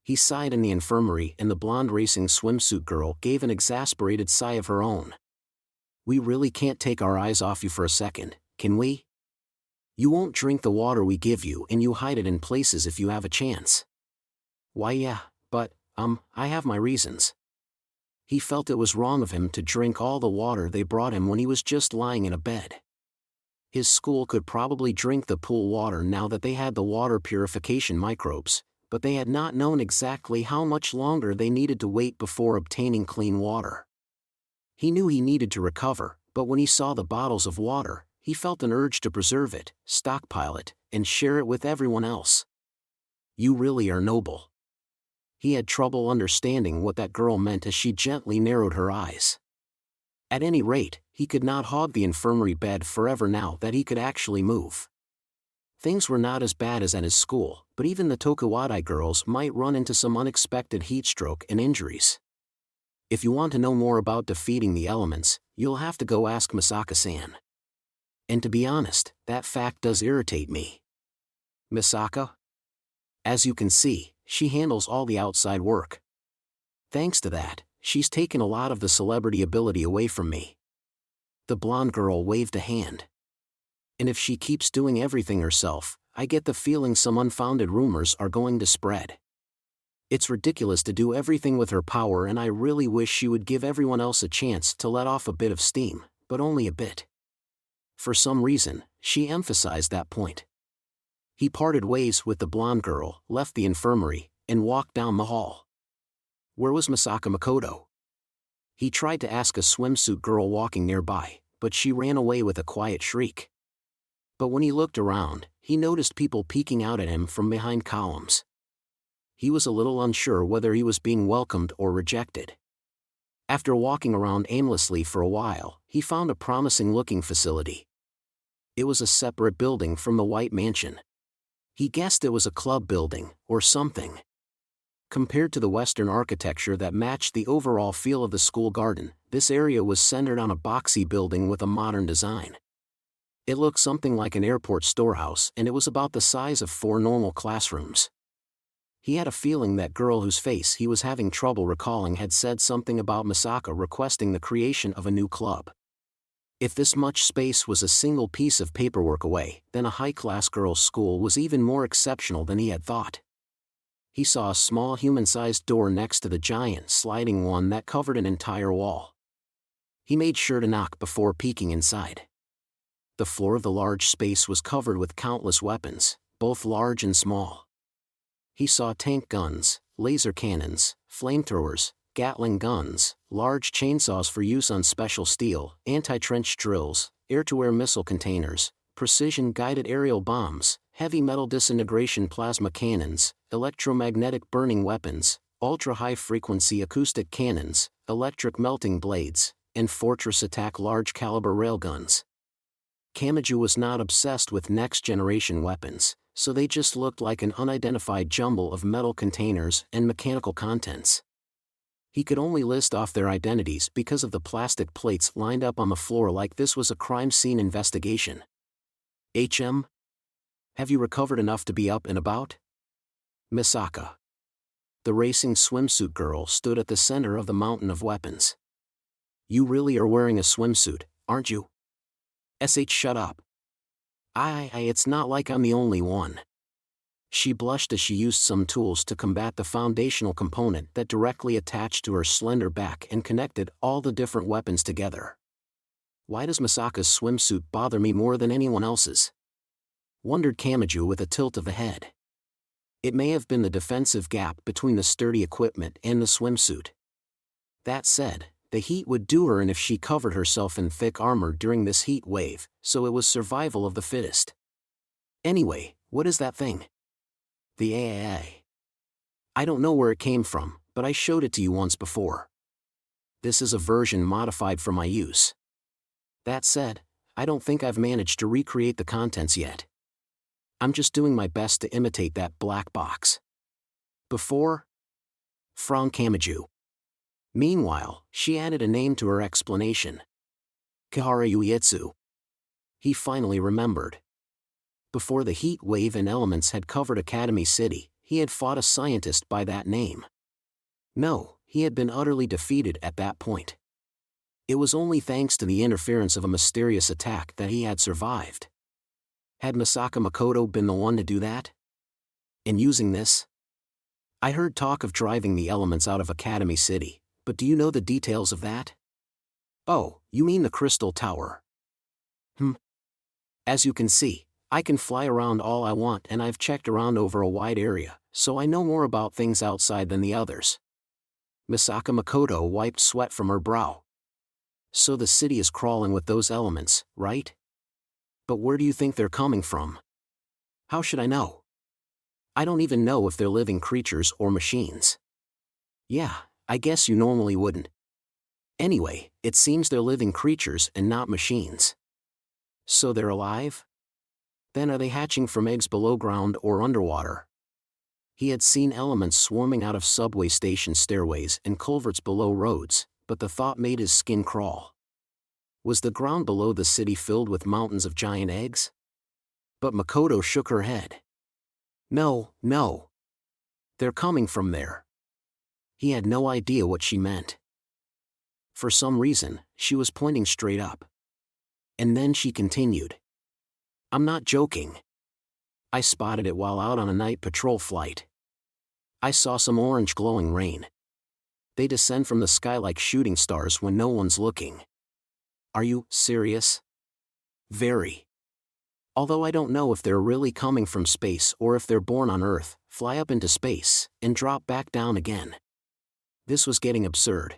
He sighed in the infirmary, and the blonde racing swimsuit girl gave an exasperated sigh of her own. We really can't take our eyes off you for a second, can we? You won't drink the water we give you, and you hide it in places if you have a chance. Why yeah, but, I have my reasons. He felt it was wrong of him to drink all the water they brought him when he was just lying in a bed. His school could probably drink the pool water now that they had the water purification microbes, but they had not known exactly how much longer they needed to wait before obtaining clean water. He knew he needed to recover, but when he saw the bottles of water, he felt an urge to preserve it, stockpile it, and share it with everyone else. You really are noble. He had trouble understanding what that girl meant as she gently narrowed her eyes. At any rate, he could not hog the infirmary bed forever now that he could actually move. Things were not as bad as at his school, but even the Tokuwadai girls might run into some unexpected heatstroke and injuries. If you want to know more about defeating the elements, you'll have to go ask Misaka-san. And to be honest, that fact does irritate me. Misaka? As you can see, she handles all the outside work. Thanks to that, she's taken a lot of the celebrity ability away from me. The blonde girl waved a hand. And if she keeps doing everything herself, I get the feeling some unfounded rumors are going to spread. It's ridiculous to do everything with her power, and I really wish she would give everyone else a chance to let off a bit of steam, but only a bit. For some reason, she emphasized that point. He parted ways with the blonde girl, left the infirmary, and walked down the hall. Where was Misaka Makoto? He tried to ask a swimsuit girl walking nearby, but she ran away with a quiet shriek. But when he looked around, he noticed people peeking out at him from behind columns. He was a little unsure whether he was being welcomed or rejected. After walking around aimlessly for a while, he found a promising-looking facility. It was a separate building from the White Mansion. He guessed it was a club building, or something. Compared to the Western architecture that matched the overall feel of the school garden, this area was centered on a boxy building with a modern design. It looked something like an airport storehouse, and it was about the size of 4 normal classrooms. He had a feeling that girl whose face he was having trouble recalling had said something about Misaka requesting the creation of a new club. If this much space was a single piece of paperwork away, then a high-class girls' school was even more exceptional than he had thought. He saw a small human-sized door next to the giant sliding one that covered an entire wall. He made sure to knock before peeking inside. The floor of the large space was covered with countless weapons, both large and small. He saw tank guns, laser cannons, flamethrowers, Gatling guns, large chainsaws for use on special steel, anti-trench drills, air-to-air missile containers, precision-guided aerial bombs, heavy metal disintegration plasma cannons, electromagnetic burning weapons, ultra-high-frequency acoustic cannons, electric melting blades, and fortress attack large-caliber railguns. Kamachi was not obsessed with next-generation weapons, so they just looked like an unidentified jumble of metal containers and mechanical contents. He could only list off their identities because of the plastic plates lined up on the floor like this was a crime scene investigation. HM? Have you recovered enough to be up and about? Misaka. The racing swimsuit girl stood at the center of the mountain of weapons. You really are wearing a swimsuit, aren't you? Shut up. It's not like I'm the only one. She blushed as she used some tools to combat the foundational component that directly attached to her slender back and connected all the different weapons together. Why does Misaka's swimsuit bother me more than anyone else's? Wondered Kamachi with a tilt of the head. It may have been the defensive gap between the sturdy equipment and the swimsuit. That said, the heat would do her in if she covered herself in thick armor during this heat wave, so it was survival of the fittest. Anyway, what is that thing? The AAA. I don't know where it came from, but I showed it to you once before. This is a version modified for my use. That said, I don't think I've managed to recreate the contents yet. I'm just doing my best to imitate that black box. Before? From Kamachi. Meanwhile, she added a name to her explanation. Kihara Uietsu. He finally remembered. Before the heat wave and elements had covered Academy City, he had fought a scientist by that name. No, he had been utterly defeated at that point. It was only thanks to the interference of a mysterious attack that he had survived. Had Misaka Makoto been the one to do that? In using this? I heard talk of driving the elements out of Academy City, but do you know the details of that? Oh, you mean the Crystal Tower? As you can see, I can fly around all I want and I've checked around over a wide area, so I know more about things outside than the others. Misaka Makoto wiped sweat from her brow. So the city is crawling with those elements, right? But where do you think they're coming from? How should I know? I don't even know if they're living creatures or machines. Yeah, I guess you normally wouldn't. Anyway, it seems they're living creatures and not machines. So they're alive? Then are they hatching from eggs below ground or underwater? He had seen elements swarming out of subway station stairways and culverts below roads, but the thought made his skin crawl. Was the ground below the city filled with mountains of giant eggs? But Makoto shook her head. No. They're coming from there. He had no idea what she meant. For some reason, she was pointing straight up. And then she continued. I'm not joking. I spotted it while out on a night patrol flight. I saw some orange glowing rain. They descend from the sky like shooting stars when no one's looking. Are you serious? Very. Although I don't know if they're really coming from space or if they're born on Earth, fly up into space, and drop back down again. This was getting absurd.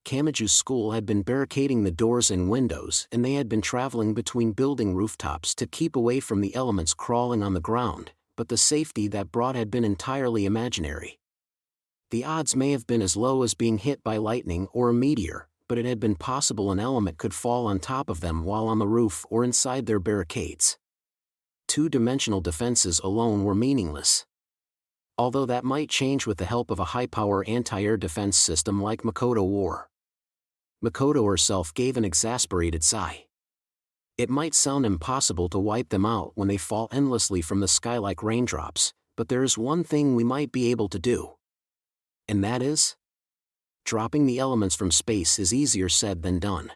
Kamachi's school had been barricading the doors and windows and they had been traveling between building rooftops to keep away from the elements crawling on the ground, but the safety that brought had been entirely imaginary. The odds may have been as low as being hit by lightning or a meteor, but it had been possible an element could fall on top of them while on the roof or inside their barricades. Two-dimensional defenses alone were meaningless. Although that might change with the help of a high-power anti-air defense system like Makoto wore. Makoto herself gave an exasperated sigh. It might sound impossible to wipe them out when they fall endlessly from the sky like raindrops, but there is one thing we might be able to do. And that is? Dropping the elements from space is easier said than done.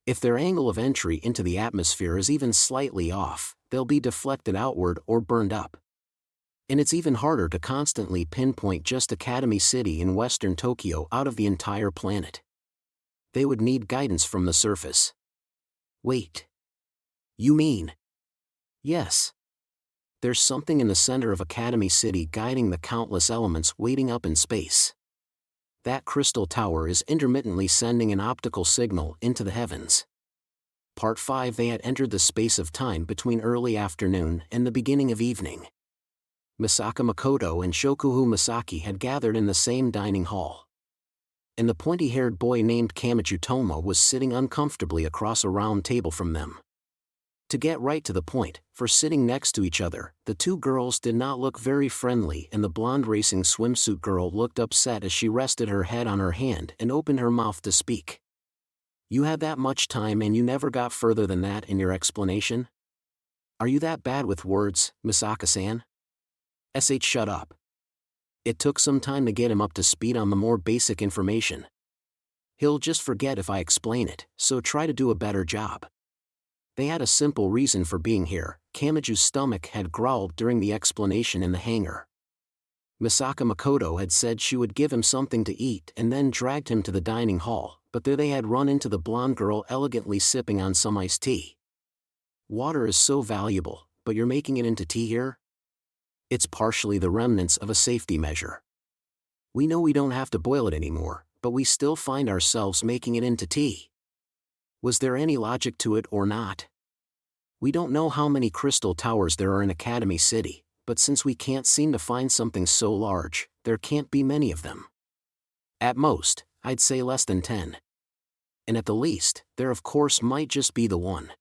If their angle of entry into the atmosphere is even slightly off, they'll be deflected outward or burned up. And it's even harder to constantly pinpoint just Academy City in western Tokyo out of the entire planet. They would need guidance from the surface. Wait. You mean? Yes. There's something in the center of Academy City guiding the countless elements waiting up in space. That crystal tower is intermittently sending an optical signal into the heavens. Part 5. They had entered the space of time between early afternoon and the beginning of evening. Misaka Makoto and Shokuhu Masaki had gathered in the same dining hall. and the pointy-haired boy named Kamachi was sitting uncomfortably across a round table from them. To get right to the point, for sitting next to each other, the two girls did not look very friendly, and the blonde racing swimsuit girl looked upset as she rested her head on her hand and opened her mouth to speak. "You had that much time and you never got further than that in your explanation? Are you that bad with words, Misaka-san?" Shut up. It took some time to get him up to speed on the more basic information. He'll just forget if I explain it, so try to do a better job. They had a simple reason for being here. Kamaju's stomach had growled during the explanation in the hangar. Misaka Makoto had said she would give him something to eat and then dragged him to the dining hall, but there they had run into the blonde girl elegantly sipping on some iced tea. "Water is so valuable, but you're making it into tea here?" "It's partially the remnants of a safety measure. We know we don't have to boil it anymore, but we still find ourselves making it into tea." Was there any logic to it or not? "We don't know how many crystal towers there are in Academy City, but since we can't seem to find something so large, there can't be many of them. At most, I'd say less than 10. And at the least, there of course might just be the one."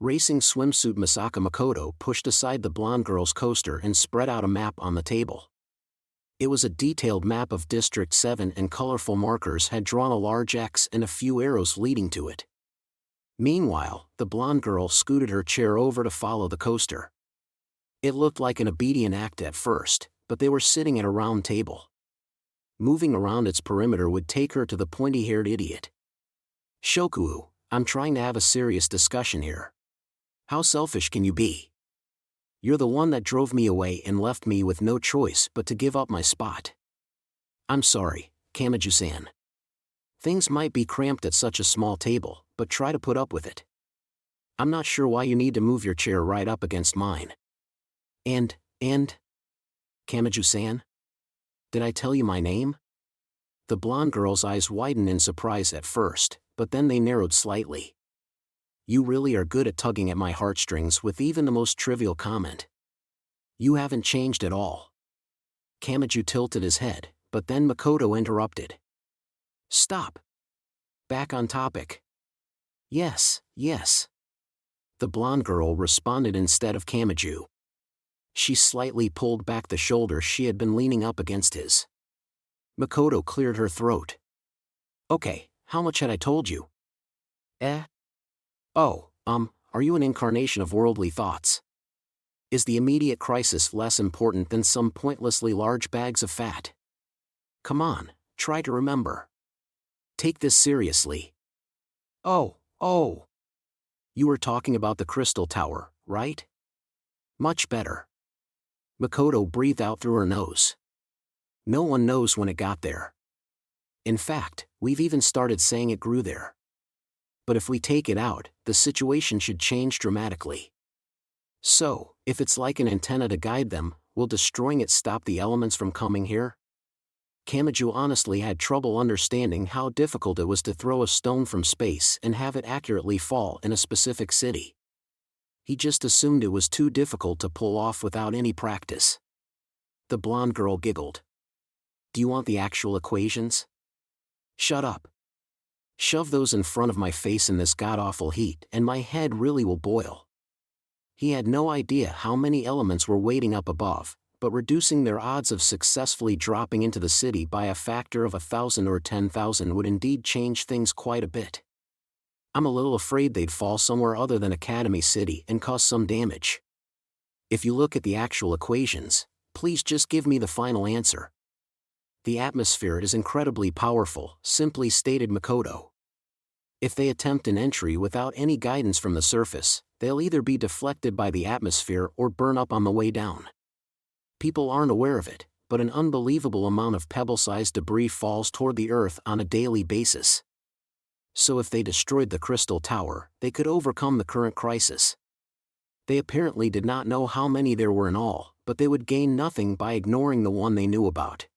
Racing swimsuit Misaka Makoto pushed aside the blonde girl's coaster and spread out a map on the table. It was a detailed map of District 7, and colorful markers had drawn a large X and a few arrows leading to it. Meanwhile, the blonde girl scooted her chair over to follow the coaster. It looked like an obedient act at first, but they were sitting at a round table. Moving around its perimeter would take her to the pointy-haired idiot. "Shokuo, I'm trying to have a serious discussion here. How selfish can you be? You're the one that drove me away and left me with no choice but to give up my spot." "I'm sorry, Kamaji-san. Things might be cramped at such a small table, but try to put up with it. I'm not sure why you need to move your chair right up against mine." And, Kamaji-san? Did I tell you my name?" The blonde girl's eyes widened in surprise at first, but then they narrowed slightly. "You really are good at tugging at my heartstrings with even the most trivial comment. You haven't changed at all." Kamaji tilted his head, but then Makoto interrupted. "Stop. Back on topic." Yes. The blonde girl responded instead of Kamaji. She slightly pulled back the shoulder she had been leaning up against his. Makoto cleared her throat. "Okay, how much had I told you?" "Oh, are you an incarnation of worldly thoughts? Is the immediate crisis less important than some pointlessly large bags of fat? Come on, try to remember. Take this seriously." Oh. You were talking about the Crystal Tower, right? Much better." Makoto breathed out through her nose. "No one knows when it got there. In fact, we've even started saying it grew there. But if we take it out, the situation should change dramatically. So, if it's like an antenna to guide them, will destroying it stop the elements from coming here?" Kamaji honestly had trouble understanding how difficult it was to throw a stone from space and have it accurately fall in a specific city. He just assumed it was too difficult to pull off without any practice. The blonde girl giggled. "Do you want the actual equations?" "Shut up. Shove those in front of my face in this god-awful heat and my head really will boil." He had no idea how many elements were waiting up above, but reducing their odds of successfully dropping into the city by a factor of 1,000 or 10,000 would indeed change things quite a bit. "I'm a little afraid they'd fall somewhere other than Academy City and cause some damage. If you look at the actual equations, please just give me the final answer." "The atmosphere is incredibly powerful," simply stated Makoto. "If they attempt an entry without any guidance from the surface, they'll either be deflected by the atmosphere or burn up on the way down. People aren't aware of it, but an unbelievable amount of pebble-sized debris falls toward the Earth on a daily basis. So if they destroyed the Crystal Tower, they could overcome the current crisis. They apparently did not know how many there were in all, but they would gain nothing by ignoring the one they knew about.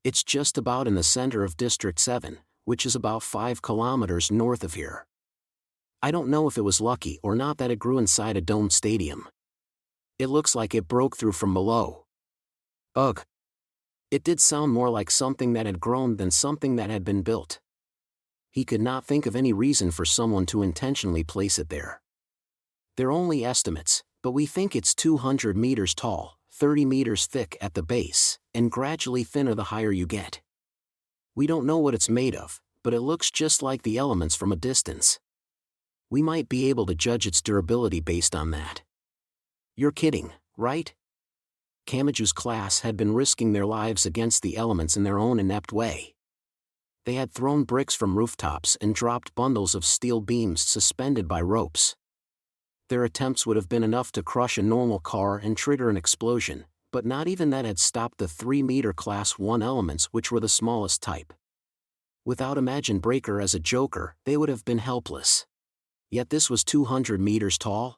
It's just about in the center of District 7, which is about 5 kilometers north of here. I don't know if it was lucky or not that it grew inside a domed stadium. It looks like it broke through from below." "Ugh. It did sound more like something that had grown than something that had been built. He could not think of any reason for someone to intentionally place it there. They're only estimates, but we think it's 200 meters tall, 30 meters thick at the base, and gradually thinner the higher you get. We don't know what it's made of, but it looks just like the elements from a distance. We might be able to judge its durability based on that. You're kidding, right? Kamaju's class had been risking their lives against the elements in their own inept way. They had thrown bricks from rooftops and dropped bundles of steel beams suspended by ropes. Their attempts would have been enough to crush a normal car and trigger an explosion, but not even that had stopped the 3-meter Class 1 elements, which were the smallest type. Without Imagine Breaker as a joker, they would have been helpless. Yet this was 200 meters tall?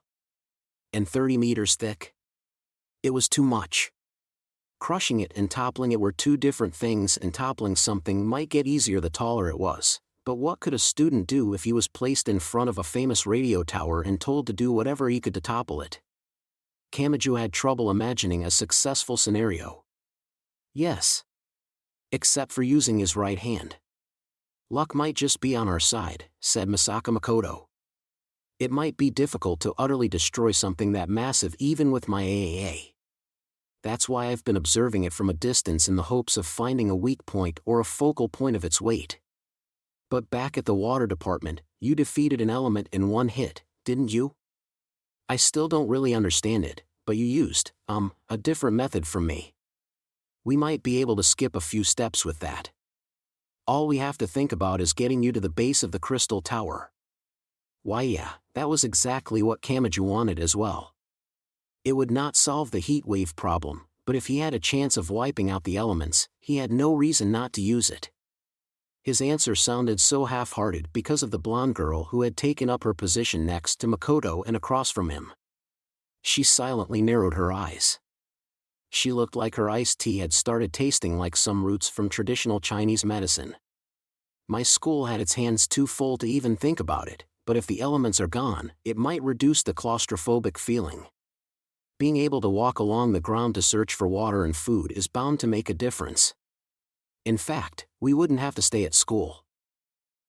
And 30 meters thick? It was too much. Crushing it and toppling it were two different things, and toppling something might get easier the taller it was. But what could a student do if he was placed in front of a famous radio tower and told to do whatever he could to topple it? Kamaju had trouble imagining a successful scenario. Yes. Except for using his right hand. Luck might just be on our side, said Misaka Makoto. It might be difficult to utterly destroy something that massive even with my AAA. That's why I've been observing it from a distance in the hopes of finding a weak point or a focal point of its weight. But back at the water department, you defeated an element in one hit, didn't you? I still don't really understand it, but you used, a different method from me. We might be able to skip a few steps with that. All we have to think about is getting you to the base of the crystal tower. Why yeah, that was exactly what Kamaju wanted as well. It would not solve the heat wave problem, but if he had a chance of wiping out the elements, he had no reason not to use it. His answer sounded so half-hearted because of the blonde girl who had taken up her position next to Makoto and across from him. She silently narrowed her eyes. She looked like her iced tea had started tasting like some roots from traditional Chinese medicine. My school had its hands too full to even think about it, but if the elements are gone, it might reduce the claustrophobic feeling. Being able to walk along the ground to search for water and food is bound to make a difference. In fact, we wouldn't have to stay at school.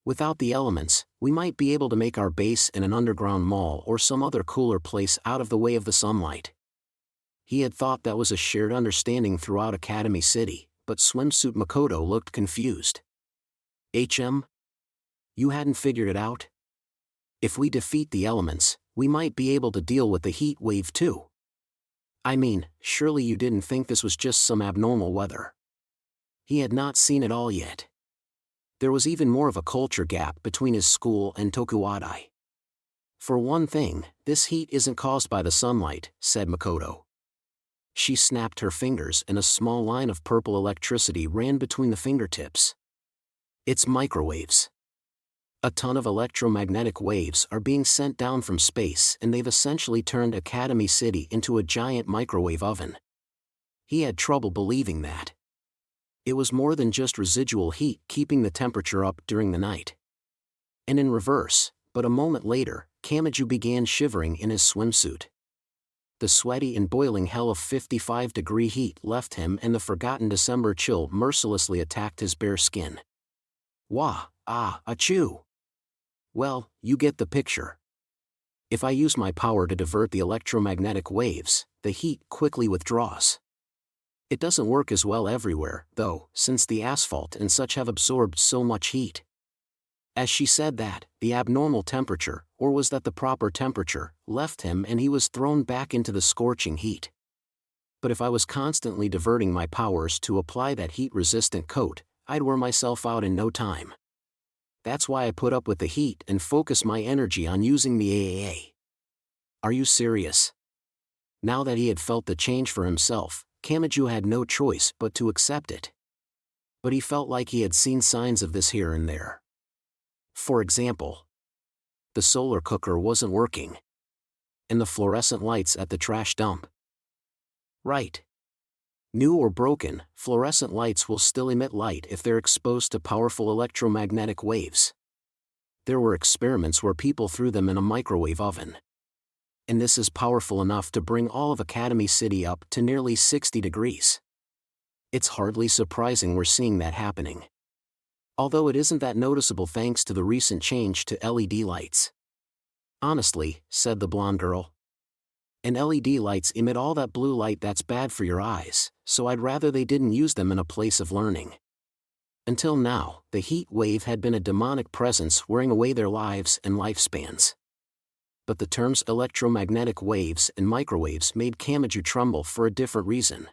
Without the elements, we might be able to make our base in an underground mall or some other cooler place out of the way of the sunlight. He had thought that was a shared understanding throughout Academy City, but Swimsuit Makoto looked confused. HM? You hadn't figured it out? If we defeat the elements, we might be able to deal with the heat wave too. I mean, surely you didn't think this was just some abnormal weather. He had not seen it all yet. There was even more of a culture gap between his school and Tokuwadai. For one thing, this heat isn't caused by the sunlight, said Makoto. She snapped her fingers and a small line of purple electricity ran between the fingertips. It's microwaves. A ton of electromagnetic waves are being sent down from space, and they've essentially turned Academy City into a giant microwave oven. He had trouble believing that. It was more than just residual heat keeping the temperature up during the night. And in reverse, but a moment later, Kamaju began shivering in his swimsuit. The sweaty and boiling hell of 55-degree heat left him, and the forgotten December chill mercilessly attacked his bare skin. Wah, ah, achoo! Well, you get the picture. If I use my power to divert the electromagnetic waves, the heat quickly withdraws. It doesn't work as well everywhere, though, since the asphalt and such have absorbed so much heat. As she said that, the abnormal temperature, or was that the proper temperature, left him and he was thrown back into the scorching heat. But if I was constantly diverting my powers to apply that heat-resistant coat, I'd wear myself out in no time. That's why I put up with the heat and focus my energy on using the AAA. Are you serious? Now that he had felt the change for himself, Kamaju had no choice but to accept it. But he felt like he had seen signs of this here and there. For example, the solar cooker wasn't working. And the fluorescent lights at the trash dump. Right. New or broken, fluorescent lights will still emit light if they're exposed to powerful electromagnetic waves. There were experiments where people threw them in a microwave oven. And this is powerful enough to bring all of Academy City up to nearly 60 degrees. It's hardly surprising we're seeing that happening. Although it isn't that noticeable thanks to the recent change to LED lights. Honestly, said the blonde girl. And LED lights emit all that blue light that's bad for your eyes, so I'd rather they didn't use them in a place of learning. Until now, the heat wave had been a demonic presence wearing away their lives and lifespans. But the terms electromagnetic waves and microwaves made Kamachi tremble for a different reason.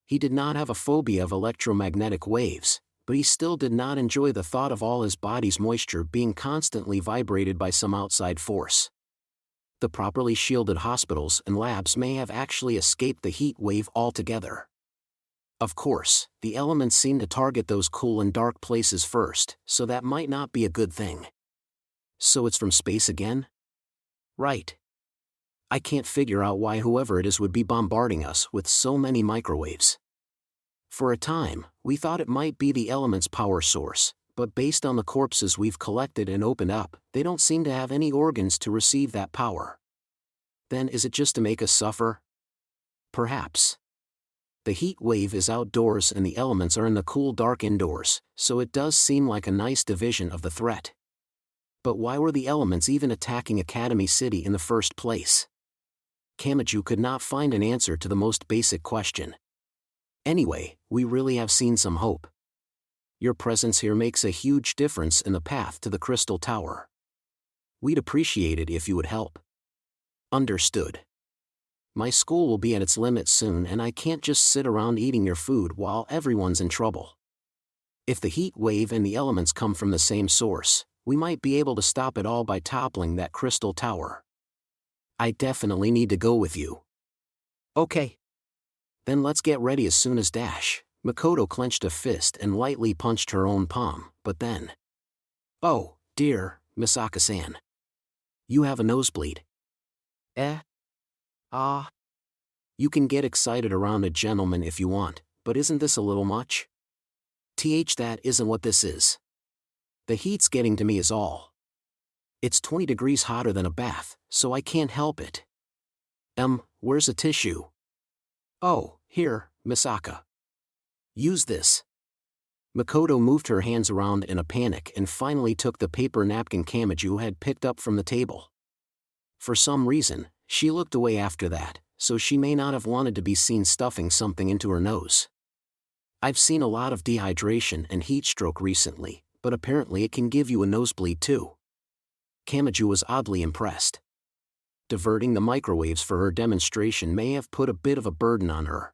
He did not have a phobia of electromagnetic waves, but he still did not enjoy the thought of all his body's moisture being constantly vibrated by some outside force. The properly shielded hospitals and labs may have actually escaped the heat wave altogether. Of course, the elements seem to target those cool and dark places first, so that might not be a good thing. So it's from space again? Right. I can't figure out why whoever it is would be bombarding us with so many microwaves. For a time, we thought it might be the element's power source, but based on the corpses we've collected and opened up, they don't seem to have any organs to receive that power. Then is it just to make us suffer? Perhaps. The heat wave is outdoors and the elements are in the cool dark indoors, so it does seem like a nice division of the threat. But why were the elements even attacking Academy City in the first place? Kamachi could not find an answer to the most basic question. Anyway, we really have seen some hope. Your presence here makes a huge difference in the path to the Crystal Tower. We'd appreciate it if you would help. Understood. My school will be at its limit soon and I can't just sit around eating your food while everyone's in trouble. If the heat wave and the elements come from the same source, we might be able to stop it all by toppling that Crystal Tower. I definitely need to go with you. Okay. Then let's get ready as soon as dash. Makoto clenched a fist and lightly punched her own palm, but then... Oh, dear, Misaka-san. You have a nosebleed. You can get excited around a gentleman if you want, but isn't this a little much? That isn't what this is. The heat's getting to me is all. It's 20 degrees hotter than a bath, so I can't help it. Where's a tissue? Oh, here, Misaka. Use this. Makoto moved her hands around in a panic and finally took the paper napkin Kamachi had picked up from the table. For some reason, she looked away after that, so she may not have wanted to be seen stuffing something into her nose. I've seen a lot of dehydration and heat stroke recently, but apparently it can give you a nosebleed too. Kamachi was oddly impressed. Diverting the microwaves for her demonstration may have put a bit of a burden on her.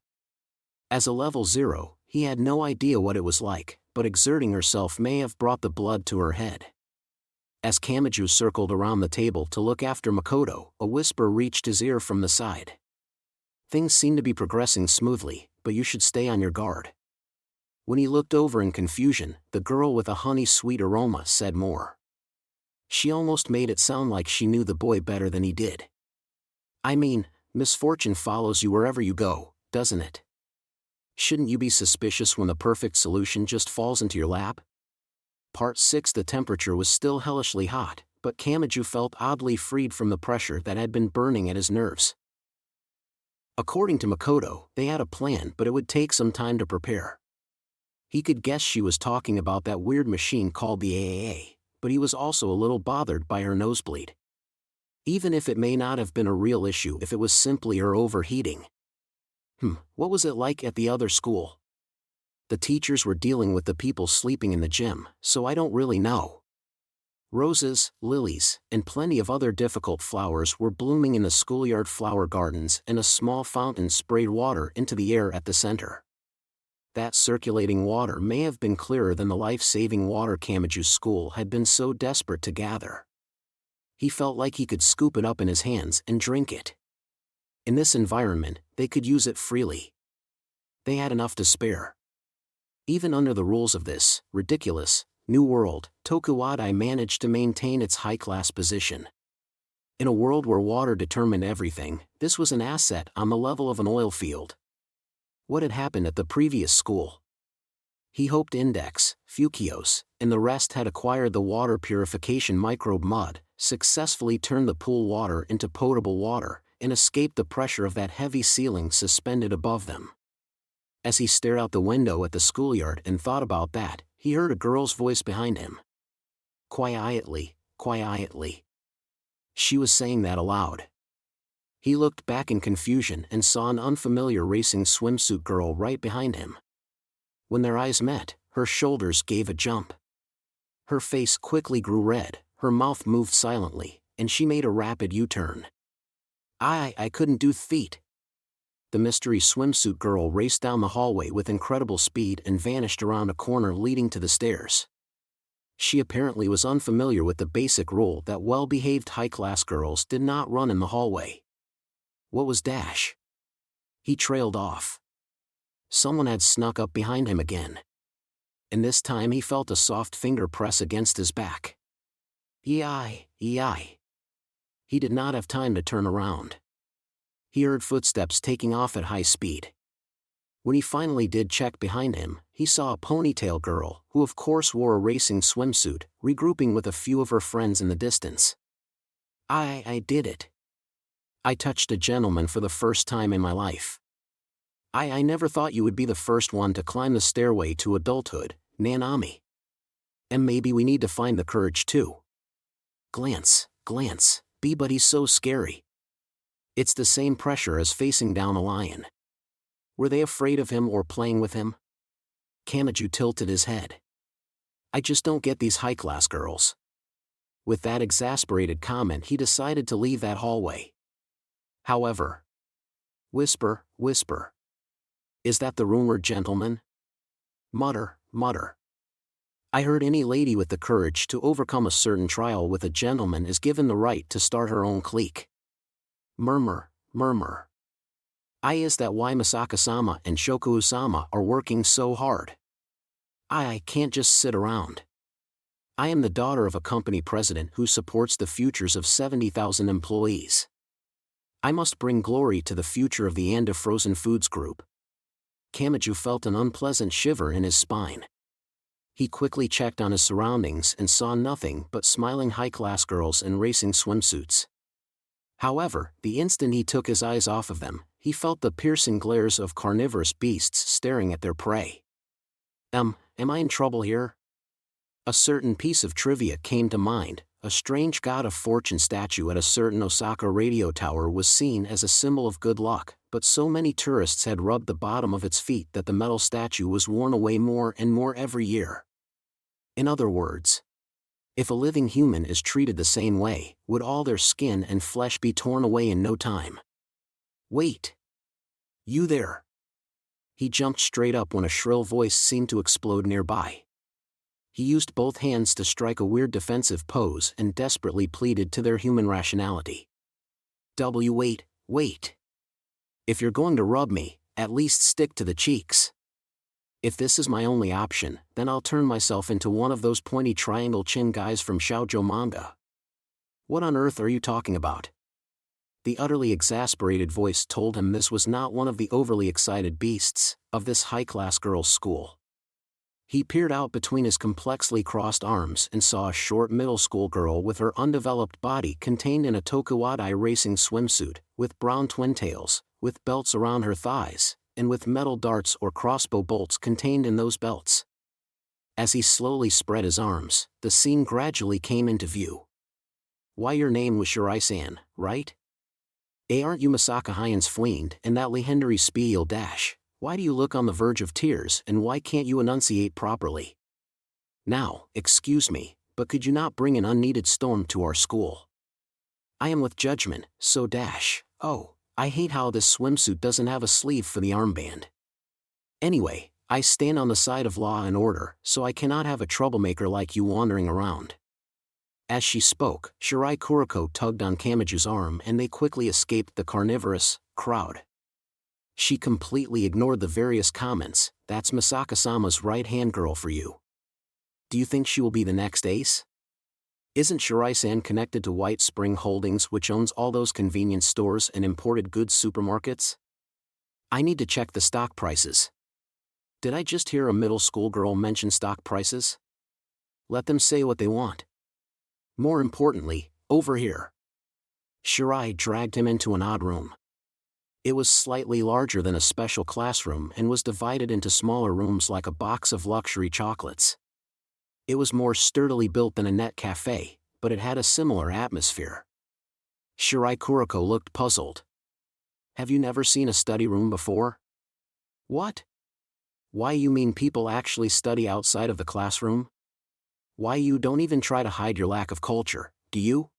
As a level 0, he had no idea what it was like, but exerting herself may have brought the blood to her head. As Kamachi circled around the table to look after Makoto, a whisper reached his ear from the side. Things seem to be progressing smoothly, but you should stay on your guard. When he looked over in confusion, the girl with a honey-sweet aroma said more. She almost made it sound like she knew the boy better than he did. I mean, misfortune follows you wherever you go, doesn't it? Shouldn't you be suspicious when the perfect solution just falls into your lap? Part 6. The temperature was still hellishly hot, but Kamachi felt oddly freed from the pressure that had been burning at his nerves. According to Makoto, they had a plan, but it would take some time to prepare. He could guess she was talking about that weird machine called the AAA, but he was also a little bothered by her nosebleed. Even if it may not have been a real issue if it was simply her overheating. What was it like at the other school? The teachers were dealing with the people sleeping in the gym, so I don't really know. Roses, lilies, and plenty of other difficult flowers were blooming in the schoolyard flower gardens, and a small fountain sprayed water into the air at the center. That circulating water may have been clearer than the life-saving water Kamachi's school had been so desperate to gather. He felt like he could scoop it up in his hands and drink it. In this environment, they could use it freely. They had enough to spare. Even under the rules of this ridiculous new world, Tokuwadai managed to maintain its high-class position. In a world where water determined everything, this was an asset on the level of an oil field. What had happened at the previous school? He hoped Index, Fukios, and the rest had acquired the water purification microbe mud, successfully turned the pool water into potable water, and escaped the pressure of that heavy ceiling suspended above them. As he stared out the window at the schoolyard and thought about that, he heard a girl's voice behind him. Quietly, quietly. She was saying that aloud. He looked back in confusion and saw an unfamiliar racing swimsuit girl right behind him. When their eyes met, her shoulders gave a jump. Her face quickly grew red, her mouth moved silently, and she made a rapid U-turn. I couldn't do feet. The mystery swimsuit girl raced down the hallway with incredible speed and vanished around a corner leading to the stairs. She apparently was unfamiliar with the basic rule that well-behaved high-class girls did not run in the hallway. What was Dash? He trailed off. Someone had snuck up behind him again. And this time he felt a soft finger press against his back. Ei. He did not have time to turn around. He heard footsteps taking off at high speed. When he finally did check behind him, he saw a ponytail girl, who of course wore a racing swimsuit, regrouping with a few of her friends in the distance. I did it. I touched a gentleman for the first time in my life. I never thought you would be the first one to climb the stairway to adulthood, Nanami. And maybe we need to find the courage too. Glance, but he's so scary. It's the same pressure as facing down a lion. Were they afraid of him or playing with him? Kamachi tilted his head. I just don't get these high-class girls. With that exasperated comment, he decided to leave that hallway. However, whisper. Is that the rumored gentleman? Mutter. I heard any lady with the courage to overcome a certain trial with a gentleman is given the right to start her own clique. Murmur. Is that why Misaka-sama and Shoku-sama are working so hard? I can't just sit around. I am the daughter of a company president who supports the futures of 70,000 employees. I must bring glory to the future of the Anda Frozen Foods Group. Kamachi felt an unpleasant shiver in his spine. He quickly checked on his surroundings and saw nothing but smiling high-class girls in racing swimsuits. However, the instant he took his eyes off of them, he felt the piercing glares of carnivorous beasts staring at their prey. Am I in trouble here? A certain piece of trivia came to mind. A strange god of fortune statue at a certain Osaka radio tower was seen as a symbol of good luck, but so many tourists had rubbed the bottom of its feet that the metal statue was worn away more and more every year. In other words, if a living human is treated the same way, would all their skin and flesh be torn away in no time? Wait! You there! He jumped straight up when a shrill voice seemed to explode nearby. He used both hands to strike a weird defensive pose and desperately pleaded to their human rationality. Wait. If you're going to rub me, at least stick to the cheeks. If this is my only option, then I'll turn myself into one of those pointy triangle chin guys from shoujo manga. What on earth are you talking about? The utterly exasperated voice told him this was not one of the overly excited beasts of this high-class girls' school. He peered out between his complexly crossed arms and saw a short middle school girl with her undeveloped body contained in a tokuwadai racing swimsuit, with brown twin tails, with belts around her thighs, and with metal darts or crossbow bolts contained in those belts. As he slowly spread his arms, the scene gradually came into view. Why, your name was Shirai-san, right? Aren't you Misaka Hyan's fiend and that legendary Spiel Dash? Why do you look on the verge of tears and why can't you enunciate properly? Now, excuse me, but could you not bring an unneeded storm to our school? I am with judgment, so Dash. Oh, I hate how this swimsuit doesn't have a sleeve for the armband. Anyway, I stand on the side of law and order, so I cannot have a troublemaker like you wandering around. As she spoke, Shirai Kuriko tugged on Kamachi's arm and they quickly escaped the carnivorous crowd. She completely ignored the various comments. That's Misaka-sama's right-hand girl for you. Do you think she will be the next ace? Isn't Shirai-san connected to White Spring Holdings, which owns all those convenience stores and imported goods supermarkets? I need to check the stock prices. Did I just hear a middle school girl mention stock prices? Let them say what they want. More importantly, over here. Shirai dragged him into an odd room. It was slightly larger than a special classroom and was divided into smaller rooms like a box of luxury chocolates. It was more sturdily built than a net cafe, but it had a similar atmosphere. Shirai Kuroko looked puzzled. Have you never seen a study room before? What? Why, you mean people actually study outside of the classroom? Why, you don't even try to hide your lack of culture, do you?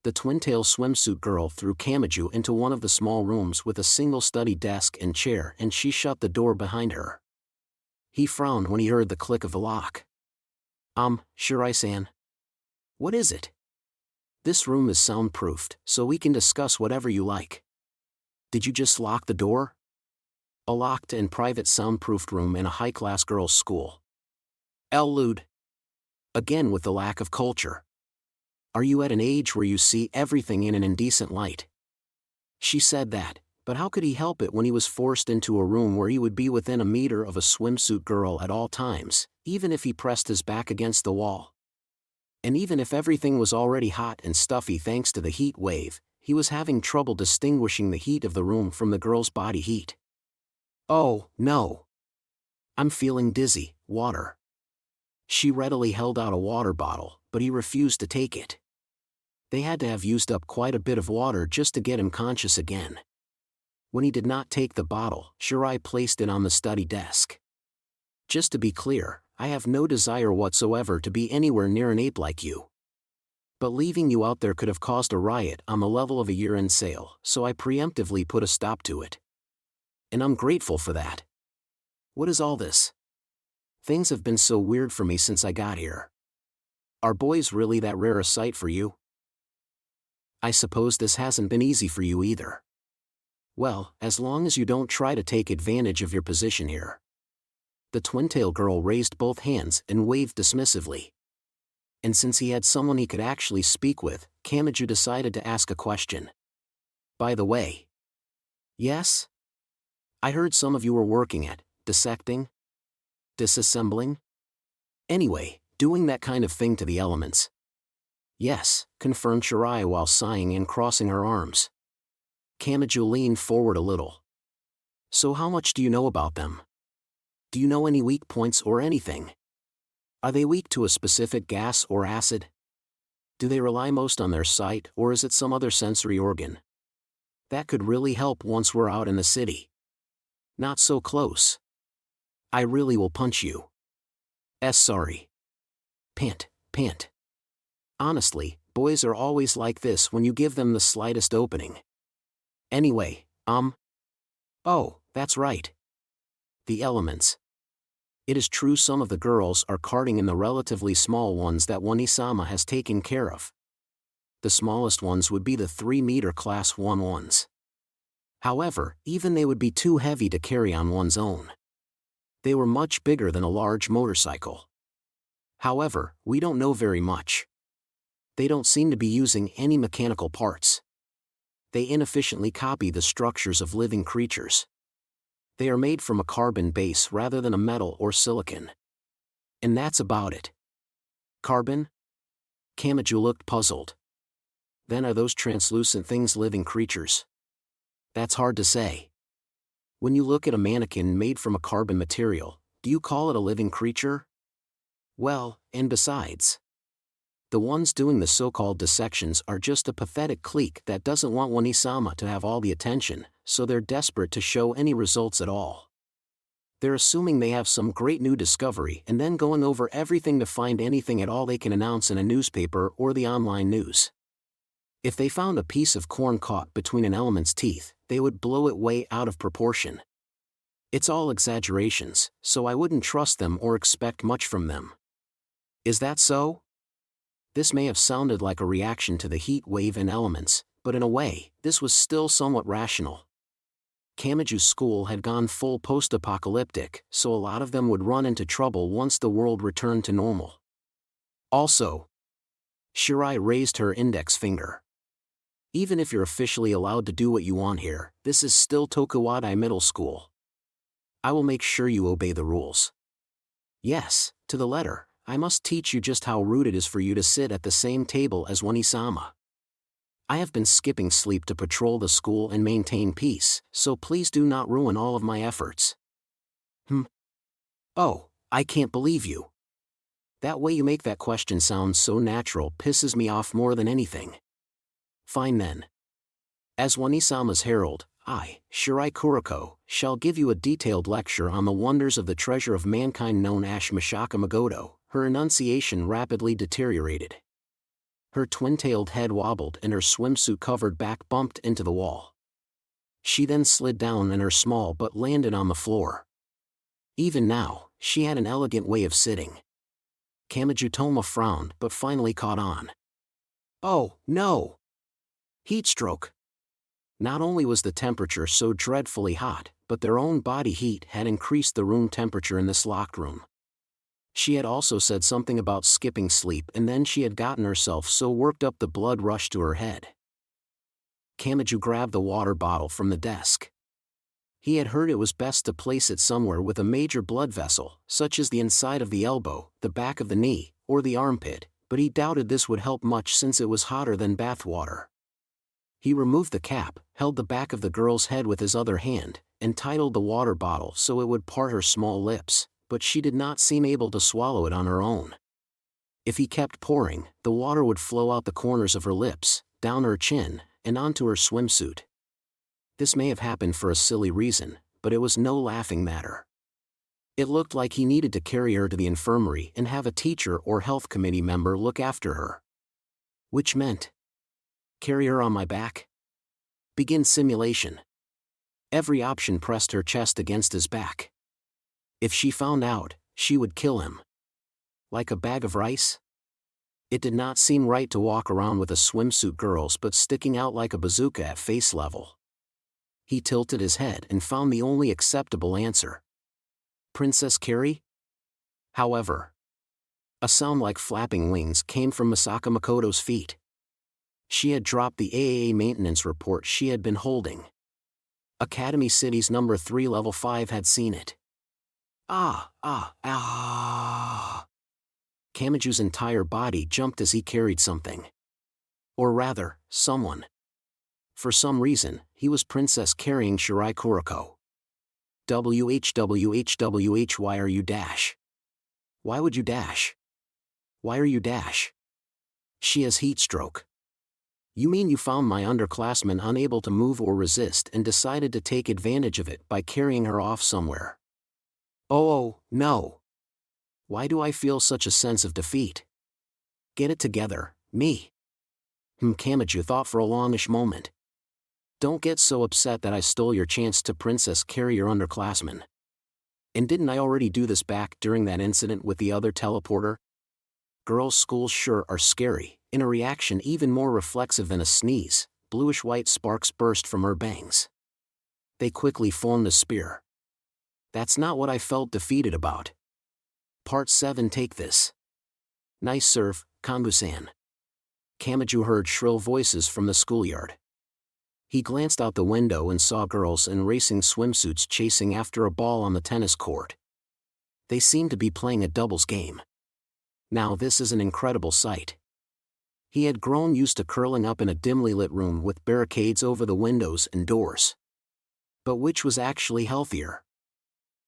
The twin-tail swimsuit girl threw Kamachi into one of the small rooms with a single study desk and chair, and she shut the door behind her. He frowned when he heard the click of the lock. Shirai-san. What is it? This room is soundproofed, so we can discuss whatever you like. Did you just lock the door? A locked and private soundproofed room in a high-class girls' school. Lude. Again with the lack of culture. Are you at an age where you see everything in an indecent light? She said that, but how could he help it when he was forced into a room where he would be within a meter of a swimsuit girl at all times, even if he pressed his back against the wall? And even if everything was already hot and stuffy thanks to the heat wave, he was having trouble distinguishing the heat of the room from the girl's body heat. Oh, no. I'm feeling dizzy, water. She readily held out a water bottle, but he refused to take it. They had to have used up quite a bit of water just to get him conscious again. When he did not take the bottle, Shirai placed it on the study desk. Just to be clear, I have no desire whatsoever to be anywhere near an ape like you. But leaving you out there could have caused a riot on the level of a year-end sale, so I preemptively put a stop to it. And I'm grateful for that. What is all this? Things have been so weird for me since I got here. Are boys really that rare a sight for you? I suppose this hasn't been easy for you either. Well, as long as you don't try to take advantage of your position here. The twin-tail girl raised both hands and waved dismissively. And since he had someone he could actually speak with, Kamachi decided to ask a question. By the way. Yes? I heard some of you were working at, dissecting? Disassembling? Anyway, doing that kind of thing to the elements. Yes, confirmed Shirai while sighing and crossing her arms. Kamachi leaned forward a little. So how much do you know about them? Do you know any weak points or anything? Are they weak to a specific gas or acid? Do they rely most on their sight, or is it some other sensory organ? That could really help once we're out in the city. Not so close. I really will punch you. Sorry. Pant. Honestly, boys are always like this when you give them the slightest opening. Anyway, Oh, that's right. The elements. It is true some of the girls are carting in the relatively small ones that Onisama has taken care of. The smallest ones would be the 3-meter class 1 ones. However, even they would be too heavy to carry on one's own. They were much bigger than a large motorcycle. However, we don't know very much. They don't seem to be using any mechanical parts. They inefficiently copy the structures of living creatures. They are made from a carbon base rather than a metal or silicon. And that's about it. Carbon? Kamachi looked puzzled. Then are those translucent things living creatures? That's hard to say. When you look at a mannequin made from a carbon material, do you call it a living creature? Well, and besides, the ones doing the so-called dissections are just a pathetic clique that doesn't want Onisama to have all the attention, so they're desperate to show any results at all. They're assuming they have some great new discovery and then going over everything to find anything at all they can announce in a newspaper or the online news. If they found a piece of corn caught between an element's teeth, they would blow it way out of proportion. It's all exaggerations, so I wouldn't trust them or expect much from them. Is that so? This may have sounded like a reaction to the heat wave and elements, but in a way, this was still somewhat rational. Kamachi's school had gone full post-apocalyptic, so a lot of them would run into trouble once the world returned to normal. Also, Shirai raised her index finger. Even if you're officially allowed to do what you want here, this is still Tokuwadai Middle School. I will make sure you obey the rules. Yes, to the letter. I must teach you just how rude it is for you to sit at the same table as Onisama. I have been skipping sleep to patrol the school and maintain peace, so please do not ruin all of my efforts. Oh, I can't believe you. That way you make that question sound so natural pisses me off more than anything. Fine then. As Wanisama's herald, I, Shirai Kuroko, shall give you a detailed lecture on the wonders of the treasure of mankind known as Mishaka Magoto. Her enunciation rapidly deteriorated. Her twin-tailed head wobbled and her swimsuit-covered back bumped into the wall. She then slid down and her small butt landed on the floor. Even now, she had an elegant way of sitting. Kamijutoma frowned but finally caught on. Oh, no! Heatstroke. Not only was the temperature so dreadfully hot, but their own body heat had increased the room temperature in this locked room. She had also said something about skipping sleep and then she had gotten herself so worked up the blood rushed to her head. Kamiju grabbed the water bottle from the desk. He had heard it was best to place it somewhere with a major blood vessel, such as the inside of the elbow, the back of the knee, or the armpit, but he doubted this would help much since it was hotter than bath water. He removed the cap, held the back of the girl's head with his other hand, and titled the water bottle so it would part her small lips, but she did not seem able to swallow it on her own. If he kept pouring, the water would flow out the corners of her lips, down her chin, and onto her swimsuit. This may have happened for a silly reason, but it was no laughing matter. It looked like he needed to carry her to the infirmary and have a teacher or health committee member look after her. Which meant, carry her on my back? Begin simulation. Every option pressed her chest against his back. If she found out, she would kill him. Like a bag of rice? It did not seem right to walk around with a swimsuit girl's butt sticking out like a bazooka at face level. He tilted his head and found the only acceptable answer. Princess Carrie? However, a sound like flapping wings came from Misaka Makoto's feet. She had dropped the AAA maintenance report she had been holding. Academy City's number 3 level 5 had seen it. Kamiju's entire body jumped as he carried something. Or rather, someone. For some reason, he was Princess carrying Shirai Kuroko. Why are you dash? Why would you dash? Why are you dash? She has heat stroke. You mean you found my underclassman unable to move or resist and decided to take advantage of it by carrying her off somewhere? Oh, no. Why do I feel such a sense of defeat? Get it together, me. Kamiju thought for a longish moment. Don't get so upset that I stole your chance to Princess carry your underclassman. And didn't I already do this back during that incident with the other teleporter? Girls' schools sure are scary. In a reaction even more reflexive than a sneeze, bluish-white sparks burst from her bangs. They quickly formed a spear. That's not what I felt defeated about. Part 7. Take this. Nice serve, Kangu-san. Kamiju heard shrill voices from the schoolyard. He glanced out the window and saw girls in racing swimsuits chasing after a ball on the tennis court. They seemed to be playing a doubles game. Now this is an incredible sight. He had grown used to curling up in a dimly lit room with barricades over the windows and doors. But which was actually healthier?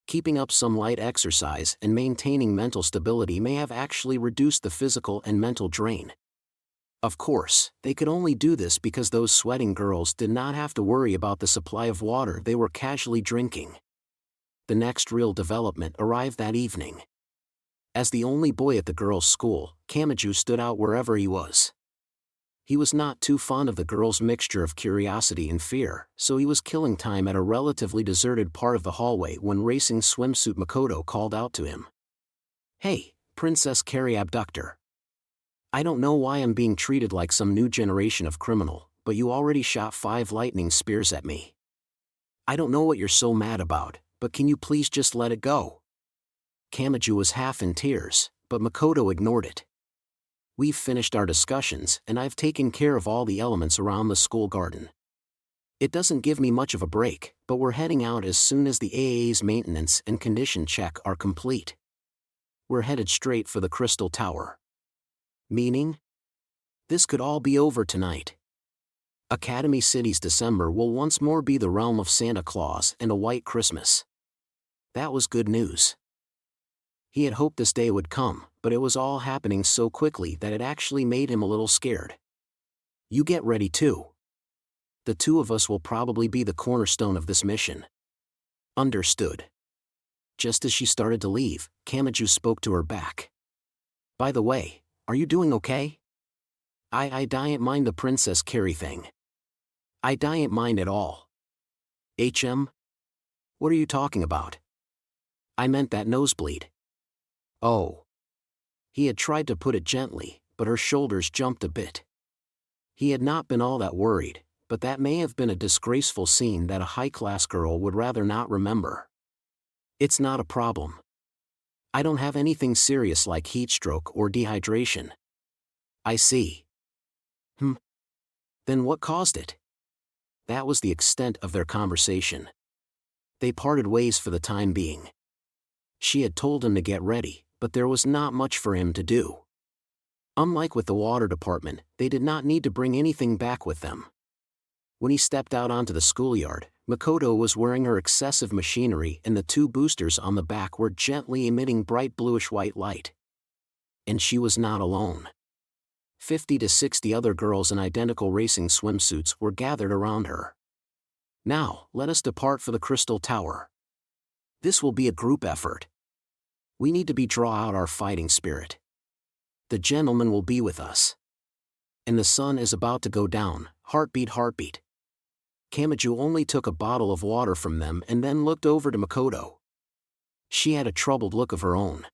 Keeping up some light exercise and maintaining mental stability may have actually reduced the physical and mental drain. Of course, they could only do this because those sweating girls did not have to worry about the supply of water they were casually drinking. The next real development arrived that evening. As the only boy at the girls' school, Kamiju stood out wherever he was. He was not too fond of the girls' mixture of curiosity and fear, so he was killing time at a relatively deserted part of the hallway when racing swimsuit Makoto called out to him. Hey, Princess Carrie Abductor. I don't know why I'm being treated like some new generation of criminal, but you already shot 5 lightning spears at me. I don't know what you're so mad about, but can you please just let it go? Kamiju was half in tears, but Makoto ignored it. We've finished our discussions and I've taken care of all the elements around the school garden. It doesn't give me much of a break, but we're heading out as soon as the AA's maintenance and condition check are complete. We're headed straight for the Crystal Tower. Meaning? This could all be over tonight. Academy City's December will once more be the realm of Santa Claus and a white Christmas. That was good news. He had hoped this day would come, but it was all happening so quickly that it actually made him a little scared. You get ready too. The two of us will probably be the cornerstone of this mission. Understood. Just as she started to leave, Kamachi spoke to her back. By the way, are you doing okay? I don't mind the Princess Carrie thing. I don't mind at all. What are you talking about? I meant that nosebleed. Oh. He had tried to put it gently, but her shoulders jumped a bit. He had not been all that worried, but that may have been a disgraceful scene that a high-class girl would rather not remember. It's not a problem. I don't have anything serious like heat stroke or dehydration. I see. Then what caused it? That was the extent of their conversation. They parted ways for the time being. She had told him to get ready, but there was not much for him to do. Unlike with the water department, they did not need to bring anything back with them. When he stepped out onto the schoolyard, Makoto was wearing her excessive machinery and the two boosters on the back were gently emitting bright bluish-white light. And she was not alone. 50 to 60 other girls in identical racing swimsuits were gathered around her. Now, let us depart for the Crystal Tower. This will be a group effort. We need to draw out our fighting spirit. The gentleman will be with us. And the sun is about to go down, heartbeat heartbeat. Kamachi only took a bottle of water from them and then looked over to Makoto. She had a troubled look of her own.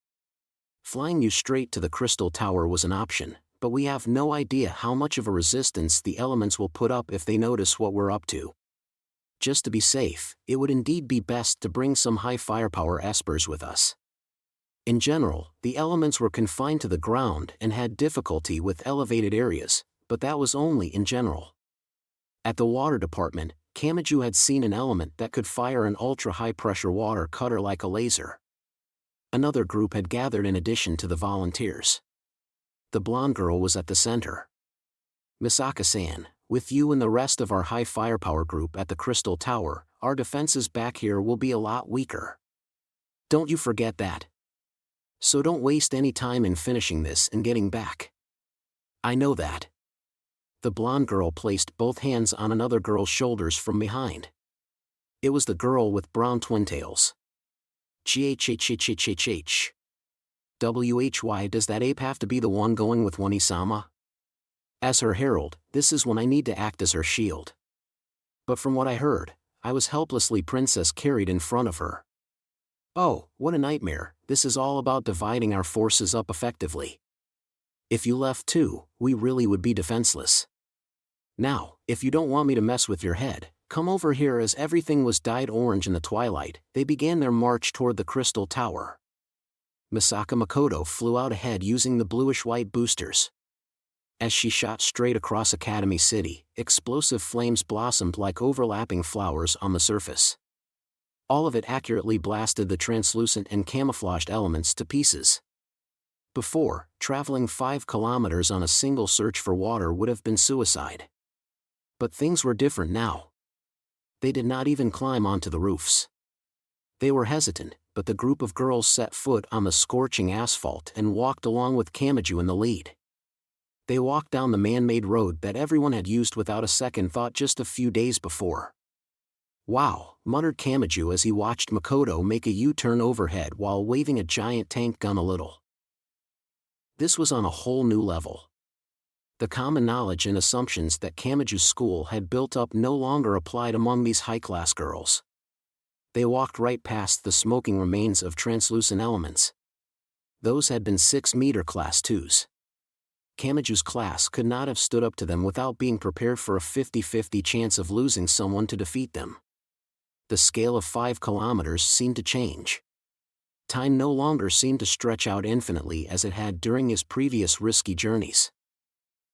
Flying you straight to the Crystal Tower was an option, but we have no idea how much of a resistance the elements will put up if they notice what we're up to. Just to be safe, it would indeed be best to bring some high firepower espers with us. In general, the elements were confined to the ground and had difficulty with elevated areas, but that was only in general. At the water department, Kamachi had seen an element that could fire an ultra-high-pressure water cutter like a laser. Another group had gathered in addition to the volunteers. The blonde girl was at the center. Misaka-san, with you and the rest of our high firepower group at the Crystal Tower, our defenses back here will be a lot weaker. Don't you forget that. So don't waste any time in finishing this and getting back. I know that. The blonde girl placed both hands on another girl's shoulders from behind. It was the girl with brown twintails. Why does that ape have to be the one going with Wani-sama? As her herald, this is when I need to act as her shield. But from what I heard, I was helplessly princess carried in front of her. Oh, what a nightmare, this is all about dividing our forces up effectively. If you left too, we really would be defenseless. Now, if you don't want me to mess with your head, come over here. As everything was dyed orange in the twilight, they began their march toward the Crystal Tower. Misaka Makoto flew out ahead using the bluish-white boosters. As she shot straight across Academy City, explosive flames blossomed like overlapping flowers on the surface. All of it accurately blasted the translucent and camouflaged elements to pieces. Before, traveling 5 kilometers on a single search for water would have been suicide. But things were different now. They did not even climb onto the roofs. They were hesitant, but the group of girls set foot on the scorching asphalt and walked along with Kamachi in the lead. They walked down the man-made road that everyone had used without a second thought just a few days before. Wow, muttered Kamachi as he watched Makoto make a U-turn overhead while waving a giant tank gun a little. This was on a whole new level. The common knowledge and assumptions that Kamachi's school had built up no longer applied among these high-class girls. They walked right past the smoking remains of translucent elements. Those had been 6-meter class 2s. Kamachi's class could not have stood up to them without being prepared for a 50-50 chance of losing someone to defeat them. The scale of 5 kilometers seemed to change. Time no longer seemed to stretch out infinitely as it had during his previous risky journeys.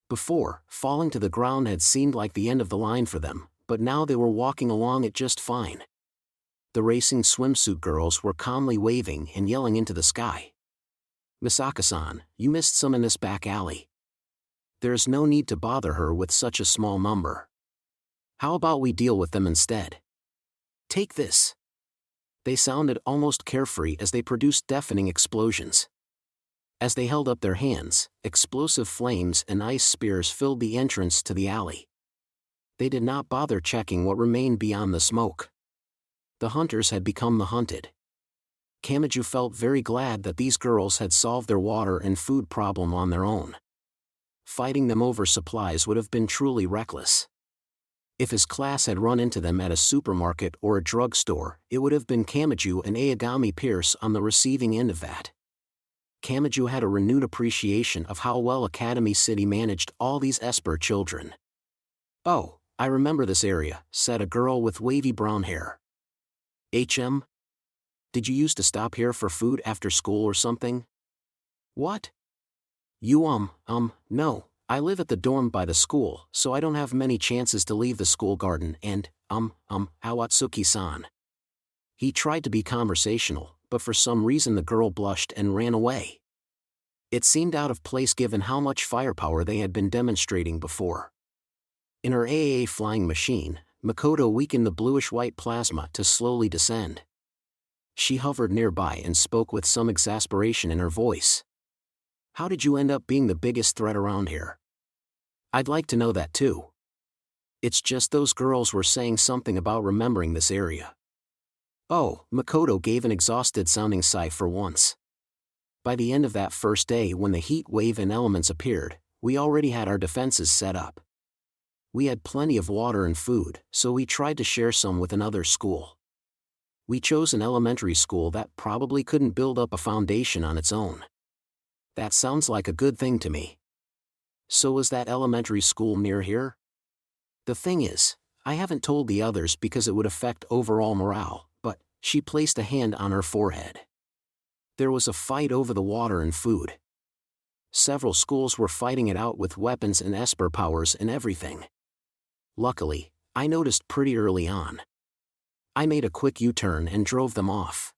Before, falling to the ground had seemed like the end of the line for them, but now they were walking along it just fine. The racing swimsuit girls were calmly waving and yelling into the sky. Misaka-san, you missed some in this back alley. There is no need to bother her with such a small number. How about we deal with them instead? Take this. They sounded almost carefree as they produced deafening explosions. As they held up their hands, explosive flames and ice spears filled the entrance to the alley. They did not bother checking what remained beyond the smoke. The hunters had become the hunted. Kamachi felt very glad that these girls had solved their water and food problem on their own. Fighting them over supplies would have been truly reckless. If his class had run into them at a supermarket or a drugstore, it would have been Kamachi and Aogami Pierce on the receiving end of that. Kamachi had a renewed appreciation of how well Academy City managed all these Esper children. "Oh, I remember this area," said a girl with wavy brown hair. "HM? Did you used to stop here for food after school or something?" "What? You no, I live at the dorm by the school, so I don't have many chances to leave the school garden and, Awatsuki-san." He tried to be conversational, but for some reason the girl blushed and ran away. It seemed out of place given how much firepower they had been demonstrating before. In her AAA flying machine, Makoto weakened the bluish-white plasma to slowly descend. She hovered nearby and spoke with some exasperation in her voice. "How did you end up being the biggest threat around here? I'd like to know that too. It's just those girls were saying something about remembering this area." "Oh," Makoto gave an exhausted-sounding sigh for once. "By the end of that first day when the heat wave and elements appeared, we already had our defenses set up. We had plenty of water and food, so we tried to share some with another school. We chose an elementary school that probably couldn't build up a foundation on its own. That sounds like a good thing to me." "So was that elementary school near here?" "The thing is, I haven't told the others because it would affect overall morale, but," she placed a hand on her forehead. "There was a fight over the water and food. Several schools were fighting it out with weapons and Esper powers and everything. Luckily, I noticed pretty early on. I made a quick U-turn and drove them off.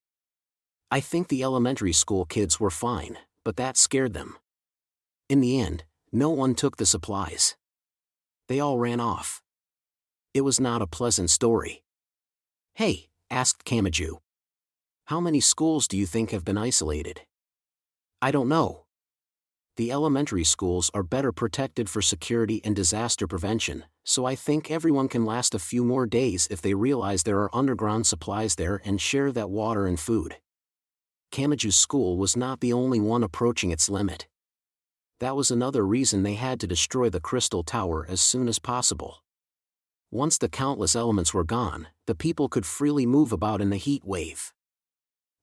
I think the elementary school kids were fine, but that scared them. In the end, no one took the supplies. They all ran off. It was not a pleasant story." "Hey," asked Kamachi. "How many schools do you think have been isolated?" "I don't know. The elementary schools are better protected for security and disaster prevention, so I think everyone can last a few more days if they realize there are underground supplies there and share that water and food." Kamachi's school was not the only one approaching its limit. That was another reason they had to destroy the Crystal Tower as soon as possible. Once the countless elements were gone, the people could freely move about in the heat wave.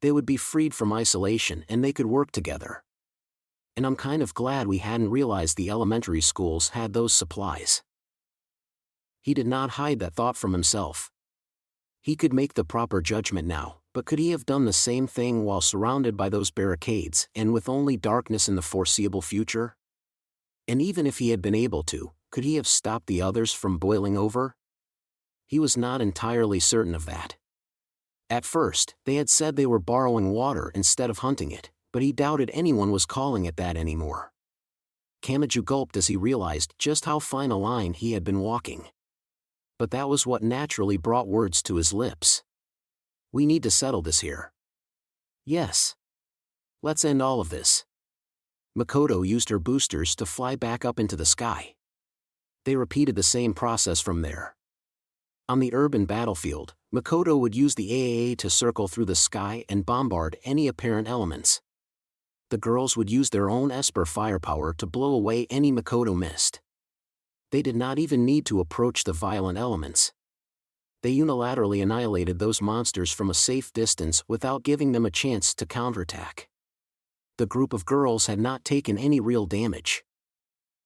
They would be freed from isolation and they could work together. And I'm kind of glad we hadn't realized the elementary schools had those supplies. He did not hide that thought from himself. He could make the proper judgment now, but could he have done the same thing while surrounded by those barricades and with only darkness in the foreseeable future? And even if he had been able to, could he have stopped the others from boiling over? He was not entirely certain of that. At first, they had said they were borrowing water instead of hunting it, but he doubted anyone was calling it that anymore. Kamachi gulped as he realized just how fine a line he had been walking. But that was what naturally brought words to his lips. "We need to settle this here." "Yes. Let's end all of this." Makoto used her boosters to fly back up into the sky. They repeated the same process from there. On the urban battlefield, Makoto would use the AAA to circle through the sky and bombard any apparent elements. The girls would use their own Esper firepower to blow away any Makoto missed. They did not even need to approach the violent elements. They unilaterally annihilated those monsters from a safe distance without giving them a chance to counterattack. The group of girls had not taken any real damage.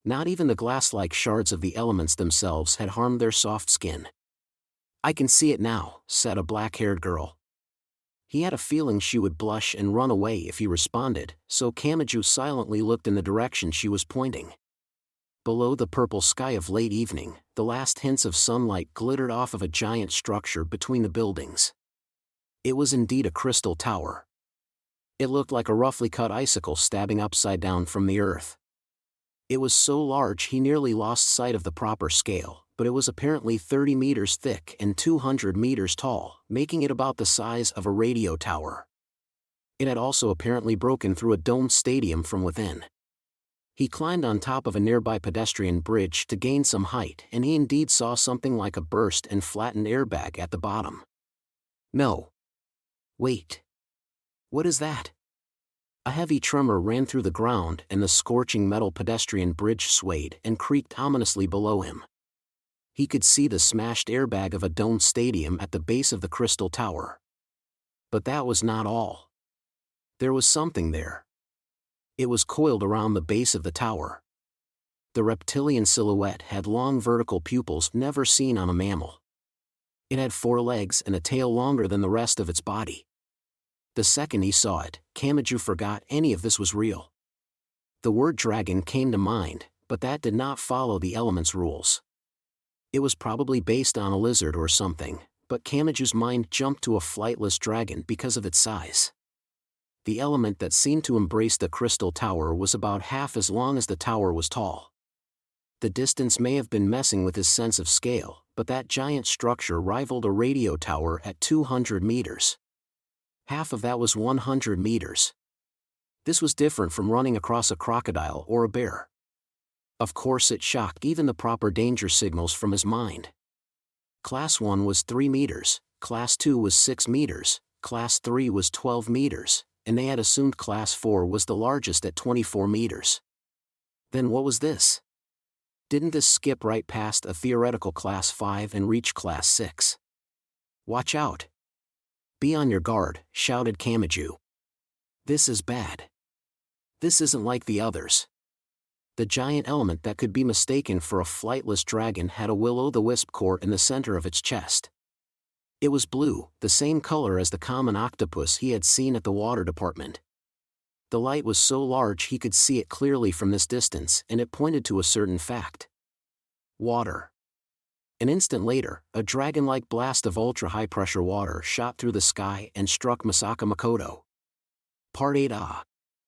Not even the glass-like shards of the elements themselves had harmed their soft skin. "I can see it now," said a black-haired girl. He had a feeling she would blush and run away if he responded, so Kamachi silently looked in the direction she was pointing. Below the purple sky of late evening, the last hints of sunlight glittered off of a giant structure between the buildings. It was indeed a crystal tower. It looked like a roughly cut icicle stabbing upside down from the earth. It was so large he nearly lost sight of the proper scale, but it was apparently 30 meters thick and 200 meters tall, making it about the size of a radio tower. It had also apparently broken through a domed stadium from within. He climbed on top of a nearby pedestrian bridge to gain some height, and he indeed saw something like a burst and flattened airbag at the bottom. No. Wait. What is that? A heavy tremor ran through the ground and the scorching metal pedestrian bridge swayed and creaked ominously below him. He could see the smashed airbag of a domed stadium at the base of the crystal tower. But that was not all. There was something there. It was coiled around the base of the tower. The reptilian silhouette had long vertical pupils never seen on a mammal. It had 4 legs and a tail longer than the rest of its body. The second he saw it, Kamachi forgot any of this was real. The word dragon came to mind, but that did not follow the element's rules. It was probably based on a lizard or something, but Kamachi's mind jumped to a flightless dragon because of its size. The element that seemed to embrace the crystal tower was about half as long as the tower was tall. The distance may have been messing with his sense of scale, but that giant structure rivaled a radio tower at 200 meters. Half of that was 100 meters. This was different from running across a crocodile or a bear. Of course, it shocked even the proper danger signals from his mind. Class 1 was 3 meters, Class 2 was 6 meters, Class 3 was 12 meters, and they had assumed Class 4 was the largest at 24 meters. Then what was this? Didn't this skip right past a theoretical Class 5 and reach Class 6? Watch out! Be on your guard, shouted Kamachi. This is bad. This isn't like the others. The giant element that could be mistaken for a flightless dragon had a will-o'-the-wisp core in the center of its chest. It was blue, the same color as the common octopus he had seen at the water department. The light was so large he could see it clearly from this distance, and it pointed to a certain fact. Water. An instant later, a dragon-like blast of ultra-high-pressure water shot through the sky and struck Misaka Makoto. Part 8.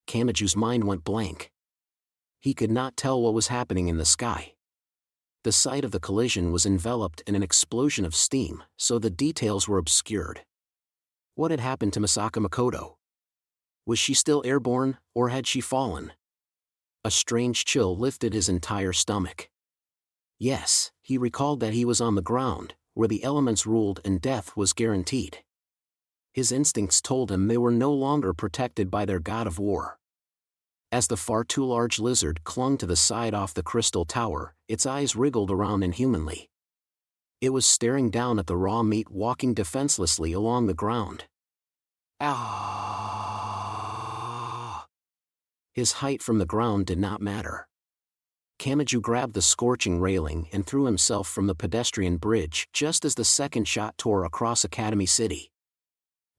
Kamachi's mind went blank. He could not tell what was happening in the sky. The site of the collision was enveloped in an explosion of steam, so the details were obscured. What had happened to Misaka Makoto? Was she still airborne, or had she fallen? A strange chill lifted his entire stomach. Yes, he recalled that he was on the ground, where the elements ruled and death was guaranteed. His instincts told him they were no longer protected by their god of war. As the far too large lizard clung to the side off the crystal tower, its eyes wriggled around inhumanly. It was staring down at the raw meat walking defenselessly along the ground. Ah! His height from the ground did not matter. Kamachi grabbed the scorching railing and threw himself from the pedestrian bridge just as the second shot tore across Academy City.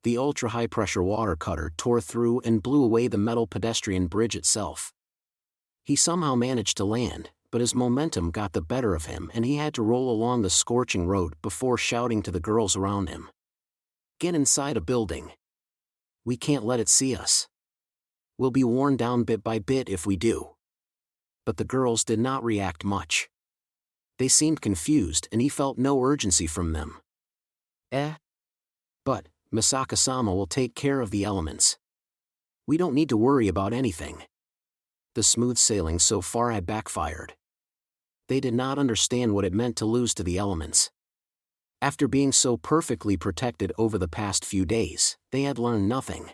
The ultra-high-pressure water cutter tore through and blew away the metal pedestrian bridge itself. He somehow managed to land, but his momentum got the better of him and he had to roll along the scorching road before shouting to the girls around him. Get inside a building. We can't let it see us. We'll be worn down bit by bit if we do. But the girls did not react much. They seemed confused and he felt no urgency from them. But Misaka-sama will take care of the elements. We don't need to worry about anything. The smooth sailing so far had backfired. They did not understand what it meant to lose to the elements. After being so perfectly protected over the past few days, they had learned nothing.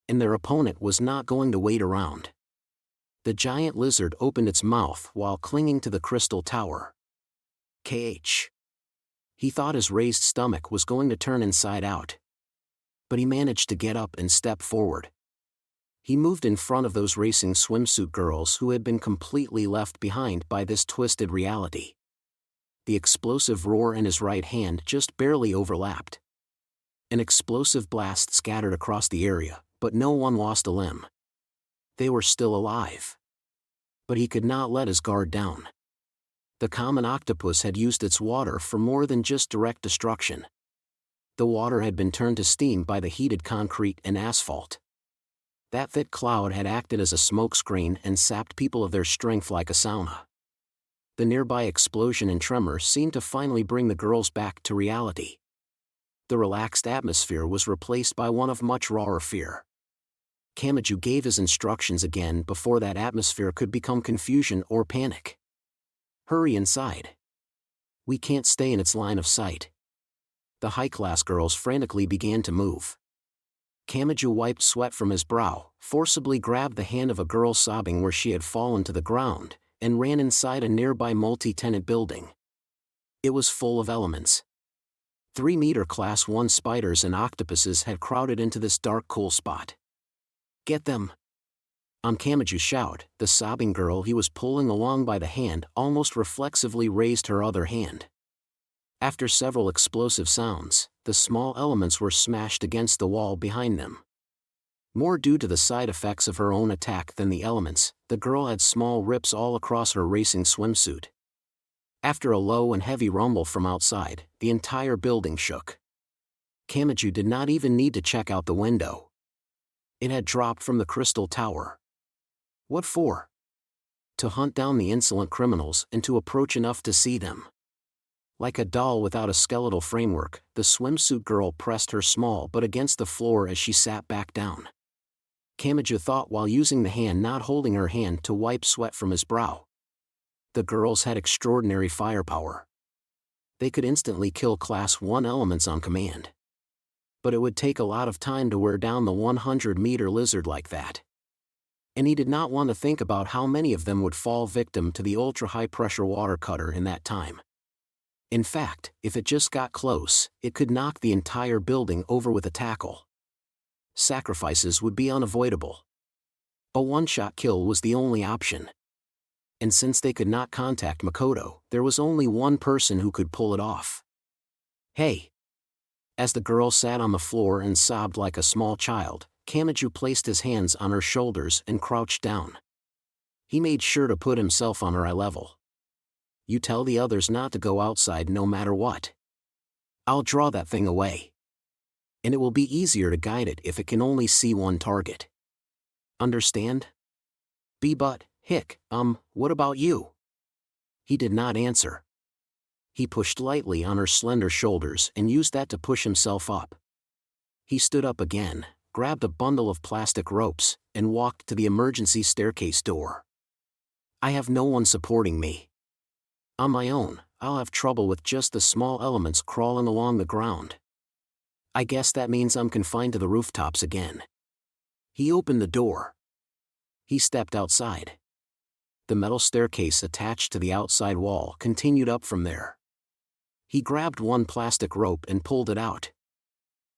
And their opponent was not going to wait around. The giant lizard opened its mouth while clinging to the crystal tower. He thought his raised stomach was going to turn inside out. But he managed to get up and step forward. He moved in front of those racing swimsuit girls who had been completely left behind by this twisted reality. The explosive roar in his right hand just barely overlapped. An explosive blast scattered across the area, but no one lost a limb. They were still alive. But he could not let his guard down. The common octopus had used its water for more than just direct destruction. The water had been turned to steam by the heated concrete and asphalt. That thick cloud had acted as a smokescreen and sapped people of their strength like a sauna. The nearby explosion and tremor seemed to finally bring the girls back to reality. The relaxed atmosphere was replaced by one of much rawer fear. Kamachi gave his instructions again before that atmosphere could become confusion or panic. "Hurry inside. We can't stay in its line of sight." The high-class girls frantically began to move. Kamachi wiped sweat from his brow, forcibly grabbed the hand of a girl sobbing where she had fallen to the ground, and ran inside a nearby multi-tenant building. It was full of elements. 3-meter Class 1 spiders and octopuses had crowded into this dark cool spot. "Get them!" On Kamachi's shout, the sobbing girl he was pulling along by the hand almost reflexively raised her other hand. After several explosive sounds, the small elements were smashed against the wall behind them. More due to the side effects of her own attack than the elements, the girl had small rips all across her racing swimsuit. After a low and heavy rumble from outside, the entire building shook. Kamachi did not even need to check out the window. It had dropped from the crystal tower. What for? To hunt down the insolent criminals and to approach enough to see them. Like a doll without a skeletal framework, the swimsuit girl pressed her small butt against the floor as she sat back down. Kamachi thought while using the hand not holding her hand to wipe sweat from his brow. The girls had extraordinary firepower. They could instantly kill Class 1 elements on command. But it would take a lot of time to wear down the 100-meter lizard like that. And he did not want to think about how many of them would fall victim to the ultra-high-pressure water cutter in that time. In fact, if it just got close, it could knock the entire building over with a tackle. Sacrifices would be unavoidable. A one-shot kill was the only option. And since they could not contact Makoto, there was only one person who could pull it off. "Hey!" As the girl sat on the floor and sobbed like a small child, Kamachi placed his hands on her shoulders and crouched down. He made sure to put himself on her eye level. "You tell the others not to go outside no matter what. I'll draw that thing away. And it will be easier to guide it if it can only see one target. Understand?" What about you?" He did not answer. He pushed lightly on her slender shoulders and used that to push himself up. He stood up again, grabbed a bundle of plastic ropes, and walked to the emergency staircase door. "I have no one supporting me. On my own, I'll have trouble with just the small elements crawling along the ground. I guess that means I'm confined to the rooftops again." He opened the door. He stepped outside. The metal staircase attached to the outside wall continued up from there. He grabbed one plastic rope and pulled it out.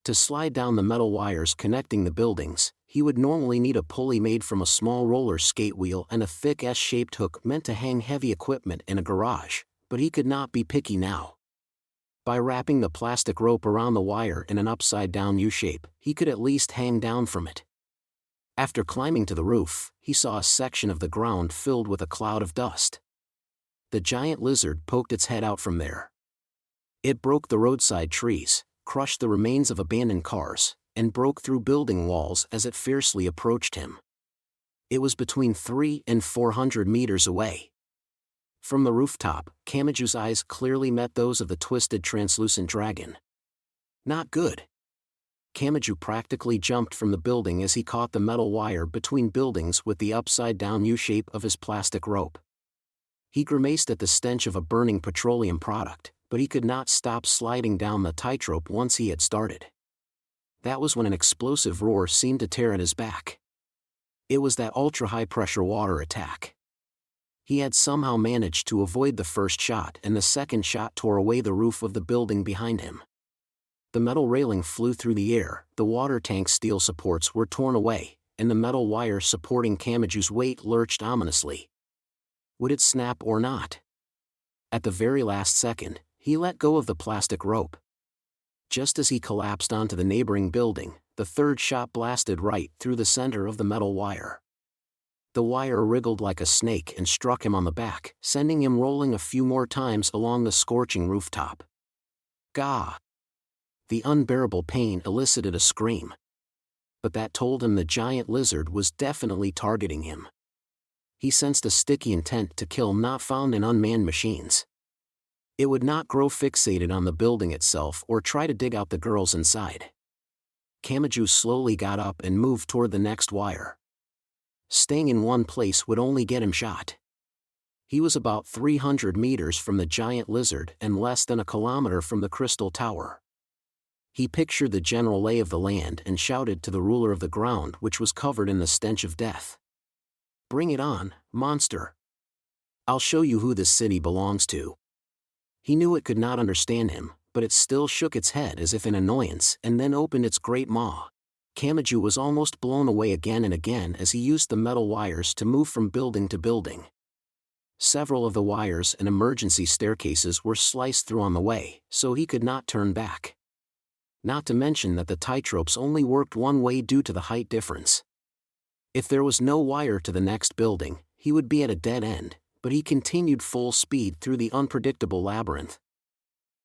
To slide down the metal wires connecting the buildings, he would normally need a pulley made from a small roller skate wheel and a thick S-shaped hook meant to hang heavy equipment in a garage, but he could not be picky now. By wrapping the plastic rope around the wire in an upside-down U-shape, he could at least hang down from it. After climbing to the roof, he saw a section of the ground filled with a cloud of dust. The giant lizard poked its head out from there. It broke the roadside trees, crushed the remains of abandoned cars, and broke through building walls as it fiercely approached him. It was between 300 and 400 meters away. From the rooftop, Kamachi's eyes clearly met those of the twisted translucent dragon. Not good. Kamachi practically jumped from the building as he caught the metal wire between buildings with the upside-down U-shape of his plastic rope. He grimaced at the stench of a burning petroleum product, but he could not stop sliding down the tightrope once he had started. That was when an explosive roar seemed to tear at his back. It was that ultra-high-pressure water attack. He had somehow managed to avoid the first shot, and the second shot tore away the roof of the building behind him. The metal railing flew through the air, the water tank's steel supports were torn away, and the metal wire supporting Kamachi's weight lurched ominously. Would it snap or not? At the very last second, he let go of the plastic rope. Just as he collapsed onto the neighboring building, the third shot blasted right through the center of the metal wire. The wire wriggled like a snake and struck him on the back, sending him rolling a few more times along the scorching rooftop. Gah! The unbearable pain elicited a scream. But that told him the giant lizard was definitely targeting him. He sensed a sticky intent to kill not found in unmanned machines. It would not grow fixated on the building itself or try to dig out the girls inside. Kamachi slowly got up and moved toward the next wire. Staying in one place would only get him shot. He was about 300 meters from the giant lizard and less than a kilometer from the crystal tower. He pictured the general lay of the land and shouted to the ruler of the ground, which was covered in the stench of death. "Bring it on, monster. I'll show you who this city belongs to." He knew it could not understand him, but it still shook its head as if in annoyance and then opened its great maw. Kamachi was almost blown away again and again as he used the metal wires to move from building to building. Several of the wires and emergency staircases were sliced through on the way, so he could not turn back. Not to mention that the tightropes only worked one way due to the height difference. If there was no wire to the next building, he would be at a dead end, but he continued full speed through the unpredictable labyrinth.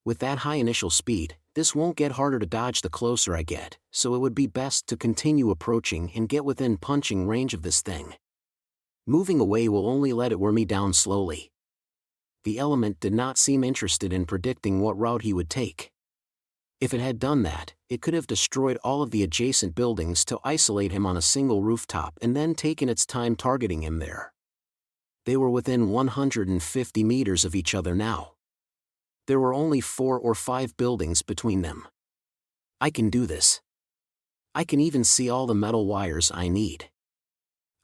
With that high initial speed, this won't get harder to dodge the closer I get, so it would be best to continue approaching and get within punching range of this thing. Moving away will only let it wear me down slowly. The element did not seem interested in predicting what route he would take. If it had done that, it could have destroyed all of the adjacent buildings to isolate him on a single rooftop and then taken its time targeting him there. They were within 150 meters of each other now. There were only 4 or 5 buildings between them. I can do this. I can even see all the metal wires I need.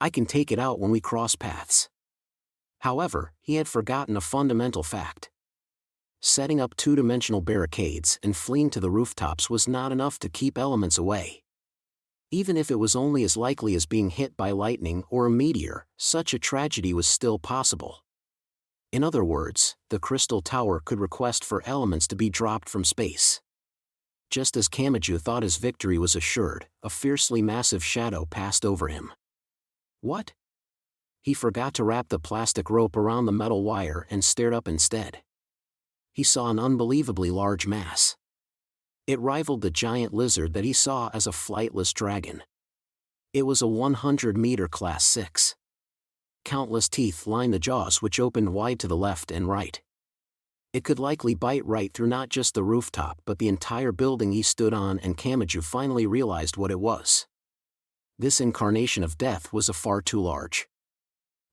I can take it out when we cross paths. However, he had forgotten a fundamental fact. Setting up two-dimensional barricades and fleeing to the rooftops was not enough to keep elements away. Even if it was only as likely as being hit by lightning or a meteor, such a tragedy was still possible. In other words, the crystal tower could request for elements to be dropped from space. Just as Kamachi thought his victory was assured, a fiercely massive shadow passed over him. What? He forgot to wrap the plastic rope around the metal wire and stared up instead. He saw an unbelievably large mass. It rivaled the giant lizard that he saw as a flightless dragon. It was a 100-meter Class 6. Countless teeth lined the jaws, which opened wide to the left and right. It could likely bite right through not just the rooftop but the entire building he stood on, and Kamachi finally realized what it was. This incarnation of death was far too large.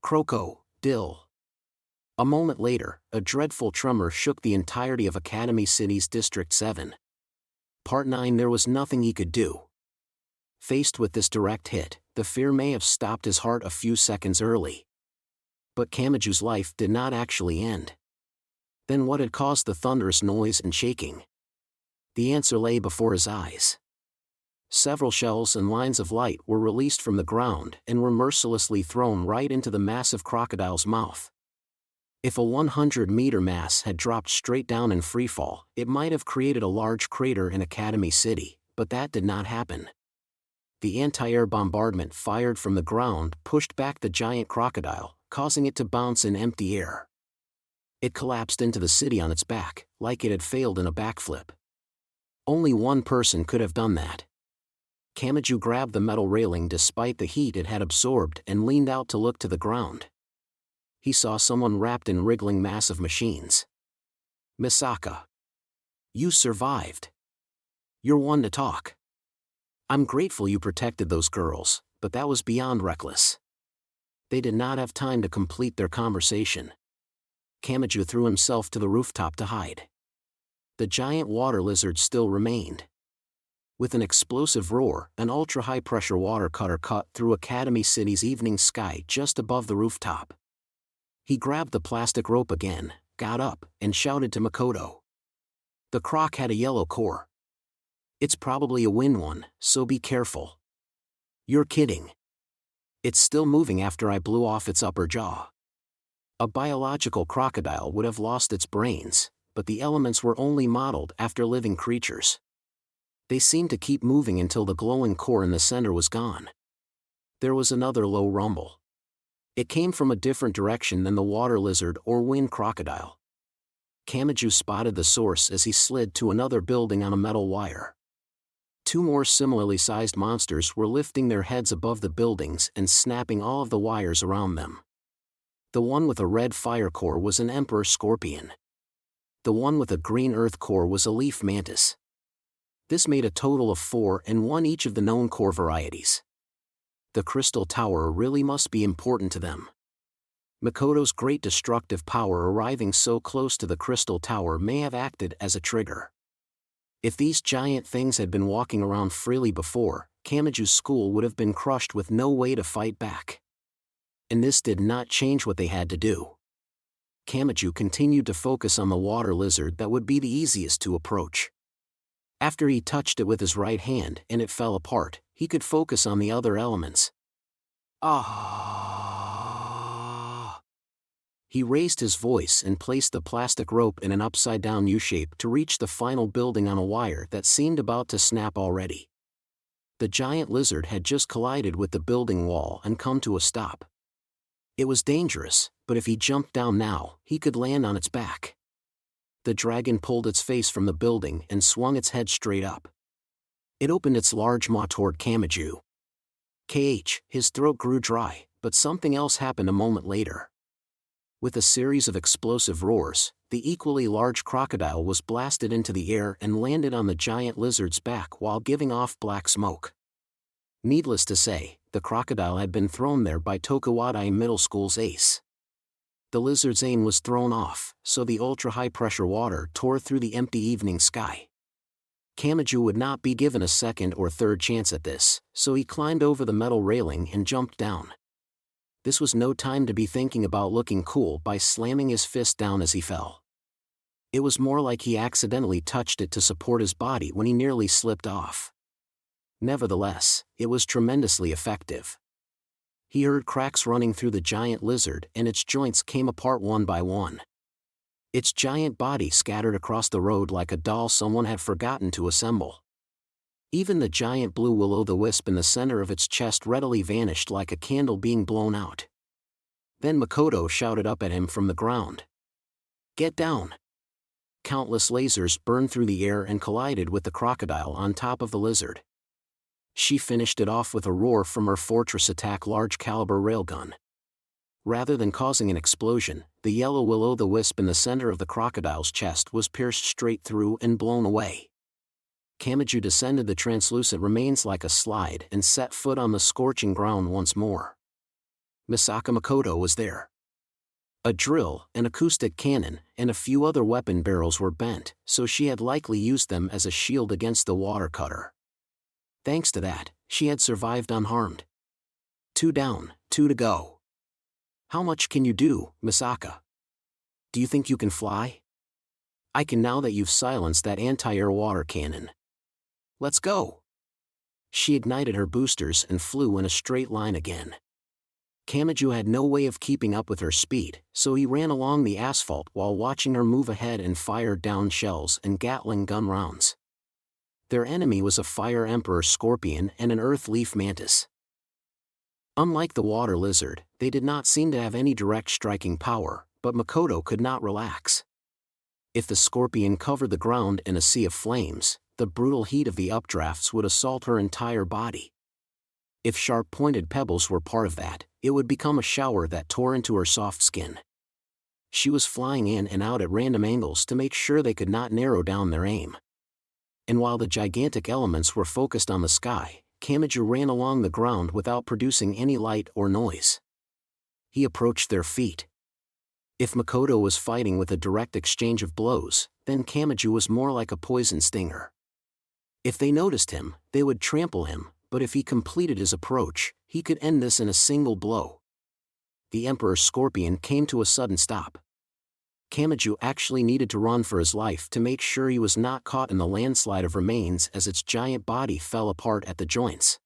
Crocodile. A moment later, a dreadful tremor shook the entirety of Academy City's District 7. Part 9. There was nothing he could do. Faced with this direct hit, the fear may have stopped his heart a few seconds early. But Kamachi's life did not actually end. Then what had caused the thunderous noise and shaking? The answer lay before his eyes. Several shells and lines of light were released from the ground and were mercilessly thrown right into the massive crocodile's mouth. If a 100-meter mass had dropped straight down in freefall, it might have created a large crater in Academy City, but that did not happen. The anti-air bombardment fired from the ground pushed back the giant crocodile, causing it to bounce in empty air. It collapsed into the city on its back, like it had failed in a backflip. Only one person could have done that. Kamachi grabbed the metal railing despite the heat it had absorbed and leaned out to look to the ground. He saw someone wrapped in wriggling massive machines. "Misaka. You survived. You're one to talk. I'm grateful you protected those girls, but that was beyond reckless." They did not have time to complete their conversation. Kamachi threw himself to the rooftop to hide. The giant water lizard still remained. With an explosive roar, an ultra-high-pressure water cutter cut through Academy City's evening sky just above the rooftop. He grabbed the plastic rope again, got up, and shouted to Makoto. The croc had a yellow core. It's probably a wind one, so be careful. You're kidding. It's still moving after I blew off its upper jaw. A biological crocodile would have lost its brains, but the elements were only modeled after living creatures. They seemed to keep moving until the glowing core in the center was gone. There was another low rumble. It came from a different direction than the water lizard or wind crocodile. Kamachi spotted the source as he slid to another building on a metal wire. 2 more similarly sized monsters were lifting their heads above the buildings and snapping all of the wires around them. The one with a red fire core was an emperor scorpion. The one with a green earth core was a leaf mantis. This made a total of 4 and 1 each of the known core varieties. The crystal tower really must be important to them. Makoto's great destructive power arriving so close to the crystal tower may have acted as a trigger. If these giant things had been walking around freely before, Kamaju's school would have been crushed with no way to fight back. And this did not change what they had to do. Kamachi continued to focus on the water lizard that would be the easiest to approach. After he touched it with his right hand and it fell apart, he could focus on the other elements. Ah! He raised his voice and placed the plastic rope in an upside-down U-shape to reach the final building on a wire that seemed about to snap already. The giant lizard had just collided with the building wall and come to a stop. It was dangerous, but if he jumped down now, he could land on its back. The dragon pulled its face from the building and swung its head straight up. It opened its large maw toward Kamaji. His throat grew dry, but something else happened a moment later. With a series of explosive roars, the equally large crocodile was blasted into the air and landed on the giant lizard's back while giving off black smoke. Needless to say, the crocodile had been thrown there by Tokuwadai Middle School's ace. The lizard's aim was thrown off, so the ultra-high-pressure water tore through the empty evening sky. Kamaji would not be given a second or third chance at this, so he climbed over the metal railing and jumped down. This was no time to be thinking about looking cool by slamming his fist down as he fell. It was more like he accidentally touched it to support his body when he nearly slipped off. Nevertheless, it was tremendously effective. He heard cracks running through the giant lizard and its joints came apart one by one. Its giant body scattered across the road like a doll someone had forgotten to assemble. Even the giant blue will-o'-the-wisp in the center of its chest readily vanished like a candle being blown out. Then Makoto shouted up at him from the ground. "Get down!" Countless lasers burned through the air and collided with the crocodile on top of the lizard. She finished it off with a roar from her Fortress Attack large-caliber railgun. Rather than causing an explosion, the yellow will-o'-the-wisp in the center of the crocodile's chest was pierced straight through and blown away. Kamaji descended the translucent remains like a slide and set foot on the scorching ground once more. Misaka Makoto was there. A drill, an acoustic cannon, and a few other weapon barrels were bent, so she had likely used them as a shield against the water cutter. Thanks to that, she had survived unharmed. 2 down, 2 to go. How much can you do, Misaka? Do you think you can fly? I can now that you've silenced that anti-air water cannon. Let's go. She ignited her boosters and flew in a straight line again. Kamaji had no way of keeping up with her speed, so he ran along the asphalt while watching her move ahead and fire down shells and Gatling gun rounds. Their enemy was a fire emperor scorpion and an earth leaf mantis. Unlike the water lizard, they did not seem to have any direct striking power, but Makoto could not relax. If the scorpion covered the ground in a sea of flames, the brutal heat of the updrafts would assault her entire body. If sharp-pointed pebbles were part of that, it would become a shower that tore into her soft skin. She was flying in and out at random angles to make sure they could not narrow down their aim. And while the gigantic elements were focused on the sky, Kamaji ran along the ground without producing any light or noise. He approached their feet. If Makoto was fighting with a direct exchange of blows, then Kamaji was more like a poison stinger. If they noticed him, they would trample him, but if he completed his approach, he could end this in a single blow. The Emperor Scorpion came to a sudden stop. Kamaji actually needed to run for his life to make sure he was not caught in the landslide of remains as its giant body fell apart at the joints.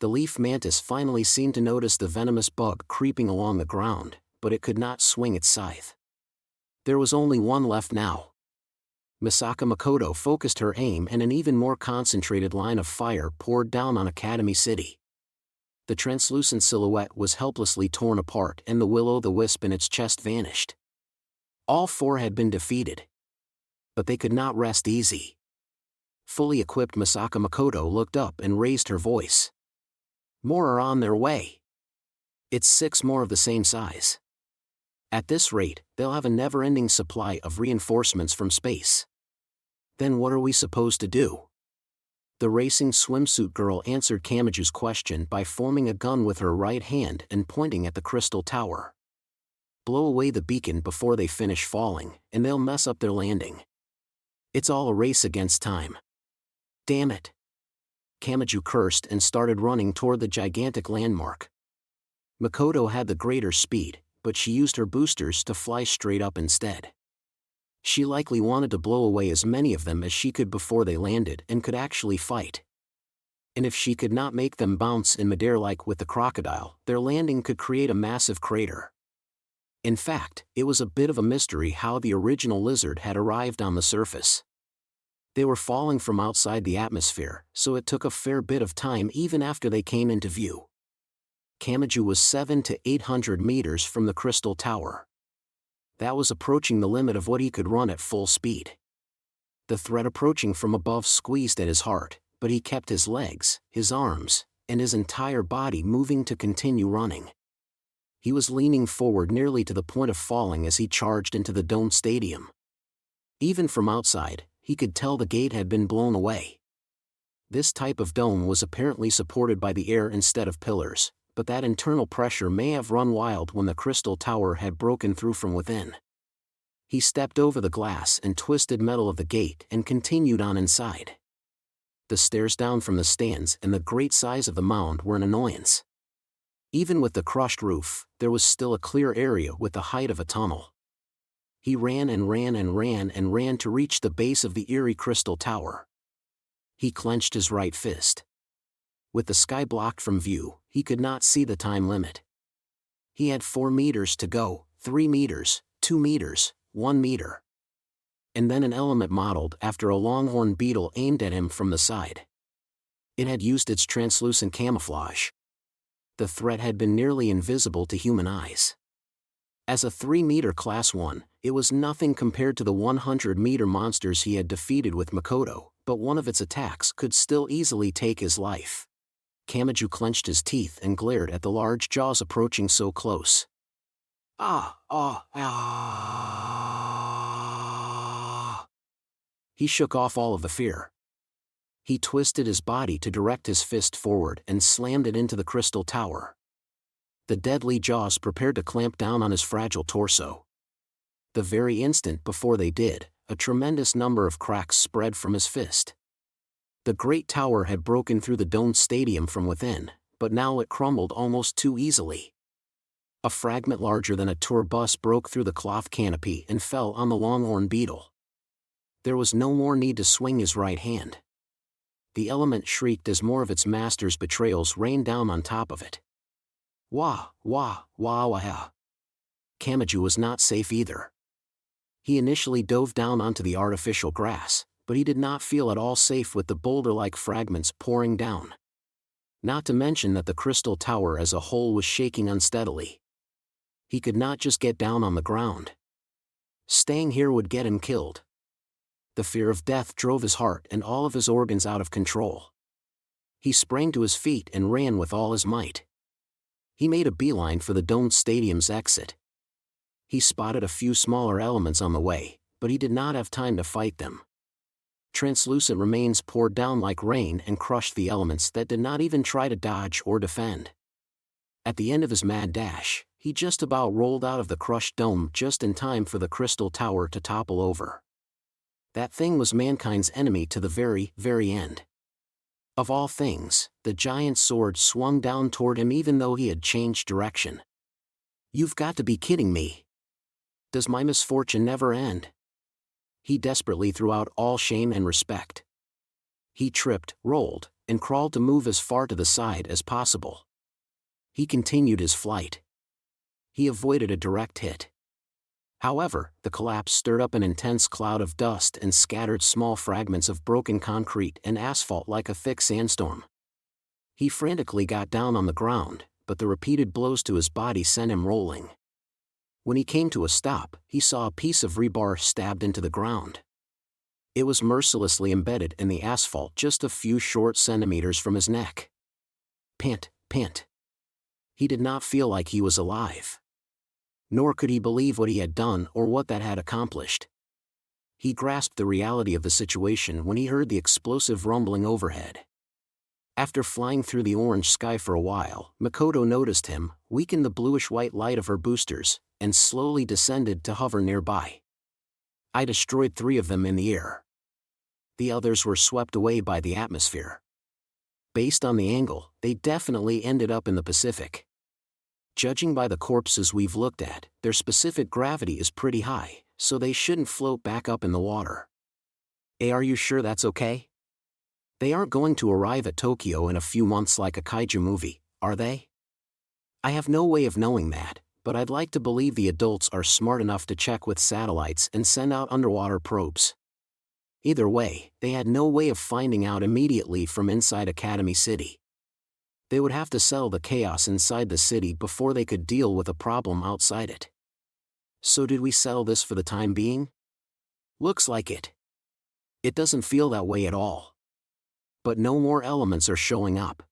The leaf mantis finally seemed to notice the venomous bug creeping along the ground, but it could not swing its scythe. There was only one left now. Misaka Makoto focused her aim and an even more concentrated line of fire poured down on Academy City. The translucent silhouette was helplessly torn apart and the will-o'-the-wisp in its chest vanished. All 4 had been defeated. But they could not rest easy. Fully equipped Misaka Makoto looked up and raised her voice. More are on their way. It's 6 more of the same size. At this rate, they'll have a never-ending supply of reinforcements from space. Then what are we supposed to do? The racing swimsuit girl answered Kamaju's question by forming a gun with her right hand and pointing at the crystal tower. Blow away the beacon before they finish falling, and they'll mess up their landing. It's all a race against time. Damn it! Kamaju cursed and started running toward the gigantic landmark. Makoto had the greater speed, but she used her boosters to fly straight up instead. She likely wanted to blow away as many of them as she could before they landed and could actually fight. And if she could not make them bounce in midair like with the crocodile, their landing could create a massive crater. In fact, it was a bit of a mystery how the original lizard had arrived on the surface. They were falling from outside the atmosphere, so it took a fair bit of time even after they came into view. Kamaju was 700 to 800 meters from the crystal tower. That was approaching the limit of what he could run at full speed. The threat approaching from above squeezed at his heart, but he kept his legs, his arms, and his entire body moving to continue running. He was leaning forward nearly to the point of falling as he charged into the domed stadium. Even from outside, he could tell the gate had been blown away. This type of dome was apparently supported by the air instead of pillars, but that internal pressure may have run wild when the crystal tower had broken through from within. He stepped over the glass and twisted metal of the gate and continued on inside. The stairs down from the stands and the great size of the mound were an annoyance. Even with the crushed roof, there was still a clear area with the height of a tunnel. He ran and ran and ran and ran to reach the base of the eerie crystal tower. He clenched his right fist. With the sky blocked from view, he could not see the time limit. He had 4 meters to go, 3 meters, 2 meters, 1 meter. And then an element modeled after a longhorn beetle aimed at him from the side. It had used its translucent camouflage. The threat had been nearly invisible to human eyes. As a 3-meter Class 1, it was nothing compared to the 100-meter monsters he had defeated with Makoto, but one of its attacks could still easily take his life. Kamaju clenched his teeth and glared at the large jaws approaching so close. He shook off all of the fear. He twisted his body to direct his fist forward and slammed it into the crystal tower. The deadly jaws prepared to clamp down on his fragile torso. The very instant before they did, a tremendous number of cracks spread from his fist. The great tower had broken through the domed stadium from within, but now it crumbled almost too easily. A fragment larger than a tour bus broke through the cloth canopy and fell on the longhorn beetle. There was no more need to swing his right hand. The element shrieked as more of its master's betrayals rained down on top of it. Wah, wah, wah, wah. Kamaju was not safe either. He initially dove down onto the artificial grass, but he did not feel at all safe with the boulder-like fragments pouring down. Not to mention that the crystal tower as a whole was shaking unsteadily. He could not just get down on the ground. Staying here would get him killed. The fear of death drove his heart and all of his organs out of control. He sprang to his feet and ran with all his might. He made a beeline for the domed stadium's exit. He spotted a few smaller elements on the way, but he did not have time to fight them. Translucent remains poured down like rain and crushed the elements that did not even try to dodge or defend. At the end of his mad dash, he just about rolled out of the crushed dome just in time for the crystal tower to topple over. That thing was mankind's enemy to the very, very end. Of all things, the giant sword swung down toward him even though he had changed direction. You've got to be kidding me. Does my misfortune never end? He desperately threw out all shame and respect. He tripped, rolled, and crawled to move as far to the side as possible. He continued his flight. He avoided a direct hit. However, the collapse stirred up an intense cloud of dust and scattered small fragments of broken concrete and asphalt like a thick sandstorm. He frantically got down on the ground, but the repeated blows to his body sent him rolling. When he came to a stop, he saw a piece of rebar stabbed into the ground. It was mercilessly embedded in the asphalt just a few short centimeters from his neck. Pant, pant. He did not feel like he was alive. Nor could he believe what he had done or what that had accomplished. He grasped the reality of the situation when he heard the explosive rumbling overhead. After flying through the orange sky for a while, Makoto noticed him, weakened the bluish-white light of her boosters, and slowly descended to hover nearby. I destroyed 3 of them in the air. The others were swept away by the atmosphere. Based on the angle, they definitely ended up in the Pacific. Judging by the corpses we've looked at, their specific gravity is pretty high, so they shouldn't float back up in the water. Are you sure that's okay? They aren't going to arrive at Tokyo in a few months like a kaiju movie, are they? I have no way of knowing that, but I'd like to believe the adults are smart enough to check with satellites and send out underwater probes. Either way, they had no way of finding out immediately from inside Academy City. They would have to settle the chaos inside the city before they could deal with a problem outside it. So did we settle this for the time being? Looks like it. It doesn't feel that way at all. But no more elements are showing up.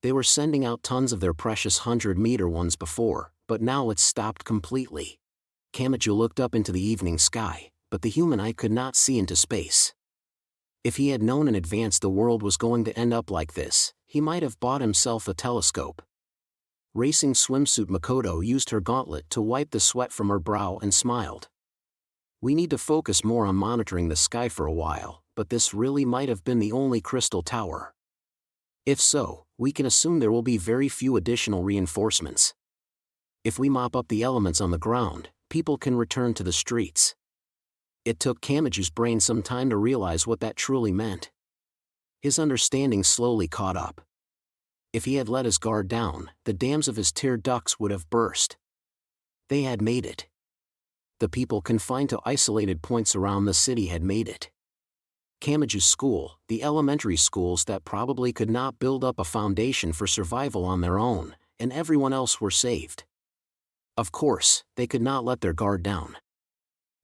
They were sending out tons of their precious 100-meter ones before, but now it's stopped completely. Kamachi looked up into the evening sky, but the human eye could not see into space. If he had known in advance the world was going to end up like this, he might have bought himself a telescope. Racing swimsuit Makoto used her gauntlet to wipe the sweat from her brow and smiled. We need to focus more on monitoring the sky for a while, but this really might have been the only crystal tower. If so, we can assume there will be very few additional reinforcements. If we mop up the elements on the ground, people can return to the streets. It took Kamachi's brain some time to realize what that truly meant. His understanding slowly caught up. If he had let his guard down, the dams of his tear ducts would have burst. They had made it. The people confined to isolated points around the city had made it. Kamachi's school, the elementary schools that probably could not build up a foundation for survival on their own, and everyone else were saved. Of course, they could not let their guard down.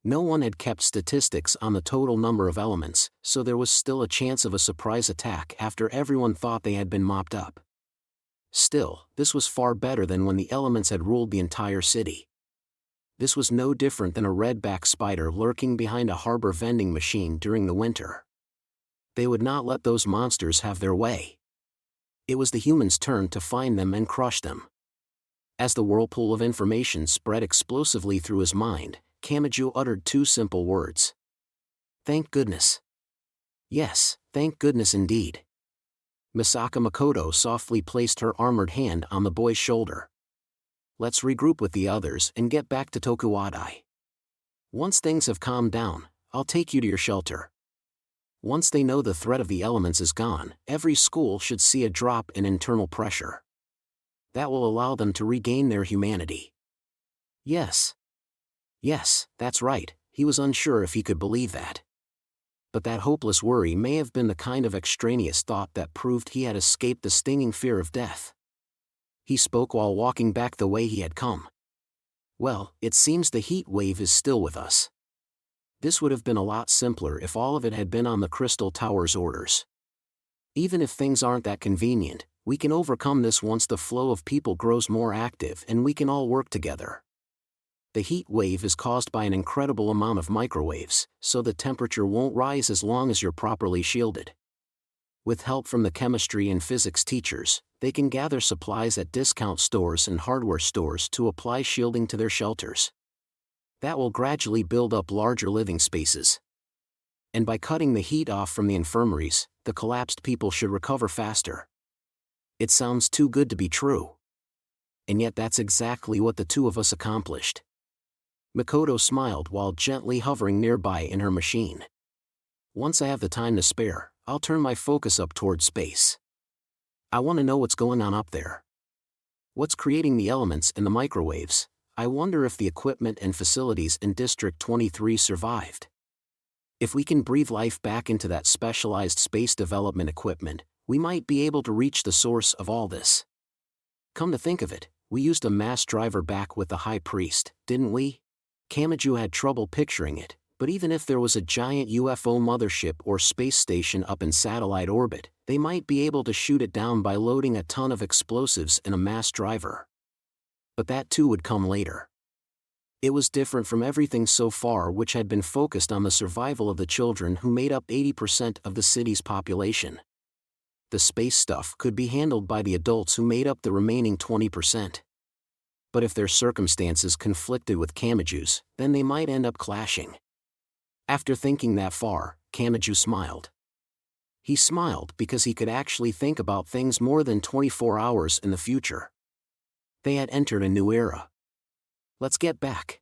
No one had kept statistics on the total number of elements, so there was still a chance of a surprise attack after everyone thought they had been mopped up. Still, this was far better than when the elements had ruled the entire city. This was no different than a redback spider lurking behind a harbor vending machine during the winter. They would not let those monsters have their way. It was the humans' turn to find them and crush them. As the whirlpool of information spread explosively through his mind, Kamachi uttered 2 simple words. Thank goodness. Yes, thank goodness indeed. Misaka Makoto softly placed her armored hand on the boy's shoulder. Let's regroup with the others and get back to Tokuwadai. Once things have calmed down, I'll take you to your shelter. Once they know the threat of the elements is gone, every school should see a drop in internal pressure. That will allow them to regain their humanity. Yes. Yes, that's right, he was unsure if he could believe that. But that hopeless worry may have been the kind of extraneous thought that proved he had escaped the stinging fear of death. He spoke while walking back the way he had come. Well, it seems the heat wave is still with us. This would have been a lot simpler if all of it had been on the Crystal Tower's orders. Even if things aren't that convenient, we can overcome this once the flow of people grows more active and we can all work together. The heat wave is caused by an incredible amount of microwaves, so the temperature won't rise as long as you're properly shielded. With help from the chemistry and physics teachers, they can gather supplies at discount stores and hardware stores to apply shielding to their shelters. That will gradually build up larger living spaces. And by cutting the heat off from the infirmaries, the collapsed people should recover faster. It sounds too good to be true. And yet that's exactly what the 2 of us accomplished. Makoto smiled while gently hovering nearby in her machine. Once I have the time to spare, I'll turn my focus up toward space. I want to know what's going on up there. What's creating the elements and the microwaves? I wonder if the equipment and facilities in District 23 survived. If we can breathe life back into that specialized space development equipment, we might be able to reach the source of all this. Come to think of it, we used a mass driver back with the High Priest, didn't we? Kamachi had trouble picturing it, but even if there was a giant UFO mothership or space station up in satellite orbit, they might be able to shoot it down by loading a ton of explosives in a mass driver. But that too would come later. It was different from everything so far, which had been focused on the survival of the children who made up 80% of the city's population. The space stuff could be handled by the adults who made up the remaining 20%. But if their circumstances conflicted with Kamaju's, then they might end up clashing. After thinking that far, Kamaji smiled. He smiled because he could actually think about things more than 24 hours in the future. They had entered a new era. Let's get back.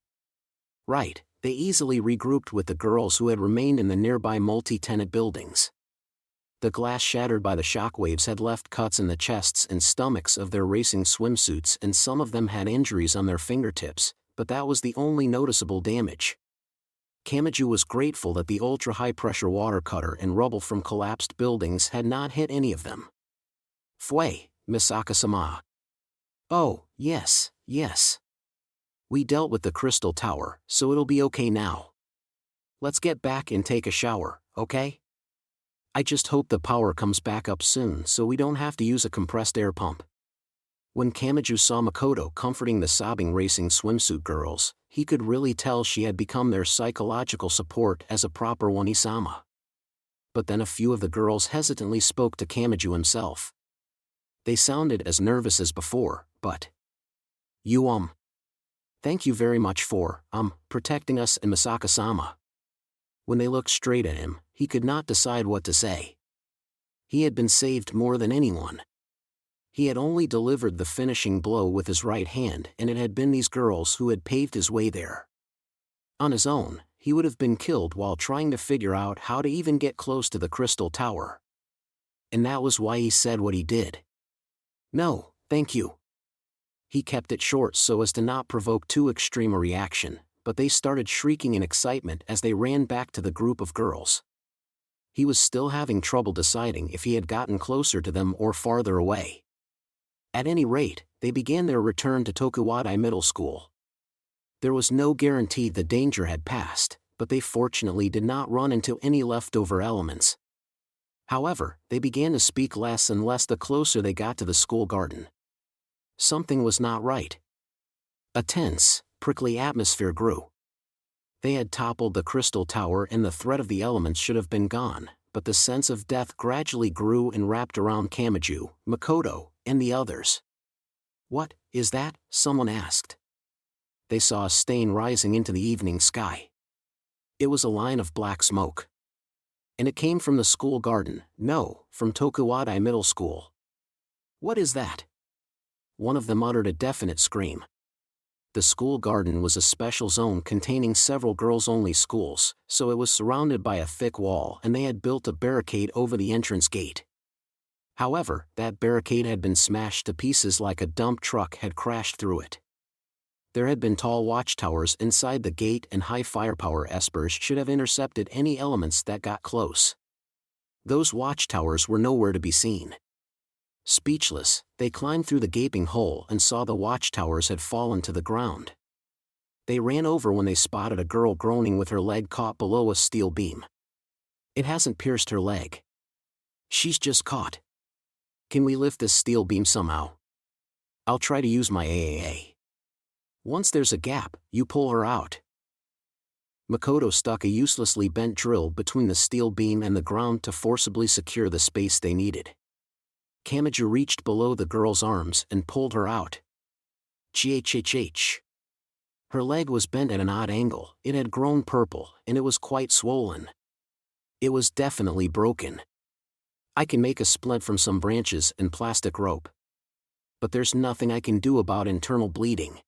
Right, they easily regrouped with the girls who had remained in the nearby multi-tenant buildings. The glass shattered by the shockwaves had left cuts in the chests and stomachs of their racing swimsuits, and some of them had injuries on their fingertips, but that was the only noticeable damage. Kamaji was grateful that the ultra-high-pressure water cutter and rubble from collapsed buildings had not hit any of them. Fue, Misaka-sama. Oh, yes. We dealt with the crystal tower, so it'll be okay now. Let's get back and take a shower, okay? I just hope the power comes back up soon so we don't have to use a compressed air pump. When Kamaji saw Makoto comforting the sobbing racing swimsuit girls, he could really tell she had become their psychological support as a proper Onisama. But then a few of the girls hesitantly spoke to Kamaji himself. They sounded as nervous as before, but... You Thank you very much for, protecting us and Misaka-sama. When they looked straight at him, he could not decide what to say. He had been saved more than anyone. He had only delivered the finishing blow with his right hand, and it had been these girls who had paved his way there. On his own, he would have been killed while trying to figure out how to even get close to the crystal tower. And that was why he said what he did. No, thank you. He kept it short so as to not provoke too extreme a reaction, but they started shrieking in excitement as they ran back to the group of girls. He was still having trouble deciding if he had gotten closer to them or farther away. At any rate, they began their return to Tokuwadai Middle School. There was no guarantee the danger had passed, but they fortunately did not run into any leftover elements. However, they began to speak less and less the closer they got to the school garden. Something was not right. A tense, prickly atmosphere grew. They had toppled the crystal tower and the threat of the elements should have been gone, but the sense of death gradually grew and wrapped around Kamaji, Makoto, and the others. What is that? Someone asked. They saw a stain rising into the evening sky. It was a line of black smoke. And it came from the school garden, no, from Tokuwadai Middle School. What is that? One of them uttered a definite scream. The school garden was a special zone containing several girls-only schools, so it was surrounded by a thick wall and they had built a barricade over the entrance gate. However, that barricade had been smashed to pieces like a dump truck had crashed through it. There had been tall watchtowers inside the gate and high firepower espers should have intercepted any elements that got close. Those watchtowers were nowhere to be seen. Speechless, they climbed through the gaping hole and saw the watchtowers had fallen to the ground. They ran over when they spotted a girl groaning with her leg caught below a steel beam. It hasn't pierced her leg. She's just caught. Can we lift this steel beam somehow? I'll try to use my AAA. Once there's a gap, you pull her out. Makoto stuck a uselessly bent drill between the steel beam and the ground to forcibly secure the space they needed. Kamaji reached below the girl's arms and pulled her out. Chhhh. Her leg was bent at an odd angle, it had grown purple, and it was quite swollen. It was definitely broken. I can make a splint from some branches and plastic rope. But there's nothing I can do about internal bleeding.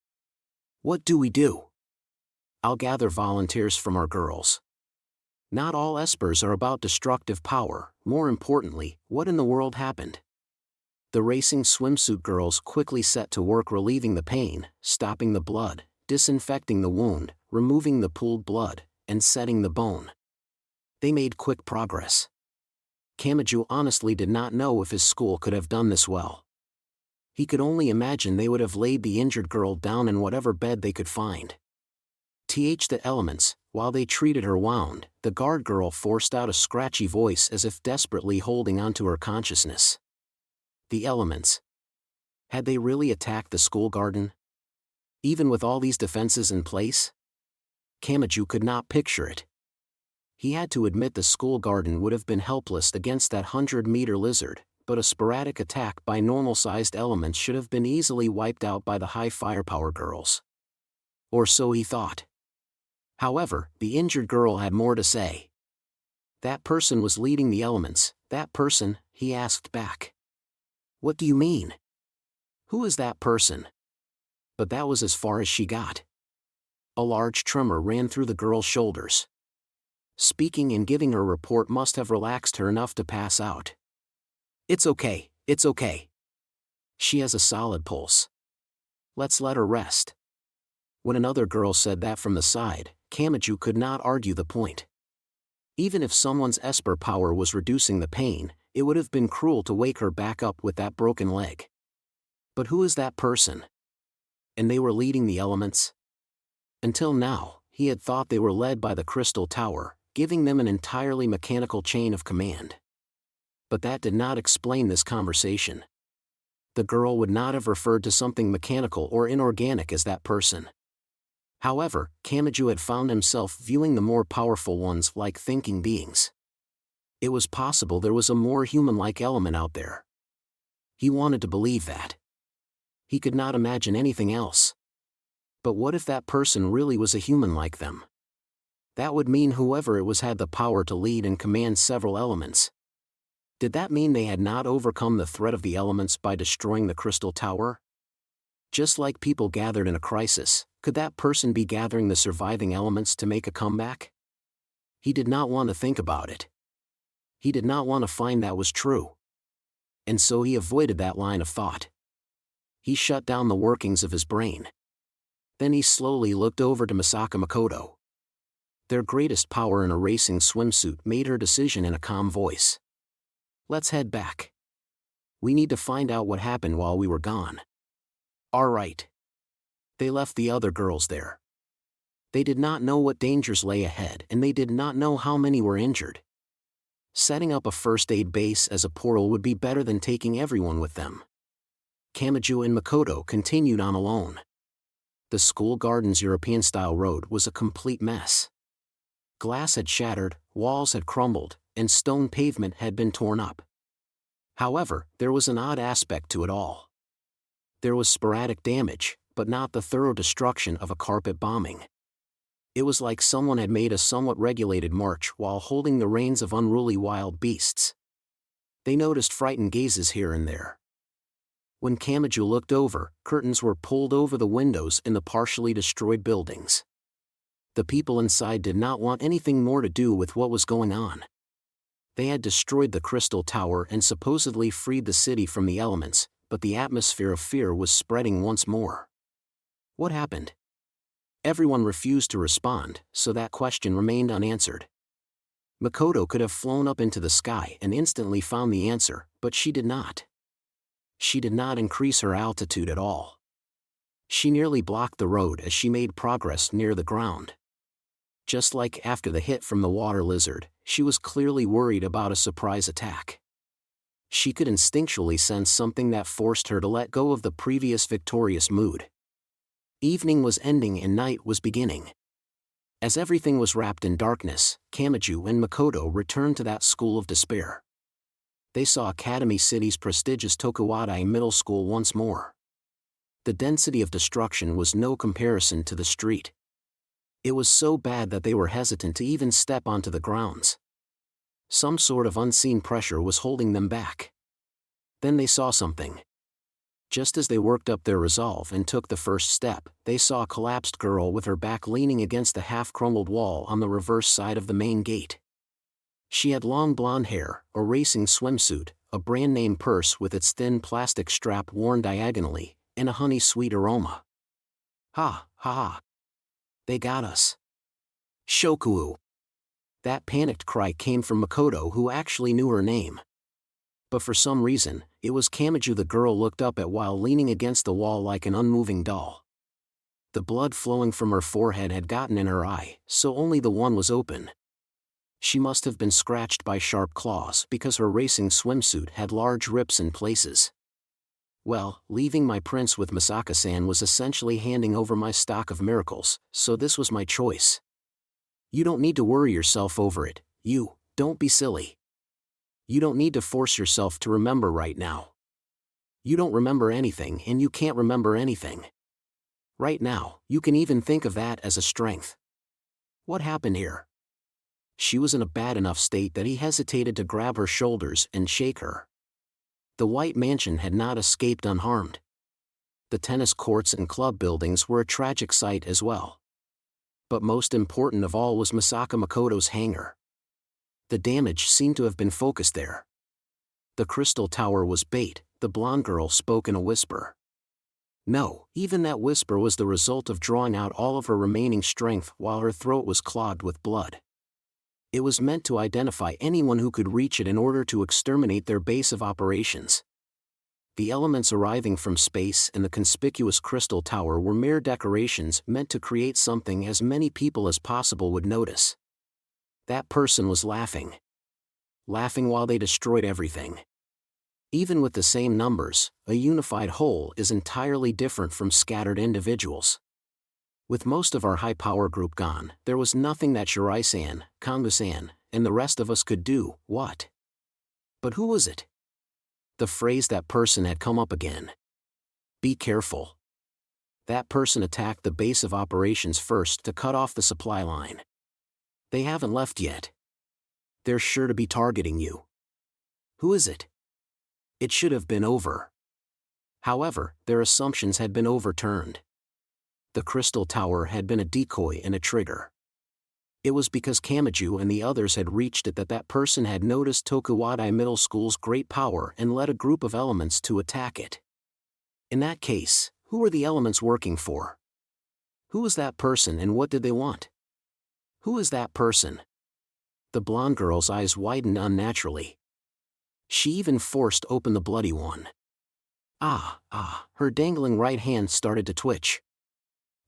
What do we do? I'll gather volunteers from our girls. Not all espers are about destructive power, more importantly, what in the world happened? The racing swimsuit girls quickly set to work relieving the pain, stopping the blood, disinfecting the wound, removing the pooled blood, and setting the bone. They made quick progress. Kamaji honestly did not know if his school could have done this well. He could only imagine they would have laid the injured girl down in whatever bed they could find. The elements, while they treated her wound, the guard girl forced out a scratchy voice as if desperately holding onto her consciousness. The elements. Had they really attacked the school garden? Even with all these defenses in place? Kamachi could not picture it. He had to admit the school garden would have been helpless against that 100-meter lizard, but a sporadic attack by normal-sized elements should have been easily wiped out by the high firepower girls. Or so he thought. However, the injured girl had more to say. That person was leading the elements. That person, he asked back. What do you mean? Who is that person? But that was as far as she got. A large tremor ran through the girl's shoulders. Speaking and giving her report must have relaxed her enough to pass out. It's okay, it's okay. She has a solid pulse. Let's let her rest. When another girl said that from the side, Kamachi could not argue the point. Even if someone's Esper power was reducing the pain, it would have been cruel to wake her back up with that broken leg. But who is that person? And they were leading the elements? Until now, he had thought they were led by the Crystal Tower, giving them an entirely mechanical chain of command. But that did not explain this conversation. The girl would not have referred to something mechanical or inorganic as that person. However, Kamachi had found himself viewing the more powerful ones like thinking beings. It was possible there was a more human-like element out there. He wanted to believe that. He could not imagine anything else. But what if that person really was a human like them? That would mean whoever it was had the power to lead and command several elements. Did that mean they had not overcome the threat of the elements by destroying the Crystal Tower? Just like people gathered in a crisis, could that person be gathering the surviving elements to make a comeback? He did not want to think about it. He did not want to find that was true. And so he avoided that line of thought. He shut down the workings of his brain. Then he slowly looked over to Misaka Makoto. Their greatest power in a racing swimsuit made her decision in a calm voice. Let's head back. We need to find out what happened while we were gone. All right. They left the other girls there. They did not know what dangers lay ahead and they did not know how many were injured. Setting up a first aid base as a portal would be better than taking everyone with them. Kamachi and Makoto continued on alone. The school garden's European-style road was a complete mess. Glass had shattered, walls had crumbled, and stone pavement had been torn up. However, there was an odd aspect to it all. There was sporadic damage, but not the thorough destruction of a carpet bombing. It was like someone had made a somewhat regulated march while holding the reins of unruly wild beasts. They noticed frightened gazes here and there. When Kamachi looked over, curtains were pulled over the windows in the partially destroyed buildings. The people inside did not want anything more to do with what was going on. They had destroyed the Crystal Tower and supposedly freed the city from the elements, but the atmosphere of fear was spreading once more. What happened? Everyone refused to respond, so that question remained unanswered. Makoto could have flown up into the sky and instantly found the answer, but she did not. She did not increase her altitude at all. She nearly blocked the road as she made progress near the ground. Just like after the hit from the water lizard, she was clearly worried about a surprise attack. She could instinctually sense something that forced her to let go of the previous victorious mood. Evening was ending and night was beginning. As everything was wrapped in darkness, Kamachi and Makoto returned to that school of despair. They saw Academy City's prestigious Tokuwadai Middle School once more. The density of destruction was no comparison to the street. It was so bad that they were hesitant to even step onto the grounds. Some sort of unseen pressure was holding them back. Then they saw something. Just as they worked up their resolve and took the first step, they saw a collapsed girl with her back leaning against the half-crumbled wall on the reverse side of the main gate. She had long blonde hair, a racing swimsuit, a brand-name purse with its thin plastic strap worn diagonally, and a honey-sweet aroma. Ha, ha, ha. They got us. Shoku. That panicked cry came from Makoto, who actually knew her name. But for some reason, it was Kamachi the girl looked up at while leaning against the wall like an unmoving doll. The blood flowing from her forehead had gotten in her eye, so only the one was open. She must have been scratched by sharp claws because her racing swimsuit had large rips in places. Well, leaving my prince with Misaka-san was essentially handing over my stock of miracles, so this was my choice. You don't need to worry yourself over it, don't be silly. You don't need to force yourself to remember right now. You don't remember anything and you can't remember anything. Right now, you can even think of that as a strength. What happened here? She was in a bad enough state that he hesitated to grab her shoulders and shake her. The White Mansion had not escaped unharmed. The tennis courts and club buildings were a tragic sight as well. But most important of all was Misaka Makoto's hangar. The damage seemed to have been focused there. The crystal tower was bait, the blonde girl spoke in a whisper. No, even that whisper was the result of drawing out all of her remaining strength while her throat was clogged with blood. It was meant to identify anyone who could reach it in order to exterminate their base of operations. The elements arriving from space and the conspicuous crystal tower were mere decorations meant to create something as many people as possible would notice. That person was laughing. Laughing while they destroyed everything. Even with the same numbers, a unified whole is entirely different from scattered individuals. With most of our high-power group gone, there was nothing that Shirai-san, Kangu-san, and the rest of us could do. What? But who was it? The phrase "that person" had come up again. Be careful. That person attacked the base of operations first to cut off the supply line. They haven't left yet. They're sure to be targeting you. Who is it? It should have been over. However, their assumptions had been overturned. The crystal tower had been a decoy and a trigger. It was because Kamachi and the others had reached it that that person had noticed Tokuwadai Middle School's great power and led a group of elements to attack it. In that case, who were the elements working for? Who was that person and what did they want? Who is that person? The blonde girl's eyes widened unnaturally. She even forced open the bloody one. Her dangling right hand started to twitch.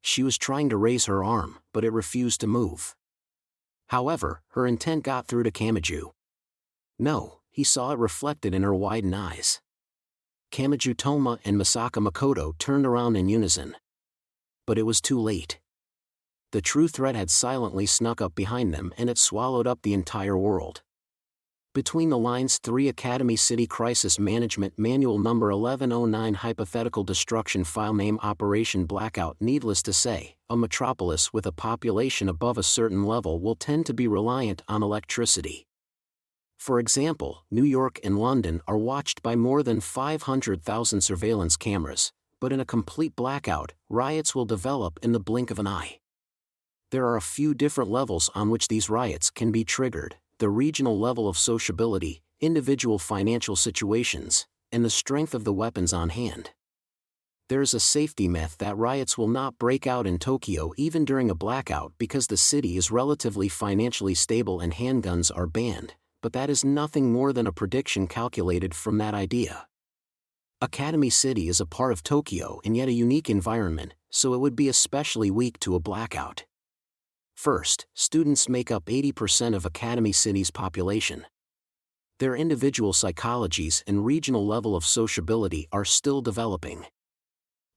She was trying to raise her arm, but it refused to move. However, her intent got through to Kamachi. No, he saw it reflected in her widened eyes. Kamachi Toma and Misaka Makoto turned around in unison. But it was too late. The true threat had silently snuck up behind them and it swallowed up the entire world. Between the lines 3 Academy City Crisis Management Manual Number 1109 Hypothetical Destruction File Name Operation Blackout. Needless to say, a metropolis with a population above a certain level will tend to be reliant on electricity. For example, New York and London are watched by more than 500,000 surveillance cameras, but in a complete blackout, riots will develop in the blink of an eye. There are a few different levels on which these riots can be triggered: the regional level of sociability, individual financial situations, and the strength of the weapons on hand. There is a safety myth that riots will not break out in Tokyo even during a blackout because the city is relatively financially stable and handguns are banned, but that is nothing more than a prediction calculated from that idea. Academy City is a part of Tokyo and yet a unique environment, so it would be especially weak to a blackout. First, students make up 80% of Academy City's population. Their individual psychologies and regional level of sociability are still developing.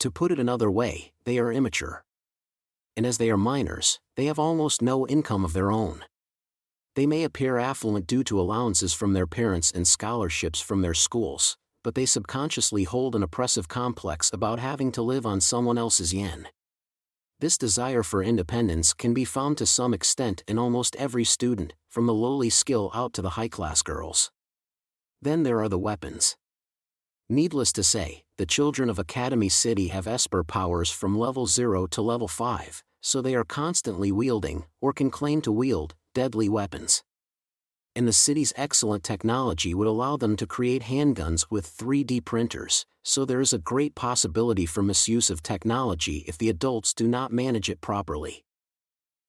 To put it another way, they are immature. And as they are minors, they have almost no income of their own. They may appear affluent due to allowances from their parents and scholarships from their schools, but they subconsciously hold an oppressive complex about having to live on someone else's yen. This desire for independence can be found to some extent in almost every student, from the lowly skill out to the high-class girls. Then there are the weapons. Needless to say, the children of Academy City have Esper powers from level 0 to level 5, so they are constantly wielding, or can claim to wield, deadly weapons. And the city's excellent technology would allow them to create handguns with 3D printers, so there is a great possibility for misuse of technology if the adults do not manage it properly.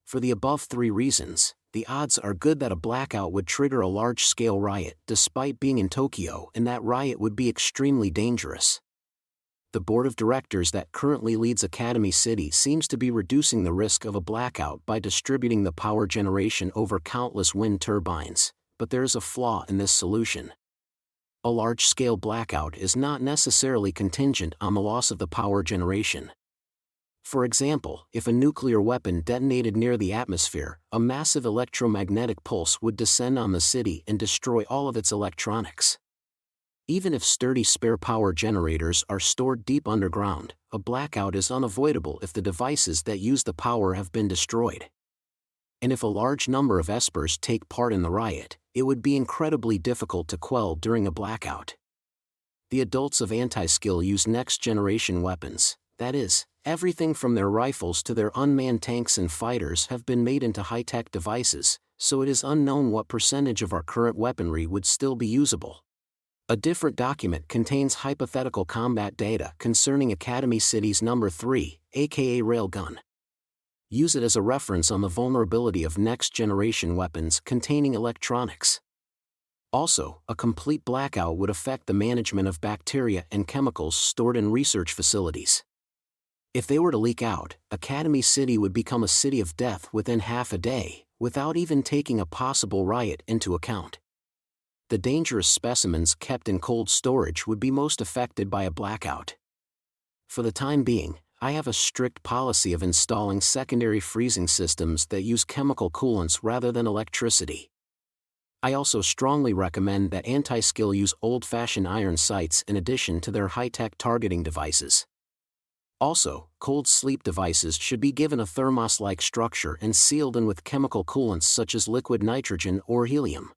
For the above 3 reasons, the odds are good that a blackout would trigger a large-scale riot despite being in Tokyo, and that riot would be extremely dangerous. The board of directors that currently leads Academy City seems to be reducing the risk of a blackout by distributing the power generation over countless wind turbines, but there is a flaw in this solution. a large-scale blackout is not necessarily contingent on the loss of the power generation. For example, if a nuclear weapon detonated near the atmosphere, a massive electromagnetic pulse would descend on the city and destroy all of its electronics. Even if sturdy spare power generators are stored deep underground, a blackout is unavoidable if the devices that use the power have been destroyed. And if a large number of espers take part in the riot, it would be incredibly difficult to quell during a blackout. The adults of Anti-Skill use next-generation weapons, that is, everything from their rifles to their unmanned tanks and fighters have been made into high-tech devices, so it is unknown what percentage of our current weaponry would still be usable. A different document contains hypothetical combat data concerning Academy City's number 3, aka Railgun. Use it as a reference on the vulnerability of next-generation weapons containing electronics. Also, a complete blackout would affect the management of bacteria and chemicals stored in research facilities. If they were to leak out, Academy City would become a city of death within half a day, without even taking a possible riot into account. The dangerous specimens kept in cold storage would be most affected by a blackout. For the time being, I have a strict policy of installing secondary freezing systems that use chemical coolants rather than electricity. I also strongly recommend that Anti-Skill use old-fashioned iron sights in addition to their high-tech targeting devices. Also, cold sleep devices should be given a thermos-like structure and sealed in with chemical coolants such as liquid nitrogen or helium.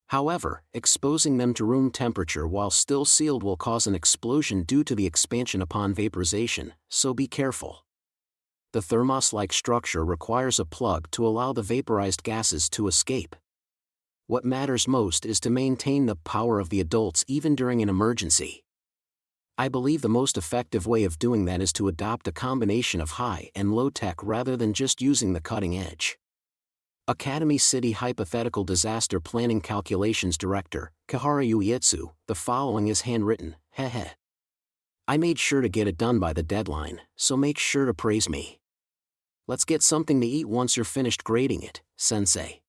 However, exposing them to room temperature while still sealed will cause an explosion due to the expansion upon vaporization, so be careful. The thermos-like structure requires a plug to allow the vaporized gases to escape. What matters most is to maintain the power of the adults even during an emergency. I believe the most effective way of doing that is to adopt a combination of high and low tech rather than just using the cutting edge. Academy City Hypothetical Disaster Planning Calculations Director, Kihara Uietsu, the following is handwritten, heh. I made sure to get it done by the deadline, so make sure to praise me. Let's get something to eat once you're finished grading it, sensei.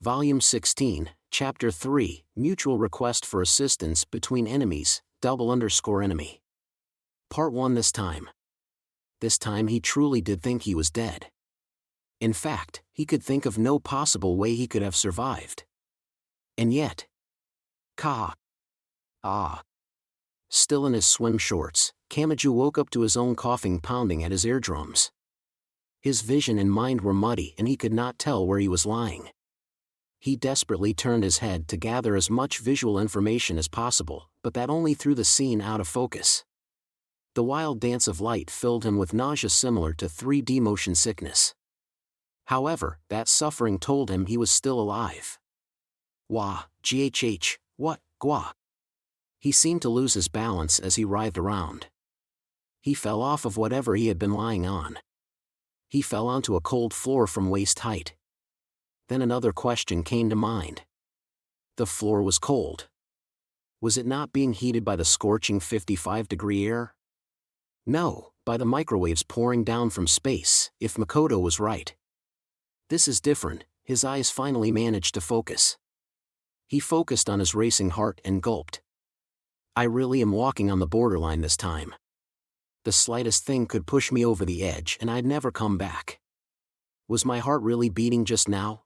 Volume 16, Chapter 3, Mutual Request for Assistance Between Enemies, _enemy. Part 1 this time. This time he truly did think he was dead. In fact, he could think of no possible way he could have survived. And yet... Still in his swim shorts, Kamachi woke up to his own coughing pounding at his eardrums. His vision and mind were muddy and he could not tell where he was lying. He desperately turned his head to gather as much visual information as possible, but that only threw the scene out of focus. The wild dance of light filled him with nausea similar to 3D motion sickness. However, that suffering told him he was still alive. What, gwa? He seemed to lose his balance as he writhed around. He fell off of whatever he had been lying on. He fell onto a cold floor from waist height. Then another question came to mind. The floor was cold. Was it not being heated by the scorching 55-degree air? No, by the microwaves pouring down from space, if Makoto was right. This is different, his eyes finally managed to focus. He focused on his racing heart and gulped. I really am walking on the borderline this time. The slightest thing could push me over the edge and I'd never come back. Was my heart really beating just now?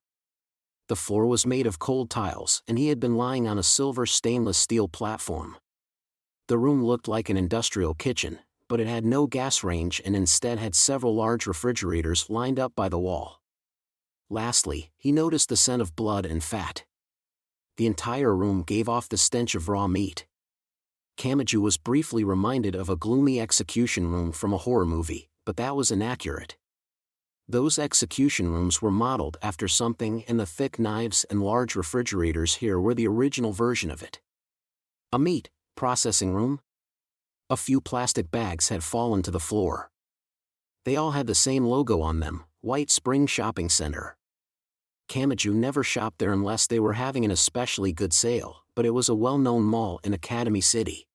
The floor was made of cold tiles and he had been lying on a silver stainless steel platform. The room looked like an industrial kitchen, but it had no gas range and instead had several large refrigerators lined up by the wall. Lastly, he noticed the scent of blood and fat. The entire room gave off the stench of raw meat. Kamachi was briefly reminded of a gloomy execution room from a horror movie, but that was inaccurate. Those execution rooms were modeled after something and the thick knives and large refrigerators here were the original version of it. A meat processing room? A few plastic bags had fallen to the floor. They all had the same logo on them, White Spring Shopping Center. Kamachi never shopped there unless they were having an especially good sale, but it was a well-known mall in Academy City.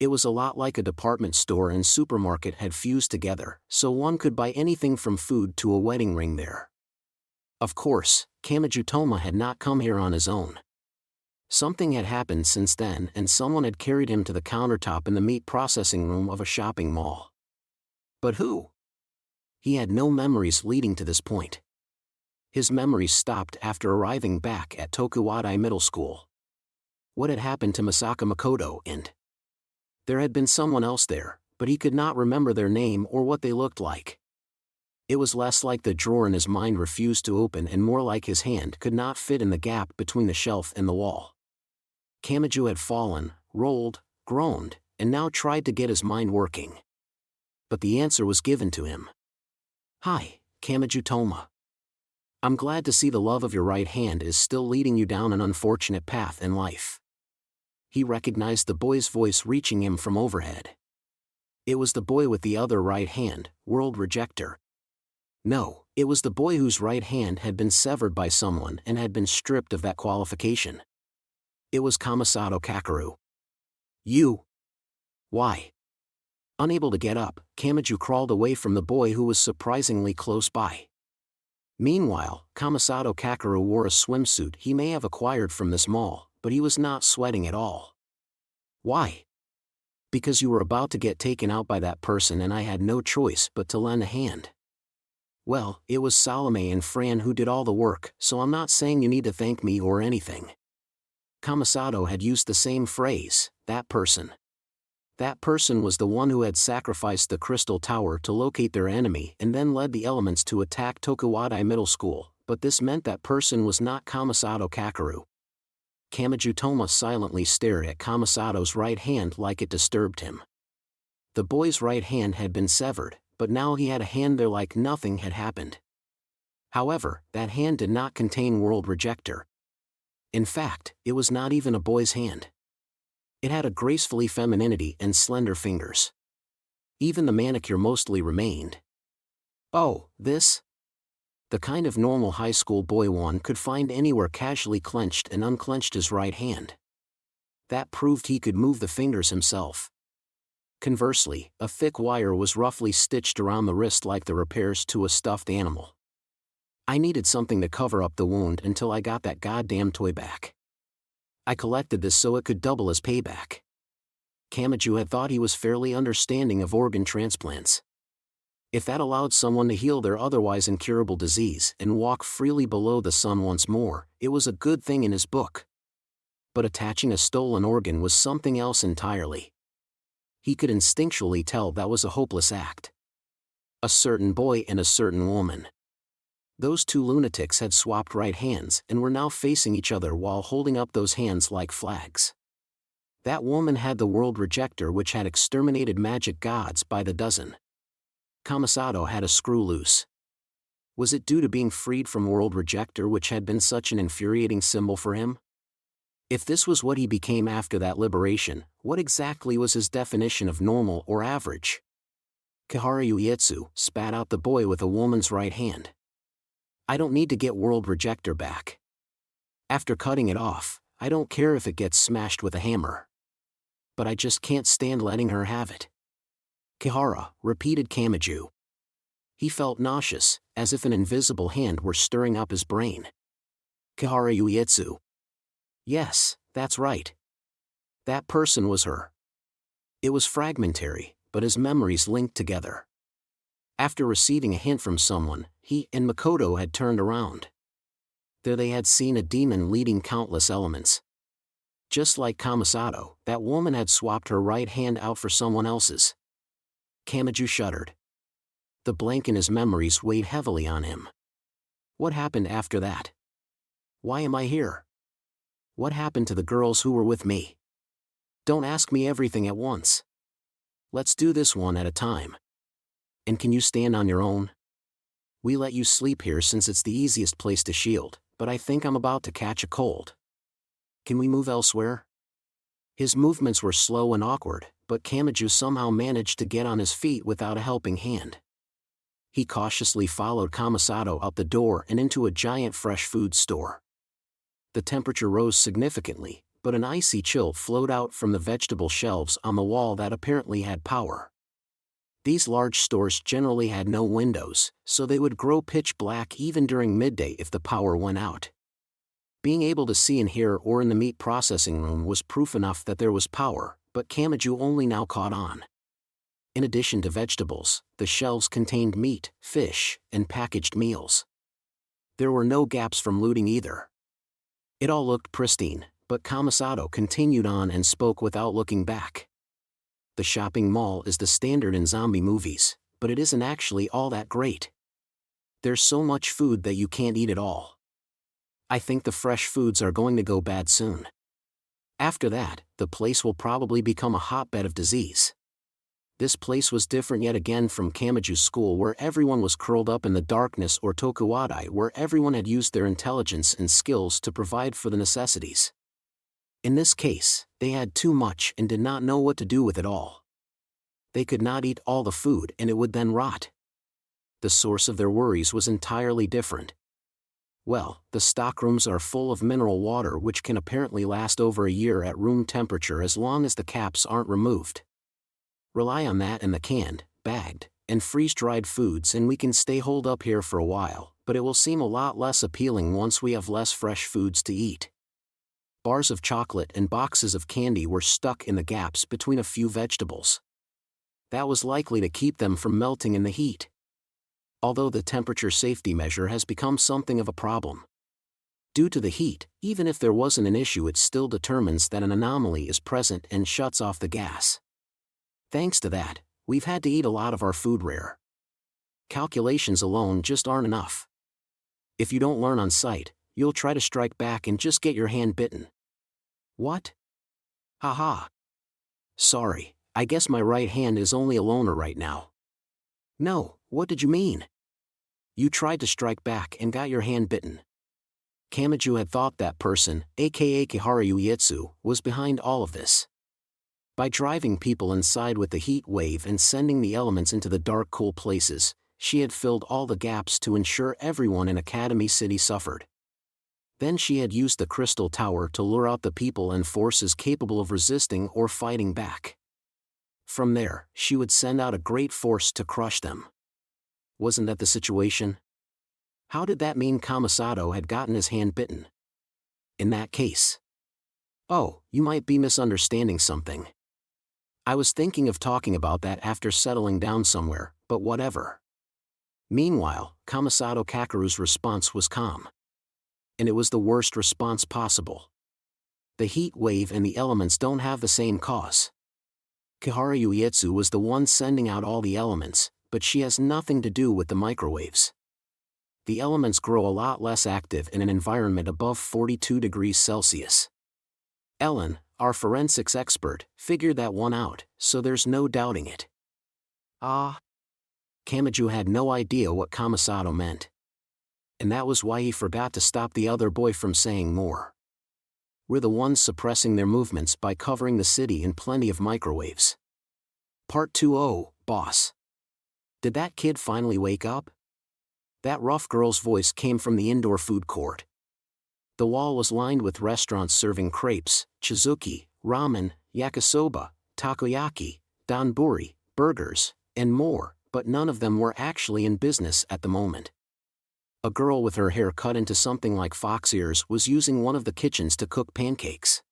It was a lot like a department store and supermarket had fused together, so one could buy anything from food to a wedding ring there. Of course, Kamachi Toma had not come here on his own. Something had happened since then and someone had carried him to the countertop in the meat processing room of a shopping mall. But who? He had no memories leading to this point. His memories stopped after arriving back at Tokuwadai Middle School. What had happened to Misaka Makoto and... There had been someone else there, but he could not remember their name or what they looked like. It was less like the drawer in his mind refused to open and more like his hand could not fit in the gap between the shelf and the wall. Kamachi had fallen, rolled, groaned, and now tried to get his mind working. But the answer was given to him. "Hi, Kamachi Toma. I'm glad to see the love of your right hand is still leading you down an unfortunate path in life." He recognized the boy's voice reaching him from overhead. It was the boy with the other right hand, World Rejector. No, it was the boy whose right hand had been severed by someone and had been stripped of that qualification. It was Kamasato Kakeru. "You? Why?" Unable to get up, Kamachi crawled away from the boy who was surprisingly close by. Meanwhile, Kamasato Kakeru wore a swimsuit he may have acquired from this mall, but he was not sweating at all. "Why?" "Because you were about to get taken out by that person and I had no choice but to lend a hand." "Well, it was Salome and Fran who did all the work, so I'm not saying you need to thank me or anything." Kamasato had used the same phrase, that person. That person was the one who had sacrificed the Crystal Tower to locate their enemy and then led the elements to attack Tokuwadai Middle School, but this meant that person was not Kamasato Kakeru. Kamachi Toma silently stared at Kamasato's right hand like it disturbed him. The boy's right hand had been severed, but now he had a hand there like nothing had happened. However, that hand did not contain World Rejector. In fact, it was not even a boy's hand. It had a gracefully femininity and slender fingers. Even the manicure mostly remained. Oh, this? The kind of normal high school boy one could find anywhere casually clenched and unclenched his right hand. That proved he could move the fingers himself. Conversely, a thick wire was roughly stitched around the wrist like the repairs to a stuffed animal. I needed something to cover up the wound until I got that goddamn toy back. I collected this so it could double as payback. Kamachi had thought he was fairly understanding of organ transplants. If that allowed someone to heal their otherwise incurable disease and walk freely below the sun once more, it was a good thing in his book. But attaching a stolen organ was something else entirely. He could instinctually tell that was a hopeless act. A certain boy and a certain woman. Those two lunatics had swapped right hands and were now facing each other while holding up those hands like flags. That woman had the World Rejector which had exterminated magic gods by the dozen. Kamasato had a screw loose. Was it due to being freed from World Rejector which had been such an infuriating symbol for him? If this was what he became after that liberation, what exactly was his definition of normal or average? Kihara Uietsu spat out the boy with a woman's right hand. I don't need to get World Rejector back. After cutting it off, I don't care if it gets smashed with a hammer. But I just can't stand letting her have it. Kihara, repeated Kamachi. He felt nauseous, as if an invisible hand were stirring up his brain. Kihara Uietsu. Yes, that's right. That person was her. It was fragmentary, but his memories linked together. After receiving a hint from someone, he and Makoto had turned around. There they had seen a demon leading countless elements. Just like Kamasato, that woman had swapped her right hand out for someone else's. Kamachi shuddered. The blank in his memories weighed heavily on him. What happened after that? Why am I here? What happened to the girls who were with me? Don't ask me everything at once. Let's do this one at a time. And can you stand on your own? We let you sleep here since it's the easiest place to shield, but I think I'm about to catch a cold. Can we move elsewhere? His movements were slow and awkward, but Kamachi somehow managed to get on his feet without a helping hand. He cautiously followed Kamasato out the door and into a giant fresh food store. The temperature rose significantly, but an icy chill flowed out from the vegetable shelves on the wall that apparently had power. These large stores generally had no windows, so they would grow pitch black even during midday if the power went out. Being able to see and hear or in the meat processing room was proof enough that there was power, but Kamachi only now caught on. In addition to vegetables, the shelves contained meat, fish, and packaged meals. There were no gaps from looting either. It all looked pristine, but Kamasato continued on and spoke without looking back. The shopping mall is the standard in zombie movies, but it isn't actually all that great. There's so much food that you can't eat it all. I think the fresh foods are going to go bad soon. After that, the place will probably become a hotbed of disease. This place was different yet again from Kamachi's school, where everyone was curled up in the darkness, or Tokuwadai, where everyone had used their intelligence and skills to provide for the necessities. In this case, they had too much and did not know what to do with it all. They could not eat all the food and it would then rot. The source of their worries was entirely different. Well, the stockrooms are full of mineral water, which can apparently last over a year at room temperature as long as the caps aren't removed. Rely on that and the canned, bagged, and freeze-dried foods and we can stay holed up here for a while, but it will seem a lot less appealing once we have less fresh foods to eat. Bars of chocolate and boxes of candy were stuck in the gaps between a few vegetables. That was likely to keep them from melting in the heat. Although the temperature safety measure has become something of a problem. Due to the heat, even if there wasn't an issue, it still determines that an anomaly is present and shuts off the gas. Thanks to that, we've had to eat a lot of our food rare. Calculations alone just aren't enough. If you don't learn on sight, you'll try to strike back and just get your hand bitten. What? Haha. Sorry, I guess my right hand is only a loner right now. No, what did you mean? You tried to strike back and got your hand bitten. Kamachi had thought that person, aka Kiharu Uetsu, was behind all of this. By driving people inside with the heat wave and sending the elements into the dark, cool places, she had filled all the gaps to ensure everyone in Academy City suffered. Then she had used the Crystal Tower to lure out the people and forces capable of resisting or fighting back. From there, she would send out a great force to crush them. Wasn't that the situation? How did that mean Kamasato had gotten his hand bitten? In that case. Oh, you might be misunderstanding something. I was thinking of talking about that after settling down somewhere, but whatever. Meanwhile, Kamasato Kakeru's response was calm. And it was the worst response possible. The heat wave and the elements don't have the same cause. Kiharu Uetsu was the one sending out all the elements, but she has nothing to do with the microwaves. The elements grow a lot less active in an environment above 42 degrees Celsius. Ellen, our forensics expert, figured that one out, so there's no doubting it. Ah. Kamachi had no idea what Kamasato meant. And that was why he forgot to stop the other boy from saying more. We're the ones suppressing their movements by covering the city in plenty of microwaves. Part 2. Boss. Did that kid finally wake up? That rough girl's voice came from the indoor food court. The wall was lined with restaurants serving crepes, chizuki, ramen, yakisoba, takoyaki, donburi, burgers, and more, but none of them were actually in business at the moment. A girl with her hair cut into something like fox ears was using one of the kitchens to cook pancakes.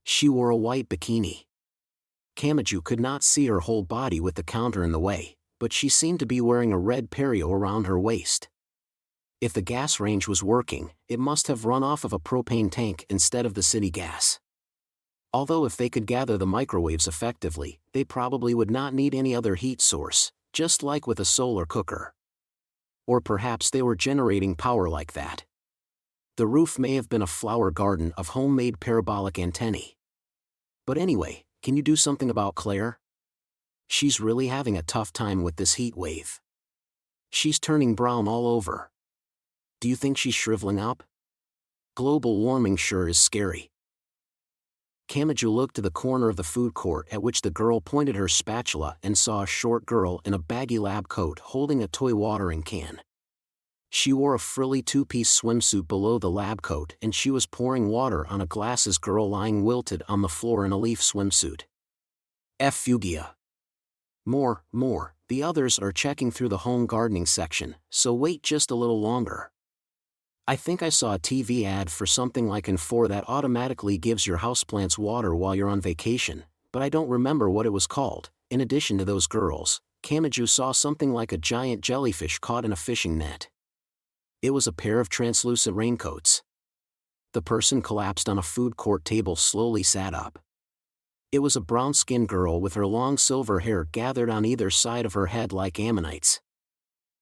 She wore a white bikini. Kamachi could not see her whole body with the counter in the way, but she seemed to be wearing a red perio around her waist. If the gas range was working, it must have run off of a propane tank instead of the city gas. Although if they could gather the microwaves effectively, they probably would not need any other heat source, just like with a solar cooker. Or perhaps they were generating power like that. The roof may have been a flower garden of homemade parabolic antennae. But anyway, can you do something about Claire? She's really having a tough time with this heat wave. She's turning brown all over. Do you think she's shriveling up? Global warming sure is scary. Kamachi looked to the corner of the food court at which the girl pointed her spatula and saw a short girl in a baggy lab coat holding a toy watering can. She wore a frilly two-piece swimsuit below the lab coat and she was pouring water on a glasses girl lying wilted on the floor in a leaf swimsuit. Fugia. More, the others are checking through the home gardening section, so wait just a little longer. I think I saw a TV ad for something like N4 that automatically gives your houseplants water while you're on vacation, but I don't remember what it was called. In addition to those girls, Kamachi saw something like a giant jellyfish caught in a fishing net. It was a pair of translucent raincoats. The person collapsed on a food court table slowly sat up. It was a brown-skinned girl with her long silver hair gathered on either side of her head like ammonites.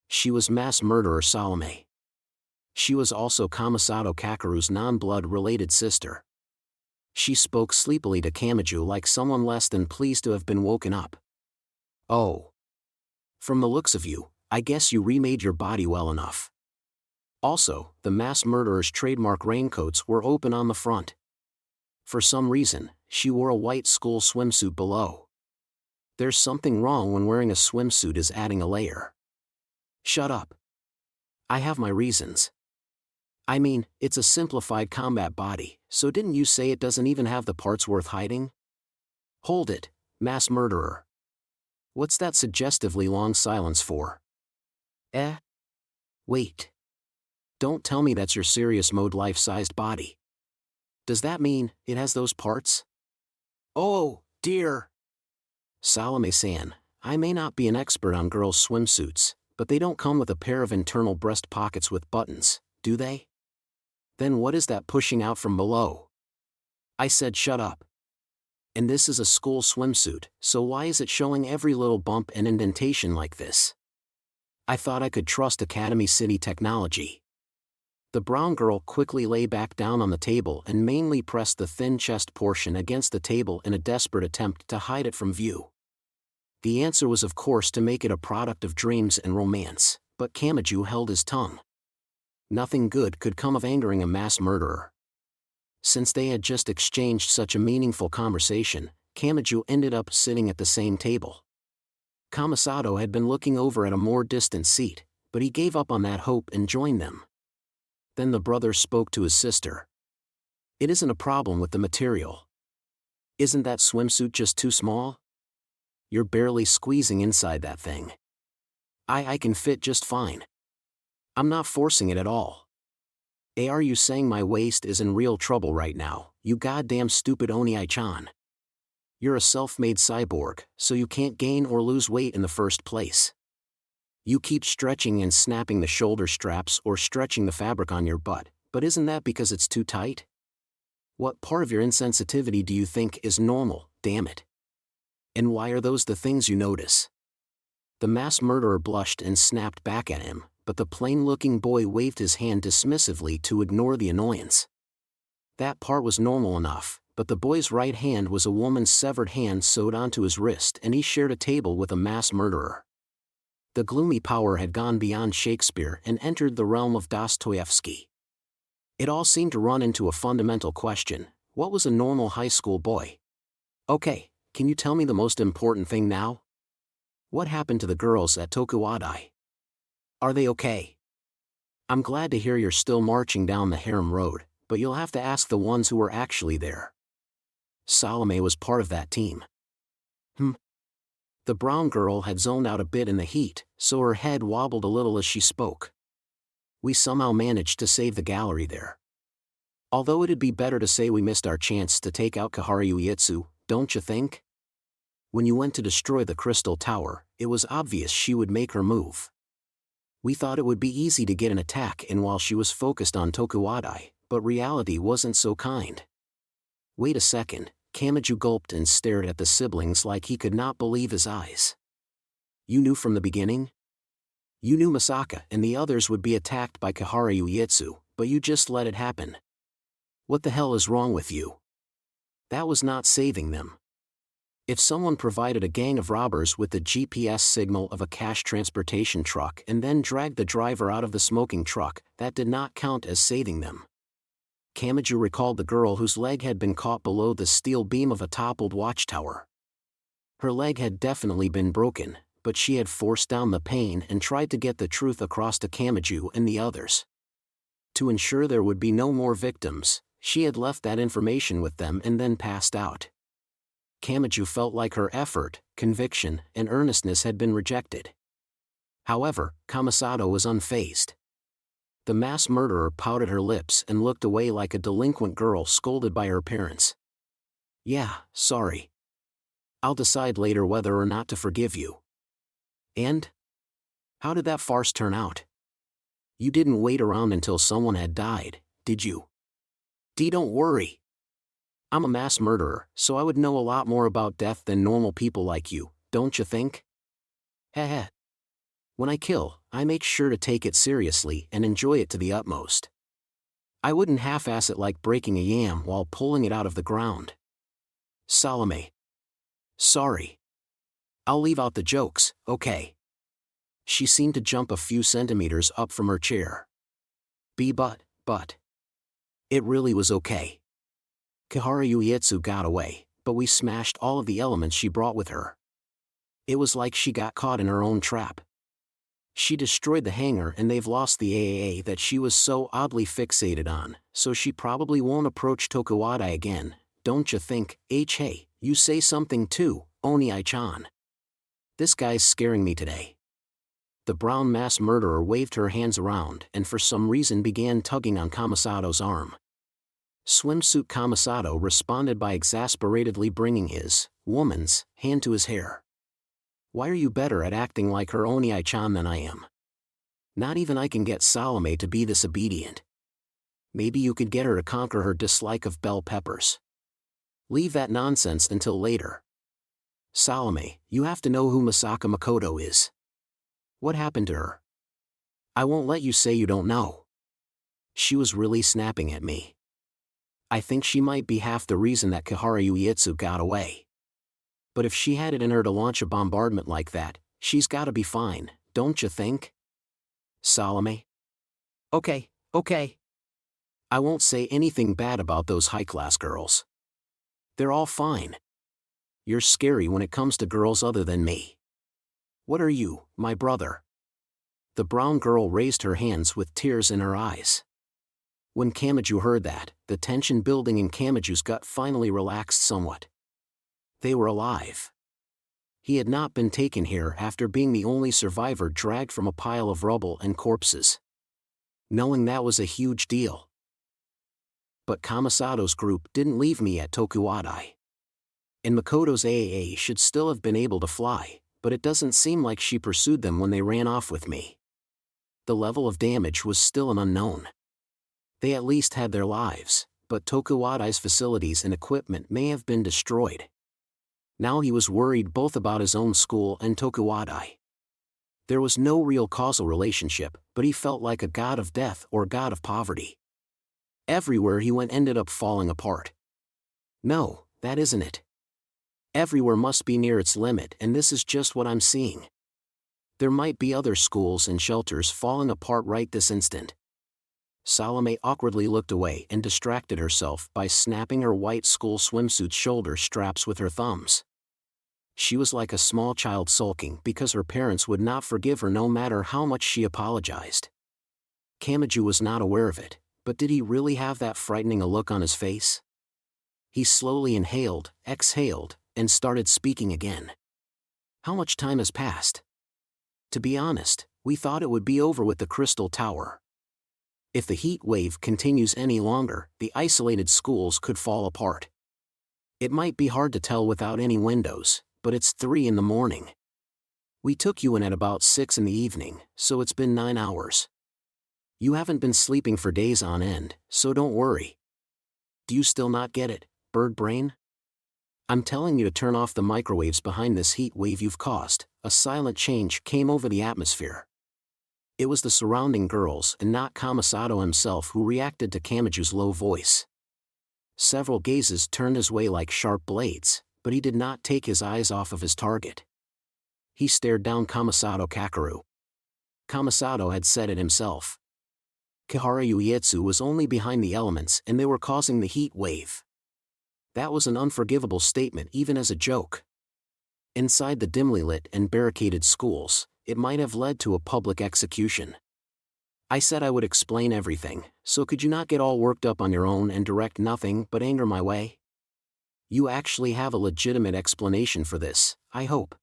She was mass murderer Salome. She was also Kamasato Kakeru's non-blood-related sister. She spoke sleepily to Kamachi like someone less than pleased to have been woken up. Oh. From the looks of you, I guess you remade your body well enough. Also, the mass murderer's trademark raincoats were open on the front. For some reason, she wore a white school swimsuit below. There's something wrong when wearing a swimsuit is adding a layer. Shut up. I have my reasons. I mean, it's a simplified combat body, so didn't you say it doesn't even have the parts worth hiding? Hold it, mass murderer. What's that suggestively long silence for? Wait. Don't tell me that's your serious mode life-sized body. Does that mean it has those parts? Oh, dear. Salome-san, I may not be an expert on girls' swimsuits, but they don't come with a pair of internal breast pockets with buttons, do they? Then what is that pushing out from below? I said shut up. And this is a school swimsuit, so why is it showing every little bump and indentation like this? I thought I could trust Academy City technology. The brown girl quickly lay back down on the table and mainly pressed the thin chest portion against the table in a desperate attempt to hide it from view. The answer was of course to make it a product of dreams and romance, but Kamachi held his tongue. Nothing good could come of angering a mass murderer. Since they had just exchanged such a meaningful conversation, Kamachi ended up sitting at the same table. Kamasato had been looking over at a more distant seat, but he gave up on that hope and joined them. Then the brother spoke to his sister. It isn't a problem with the material. Isn't that swimsuit just too small? You're barely squeezing inside that thing. I can fit just fine. I'm not forcing it at all. Are you saying my waist is in real trouble right now, you goddamn stupid Onii-chan? You're a self-made cyborg, so you can't gain or lose weight in the first place. You keep stretching and snapping the shoulder straps or stretching the fabric on your butt, but isn't that because it's too tight? What part of your insensitivity do you think is normal, damn it? And why are those the things you notice? The mass murderer blushed and snapped back at him, but the plain-looking boy waved his hand dismissively to ignore the annoyance. That part was normal enough, but the boy's right hand was a woman's severed hand sewed onto his wrist and he shared a table with a mass murderer. The gloomy power had gone beyond Shakespeare and entered the realm of Dostoevsky. It all seemed to run into a fundamental question: what was a normal high school boy? Okay, can you tell me the most important thing now? What happened to the girls at Tokuwadai? Are they okay? I'm glad to hear you're still marching down the harem road, but you'll have to ask the ones who were actually there. Salome was part of that team. The brown girl had zoned out a bit in the heat, so her head wobbled a little as she spoke. We somehow managed to save the gallery there. Although it'd be better to say we missed our chance to take out Kaharu Uetsu, don't you think? When you went to destroy the Crystal Tower, it was obvious she would make her move. We thought it would be easy to get an attack in while she was focused on Tokuwadai, but reality wasn't so kind. Wait a second, Kamachi gulped and stared at the siblings like he could not believe his eyes. You knew from the beginning? You knew Masaka and the others would be attacked by Kaharu Uetsu, but you just let it happen. What the hell is wrong with you? That was not saving them. If someone provided a gang of robbers with the GPS signal of a cash transportation truck and then dragged the driver out of the smoking truck, that did not count as saving them. Kamachi recalled the girl whose leg had been caught below the steel beam of a toppled watchtower. Her leg had definitely been broken, but she had forced down the pain and tried to get the truth across to Kamachi and the others. To ensure there would be no more victims, she had left that information with them and then passed out. Kamachi felt like her effort, conviction, and earnestness had been rejected. However, Kamasato was unfazed. The mass murderer pouted her lips and looked away like a delinquent girl scolded by her parents. Yeah, sorry. I'll decide later whether or not to forgive you. And? How did that farce turn out? You didn't wait around until someone had died, did you? Don't worry. I'm a mass murderer, so I would know a lot more about death than normal people like you, don't you think? Heh. When I kill, I make sure to take it seriously and enjoy it to the utmost. I wouldn't half-ass it like breaking a yam while pulling it out of the ground. Salome. Sorry. I'll leave out the jokes, okay? She seemed to jump a few centimeters up from her chair. But. It really was okay. Kihara Uietsu got away, but we smashed all of the elements she brought with her. It was like she got caught in her own trap. She destroyed the hangar and they've lost the AAA that she was so oddly fixated on, so she probably won't approach Tokuwadai again, don't you think? Hey, you say something too, Oni-chan. This guy's scaring me today. The brown mass murderer waved her hands around and for some reason began tugging on Kamasato's arm. Swimsuit Kamasato responded by exasperatedly bringing his, woman's, hand to his hair. Why are you better at acting like her Oni-chan than I am? Not even I can get Salome to be this obedient. Maybe you could get her to conquer her dislike of bell peppers. Leave that nonsense until later. Salome, you have to know who Masaka Makoto is. What happened to her? I won't let you say you don't know. She was really snapping at me. I think she might be half the reason that Kihara Uietsu got away. But if she had it in her to launch a bombardment like that, she's gotta be fine, don't you think? Salome? Okay. I won't say anything bad about those high-class girls. They're all fine. You're scary when it comes to girls other than me. What are you, my brother? The brown girl raised her hands with tears in her eyes. When Kamachi heard that, the tension building in Kamachi's gut finally relaxed somewhat. They were alive. He had not been taken here after being the only survivor dragged from a pile of rubble and corpses. Knowing that was a huge deal. But Kamasato's group didn't leave me at Tokuwadai. And Makoto's AAA should still have been able to fly, but it doesn't seem like she pursued them when they ran off with me. The level of damage was still an unknown. They at least had their lives, but Tokuwadai's facilities and equipment may have been destroyed. Now he was worried both about his own school and Tokuwadai. There was no real causal relationship, but he felt like a god of death or god of poverty. Everywhere he went ended up falling apart. No, that isn't it. Everywhere must be near its limit, and this is just what I'm seeing. There might be other schools and shelters falling apart right this instant. Salome awkwardly looked away and distracted herself by snapping her white school swimsuit's shoulder straps with her thumbs. She was like a small child sulking because her parents would not forgive her no matter how much she apologized. Kamachi was not aware of it, but did he really have that frightening a look on his face? He slowly inhaled, exhaled, and started speaking again. How much time has passed? To be honest, we thought it would be over with the Crystal Tower. If the heat wave continues any longer, the isolated schools could fall apart. It might be hard to tell without any windows, but it's 3 a.m. We took you in at about 6 p.m, so it's been 9 hours. You haven't been sleeping for days on end, so don't worry. Do you still not get it, bird brain? I'm telling you to turn off the microwaves behind this heat wave you've caused. A silent change came over the atmosphere. It was the surrounding girls and not Kamasato himself who reacted to Kamachi's low voice. Several gazes turned his way like sharp blades, but he did not take his eyes off of his target. He stared down Kamasato Kakeru. Kamasato had said it himself. Kihara Uietsu was only behind the elements and they were causing the heat wave. That was an unforgivable statement even as a joke. Inside the dimly lit and barricaded schools, it might have led to a public execution. I said I would explain everything, so could you not get all worked up on your own and direct nothing but anger my way? You actually have a legitimate explanation for this, I hope.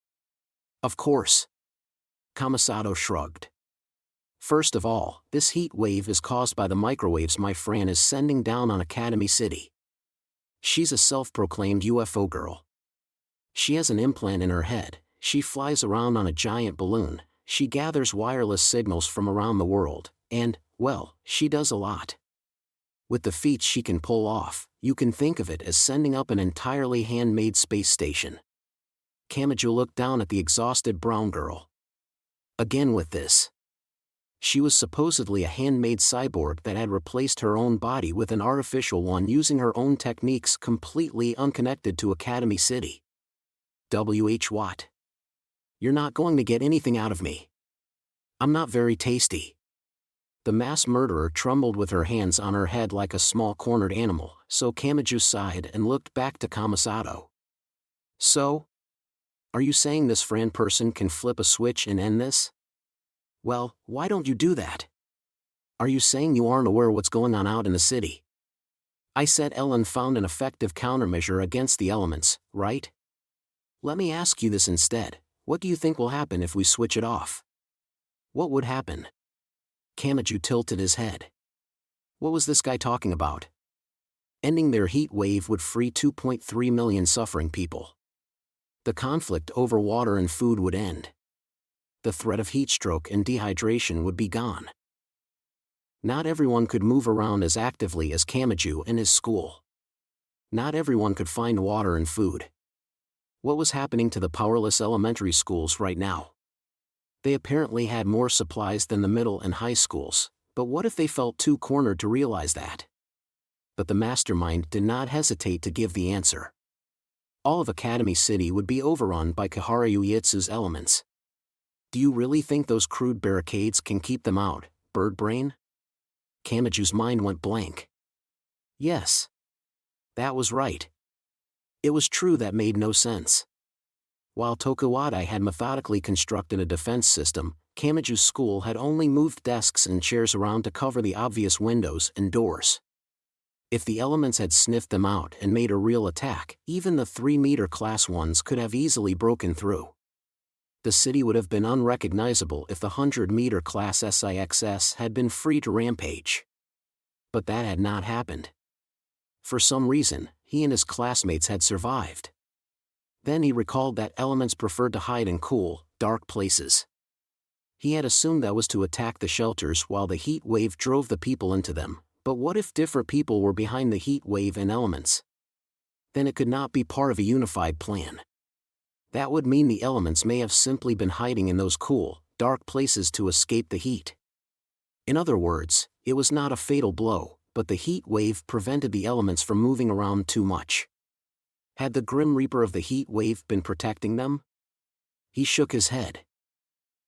Of course. Kamasato shrugged. First of all, this heat wave is caused by the microwaves my Fran is sending down on Academy City. She's a self-proclaimed UFO girl. She has an implant in her head, she flies around on a giant balloon, she gathers wireless signals from around the world, and, well, she does a lot. With the feats she can pull off, you can think of it as sending up an entirely handmade space station. Kamachi looked down at the exhausted brown girl. Again with this. She was supposedly a handmade cyborg that had replaced her own body with an artificial one using her own techniques completely unconnected to Academy City. W.H. Watt. You're not going to get anything out of me. I'm not very tasty. The mass murderer trembled with her hands on her head like a small cornered animal, so Kamachi sighed and looked back to Kamasato. So? Are you saying this Fran person can flip a switch and end this? Well, why don't you do that? Are you saying you aren't aware what's going on out in the city? I said Ellen found an effective countermeasure against the elements, right? Let me ask you this instead, what do you think will happen if we switch it off? What would happen? Kamachi tilted his head. What was this guy talking about? Ending their heat wave would free 2.3 million suffering people. The conflict over water and food would end. The threat of heat stroke and dehydration would be gone. Not everyone could move around as actively as Kamachi and his school. Not everyone could find water and food. What was happening to the powerless elementary schools right now? They apparently had more supplies than the middle and high schools, but what if they felt too cornered to realize that? But the mastermind did not hesitate to give the answer. All of Academy City would be overrun by Kihara Uietsu's elements. Do you really think those crude barricades can keep them out, bird brain? Kamachi's mind went blank. Yes. That was right. It was true that made no sense. While Tokuwadai had methodically constructed a defense system, Kamachi's school had only moved desks and chairs around to cover the obvious windows and doors. If the elements had sniffed them out and made a real attack, even the 3-meter class ones could have easily broken through. The city would have been unrecognizable if the 100-meter class SIXS had been free to rampage. But that had not happened. For some reason, he and his classmates had survived. Then he recalled that elements preferred to hide in cool, dark places. He had assumed that was to attack the shelters while the heat wave drove the people into them, but what if different people were behind the heat wave and elements? Then it could not be part of a unified plan. That would mean the elements may have simply been hiding in those cool, dark places to escape the heat. In other words, it was not a fatal blow, but the heat wave prevented the elements from moving around too much. Had the Grim Reaper of the heat wave been protecting them? He shook his head.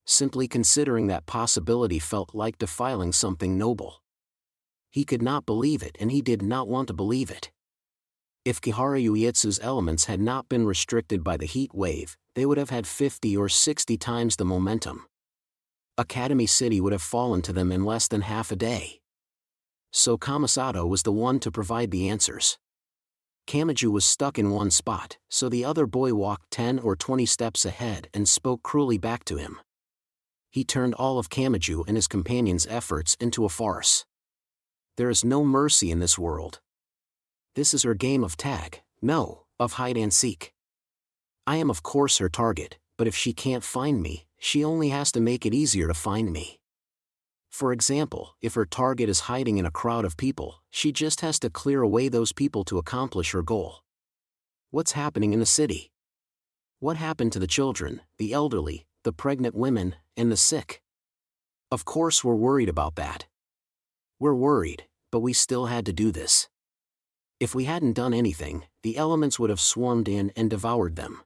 Simply considering that possibility felt like defiling something noble. He could not believe it and he did not want to believe it. If Kihara Uietsu's elements had not been restricted by the heat wave, they would have had 50 or 60 times the momentum. Academy City would have fallen to them in less than half a day. So Kamasato was the one to provide the answers. Kamachi was stuck in one spot, so the other boy walked 10 or 20 steps ahead and spoke cruelly back to him. He turned all of Kamachi and his companions' efforts into a farce. There is no mercy in this world. This is her game of tag, no, of hide and seek. I am of course her target, but if she can't find me, she only has to make it easier to find me. For example, if her target is hiding in a crowd of people, she just has to clear away those people to accomplish her goal. What's happening in the city? What happened to the children, the elderly, the pregnant women, and the sick? Of course we're worried about that. We're worried, but we still had to do this. If we hadn't done anything, the elements would have swarmed in and devoured them.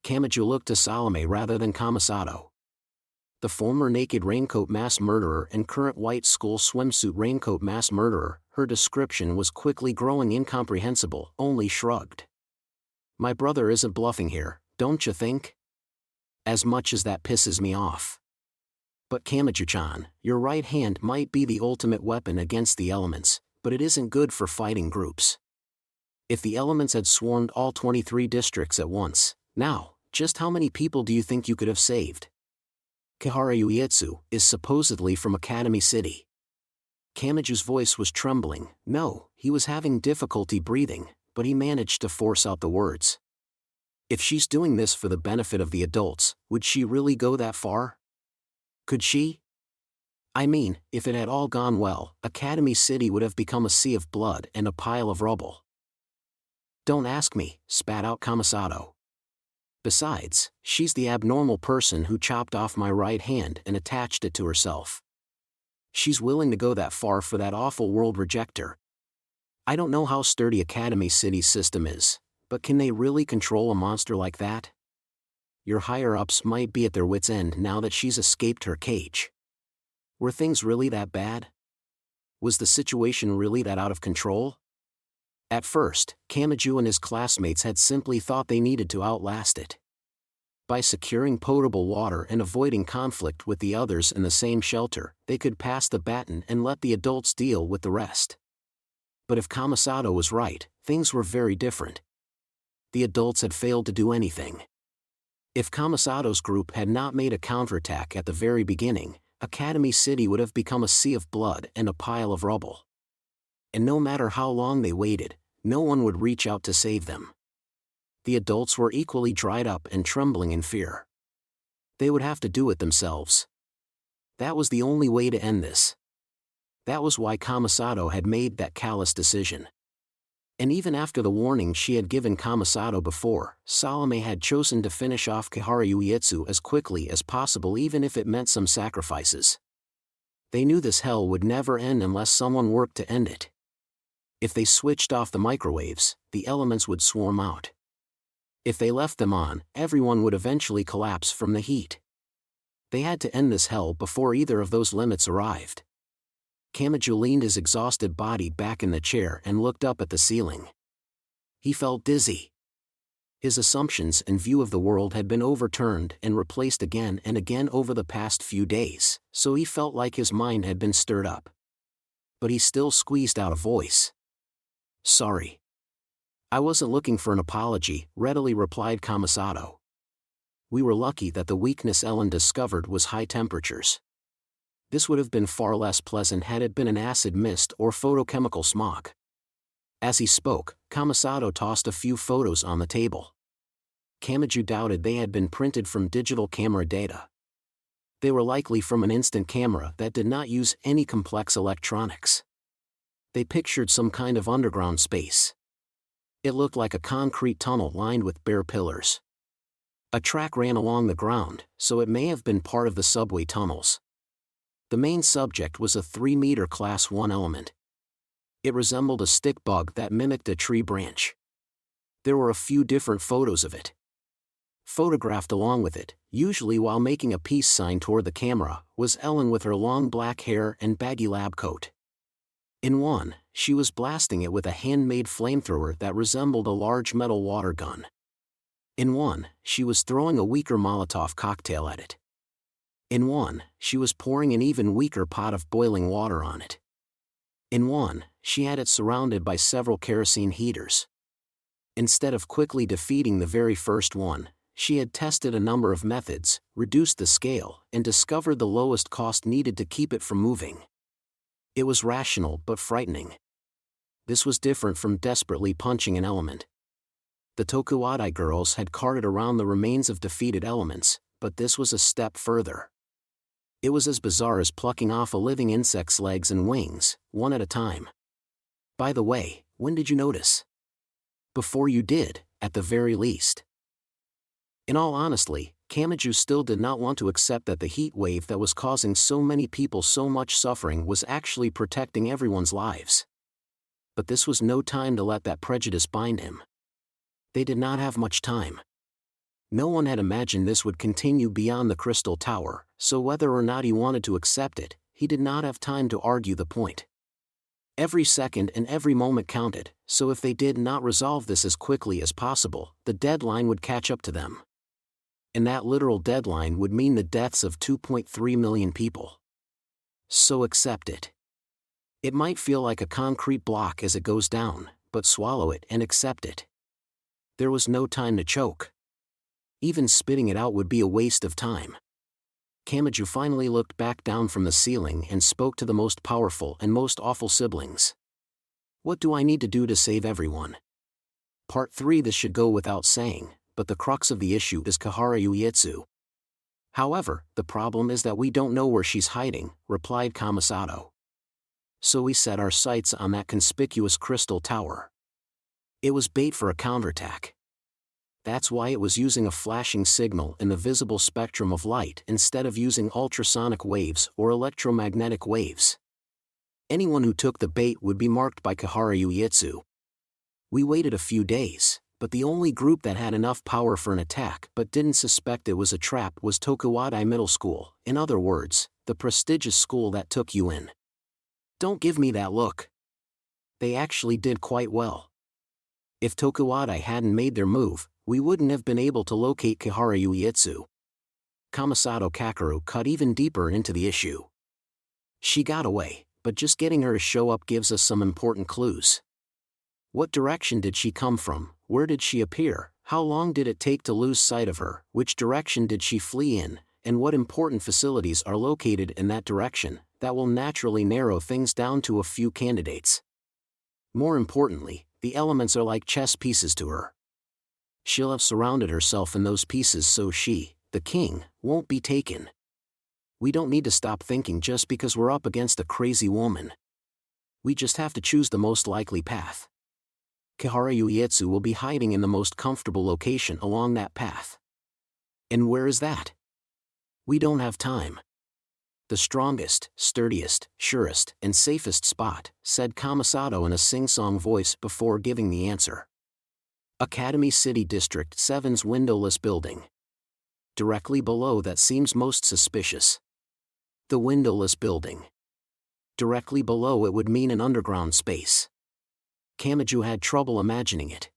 Kamachi looked to Salome rather than Kamasato. The former naked raincoat mass murderer and current white school swimsuit raincoat mass murderer, her description was quickly growing incomprehensible, only shrugged. My brother isn't bluffing here, don't you think? As much as that pisses me off. But Kamachi-chan, your right hand might be the ultimate weapon against the elements, but it isn't good for fighting groups. If the elements had swarmed all 23 districts at once, now, just how many people do you think you could have saved? Kihara Uietsu is supposedly from Academy City. Kamaju's voice was trembling. No, he was having difficulty breathing, but he managed to force out the words. If she's doing this for the benefit of the adults, would she really go that far? Could she? I mean, if it had all gone well, Academy City would have become a sea of blood and a pile of rubble. Don't ask me, spat out Kamasato. Besides, she's the abnormal person who chopped off my right hand and attached it to herself. She's willing to go that far for that awful world rejecter. I don't know how sturdy Academy City's system is, but can they really control a monster like that? Your higher-ups might be at their wits' end now that she's escaped her cage. Were things really that bad? Was the situation really that out of control? At first, Kamaju and his classmates had simply thought they needed to outlast it. By securing potable water and avoiding conflict with the others in the same shelter, they could pass the baton and let the adults deal with the rest. But if Kamasato was right, things were very different. The adults had failed to do anything. If Kamasato's group had not made a counterattack at the very beginning, Academy City would have become a sea of blood and a pile of rubble. And no matter how long they waited, no one would reach out to save them. The adults were equally dried up and trembling in fear. They would have to do it themselves. That was the only way to end this. That was why Kamasato had made that callous decision. And even after the warning she had given Kamasato before, Salome had chosen to finish off Kihara Uietsu as quickly as possible even if it meant some sacrifices. They knew this hell would never end unless someone worked to end it. If they switched off the microwaves, the elements would swarm out. If they left them on, everyone would eventually collapse from the heat. They had to end this hell before either of those limits arrived. Kamaju leaned his exhausted body back in the chair and looked up at the ceiling. He felt dizzy. His assumptions and view of the world had been overturned and replaced again and again over the past few days, so he felt like his mind had been stirred up. But he still squeezed out a voice. Sorry. I wasn't looking for an apology, readily replied Kamasato. We were lucky that the weakness Ellen discovered was high temperatures. This would have been far less pleasant had it been an acid mist or photochemical smog. As he spoke, Kamasato tossed a few photos on the table. Kamaju doubted they had been printed from digital camera data. They were likely from an instant camera that did not use any complex electronics. They pictured some kind of underground space. It looked like a concrete tunnel lined with bare pillars. A track ran along the ground, so it may have been part of the subway tunnels. The main subject was a 3-meter Class 1 element. It resembled a stick bug that mimicked a tree branch. There were a few different photos of it. Photographed along with it, usually while making a peace sign toward the camera, was Ellen with her long black hair and baggy lab coat. In one, she was blasting it with a handmade flamethrower that resembled a large metal water gun. In one, she was throwing a weaker Molotov cocktail at it. In one, she was pouring an even weaker pot of boiling water on it. In one, she had it surrounded by several kerosene heaters. Instead of quickly defeating the very first one, she had tested a number of methods, reduced the scale, and discovered the lowest cost needed to keep it from moving. It was rational but frightening. This was different from desperately punching an element. The Tokuwadai girls had carted around the remains of defeated elements, but this was a step further. It was as bizarre as plucking off a living insect's legs and wings, one at a time. By the way, when did you notice? Before you did, at the very least. In all honesty, Kamaju still did not want to accept that the heat wave that was causing so many people so much suffering was actually protecting everyone's lives. But this was no time to let that prejudice bind him. They did not have much time. No one had imagined this would continue beyond the Crystal Tower, so whether or not he wanted to accept it, he did not have time to argue the point. Every second and every moment counted, so if they did not resolve this as quickly as possible, the deadline would catch up to them. And that literal deadline would mean the deaths of 2.3 million people. So accept it. It might feel like a concrete block as it goes down, but swallow it and accept it. There was no time to choke. Even spitting it out would be a waste of time. Kamachi finally looked back down from the ceiling and spoke to the most powerful and most awful siblings. What do I need to do to save everyone? Part 3. This should go without saying, but the crux of the issue is Kihara Ueitsu. However, the problem is that we don't know where she's hiding, replied Kamasato. So we set our sights on that conspicuous crystal tower. It was bait for a counterattack. That's why it was using a flashing signal in the visible spectrum of light instead of using ultrasonic waves or electromagnetic waves. Anyone who took the bait would be marked by Kihara Ueitsu. We waited a few days, but the only group that had enough power for an attack but didn't suspect it was a trap was Tokuwadai Middle School, in other words, the prestigious school that took you in. Don't give me that look. They actually did quite well. If Tokuwadai hadn't made their move, we wouldn't have been able to locate Kihara Ueitsu. Kamasato Kakeru cut even deeper into the issue. She got away, but just getting her to show up gives us some important clues. What direction did she come from? Where did she appear? How long did it take to lose sight of her? Which direction did she flee in? And what important facilities are located in that direction? That will naturally narrow things down to a few candidates. More importantly, the elements are like chess pieces to her. She'll have surrounded herself in those pieces so she, the king, won't be taken. We don't need to stop thinking just because we're up against a crazy woman. We just have to choose the most likely path. Kihara Ueitsu will be hiding in the most comfortable location along that path. And where is that? We don't have time. The strongest, sturdiest, surest, and safest spot, said Kamasato in a sing-song voice before giving the answer. Academy City District 7's windowless building. Directly below that seems most suspicious. The windowless building. Directly below it would mean an underground space. Kamachi had trouble imagining it.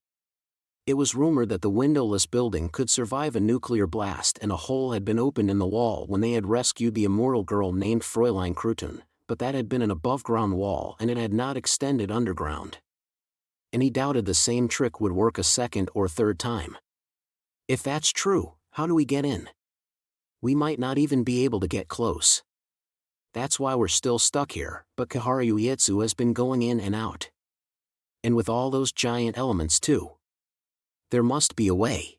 It was rumored that the windowless building could survive a nuclear blast and a hole had been opened in the wall when they had rescued the immortal girl named Fräulein Krutun, but that had been an above-ground wall and it had not extended underground. And he doubted the same trick would work a second or third time. If that's true, how do we get in? We might not even be able to get close. That's why we're still stuck here, but Kihara Ueitsu has been going in and out. And with all those giant elements too. There must be a way.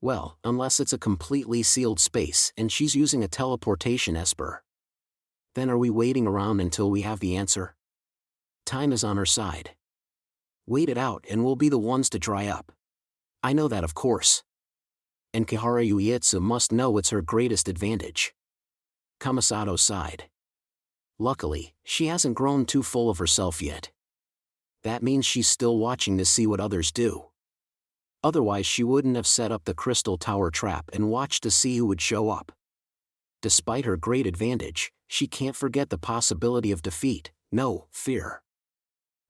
Well, unless it's a completely sealed space and she's using a teleportation esper. Then are we waiting around until we have the answer? Time is on our side. Wait it out and we'll be the ones to dry up. I know that of course. And Kihara Ueitsu must know it's her greatest advantage. Kamasato sighed. Luckily, she hasn't grown too full of herself yet. That means she's still watching to see what others do. Otherwise she wouldn't have set up the crystal tower trap and watched to see who would show up. Despite her great advantage, she can't forget the possibility of defeat, no, fear.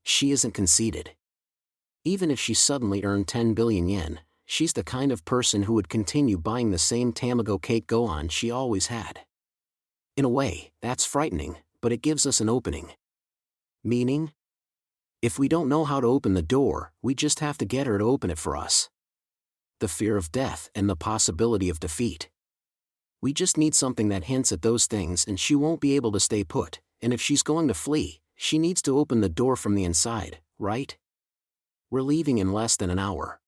She isn't conceited. Even if she suddenly earned 10 billion yen, she's the kind of person who would continue buying the same Tamago cake Gohan she always had. In a way, that's frightening, but it gives us an opening. Meaning? If we don't know how to open the door, we just have to get her to open it for us. The fear of death and the possibility of defeat. We just need something that hints at those things and she won't be able to stay put, and if she's going to flee, she needs to open the door from the inside, right? We're leaving in less than an hour.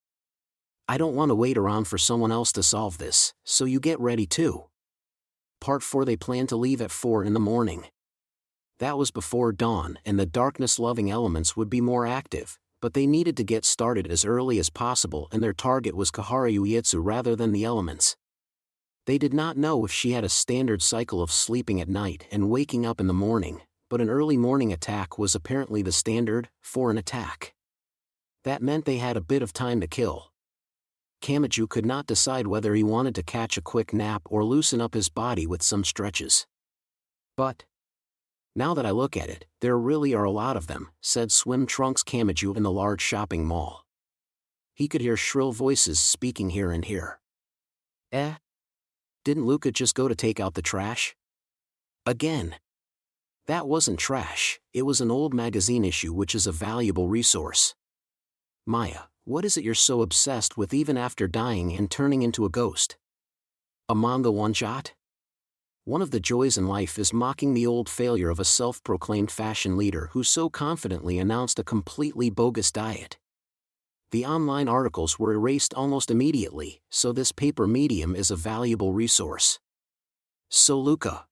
I don't want to wait around for someone else to solve this, so you get ready too. Part 4. They plan to leave at 4 in the morning. That was before dawn and the darkness-loving elements would be more active, but they needed to get started as early as possible and their target was Kihara Ueitsu rather than the elements. They did not know if she had a standard cycle of sleeping at night and waking up in the morning, but an early morning attack was apparently the standard for an attack. That meant they had a bit of time to kill. Kamachi could not decide whether he wanted to catch a quick nap or loosen up his body with some stretches. But now that I look at it, there really are a lot of them, said Swim Trunks Kamachi in the large shopping mall. He could hear shrill voices speaking here and here. Didn't Luca just go to take out the trash? Again. That wasn't trash, it was an old magazine issue which is a valuable resource. Maya, what is it you're so obsessed with even after dying and turning into a ghost? A manga one-shot? One of the joys in life is mocking the old failure of a self-proclaimed fashion leader who so confidently announced a completely bogus diet. The online articles were erased almost immediately, so this paper medium is a valuable resource. So Luca,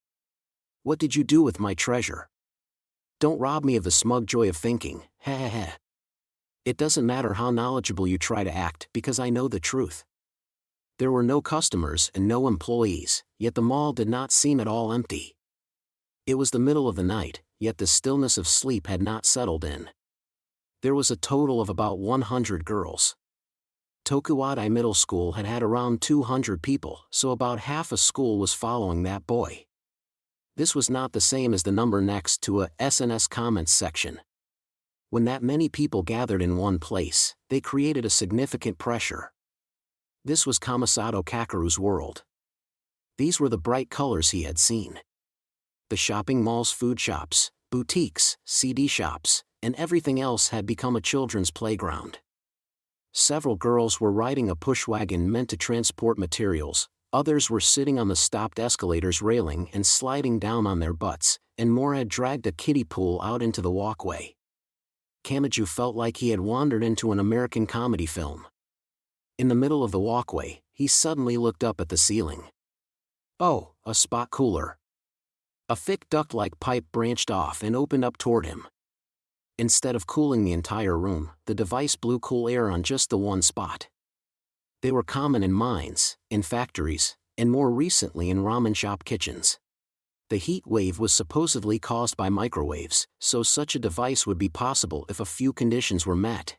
what did you do with my treasure? Don't rob me of the smug joy of thinking, heh heh heh. It doesn't matter how knowledgeable you try to act because I know the truth. There were no customers and no employees, yet the mall did not seem at all empty. It was the middle of the night, yet the stillness of sleep had not settled in. There was a total of about 100 girls. Tokuwadai Middle School had had around 200 people, so about half a school was following that boy. This was not the same as the number next to a SNS comments section. When that many people gathered in one place, they created a significant pressure. This was Kamisato Kakeru's world. These were the bright colors he had seen. The shopping malls, food shops, boutiques, CD shops, and everything else had become a children's playground. Several girls were riding a push wagon meant to transport materials, others were sitting on the stopped escalators railing and sliding down on their butts, and more had dragged a kiddie pool out into the walkway. Kamachi felt like he had wandered into an American comedy film. In the middle of the walkway, he suddenly looked up at the ceiling. Oh, a spot cooler. A thick duct-like pipe branched off and opened up toward him. Instead of cooling the entire room, the device blew cool air on just the one spot. They were common in mines, in factories, and more recently in ramen shop kitchens. The heat wave was supposedly caused by microwaves, so such a device would be possible if a few conditions were met.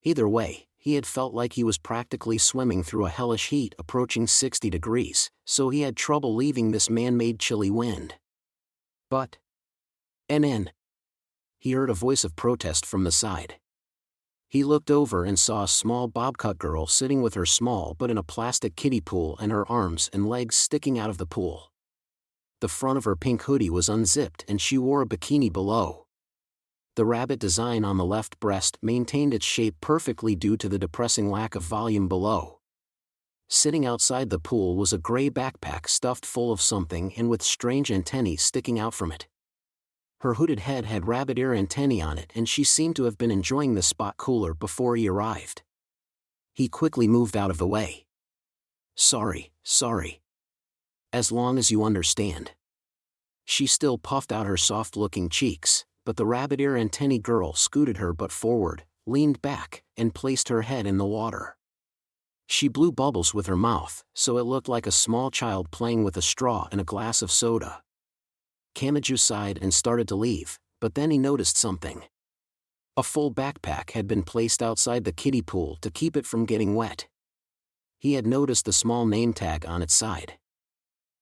Either way, he had felt like he was practically swimming through a hellish heat approaching 60 degrees, so he had trouble leaving this man-made chilly wind. But NN. He heard a voice of protest from the side. He looked over and saw a small bobcut girl sitting with her small but in a plastic kiddie pool and her arms and legs sticking out of the pool. The front of her pink hoodie was unzipped and she wore a bikini below. The rabbit design on the left breast maintained its shape perfectly due to the depressing lack of volume below. Sitting outside the pool was a gray backpack stuffed full of something and with strange antennae sticking out from it. Her hooded head had rabbit ear antennae on it and she seemed to have been enjoying the spot cooler before he arrived. He quickly moved out of the way. Sorry. As long as you understand. She still puffed out her soft-looking cheeks, but the rabbit ear antennae girl scooted her butt forward, leaned back, and placed her head in the water. She blew bubbles with her mouth, so it looked like a small child playing with a straw and a glass of soda. Kamachi sighed and started to leave, but then he noticed something. A full backpack had been placed outside the kiddie pool to keep it from getting wet. He had noticed the small name tag on its side.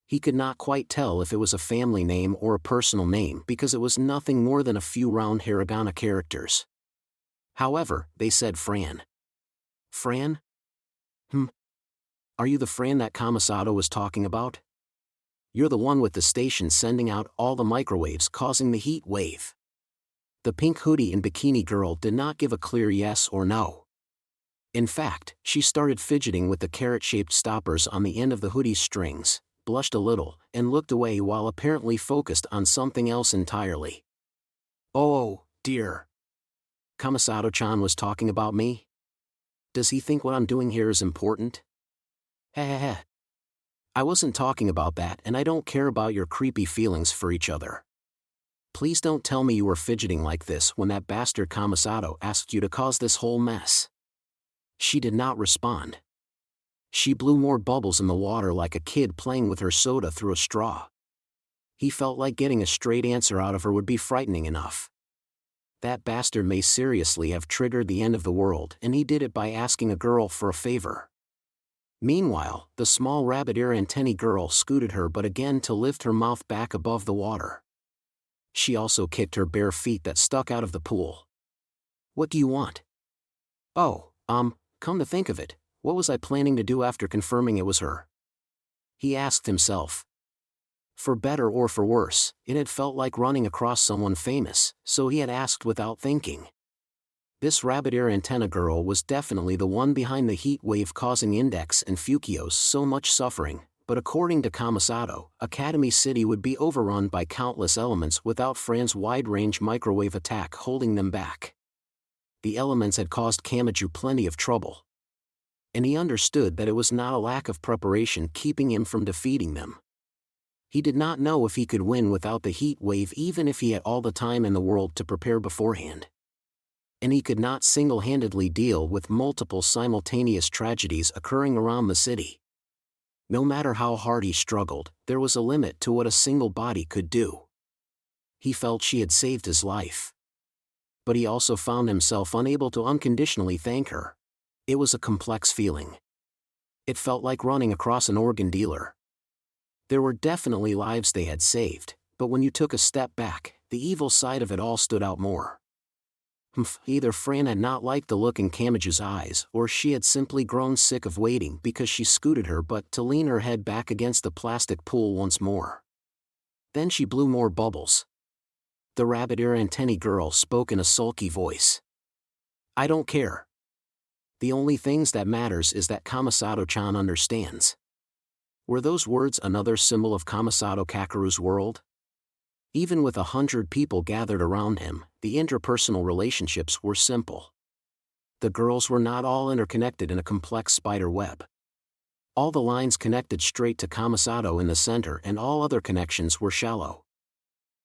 He could not quite tell if it was a family name or a personal name because it was nothing more than a few round hiragana characters. However, they said Fran. Fran? Are you the Fran that Kamisato was talking about? You're the one with the station sending out all the microwaves causing the heat wave. The pink hoodie and bikini girl did not give a clear yes or no. In fact, she started fidgeting with the carrot-shaped stoppers on the end of the hoodie's strings, blushed a little, and looked away while apparently focused on something else entirely. Oh, dear. Kamisato-chan was talking about me? Does he think what I'm doing here is important? Heh. I wasn't talking about that and I don't care about your creepy feelings for each other. Please don't tell me you were fidgeting like this when that bastard Kamisato asked you to cause this whole mess. She did not respond. She blew more bubbles in the water like a kid playing with her soda through a straw. He felt like getting a straight answer out of her would be frightening enough. That bastard may seriously have triggered the end of the world, and he did it by asking a girl for a favor. Meanwhile, the small rabbit ear antennae girl scooted her butt again to lift her mouth back above the water. She also kicked her bare feet that stuck out of the pool. What do you want? Oh, come to think of it, what was I planning to do after confirming it was her? He asked himself. For better or for worse, it had felt like running across someone famous, so he had asked without thinking. This rabbit ear antenna girl was definitely the one behind the heat wave causing Index and Fukios so much suffering, but according to Kamasato, Academy City would be overrun by countless elements without Fran's wide-range microwave attack holding them back. The elements had caused Kamachi plenty of trouble. And he understood that it was not a lack of preparation keeping him from defeating them. He did not know if he could win without the heat wave even if he had all the time in the world to prepare beforehand. And he could not single-handedly deal with multiple simultaneous tragedies occurring around the city. No matter how hard he struggled, there was a limit to what a single body could do. He felt she had saved his life. But he also found himself unable to unconditionally thank her. It was a complex feeling. It felt like running across an organ dealer. There were definitely lives they had saved, but when you took a step back, the evil side of it all stood out more. Either Fran had not liked the look in Kamachi's eyes, or she had simply grown sick of waiting because she scooted her butt to lean her head back against the plastic pool once more. Then she blew more bubbles. The rabbit-ear antennae girl spoke in a sulky voice. "I don't care. The only things that matters is that Kamasato-chan understands." Were those words another symbol of Kamasato Kakeru's world? Even with 100 people gathered around him, the interpersonal relationships were simple. The girls were not all interconnected in a complex spider web. All the lines connected straight to Kamasato in the center and all other connections were shallow.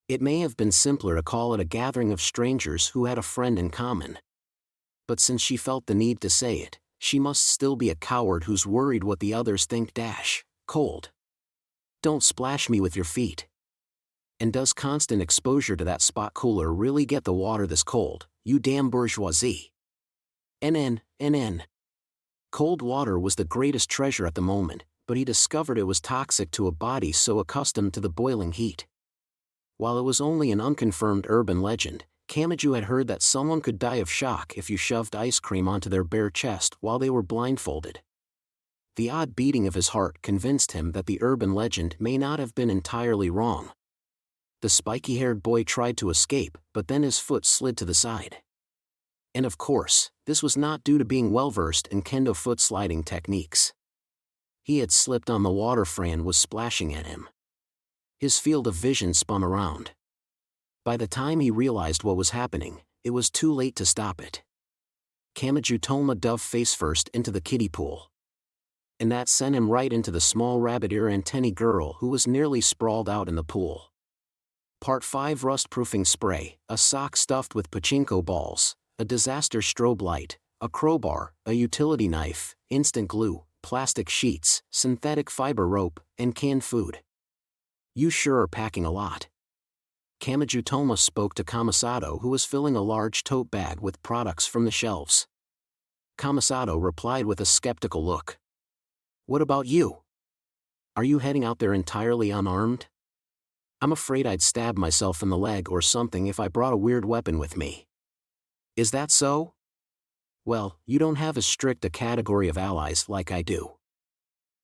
It may have been simpler to call it a gathering of strangers who had a friend in common. But since she felt the need to say it, she must still be a coward who's worried what the others think. Cold. Don't splash me with your feet. And does constant exposure to that spot cooler really get the water this cold, you damn bourgeoisie? NN. Cold water was the greatest treasure at the moment, but he discovered it was toxic to a body so accustomed to the boiling heat. While it was only an unconfirmed urban legend, Kamachi had heard that someone could die of shock if you shoved ice cream onto their bare chest while they were blindfolded. The odd beating of his heart convinced him that the urban legend may not have been entirely wrong. The spiky-haired boy tried to escape, but then his foot slid to the side. And of course, this was not due to being well-versed in kendo foot-sliding techniques. He had slipped on the water Fran was splashing at him. His field of vision spun around. By the time he realized what was happening, it was too late to stop it. Kamachi dove face first into the kiddie pool. And that sent him right into the small rabbit-ear antennae girl who was nearly sprawled out in the pool. Part 5 Rust-proofing spray, a sock stuffed with pachinko balls, a disaster strobe light, a crowbar, a utility knife, instant glue, plastic sheets, synthetic fiber rope, and canned food. You sure are packing a lot. Kamachi spoke to Kamasato who was filling a large tote bag with products from the shelves. Kamasato replied with a skeptical look. What about you? Are you heading out there entirely unarmed? I'm afraid I'd stab myself in the leg or something if I brought a weird weapon with me. Is that so? Well, you don't have as strict a category of allies like I do.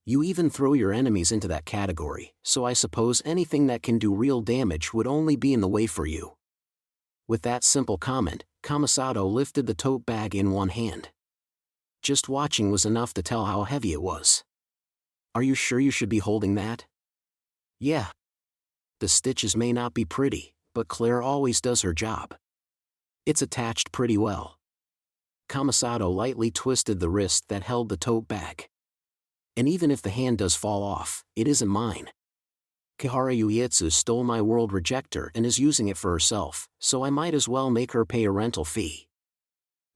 You even throw your enemies into that category, so I suppose anything that can do real damage would only be in the way for you. With that simple comment, Kamasato lifted the tote bag in one hand. Just watching was enough to tell how heavy it was. Are you sure you should be holding that? Yeah. The stitches may not be pretty, but Claire always does her job. It's attached pretty well. Kamasato lightly twisted the wrist that held the tote bag. And even if the hand does fall off, it isn't mine. Kihara Uietsu stole my world rejector and is using it for herself, so I might as well make her pay a rental fee.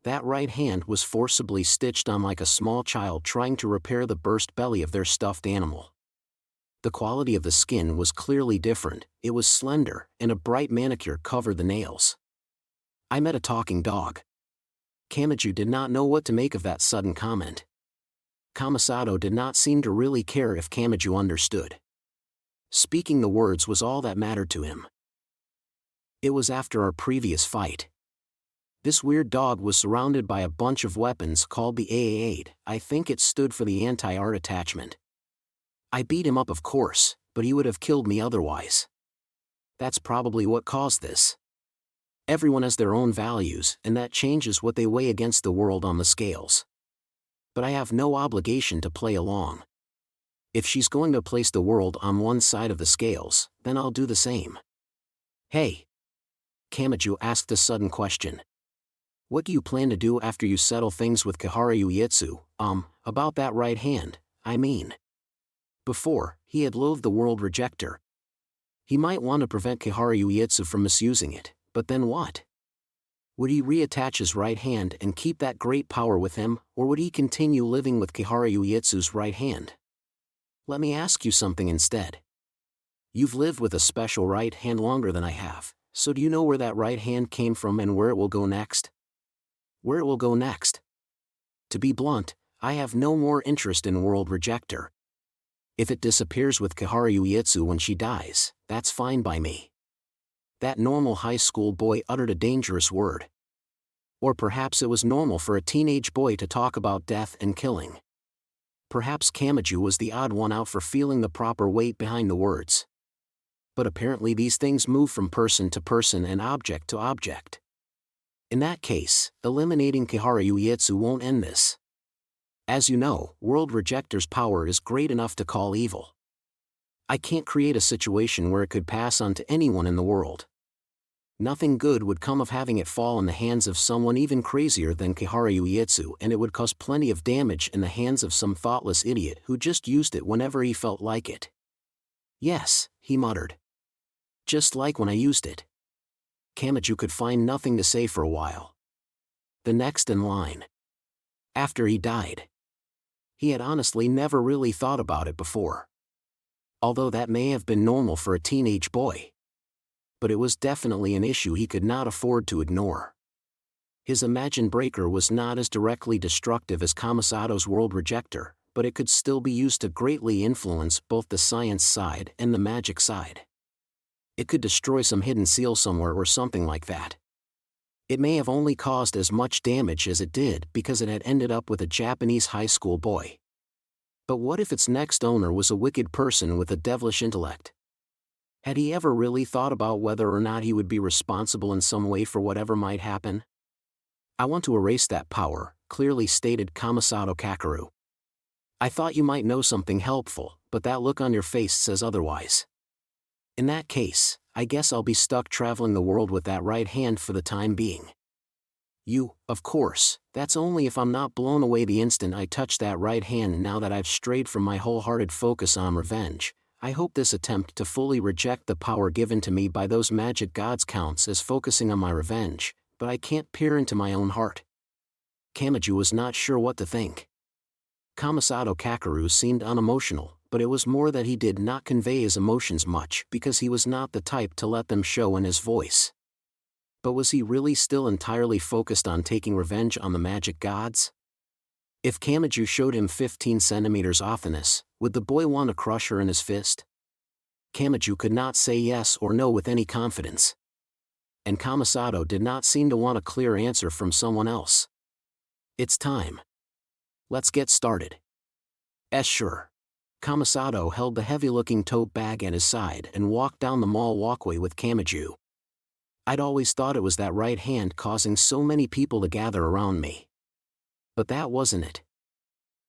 That right hand was forcibly stitched on like a small child trying to repair the burst belly of their stuffed animal. The quality of the skin was clearly different, it was slender, and a bright manicure covered the nails. I met a talking dog. Kamachi did not know what to make of that sudden comment. Kamasato did not seem to really care if Kamachi understood. Speaking the words was all that mattered to him. It was after our previous fight. This weird dog was surrounded by a bunch of weapons called the AA-8, I think it stood for the anti-art attachment. I beat him up of course, but he would have killed me otherwise. That's probably what caused this. Everyone has their own values, and that changes what they weigh against the world on the scales. But I have no obligation to play along. If she's going to place the world on one side of the scales, then I'll do the same. Hey! Kamachi asked a sudden question. What do you plan to do after you settle things with Kiharu Uetsu, about that right hand, I mean? Before, he had loathed the world rejector. He might want to prevent Kiharu Uetsu from misusing it, but then what? Would he reattach his right hand and keep that great power with him, or would he continue living with Kiharu Uetsu's right hand? Let me ask you something instead. You've lived with a special right hand longer than I have, so do you know where that right hand came from and where it will go next? Where it will go next? To be blunt, I have no more interest in world rejector. If it disappears with Kiharu Uetsu when she dies, that's fine by me. That normal high school boy uttered a dangerous word. Or perhaps it was normal for a teenage boy to talk about death and killing. Perhaps Kamachi was the odd one out for feeling the proper weight behind the words. But apparently these things move from person to person and object to object. In that case, eliminating Kiharu Uetsu won't end this. As you know, World Rejector's power is great enough to call evil. I can't create a situation where it could pass on to anyone in the world. Nothing good would come of having it fall in the hands of someone even crazier than Kiharu Uetsu, and it would cause plenty of damage in the hands of some thoughtless idiot who just used it whenever he felt like it. Yes, he muttered. Just like when I used it. Kamachi could find nothing to say for a while. The next in line. After he died. He had honestly never really thought about it before. Although that may have been normal for a teenage boy. But it was definitely an issue he could not afford to ignore. His Imagine Breaker was not as directly destructive as Kamasato's World Rejector, but it could still be used to greatly influence both the science side and the magic side. It could destroy some hidden seal somewhere or something like that. It may have only caused as much damage as it did because it had ended up with a Japanese high school boy. But what if its next owner was a wicked person with a devilish intellect? Had he ever really thought about whether or not he would be responsible in some way for whatever might happen? I want to erase that power, clearly stated Kamasato Kakeru. I thought you might know something helpful, but that look on your face says otherwise. In that case, I guess I'll be stuck traveling the world with that right hand for the time being. Of course, that's only if I'm not blown away the instant I touch that right hand. Now that I've strayed from my wholehearted focus on revenge, I hope this attempt to fully reject the power given to me by those magic gods counts as focusing on my revenge, but I can't peer into my own heart. Kamachi was not sure what to think. Kamasato Kakeru seemed unemotional, but it was more that he did not convey his emotions much because he was not the type to let them show in his voice. But was he really still entirely focused on taking revenge on the magic gods? If Kamachi showed him 15 centimeters ofteness, would the boy want to crush her in his fist? Kamachi could not say yes or no with any confidence. And Kamasato did not seem to want a clear answer from someone else. It's time. Let's get started. Sure. Kamasato held the heavy-looking tote bag at his side and walked down the mall walkway with Kamachi. I'd always thought it was that right hand causing so many people to gather around me. But that wasn't it.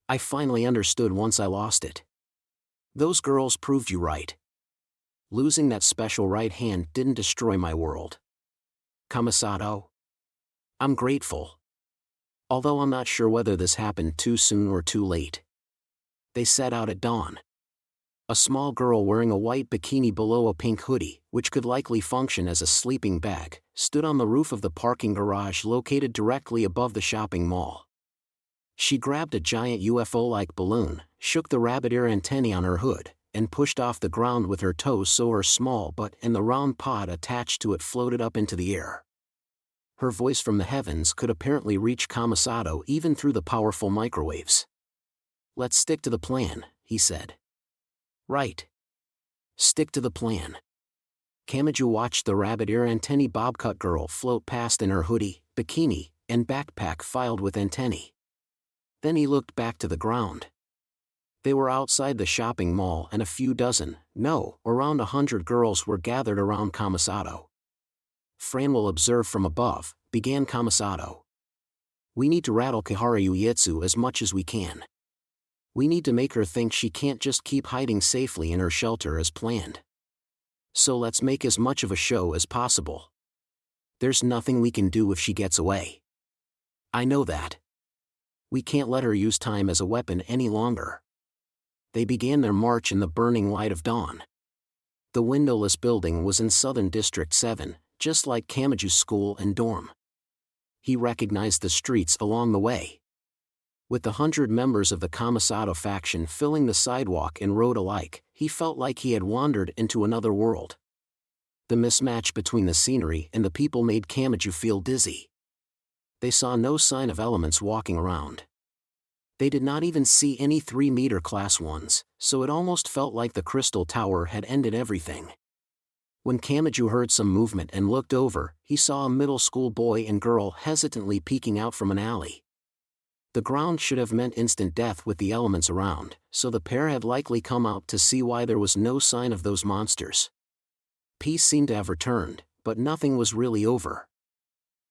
I finally understood once I lost it. Those girls proved you right. Losing that special right hand didn't destroy my world. Kamasato. I'm grateful. Although I'm not sure whether this happened too soon or too late. They set out at dawn. A small girl wearing a white bikini below a pink hoodie, which could likely function as a sleeping bag, stood on the roof of the parking garage located directly above the shopping mall. She grabbed a giant UFO-like balloon, shook the rabbit ear antennae on her hood, and pushed off the ground with her toes so her small butt and the round pod attached to it floated up into the air. Her voice from the heavens could apparently reach Kamasato even through the powerful microwaves. Let's stick to the plan, he said. Right. Stick to the plan. Kamachi watched the rabbit ear antennae bobcut girl float past in her hoodie, bikini, and backpack filed with antennae. Then he looked back to the ground. They were outside the shopping mall and a few dozen, around 100 girls were gathered around Kamasato. Fran will observe from above, began Kamasato. We need to rattle Kiharu Uetsu as much as we can. We need to make her think she can't just keep hiding safely in her shelter as planned. So let's make as much of a show as possible. There's nothing we can do if she gets away. I know that. We can't let her use time as a weapon any longer. They began their march in the burning light of dawn. The windowless building was in Southern District 7, just like Kamachi's school and dorm. He recognized the streets along the way. With the 100 members of the Kamasato faction filling the sidewalk and road alike, he felt like he had wandered into another world. The mismatch between the scenery and the people made Kamachi feel dizzy. They saw no sign of elements walking around. They did not even see any 3-meter class ones, so it almost felt like the Crystal Tower had ended everything. When Kamachi heard some movement and looked over, he saw a middle school boy and girl hesitantly peeking out from an alley. The ground should have meant instant death with the elements around, so the pair had likely come out to see why there was no sign of those monsters. Peace seemed to have returned, but nothing was really over.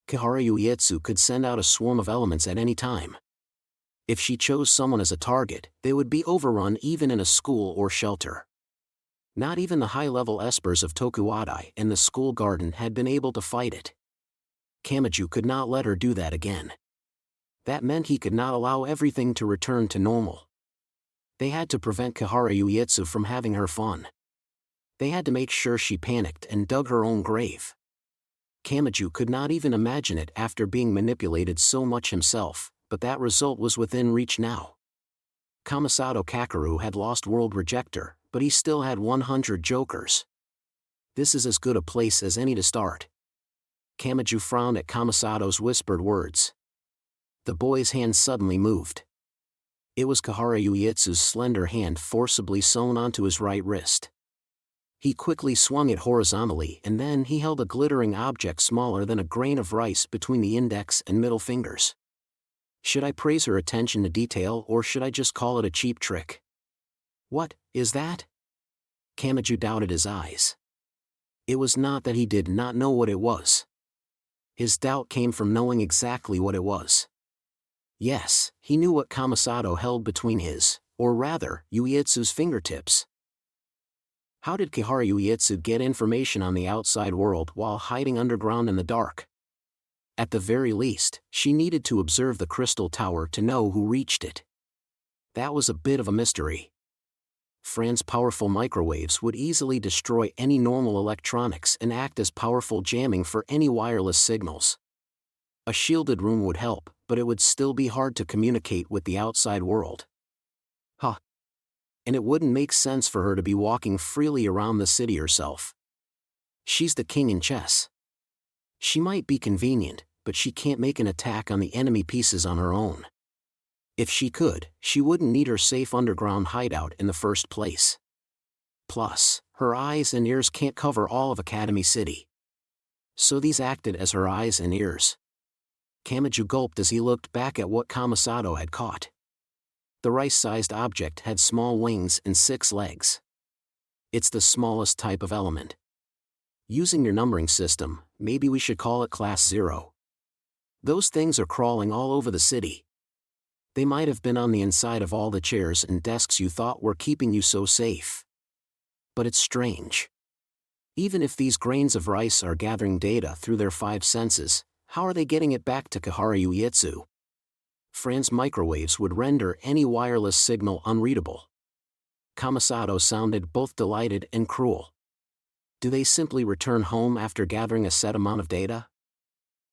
Kihara Uietsu could send out a swarm of elements at any time. If she chose someone as a target, they would be overrun even in a school or shelter. Not even the high-level espers of Tokuwadai and the school garden had been able to fight it. Kamachi could not let her do that again. That meant he could not allow everything to return to normal. They had to prevent Kihara Uietsu from having her fun. They had to make sure she panicked and dug her own grave. Kamachi could not even imagine it after being manipulated so much himself, but that result was within reach now. Kamasato Kakeru had lost World Rejector, but he still had 100 jokers. This is as good a place as any to start. Kamachi frowned at Kamasato's whispered words. The boy's hand suddenly moved. It was Kihara Uietsu's slender hand forcibly sewn onto his right wrist. He quickly swung it horizontally and then he held a glittering object smaller than a grain of rice between the index and middle fingers. Should I praise her attention to detail or should I just call it a cheap trick? What is that? Kamachi doubted his eyes. It was not that he did not know what it was. His doubt came from knowing exactly what it was. Yes, he knew what Kamasato held between his, or rather, Uietsu's fingertips. How did Kihara Uietsu get information on the outside world while hiding underground in the dark? At the very least, she needed to observe the Crystal Tower to know who reached it. That was a bit of a mystery. Fran's powerful microwaves would easily destroy any normal electronics and act as powerful jamming for any wireless signals. A shielded room would help, but it would still be hard to communicate with the outside world. And it wouldn't make sense for her to be walking freely around the city herself. She's the king in chess. She might be convenient, but she can't make an attack on the enemy pieces on her own. If she could, she wouldn't need her safe underground hideout in the first place. Plus, her eyes and ears can't cover all of Academy City. So these acted as her eyes and ears. Kamachi gulped as he looked back at what Kamasato had caught. The rice-sized object had small wings and 6 legs. It's the smallest type of element. Using your numbering system, maybe we should call it Class 0. Those things are crawling all over the city. They might have been on the inside of all the chairs and desks you thought were keeping you so safe. But it's strange. Even if these grains of rice are gathering data through their 5 senses, how are they getting it back to Kihara Uietsu? Fran's microwaves would render any wireless signal unreadable. Kamasato sounded both delighted and cruel. Do they simply return home after gathering a set amount of data?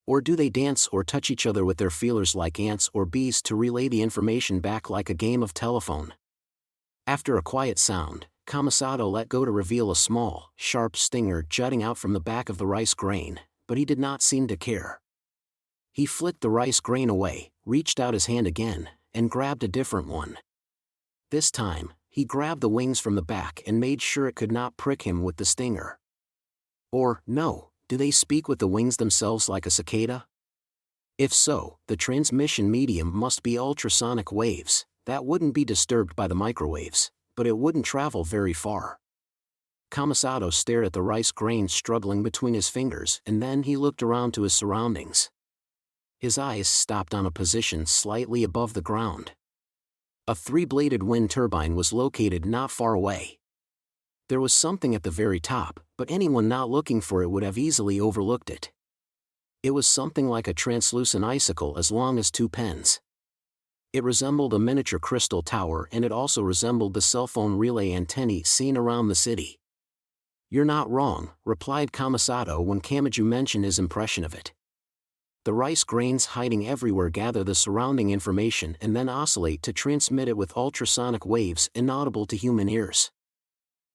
Or do they dance or touch each other with their feelers like ants or bees to relay the information back like a game of telephone? After a quiet sound, Kamasato let go to reveal a small, sharp stinger jutting out from the back of the rice grain, but he did not seem to care. He flicked the rice grain away, reached out his hand again, and grabbed a different one. This time, he grabbed the wings from the back and made sure it could not prick him with the stinger. Or, no, do they speak with the wings themselves like a cicada? If so, the transmission medium must be ultrasonic waves, that wouldn't be disturbed by the microwaves, but it wouldn't travel very far. Kamasato stared at the rice grain struggling between his fingers and then he looked around to his surroundings. His eyes stopped on a position slightly above the ground. A 3-bladed wind turbine was located not far away. There was something at the very top, but anyone not looking for it would have easily overlooked it. It was something like a translucent icicle as long as 2 pens. It resembled a miniature crystal tower, and it also resembled the cell phone relay antennae seen around the city. "You're not wrong," replied Kamasato when Kamachi mentioned his impression of it. The rice grains hiding everywhere gather the surrounding information and then oscillate to transmit it with ultrasonic waves inaudible to human ears.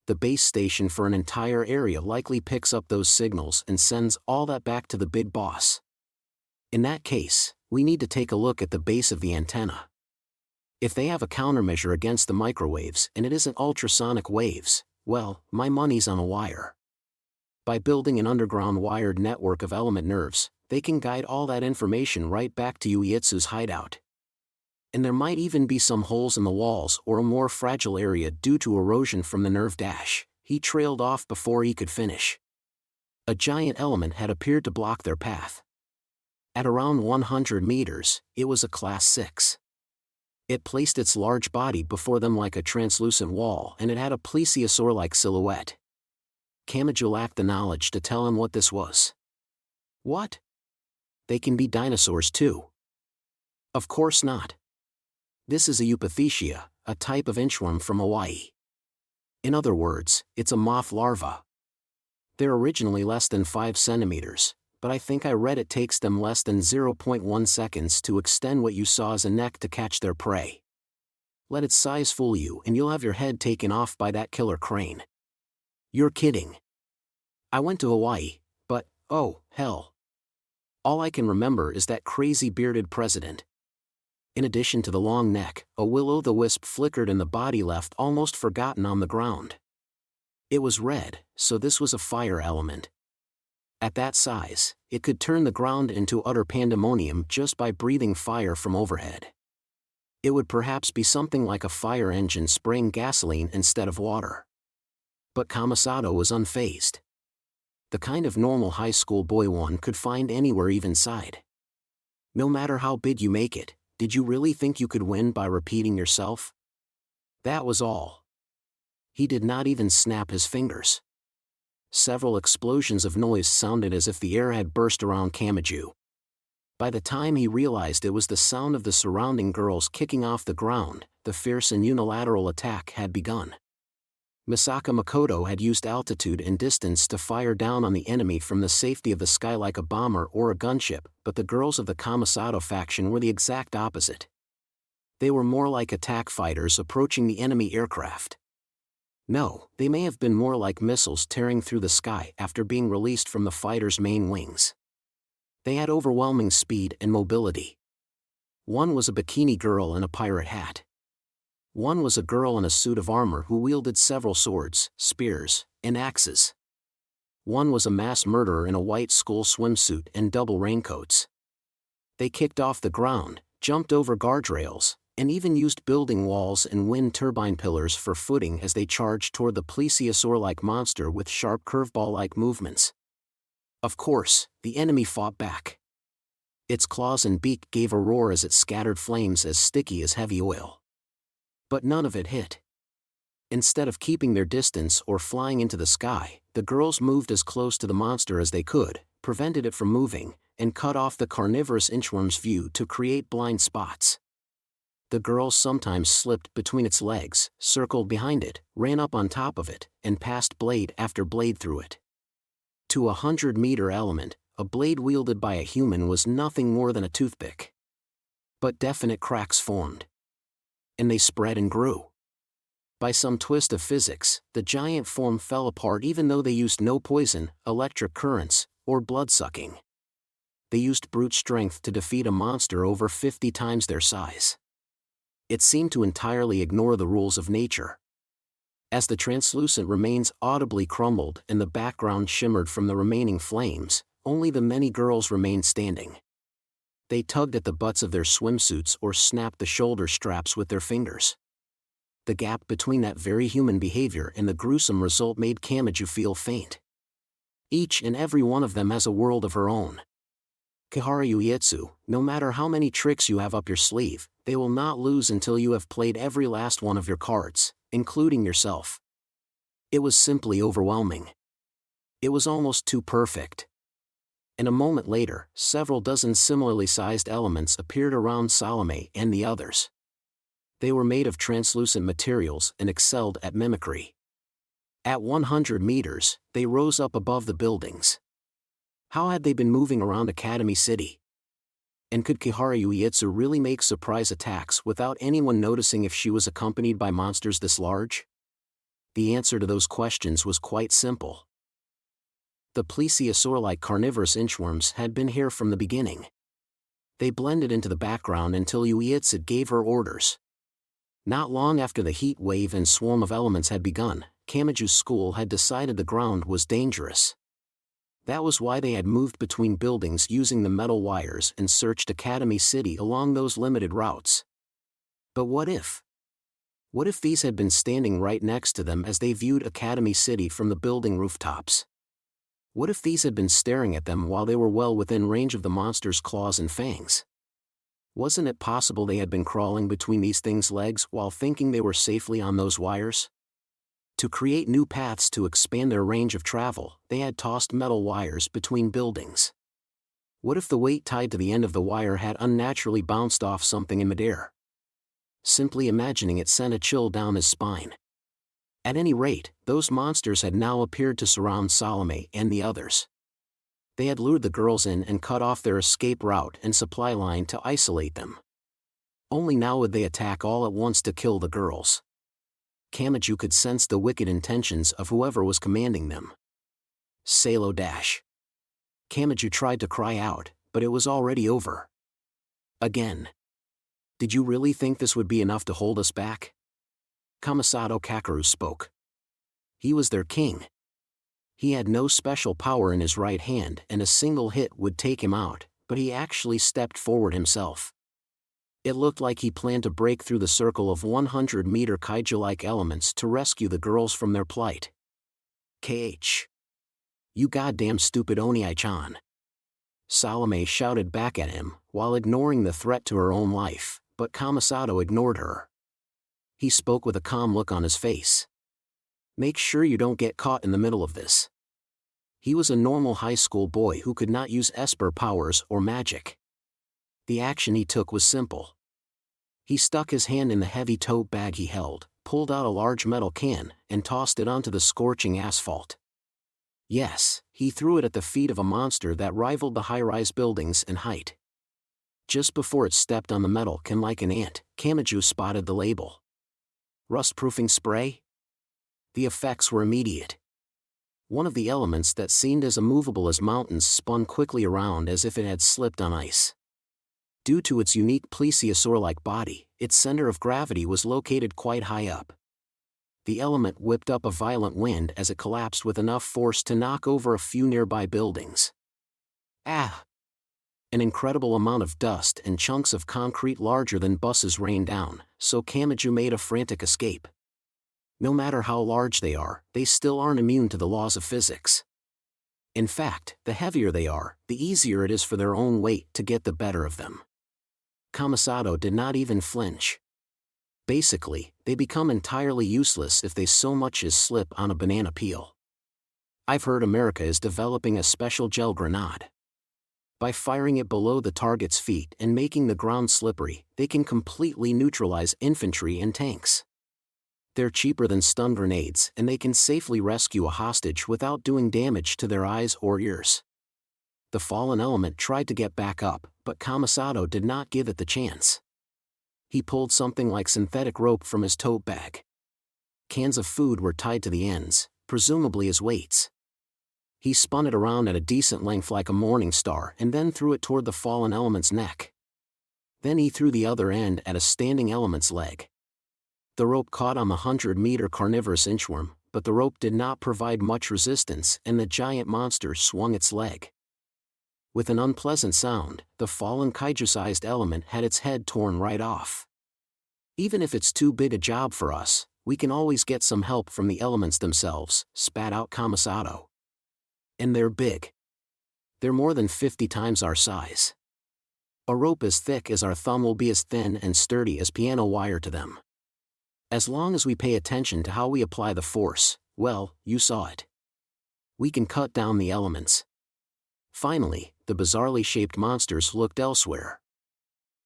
The base station for an entire area likely picks up those signals and sends all that back to the big boss. In that case, we need to take a look at the base of the antenna. If they have a countermeasure against the microwaves and it isn't ultrasonic waves, well, my money's on a wire. By building an underground wired network of element nerves, they can guide all that information right back to Yuietsu's hideout. And there might even be some holes in the walls or a more fragile area due to erosion from the nerve dash. He trailed off before he could finish. A giant element had appeared to block their path. At around 100 meters, it was a Class 6. It placed its large body before them like a translucent wall, and it had a plesiosaur-like silhouette. Kamachi lacked the knowledge to tell him what this was. What? They can be dinosaurs too? Of course not. This is a eupathecia, a type of inchworm from Hawaii. In other words, it's a moth larva. They're originally less than 5 centimeters, but I think I read it takes them less than 0.1 seconds to extend what you saw as a neck to catch their prey. Let its size fool you and you'll have your head taken off by that killer crane. You're kidding. I went to Hawaii, but, oh, hell. All I can remember is that crazy bearded president. In addition to the long neck, a will-o'-the-wisp flickered and the body left almost forgotten on the ground. It was red, so this was a fire element. At that size, it could turn the ground into utter pandemonium just by breathing fire from overhead. It would perhaps be something like a fire engine spraying gasoline instead of water. But Kamasato was unfazed. The kind of normal high school boy one could find anywhere even side. No matter how big you make it, did you really think you could win by repeating yourself? That was all. He did not even snap his fingers. Several explosions of noise sounded as if the air had burst around Kamachi. By the time he realized it was the sound of the surrounding girls kicking off the ground, the fierce and unilateral attack had begun. Misaka Makoto had used altitude and distance to fire down on the enemy from the safety of the sky like a bomber or a gunship, but the girls of the Kamasato faction were the exact opposite. They were more like attack fighters approaching the enemy aircraft. No, they may have been more like missiles tearing through the sky after being released from the fighter's main wings. They had overwhelming speed and mobility. One was a bikini girl in a pirate hat. One was a girl in a suit of armor who wielded several swords, spears, and axes. One was a mass murderer in a white school swimsuit and double raincoats. They kicked off the ground, jumped over guardrails, and even used building walls and wind turbine pillars for footing as they charged toward the plesiosaur-like monster with sharp curveball-like movements. Of course, the enemy fought back. Its claws and beak gave a roar as it scattered flames as sticky as heavy oil. But none of it hit. Instead of keeping their distance or flying into the sky, the girls moved as close to the monster as they could, prevented it from moving, and cut off the carnivorous inchworm's view to create blind spots. The girls sometimes slipped between its legs, circled behind it, ran up on top of it, and passed blade after blade through it. To a 100-meter element, a blade wielded by a human was nothing more than a toothpick. But definite cracks formed. And they spread and grew. By some twist of physics, the giant form fell apart even though they used no poison, electric currents, or blood-sucking. They used brute strength to defeat a monster over 50 times their size. It seemed to entirely ignore the rules of nature. As the translucent remains audibly crumbled and the background shimmered from the remaining flames, only the many girls remained standing. They tugged at the butts of their swimsuits or snapped the shoulder straps with their fingers. The gap between that very human behavior and the gruesome result made Kamachi feel faint. Each and every one of them has a world of her own. Kiharu Uetsu, no matter how many tricks you have up your sleeve, they will not lose until you have played every last one of your cards, including yourself. It was simply overwhelming. It was almost too perfect. And a moment later, several dozen similarly sized elements appeared around Salome and the others. They were made of translucent materials and excelled at mimicry. At 100 meters, they rose up above the buildings. How had they been moving around Academy City? And could Kiharu Uetsu really make surprise attacks without anyone noticing if she was accompanied by monsters this large? The answer to those questions was quite simple. The plesiosaur-like carnivorous inchworms had been here from the beginning. They blended into the background until Uetsu gave her orders. Not long after the heat wave and swarm of elements had begun, Kamaju's school had decided the ground was dangerous. That was why they had moved between buildings using the metal wires and searched Academy City along those limited routes. But what if? What if these had been standing right next to them as they viewed Academy City from the building rooftops? What if these had been staring at them while they were well within range of the monster's claws and fangs? Wasn't it possible they had been crawling between these things' legs while thinking they were safely on those wires? To create new paths to expand their range of travel, they had tossed metal wires between buildings. What if the weight tied to the end of the wire had unnaturally bounced off something in midair? Simply imagining it sent a chill down his spine. At any rate, those monsters had now appeared to surround Salome and the others. They had lured the girls in and cut off their escape route and supply line to isolate them. Only now would they attack all at once to kill the girls. Kamachi could sense the wicked intentions of whoever was commanding them. Salo dash. Kamachi tried to cry out, but it was already over. Again. Did you really think this would be enough to hold us back? Kamasato Kakeru spoke. He was their king. He had no special power in his right hand and a single hit would take him out, but he actually stepped forward himself. It looked like he planned to break through the circle of 100-meter kaiju-like elements to rescue the girls from their plight. KH. You goddamn stupid Oniai-chan. Salome shouted back at him, while ignoring the threat to her own life, but Kamasato ignored her. He spoke with a calm look on his face. Make sure you don't get caught in the middle of this. He was a normal high school boy who could not use Esper powers or magic. The action he took was simple. He stuck his hand in the heavy tote bag he held, pulled out a large metal can, and tossed it onto the scorching asphalt. Yes, he threw it at the feet of a monster that rivaled the high-rise buildings in height. Just before it stepped on the metal can like an ant, Kamachi spotted the label. Rust-proofing spray? The effects were immediate. One of the elements that seemed as immovable as mountains spun quickly around as if it had slipped on ice. Due to its unique plesiosaur-like body, its center of gravity was located quite high up. The element whipped up a violent wind as it collapsed with enough force to knock over a few nearby buildings. Ah! An incredible amount of dust and chunks of concrete larger than buses rained down, so Kamachi made a frantic escape. No matter how large they are, they still aren't immune to the laws of physics. In fact, the heavier they are, the easier it is for their own weight to get the better of them. Kamasato did not even flinch. Basically, they become entirely useless if they so much as slip on a banana peel. I've heard America is developing a special gel grenade. By firing it below the target's feet and making the ground slippery, they can completely neutralize infantry and tanks. They're cheaper than stun grenades and they can safely rescue a hostage without doing damage to their eyes or ears. The fallen element tried to get back up, but Kamasato did not give it the chance. He pulled something like synthetic rope from his tote bag. Cans of food were tied to the ends, presumably as weights. He spun it around at a decent length like a morning star and then threw it toward the fallen element's neck. Then he threw the other end at a standing element's leg. The rope caught on the 100-meter carnivorous inchworm, but the rope did not provide much resistance and the giant monster swung its leg. With an unpleasant sound, the fallen kaiju-sized element had its head torn right off. Even if it's too big a job for us, we can always get some help from the elements themselves, spat out Kamasato. And they're big. They're more than 50 times our size. A rope as thick as our thumb will be as thin and sturdy as piano wire to them. As long as we pay attention to how we apply the force, well, you saw it. We can cut down the elements. Finally, the bizarrely shaped monsters looked elsewhere.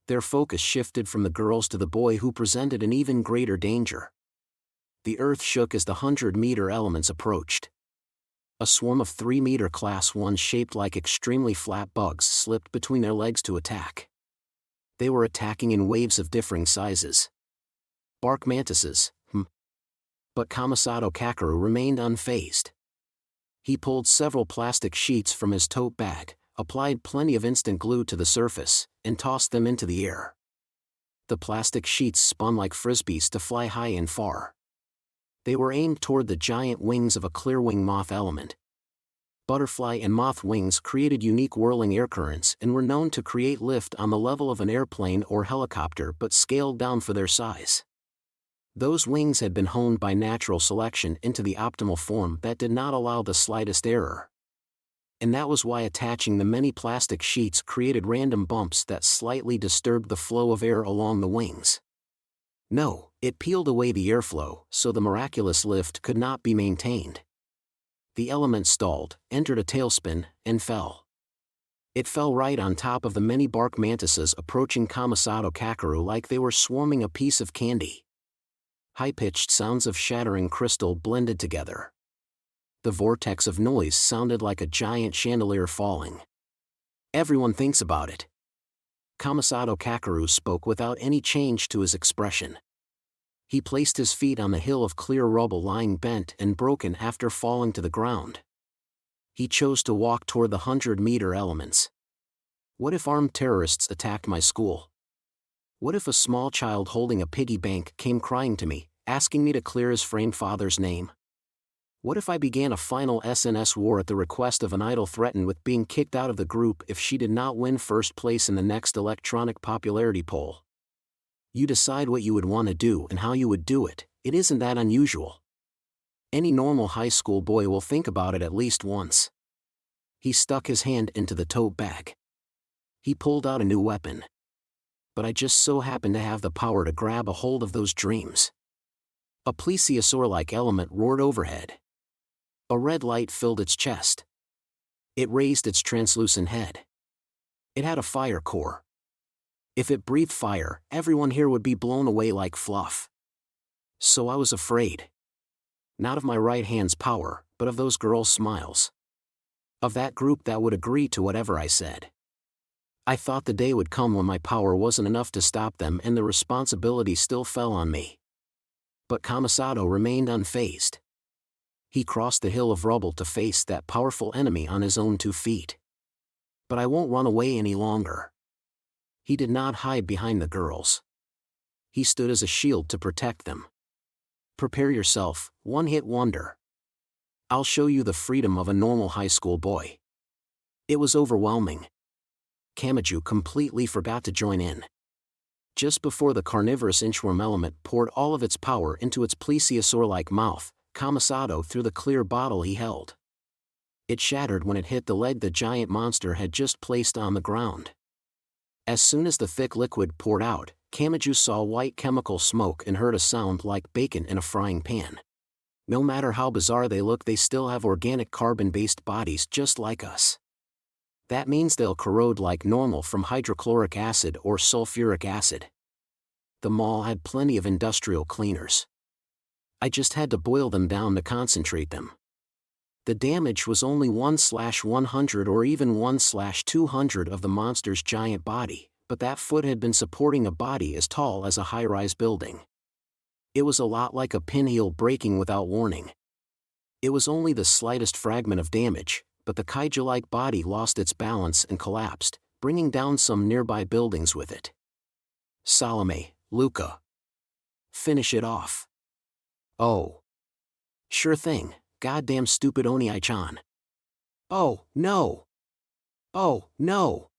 Their focus shifted from the girls to the boy who presented an even greater danger. The earth shook as the 100-meter elements approached. A swarm of 3-meter Class 1s shaped like extremely flat bugs slipped between their legs to attack. They were attacking in waves of differing sizes. Bark mantises, But Kamasato Kakeru remained unfazed. He pulled several plastic sheets from his tote bag, applied plenty of instant glue to the surface, and tossed them into the air. The plastic sheets spun like frisbees to fly high and far. They were aimed toward the giant wings of a clearwing moth element. Butterfly and moth wings created unique whirling air currents and were known to create lift on the level of an airplane or helicopter but scaled down for their size. Those wings had been honed by natural selection into the optimal form that did not allow the slightest error. And that was why attaching the many plastic sheets created random bumps that slightly disturbed the flow of air along the wings. No, it peeled away the airflow, so the miraculous lift could not be maintained. The element stalled, entered a tailspin, and fell. It fell right on top of the many bark mantises approaching Kamasato Kakeru like they were swarming a piece of candy. High-pitched sounds of shattering crystal blended together. The vortex of noise sounded like a giant chandelier falling. Everyone thinks about it. Kamasato Kakeru spoke without any change to his expression. He placed his feet on the hill of clear rubble lying bent and broken after falling to the ground. He chose to walk toward the 100-meter elements. What if armed terrorists attacked my school? What if a small child holding a piggy bank came crying to me, asking me to clear his framed father's name? What if I began a final SNS war at the request of an idol threatened with being kicked out of the group if she did not win first place in the next electronic popularity poll? You decide what you would want to do and how you would do it. It isn't that unusual. Any normal high school boy will think about it at least once. He stuck his hand into the tote bag. He pulled out a new weapon. But I just so happened to have the power to grab a hold of those dreams. A plesiosaur-like element roared overhead. A red light filled its chest. It raised its translucent head. It had a fire core. If it breathed fire, everyone here would be blown away like fluff. So I was afraid. Not of my right hand's power, but of those girls' smiles. Of that group that would agree to whatever I said. I thought the day would come when my power wasn't enough to stop them and the responsibility still fell on me. But Kamasato remained unfazed. He crossed the hill of rubble to face that powerful enemy on his own 2 feet. But I won't run away any longer. He did not hide behind the girls. He stood as a shield to protect them. Prepare yourself, one-hit wonder. I'll show you the freedom of a normal high school boy. It was overwhelming. Kamachi completely forgot to join in. Just before the carnivorous inchworm element poured all of its power into its plesiosaur-like mouth, Kamasato threw the clear bottle he held. It shattered when it hit the leg the giant monster had just placed on the ground. As soon as the thick liquid poured out, Kamachi saw white chemical smoke and heard a sound like bacon in a frying pan. No matter how bizarre they look, they still have organic carbon-based bodies just like us. That means they'll corrode like normal from hydrochloric acid or sulfuric acid. The mall had plenty of industrial cleaners. I just had to boil them down to concentrate them. The damage was only 1/100 or even 1/200 of the monster's giant body, but that foot had been supporting a body as tall as a high-rise building. It was a lot like a pinwheel breaking without warning. It was only the slightest fragment of damage, but the kaiju-like body lost its balance and collapsed, bringing down some nearby buildings with it. Salome, Luca. Finish it off. Oh. Sure thing, goddamn stupid Oni-chan. Oh, no. Oh, no.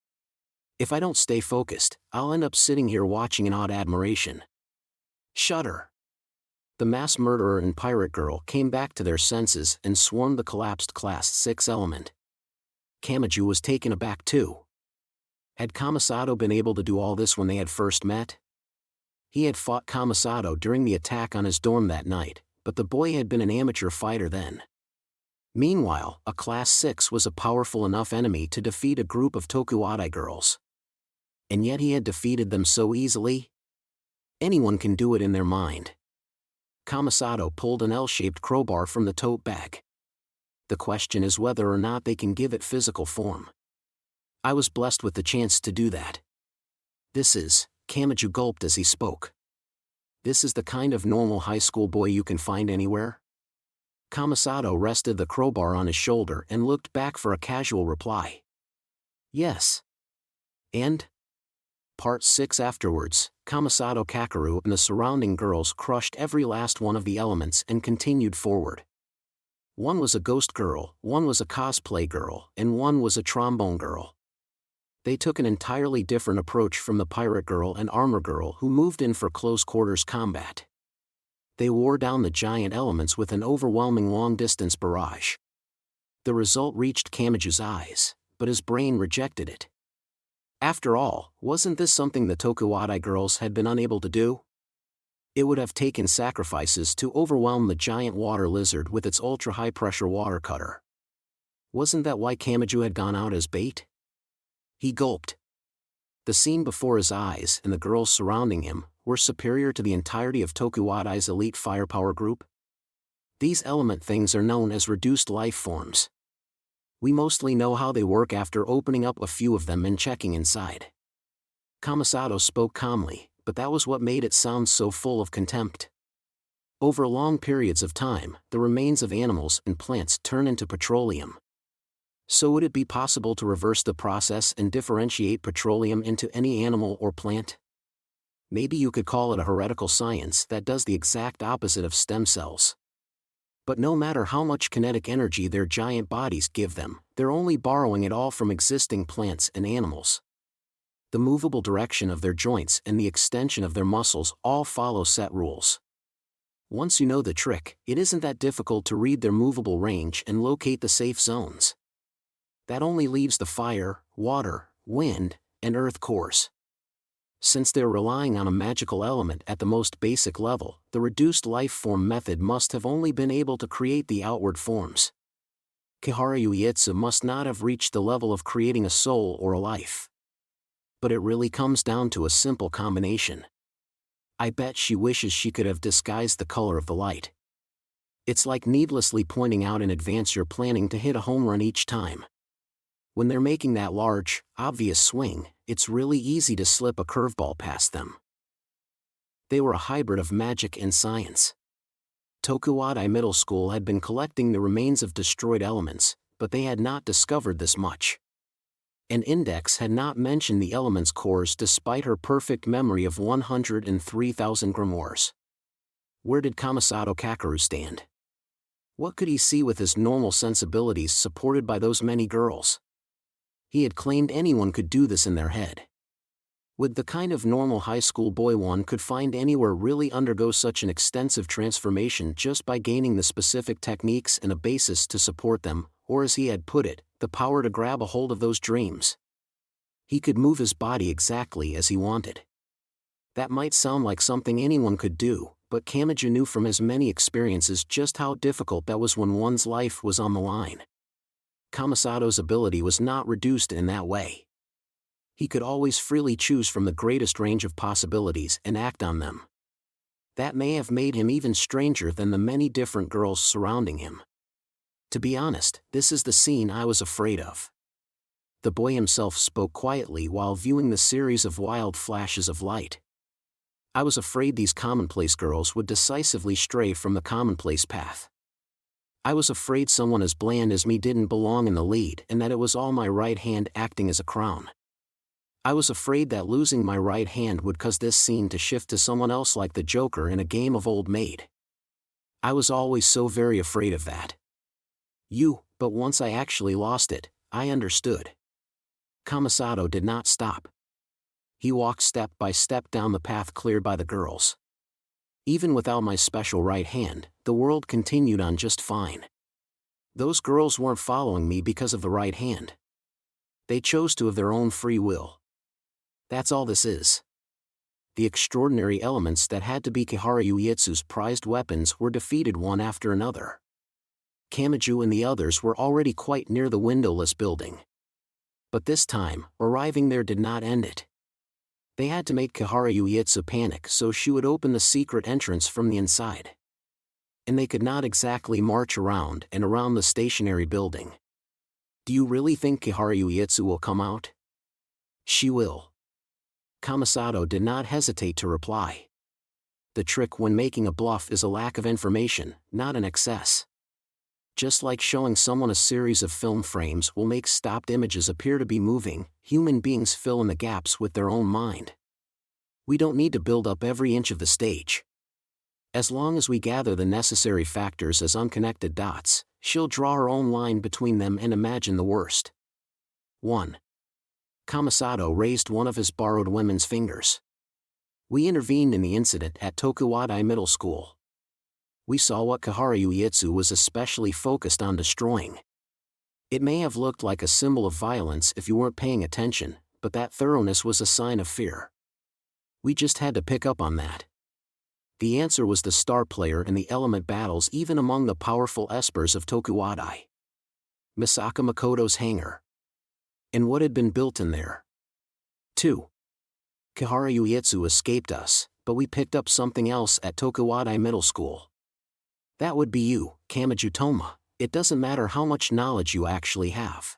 If I don't stay focused, I'll end up sitting here watching in awed admiration. Shudder. The mass murderer and pirate girl came back to their senses and swarmed the collapsed Class 6 element. Kamachi was taken aback too. Had Kamasato been able to do all this when they had first met? He had fought Kamasato during the attack on his dorm that night, but the boy had been an amateur fighter then. Meanwhile, a Class 6 was a powerful enough enemy to defeat a group of Tokuwadai girls. And yet he had defeated them so easily? Anyone can do it in their mind. Kamasato pulled an L-shaped crowbar from the tote bag. The question is whether or not they can give it physical form. I was blessed with the chance to do that. Kamachi gulped as he spoke. This is the kind of normal high school boy you can find anywhere? Kamasato rested the crowbar on his shoulder and looked back for a casual reply. Yes. And? Part 6 Afterwards, Kamasato Kakeru and the surrounding girls crushed every last one of the elements and continued forward. One was a ghost girl, one was a cosplay girl, and one was a trombone girl. They took an entirely different approach from the pirate girl and armor girl who moved in for close-quarters combat. They wore down the giant elements with an overwhelming long-distance barrage. The result reached Kamachi's eyes, but his brain rejected it. After all, wasn't this something the Tokuwadai girls had been unable to do? It would have taken sacrifices to overwhelm the giant water lizard with its ultra-high-pressure water cutter. Wasn't that why Kamachi had gone out as bait? He gulped. The scene before his eyes and the girls surrounding him were superior to the entirety of Tokuwadai's elite firepower group. These element things are known as reduced life forms. We mostly know how they work after opening up a few of them and checking inside. Kamasato spoke calmly, but that was what made it sound so full of contempt. Over long periods of time, the remains of animals and plants turn into petroleum. So would it be possible to reverse the process and differentiate petroleum into any animal or plant? Maybe you could call it a heretical science that does the exact opposite of stem cells. But no matter how much kinetic energy their giant bodies give them, they're only borrowing it all from existing plants and animals. The movable direction of their joints and the extension of their muscles all follow set rules. Once you know the trick, it isn't that difficult to read their movable range and locate the safe zones. That only leaves the fire, water, wind, and earth cores. Since they're relying on a magical element at the most basic level, the reduced life form method must have only been able to create the outward forms. Kihara Uietsu must not have reached the level of creating a soul or a life. But it really comes down to a simple combination. I bet she wishes she could have disguised the color of the light. It's like needlessly pointing out in advance you're planning to hit a home run each time. When they're making that large, obvious swing, it's really easy to slip a curveball past them. They were a hybrid of magic and science. Tokuwadai Middle School had been collecting the remains of destroyed elements, but they had not discovered this much. An index had not mentioned the element's cores despite her perfect memory of 103,000 grimoires. Where did Kamasato Kakeru stand? What could he see with his normal sensibilities supported by those many girls? He had claimed anyone could do this in their head. Would the kind of normal high school boy one could find anywhere really undergo such an extensive transformation just by gaining the specific techniques and a basis to support them, or as he had put it, the power to grab a hold of those dreams? He could move his body exactly as he wanted. That might sound like something anyone could do, but Kamachi knew from his many experiences just how difficult that was when one's life was on the line. Kamasato's ability was not reduced in that way. He could always freely choose from the greatest range of possibilities and act on them. That may have made him even stranger than the many different girls surrounding him. To be honest, this is the scene I was afraid of. The boy himself spoke quietly while viewing the series of wild flashes of light. I was afraid these commonplace girls would decisively stray from the commonplace path. I was afraid someone as bland as me didn't belong in the lead and that it was all my right hand acting as a crown. I was afraid that losing my right hand would cause this scene to shift to someone else like the Joker in a game of Old Maid. I was always so very afraid of that. But once I actually lost it, I understood. Kamasato did not stop. He walked step by step down the path cleared by the girls. Even without my special right hand, the world continued on just fine. Those girls weren't following me because of the right hand. They chose to of their own free will. That's all this is. The extraordinary elements that had to be Kihara Uietsu's prized weapons were defeated one after another. Kamachi and the others were already quite near the windowless building. But this time, arriving there did not end it. They had to make Kihara Uietsu panic so she would open the secret entrance from the inside. And they could not exactly march around and around the stationary building. Do you really think Kihara Uietsu will come out? She will. Kamasato did not hesitate to reply. The trick when making a bluff is a lack of information, not an excess. Just like showing someone a series of film frames will make stopped images appear to be moving, human beings fill in the gaps with their own mind. We don't need to build up every inch of the stage. As long as we gather the necessary factors as unconnected dots, she'll draw her own line between them and imagine the worst. 1. Kamasato raised one of his borrowed women's fingers. We intervened in the incident at Tokuwadai Middle School. We saw what Kihara Uietsu was especially focused on destroying. It may have looked like a symbol of violence if you weren't paying attention, but that thoroughness was a sign of fear. We just had to pick up on that. The answer was the star player in the element battles even among the powerful espers of Tokuwadai. Misaka Makoto's hangar. And what had been built in there. 2. Kihara Uietsu escaped us, but we picked up something else at Tokuwadai Middle School. That would be you, Kamachi Toma. It doesn't matter how much knowledge you actually have.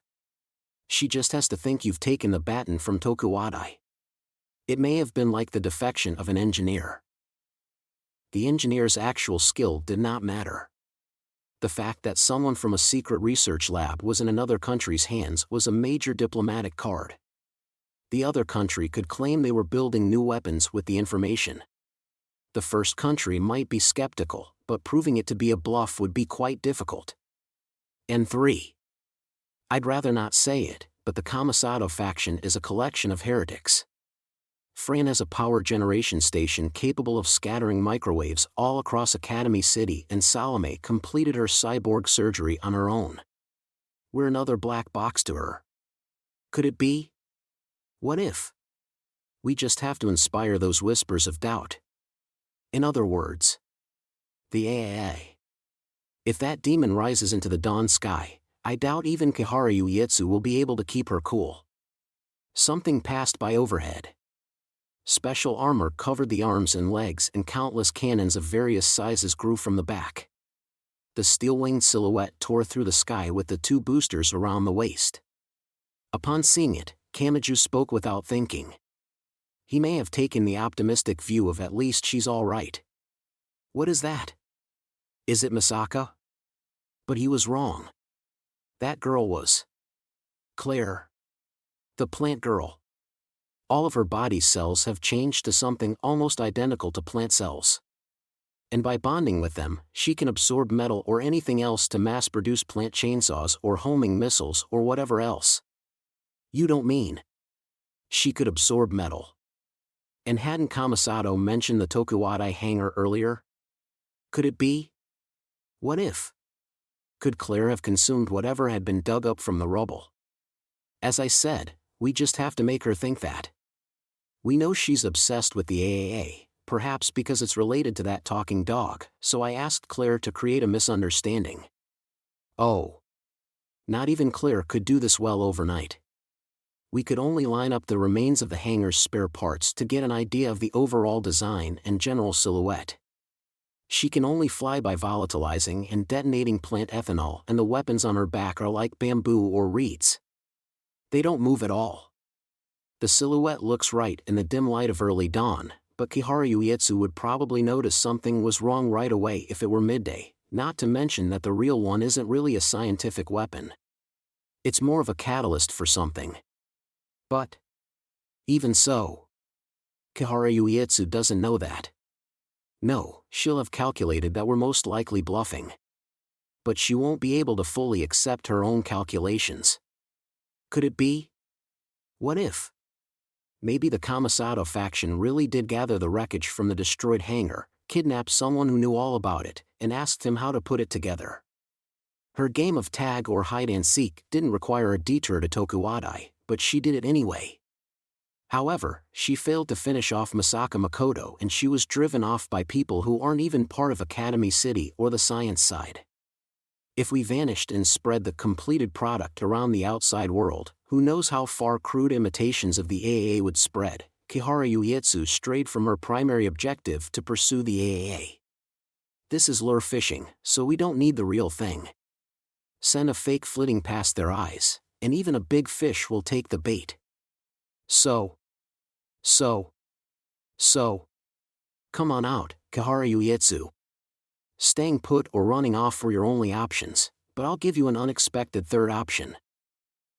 She just has to think you've taken the baton from Tokuwadai. It may have been like the defection of an engineer. The engineer's actual skill did not matter. The fact that someone from a secret research lab was in another country's hands was a major diplomatic card. The other country could claim they were building new weapons with the information. The first country might be skeptical, but proving it to be a bluff would be quite difficult. And 3. I'd rather not say it, but the Kamasato faction is a collection of heretics. Fran has a power generation station capable of scattering microwaves all across Academy City, and Salome completed her cyborg surgery on her own. We're another black box to her. Could it be? What if? We just have to inspire those whispers of doubt. In other words, the AAA. If that demon rises into the dawn sky, I doubt even Kihara Uietsu will be able to keep her cool. Something passed by overhead. Special armor covered the arms and legs, and countless cannons of various sizes grew from the back. The steel-winged silhouette tore through the sky with the 2 boosters around the waist. Upon seeing it, Kamachi spoke without thinking. He may have taken the optimistic view of at least she's all right. What is that? Is it Misaka? But he was wrong. That girl was Claire. The plant girl. All of her body cells have changed to something almost identical to plant cells. And by bonding with them, she can absorb metal or anything else to mass-produce plant chainsaws or homing missiles or whatever else. You don't mean she could absorb metal? And hadn't Kamasato mentioned the Tokuwadai hangar earlier? Could it be? What if? Could Claire have consumed whatever had been dug up from the rubble? As I said, we just have to make her think that. We know she's obsessed with the AAA, perhaps because it's related to that talking dog, so I asked Claire to create a misunderstanding. Oh. Not even Claire could do this well overnight. We could only line up the remains of the hangar's spare parts to get an idea of the overall design and general silhouette. She can only fly by volatilizing and detonating plant ethanol, and the weapons on her back are like bamboo or reeds. They don't move at all. The silhouette looks right in the dim light of early dawn, but Kihara Uietsu would probably notice something was wrong right away if it were midday, not to mention that the real one isn't really a scientific weapon. It's more of a catalyst for something. But even so, Kihara Uietsu doesn't know that. No, she'll have calculated that we're most likely bluffing. But she won't be able to fully accept her own calculations. Could it be? What if? Maybe the Kamasato faction really did gather the wreckage from the destroyed hangar, kidnap someone who knew all about it, and asked him how to put it together. Her game of tag or hide-and-seek didn't require a detour to Tokuwadai, but she did it anyway. However, she failed to finish off Masaka Makoto and she was driven off by people who aren't even part of Academy City or the science side. If we vanished and spread the completed product around the outside world, who knows how far crude imitations of the AAA would spread. Kihara Uetsu strayed from her primary objective to pursue the AAA. This is lure fishing, so we don't need the real thing. Send a fake flitting past their eyes, and even a big fish will take the bait. So. Come on out, Kihara Uetsu. Staying put or running off were your only options, but I'll give you an unexpected third option.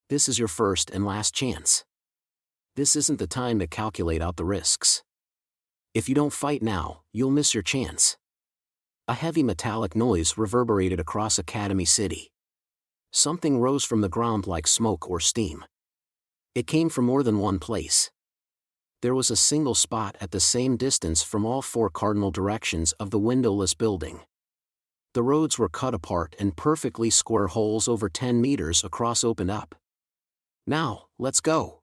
This is your first and last chance. This isn't the time to calculate out the risks. If you don't fight now, you'll miss your chance. A heavy metallic noise reverberated across Academy City. Something rose from the ground like smoke or steam. It came from more than one place. There was a single spot at the same distance from all four cardinal directions of the windowless building. The roads were cut apart and perfectly square holes over 10 meters across opened up. Now, let's go.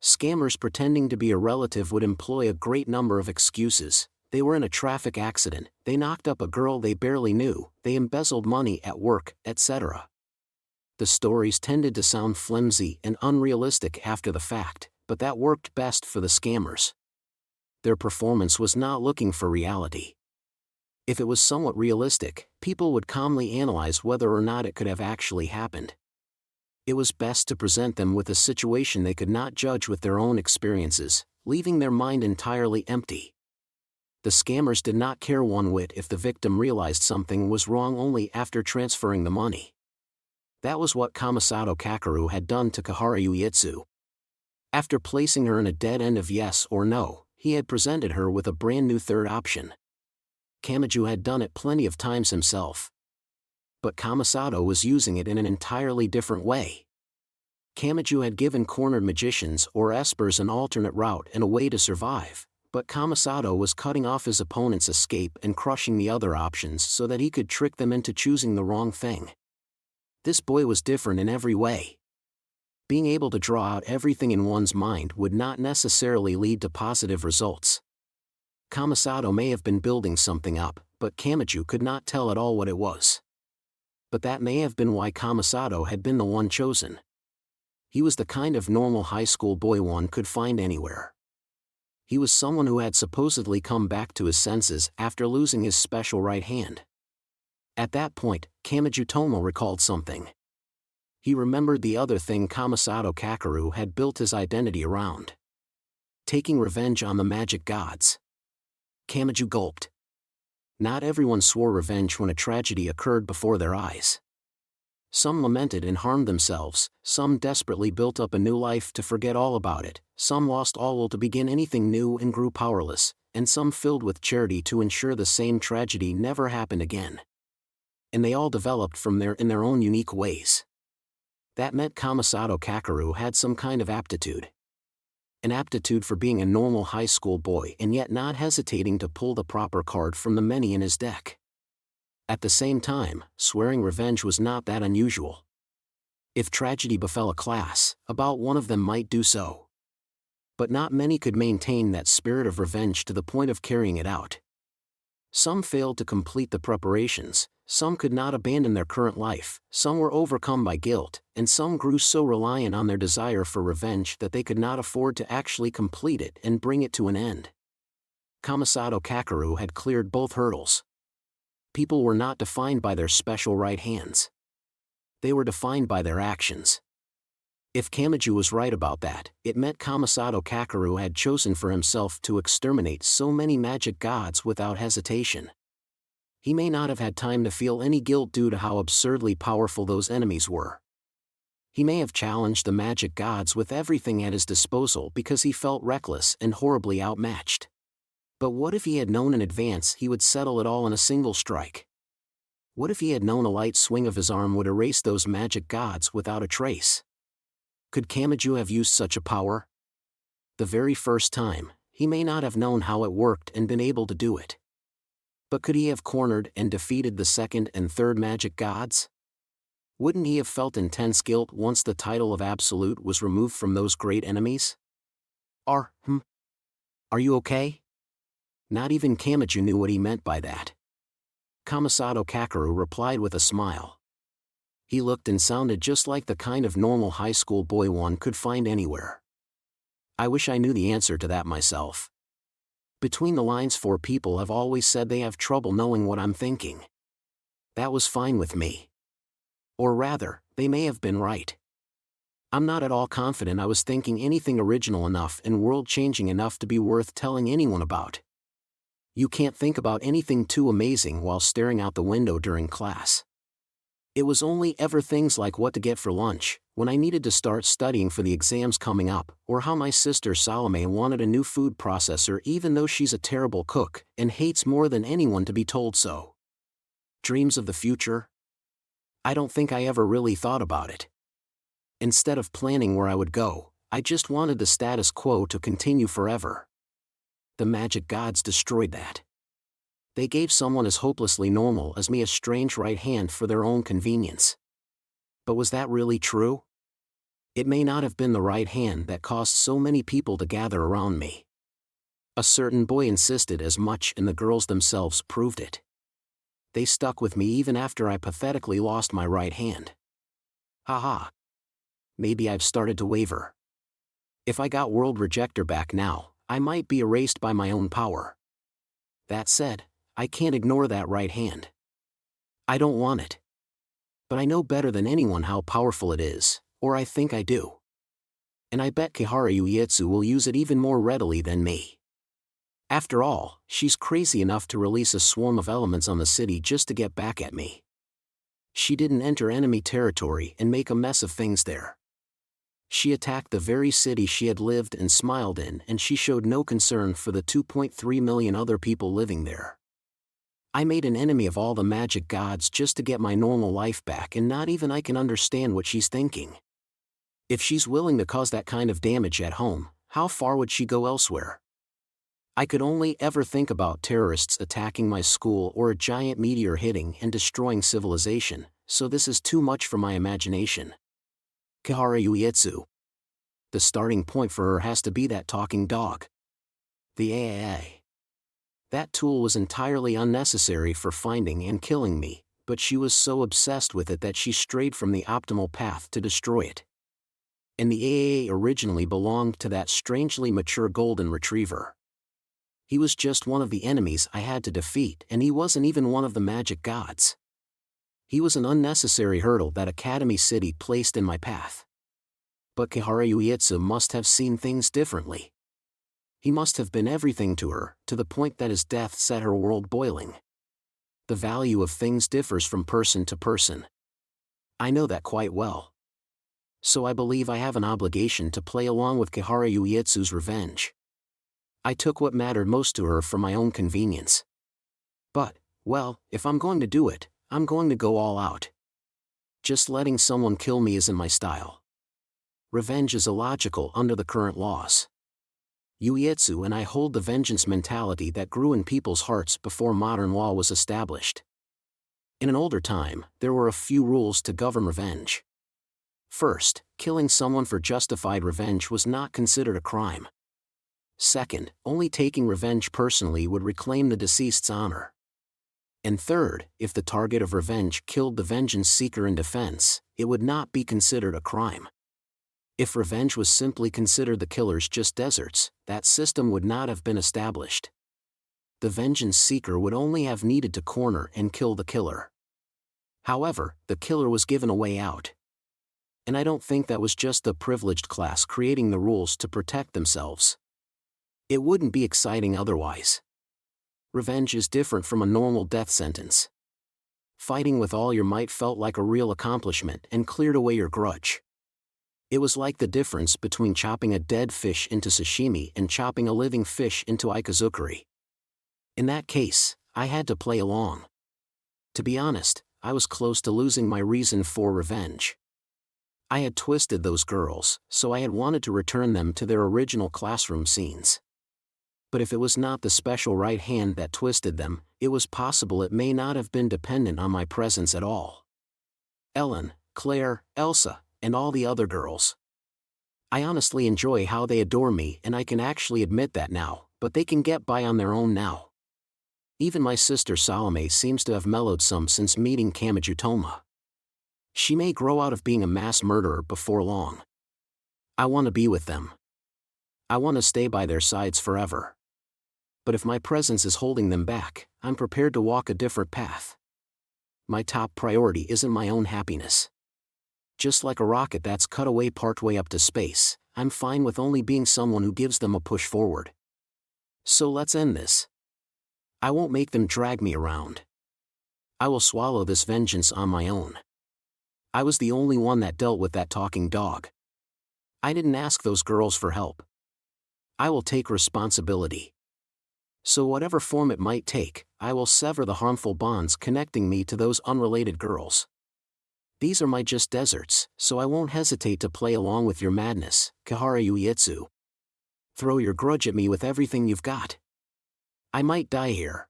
Scammers pretending to be a relative would employ a great number of excuses. They were in a traffic accident, they knocked up a girl they barely knew, they embezzled money at work, etc. The stories tended to sound flimsy and unrealistic after the fact, but that worked best for the scammers. Their performance was not looking for reality. If it was somewhat realistic, people would calmly analyze whether or not it could have actually happened. It was best to present them with a situation they could not judge with their own experiences, leaving their mind entirely empty. The scammers did not care one whit if the victim realized something was wrong only after transferring the money. That was what Kamasato Kakeru had done to Kihara Uetsu. After placing her in a dead end of yes or no, he had presented her with a brand new third option. Kamaji had done it plenty of times himself. But Kamasato was using it in an entirely different way. Kamaji had given cornered magicians or espers an alternate route and a way to survive, but Kamasato was cutting off his opponent's escape and crushing the other options so that he could trick them into choosing the wrong thing. This boy was different in every way. Being able to draw out everything in one's mind would not necessarily lead to positive results. Kamasato may have been building something up, but Kamaji could not tell at all what it was. But that may have been why Kamasato had been the one chosen. He was the kind of normal high school boy one could find anywhere. He was someone who had supposedly come back to his senses after losing his special right hand. At that point, Kamaji Tomo recalled something. He remembered the other thing Kamasato Kakeru had built his identity around. Taking revenge on the magic gods. Kamaji gulped. Not everyone swore revenge when a tragedy occurred before their eyes. Some lamented and harmed themselves, some desperately built up a new life to forget all about it, some lost all will to begin anything new and grew powerless, and some filled with charity to ensure the same tragedy never happened again. And they all developed from there in their own unique ways. That meant Kamasato Kakeru had some kind of aptitude. An aptitude for being a normal high school boy and yet not hesitating to pull the proper card from the many in his deck. At the same time, swearing revenge was not that unusual. If tragedy befell a class, about one of them might do so. But not many could maintain that spirit of revenge to the point of carrying it out. Some failed to complete the preparations, some could not abandon their current life, some were overcome by guilt, and some grew so reliant on their desire for revenge that they could not afford to actually complete it and bring it to an end. Kamasato Kakeru had cleared both hurdles. People were not defined by their special right hands. They were defined by their actions. If Kamaji was right about that, it meant Kamasato Kakeru had chosen for himself to exterminate so many magic gods without hesitation. He may not have had time to feel any guilt due to how absurdly powerful those enemies were. He may have challenged the magic gods with everything at his disposal because he felt reckless and horribly outmatched. But what if he had known in advance he would settle it all in a single strike? What if he had known a light swing of his arm would erase those magic gods without a trace? Could Kamaji have used such a power? The very first time, he may not have known how it worked and been able to do it. But could he have cornered and defeated the second and third magic gods? Wouldn't he have felt intense guilt once the title of Absolute was removed from those great enemies? Are you okay? Not even Kamachi knew what he meant by that. Kamasato Kakeru replied with a smile. He looked and sounded just like the kind of normal high school boy one could find anywhere. I wish I knew the answer to that myself. Between the lines, 4 people have always said they have trouble knowing what I'm thinking. That was fine with me. Or rather, they may have been right. I'm not at all confident I was thinking anything original enough and world-changing enough to be worth telling anyone about. You can't think about anything too amazing while staring out the window during class. It was only ever things like what to get for lunch, when I needed to start studying for the exams coming up, or how my sister Salome wanted a new food processor even though she's a terrible cook and hates more than anyone to be told so. Dreams of the future? I don't think I ever really thought about it. Instead of planning where I would go, I just wanted the status quo to continue forever. The magic gods destroyed that. They gave someone as hopelessly normal as me a strange right hand for their own convenience. But was that really true? It may not have been the right hand that caused so many people to gather around me. A certain boy insisted as much and the girls themselves proved it. They stuck with me even after I pathetically lost my right hand. Haha. Maybe I've started to waver. If I got World Rejector back now, I might be erased by my own power. That said, I can't ignore that right hand. I don't want it. But I know better than anyone how powerful it is, or I think I do. And I bet Kihara Uietsu will use it even more readily than me. After all, she's crazy enough to release a swarm of elements on the city just to get back at me. She didn't enter enemy territory and make a mess of things there. She attacked the very city she had lived and smiled in, and she showed no concern for the 2.3 million other people living there. I made an enemy of all the magic gods just to get my normal life back, and not even I can understand what she's thinking. If she's willing to cause that kind of damage at home, how far would she go elsewhere? I could only ever think about terrorists attacking my school or a giant meteor hitting and destroying civilization, so this is too much for my imagination. Kihara Uietsu. The starting point for her has to be that talking dog. The AAA. That tool was entirely unnecessary for finding and killing me, but she was so obsessed with it that she strayed from the optimal path to destroy it. And the AAA originally belonged to that strangely mature golden retriever. He was just one of the enemies I had to defeat, and he wasn't even one of the magic gods. He was an unnecessary hurdle that Academy City placed in my path. But Kihara Uietsu must have seen things differently. He must have been everything to her, to the point that his death set her world boiling. The value of things differs from person to person. I know that quite well. So I believe I have an obligation to play along with Kihara Uietsu's revenge. I took what mattered most to her for my own convenience. But, well, if I'm going to do it, I'm going to go all out. Just letting someone kill me isn't my style. Revenge is illogical under the current laws. Uietsu and I hold the vengeance mentality that grew in people's hearts before modern law was established. In an older time, there were a few rules to govern revenge. First, killing someone for justified revenge was not considered a crime. Second, only taking revenge personally would reclaim the deceased's honor. And third, if the target of revenge killed the vengeance seeker in defense, it would not be considered a crime. If revenge was simply considered the killer's just deserts, that system would not have been established. The vengeance seeker would only have needed to corner and kill the killer. However, the killer was given a way out. And I don't think that was just the privileged class creating the rules to protect themselves. It wouldn't be exciting otherwise. Revenge is different from a normal death sentence. Fighting with all your might felt like a real accomplishment and cleared away your grudge. It was like the difference between chopping a dead fish into sashimi and chopping a living fish into ikazukuri. In that case, I had to play along. To be honest, I was close to losing my reason for revenge. I had twisted those girls, so I had wanted to return them to their original classroom scenes. But if it was not the special right hand that twisted them, it was possible it may not have been dependent on my presence at all. Ellen, Claire, Elsa, and all the other girls. I honestly enjoy how they adore me, and I can actually admit that now, but they can get by on their own now. Even my sister Salome seems to have mellowed some since meeting Kamachi Toma. She may grow out of being a mass murderer before long. I want to be with them. I want to stay by their sides forever. But if my presence is holding them back, I'm prepared to walk a different path. My top priority isn't my own happiness. Just like a rocket that's cut away partway up to space, I'm fine with only being someone who gives them a push forward. So let's end this. I won't make them drag me around. I will swallow this vengeance on my own. I was the only one that dealt with that talking dog. I didn't ask those girls for help. I will take responsibility. So whatever form it might take, I will sever the harmful bonds connecting me to those unrelated girls. These are my just deserts, so I won't hesitate to play along with your madness, Kihara Yuietsu. Throw your grudge at me with everything you've got. I might die here.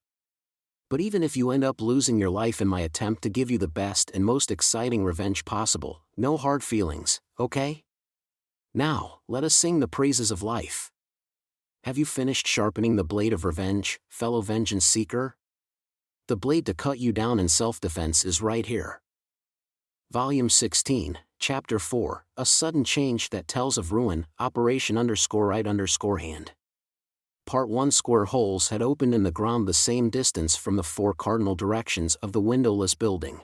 But even if you end up losing your life in my attempt to give you the best and most exciting revenge possible, no hard feelings, okay? Now, let us sing the praises of life. Have you finished sharpening the blade of revenge, fellow vengeance seeker? The blade to cut you down in self-defense is right here. Volume 16, Chapter 4, A Sudden Change That Tells of Ruin, Operation_Right_Hand. Part 1. Square holes had opened in the ground the same distance from the 4 cardinal directions of the windowless building.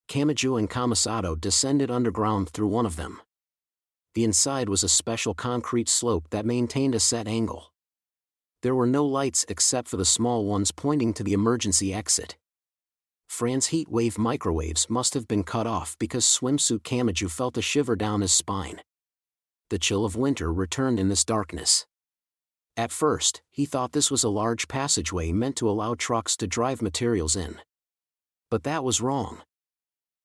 Kamaji and Kamasato descended underground through one of them. The inside was a special concrete slope that maintained a set angle. There were no lights except for the small ones pointing to the emergency exit. Fran's heat wave microwaves must have been cut off because swimsuit Kamaji felt a shiver down his spine. The chill of winter returned in this darkness. At first, he thought this was a large passageway meant to allow trucks to drive materials in. But that was wrong.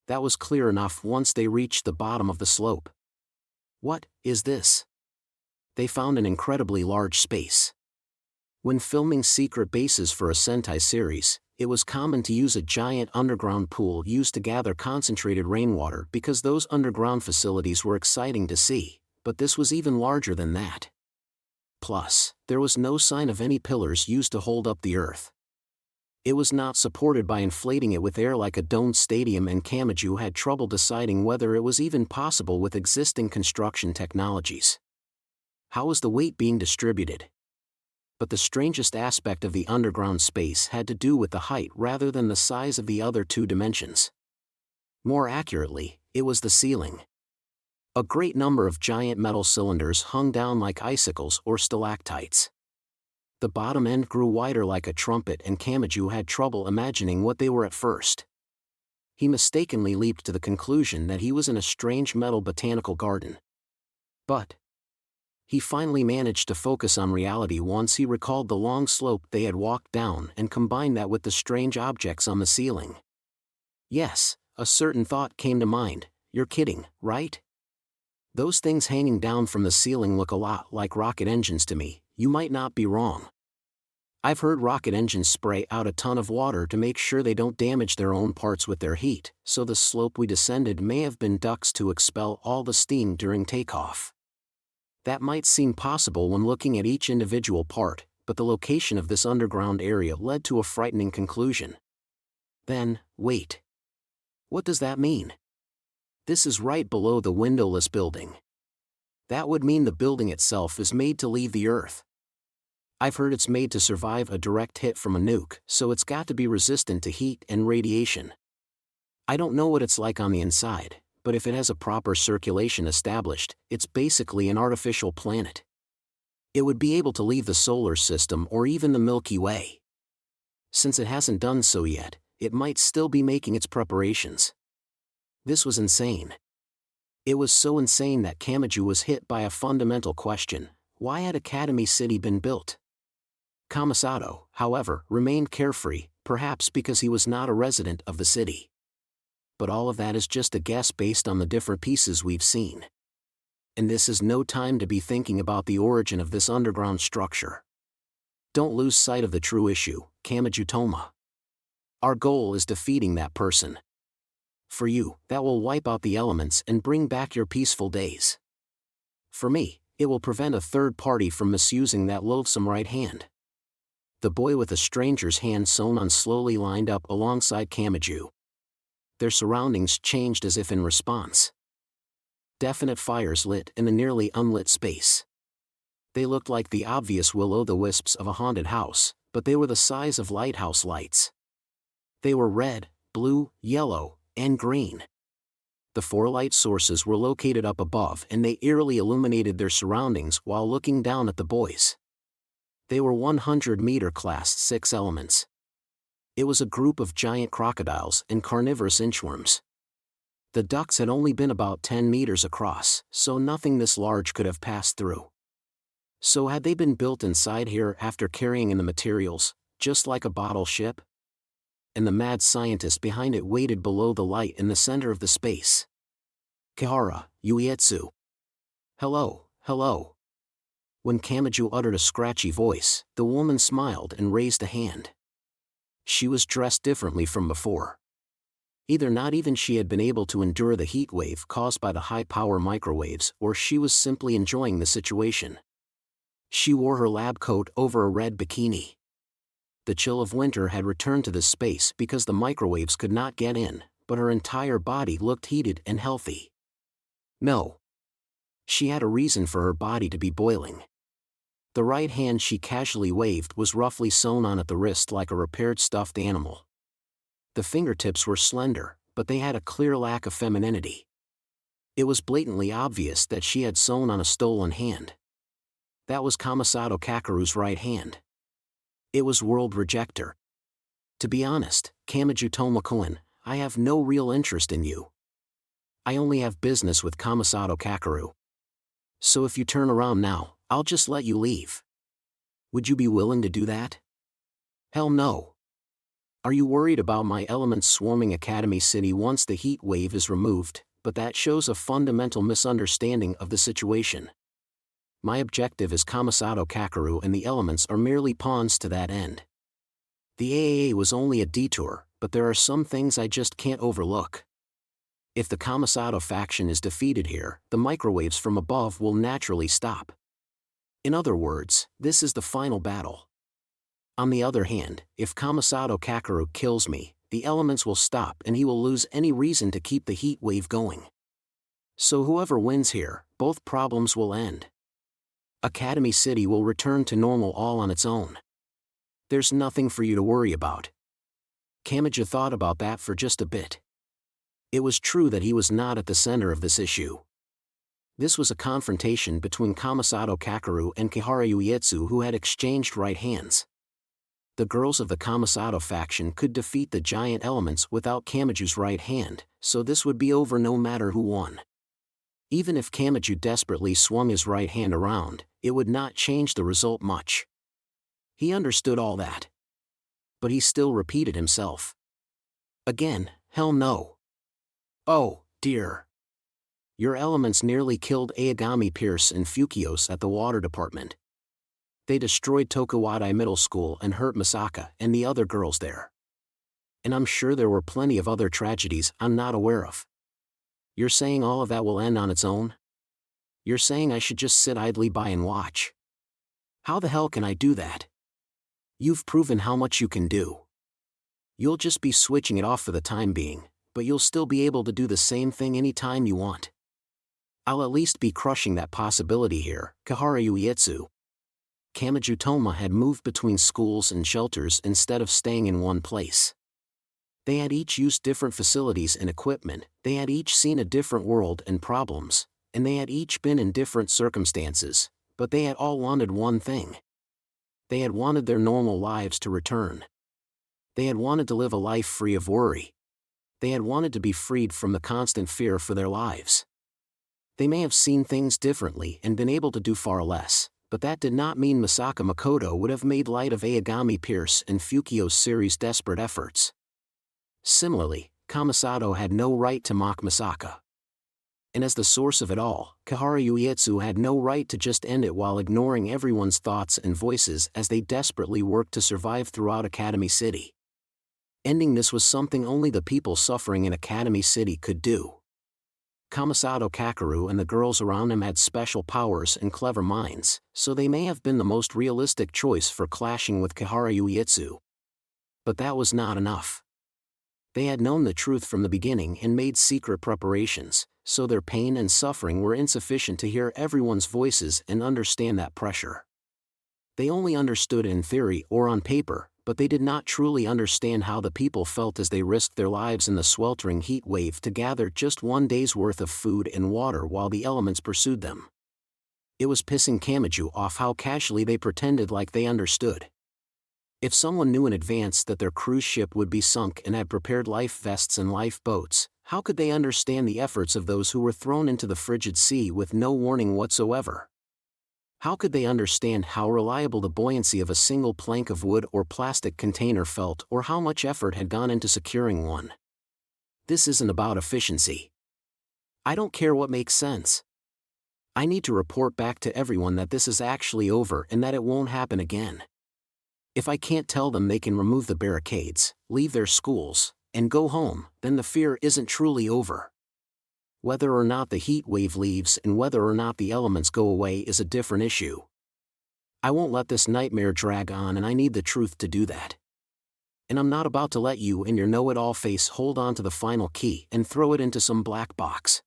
That was clear enough once they reached the bottom of the slope. What is this? They found an incredibly large space. When filming secret bases for a Sentai series, it was common to use a giant underground pool used to gather concentrated rainwater because those underground facilities were exciting to see, but this was even larger than that. Plus, there was no sign of any pillars used to hold up the earth. It was not supported by inflating it with air like a domed stadium, and Kamaji had trouble deciding whether it was even possible with existing construction technologies. How was the weight being distributed? But the strangest aspect of the underground space had to do with the height rather than the size of the other 2 dimensions. More accurately, it was the ceiling. A great number of giant metal cylinders hung down like icicles or stalactites. The bottom end grew wider like a trumpet, and Kamaji had trouble imagining what they were at first. He mistakenly leaped to the conclusion that he was in a strange metal botanical garden. But he finally managed to focus on reality once he recalled the long slope they had walked down and combined that with the strange objects on the ceiling. Yes, a certain thought came to mind. You're kidding, right? Those things hanging down from the ceiling look a lot like rocket engines to me. You might not be wrong. I've heard rocket engines spray out a ton of water to make sure they don't damage their own parts with their heat, so the slope we descended may have been ducts to expel all the steam during takeoff. That might seem possible when looking at each individual part, but the location of this underground area led to a frightening conclusion. Then, wait. What does that mean? This is right below the windowless building. That would mean the building itself is made to leave the Earth. I've heard it's made to survive a direct hit from a nuke, so it's got to be resistant to heat and radiation. I don't know what it's like on the inside, but if it has a proper circulation established, it's basically an artificial planet. It would be able to leave the solar system or even the Milky Way. Since it hasn't done so yet, it might still be making its preparations. This was insane. It was so insane that Kamaji was hit by a fundamental question: why had Academy City been built? Kamasato, however, remained carefree, perhaps because he was not a resident of the city. But all of that is just a guess based on the different pieces we've seen. And this is no time to be thinking about the origin of this underground structure. Don't lose sight of the true issue, Kamaji Toma. Our goal is defeating that person. For you, that will wipe out the elements and bring back your peaceful days. For me, it will prevent a third party from misusing that loathsome right hand. The boy with a stranger's hand sewn on slowly lined up alongside Kamachi. Their surroundings changed as if in response. Definite fires lit in the nearly unlit space. They looked like the obvious will-o'-the-wisps of a haunted house, but they were the size of lighthouse lights. They were red, blue, yellow, and green. The 4 light sources were located up above and they eerily illuminated their surroundings while looking down at the boys. They were 100-meter class 6 elements. It was a group of giant crocodiles and carnivorous inchworms. The ducts had only been about 10 meters across, so nothing this large could have passed through. So had they been built inside here after carrying in the materials, just like a bottle ship? And the mad scientist behind it waited below the light in the center of the space. Kihara, Uietsu. Hello, hello. When Kamachi uttered a scratchy voice, the woman smiled and raised a hand. She was dressed differently from before. Either not even she had been able to endure the heat wave caused by the high-power microwaves, or she was simply enjoying the situation. She wore her lab coat over a red bikini. The chill of winter had returned to this space because the microwaves could not get in, but her entire body looked heated and healthy. No. She had a reason for her body to be boiling. The right hand she casually waved was roughly sewn on at the wrist like a repaired stuffed animal. The fingertips were slender, but they had a clear lack of femininity. It was blatantly obvious that she had sewn on a stolen hand. That was Kamasato Kakeru's right hand. It was World Rejector. To be honest, Kamachi Tomo-kun, I have no real interest in you. I only have business with Kamasato Kakeru. So if you turn around now, I'll just let you leave. Would you be willing to do that? Hell no. Are you worried about my elements swarming Academy City once the heat wave is removed? But that shows a fundamental misunderstanding of the situation. My objective is Kamasato Kakeru and the elements are merely pawns to that end. The AAA was only a detour, but there are some things I just can't overlook. If the Kamasato faction is defeated here, the microwaves from above will naturally stop. In other words, this is the final battle. On the other hand, if Kamasato Kakeru kills me, the elements will stop and he will lose any reason to keep the heat wave going. So whoever wins here, both problems will end. Academy City will return to normal all on its own. There's nothing for you to worry about. Kamachi thought about that for just a bit. It was true that he was not at the center of this issue. This was a confrontation between Kamasato Kakeru and Kihara Uietsu who had exchanged right hands. The girls of the Kamasato faction could defeat the giant elements without Kamachi's right hand, so this would be over no matter who won. Even if Kamachi desperately swung his right hand around, it would not change the result much. He understood all that. But he still repeated himself. Again, hell no. Oh, dear. Your elements nearly killed Aogami Pierce and Fukios at the water department. They destroyed Tokuwadai Middle School and hurt Misaka and the other girls there. And I'm sure there were plenty of other tragedies I'm not aware of. You're saying all of that will end on its own? You're saying I should just sit idly by and watch? How the hell can I do that? You've proven how much you can do. You'll just be switching it off for the time being, but you'll still be able to do the same thing anytime you want. I'll at least be crushing that possibility here, Kihara Uietsu. Kamachi Toma had moved between schools and shelters instead of staying in one place. They had each used different facilities and equipment, they had each seen a different world and problems, and they had each been in different circumstances, but they had all wanted one thing. They had wanted their normal lives to return. They had wanted to live a life free of worry. They had wanted to be freed from the constant fear for their lives. They may have seen things differently and been able to do far less, but that did not mean Misaka Makoto would have made light of Aogami Pierce and Fukio's series' desperate efforts. Similarly, Kamasato had no right to mock Misaka. And as the source of it all, Kihara Uietsu had no right to just end it while ignoring everyone's thoughts and voices as they desperately worked to survive throughout Academy City. Ending this was something only the people suffering in Academy City could do. Kamasato Kakeru and the girls around him had special powers and clever minds, so they may have been the most realistic choice for clashing with Kihara Uietsu. But that was not enough. They had known the truth from the beginning and made secret preparations, so their pain and suffering were insufficient to hear everyone's voices and understand that pressure. They only understood in theory or on paper, but they did not truly understand how the people felt as they risked their lives in the sweltering heat wave to gather just one day's worth of food and water while the elements pursued them. It was pissing Kamachi off how casually they pretended like they understood. If someone knew in advance that their cruise ship would be sunk and had prepared life vests and lifeboats, how could they understand the efforts of those who were thrown into the frigid sea with no warning whatsoever? How could they understand how reliable the buoyancy of a single plank of wood or plastic container felt, or how much effort had gone into securing one? This isn't about efficiency. I don't care what makes sense. I need to report back to everyone that this is actually over and that it won't happen again. If I can't tell them they can remove the barricades, leave their schools, and go home, then the fear isn't truly over. Whether or not the heat wave leaves and whether or not the elements go away is a different issue. I won't let this nightmare drag on, and I need the truth to do that. And I'm not about to let you and your know-it-all face hold on to the final key and throw it into some black box.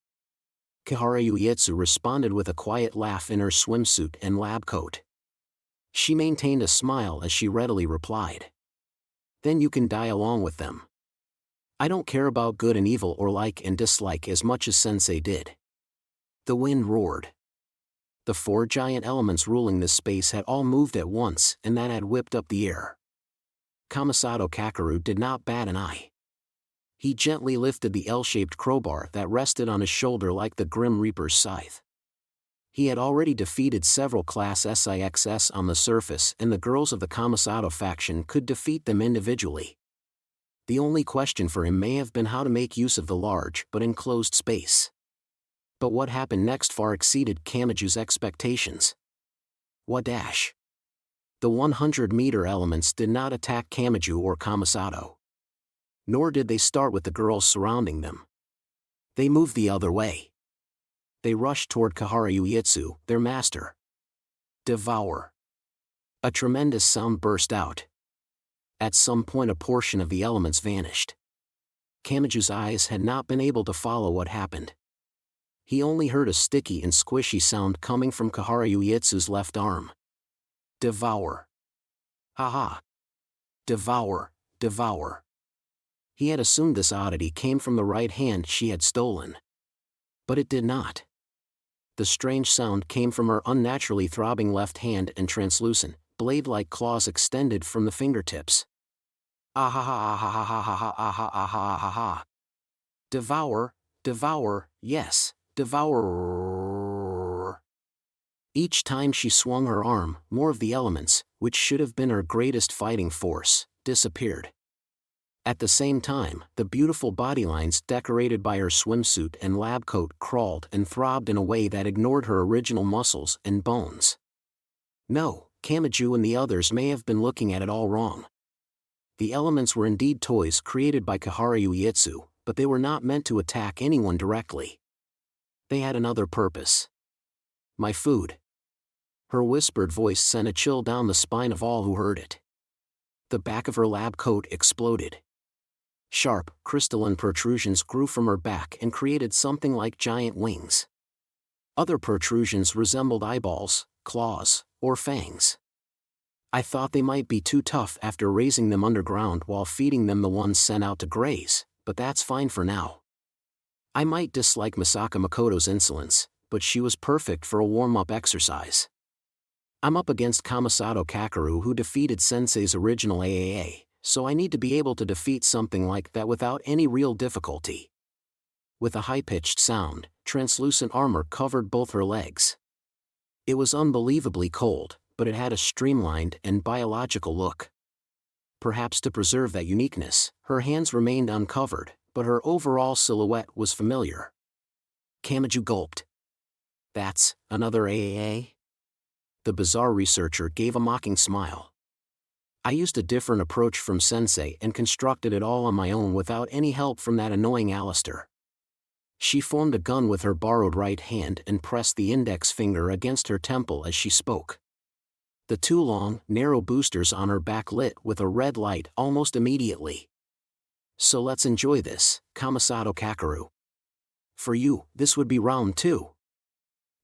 Kihara Uietsu responded with a quiet laugh in her swimsuit and lab coat. She maintained a smile as she readily replied. Then you can die along with them. I don't care about good and evil or like and dislike as much as Sensei did. The wind roared. The 4 giant elements ruling this space had all moved at once, and that had whipped up the air. Kamasato Kakeru did not bat an eye. He gently lifted the L-shaped crowbar that rested on his shoulder like the Grim Reaper's scythe. He had already defeated several Class SIXS on the surface, and the girls of the Kamasato faction could defeat them individually. The only question for him may have been how to make use of the large but enclosed space. But what happened next far exceeded Kamachi's expectations. Wadash! The 100-meter elements did not attack Kamachi or Kamasato. Nor did they start with the girls surrounding them. They moved the other way. They rushed toward Kihara Uietsu, their master. Devour! A tremendous sound burst out. At some point a portion of the elements vanished. Kamachi's eyes had not been able to follow what happened. He only heard a sticky and squishy sound coming from Kihara Uietsu's left arm. Devour. Ha. Devour, devour. He had assumed this oddity came from the right hand she had stolen. But it did not. The strange sound came from her unnaturally throbbing left hand and translucent, blade-like claws extended from the fingertips. Ah-ha-ha-ha-ha-ha-ha-ha-ha-ha-ha-ha. Devour, devour, yes, devour. Each time she swung her arm, more of the elements, which should have been her greatest fighting force, disappeared. At the same time, the beautiful bodylines decorated by her swimsuit and lab coat crawled and throbbed in a way that ignored her original muscles and bones. No, Kamachi and the others may have been looking at it all wrong. The elements were indeed toys created by Kihara Uietsu, but they were not meant to attack anyone directly. They had another purpose. My food. Her whispered voice sent a chill down the spine of all who heard it. The back of her lab coat exploded. Sharp, crystalline protrusions grew from her back and created something like giant wings. Other protrusions resembled eyeballs, claws, or fangs. I thought they might be too tough after raising them underground while feeding them the ones sent out to graze, but that's fine for now. I might dislike Misaka Makoto's insolence, but she was perfect for a warm-up exercise. I'm up against Kamasato Kakeru, who defeated Sensei's original AAA, so I need to be able to defeat something like that without any real difficulty. With a high-pitched sound, translucent armor covered both her legs. It was unbelievably cold, but it had a streamlined and biological look. Perhaps to preserve that uniqueness, her hands remained uncovered, but her overall silhouette was familiar. Kamachi gulped. That's another AAA? The bizarre researcher gave a mocking smile. I used a different approach from Sensei and constructed it all on my own without any help from that annoying Alistair. She formed a gun with her borrowed right hand and pressed the index finger against her temple as she spoke. The two long, narrow boosters on her back lit with a red light almost immediately. So let's enjoy this, Kamasato Kakeru. For you, this would be round 2.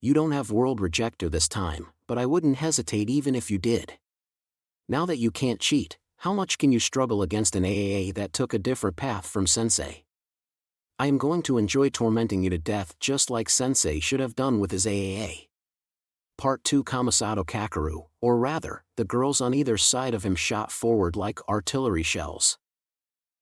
You don't have World Rejector this time, but I wouldn't hesitate even if you did. Now that you can't cheat, how much can you struggle against an AAA that took a different path from Sensei? I am going to enjoy tormenting you to death just like Sensei should have done with his AAA. Part 2. Kamasato Kakeru, or rather, the girls on either side of him shot forward like artillery shells.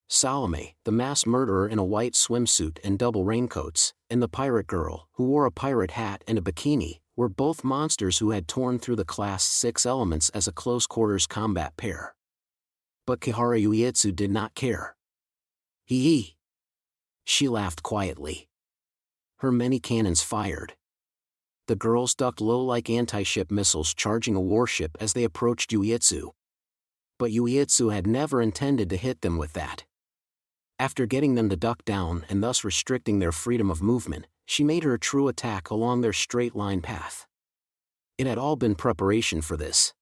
Salome, the mass murderer in a white swimsuit and double raincoats, and the pirate girl, who wore a pirate hat and a bikini, were both monsters who had torn through the Class 6 elements as a close-quarters combat pair. But Kihara Uietsu did not care. Hee. She laughed quietly. Her many cannons fired. The girls ducked low like anti-ship missiles charging a warship as they approached Uietsu. But Uietsu had never intended to hit them with that. After getting them to duck down and thus restricting their freedom of movement, she made her true attack along their straight-line path. It had all been preparation for this.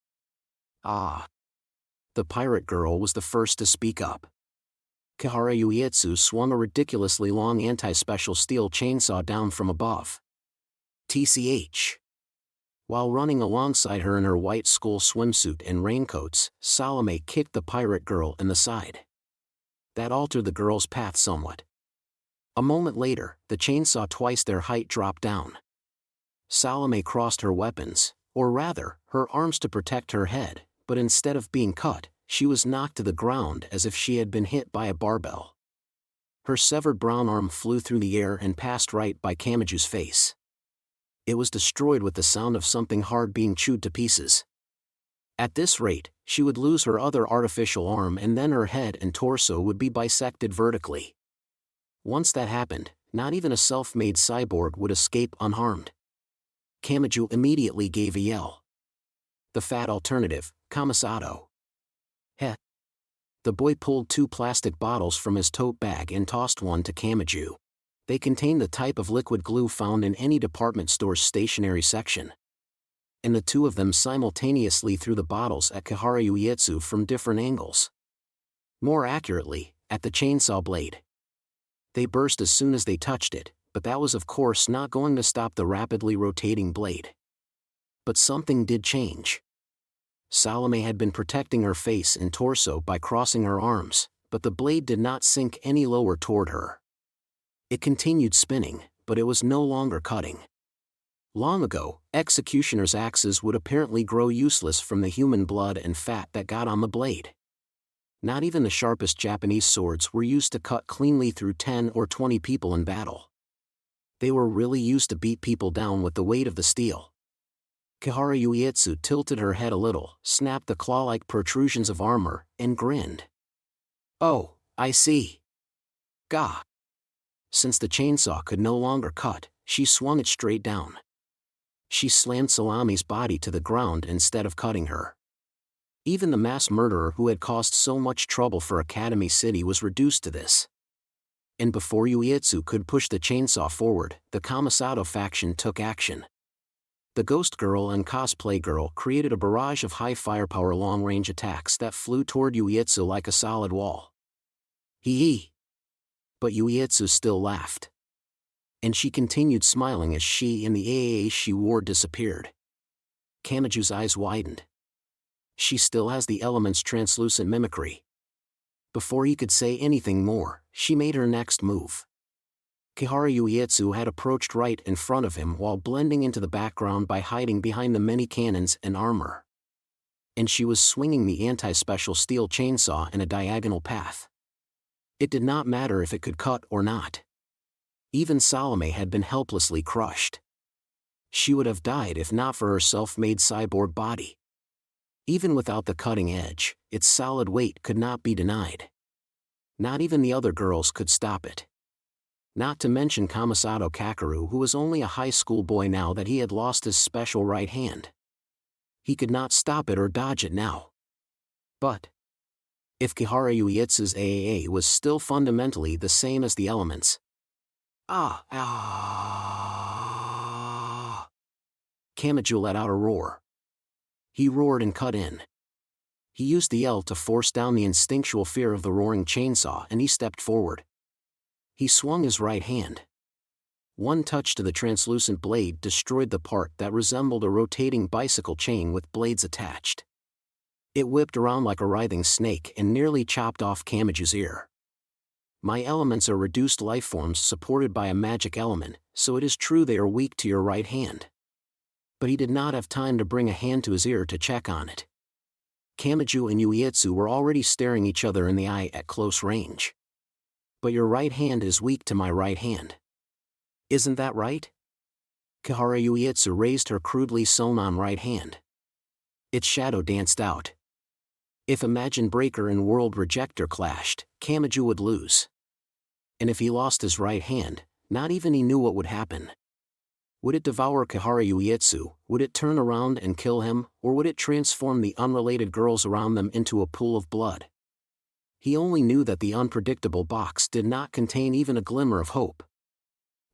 Ah. The pirate girl was the first to speak up. Kihara Uietsu swung a ridiculously long anti-special steel chainsaw down from above. TCH. While running alongside her in her white school swimsuit and raincoats, Salome kicked the pirate girl in the side. That altered the girl's path somewhat. A moment later, the chainsaw twice their height dropped down. Salome crossed her weapons, or rather, her arms to protect her head, but instead of being cut, she was knocked to the ground as if she had been hit by a barbell. Her severed brown arm flew through the air and passed right by Kamaju's face. It was destroyed with the sound of something hard being chewed to pieces. At this rate, she would lose her other artificial arm and then her head and torso would be bisected vertically. Once that happened, not even a self-made cyborg would escape unharmed. Kamaju immediately gave a yell. The fat alternative, Kamasato. Heh. The boy pulled 2 plastic bottles from his tote bag and tossed one to Kamaju. They contained the type of liquid glue found in any department store's stationery section. And the two of them simultaneously threw the bottles at Kihara Uietsu from different angles. More accurately, at the chainsaw blade. They burst as soon as they touched it, but that was of course not going to stop the rapidly rotating blade. But something did change. Salome had been protecting her face and torso by crossing her arms, but the blade did not sink any lower toward her. It continued spinning, but it was no longer cutting. Long ago, executioners' axes would apparently grow useless from the human blood and fat that got on the blade. Not even the sharpest Japanese swords were used to cut cleanly through 10 or 20 people in battle. They were really used to beat people down with the weight of the steel. Kihara Uietsu tilted her head a little, snapped the claw-like protrusions of armor, and grinned. Oh, I see. Gah. Since the chainsaw could no longer cut, she swung it straight down. She slammed Salame's body to the ground instead of cutting her. Even the mass murderer who had caused so much trouble for Academy City was reduced to this. And before Uietsu could push the chainsaw forward, the Kamasato faction took action. The Ghost Girl and Cosplay Girl created a barrage of high-firepower long-range attacks that flew toward Uietsu like a solid wall. Hee. But Uietsu still laughed. And she continued smiling as she and the AAA she wore disappeared. Kamaju's eyes widened. She still has the element's translucent mimicry. Before he could say anything more, she made her next move. Kihara Uietsu had approached right in front of him while blending into the background by hiding behind the many cannons and armor. And she was swinging the anti-special steel chainsaw in a diagonal path. It did not matter if it could cut or not. Even Salome had been helplessly crushed. She would have died if not for her self-made cyborg body. Even without the cutting edge, its solid weight could not be denied. Not even the other girls could stop it. Not to mention Kamasato Kakeru, who was only a high school boy now that he had lost his special right hand. He could not stop it or dodge it now. But if Kihara Yuietsu's AAA was still fundamentally the same as the elements. Kamachi let out a roar. He roared and cut in. He used the yell to force down the instinctual fear of the roaring chainsaw, and he stepped forward. He swung his right hand. One touch to the translucent blade destroyed the part that resembled a rotating bicycle chain with blades attached. It whipped around like a writhing snake and nearly chopped off Kamachi's ear. My elements are reduced lifeforms supported by a magic element, so it is true they are weak to your right hand. But he did not have time to bring a hand to his ear to check on it. Kamachi and Yuietsu were already staring each other in the eye at close range. But your right hand is weak to my right hand. Isn't that right? Kihara Yuietsu raised her crudely sewn-on right hand. Its shadow danced out. If Imagine Breaker and World Rejector clashed, Kamachi would lose. And if he lost his right hand, not even he knew what would happen. Would it devour Kihara Yuietsu, would it turn around and kill him, or would it transform the unrelated girls around them into a pool of blood? He only knew that the unpredictable box did not contain even a glimmer of hope.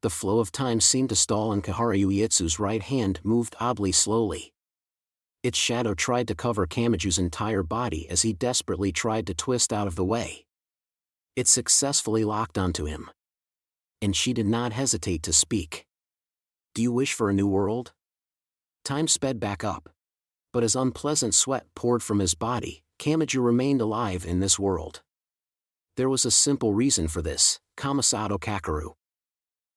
The flow of time seemed to stall and Kihara Yuietsu's right hand moved oddly slowly. Its shadow tried to cover Kamachi's entire body as he desperately tried to twist out of the way. It successfully locked onto him. And she did not hesitate to speak. Do you wish for a new world? Time sped back up. But as unpleasant sweat poured from his body, Kamachi remained alive in this world. There was a simple reason for this: Kamasato Kakeru.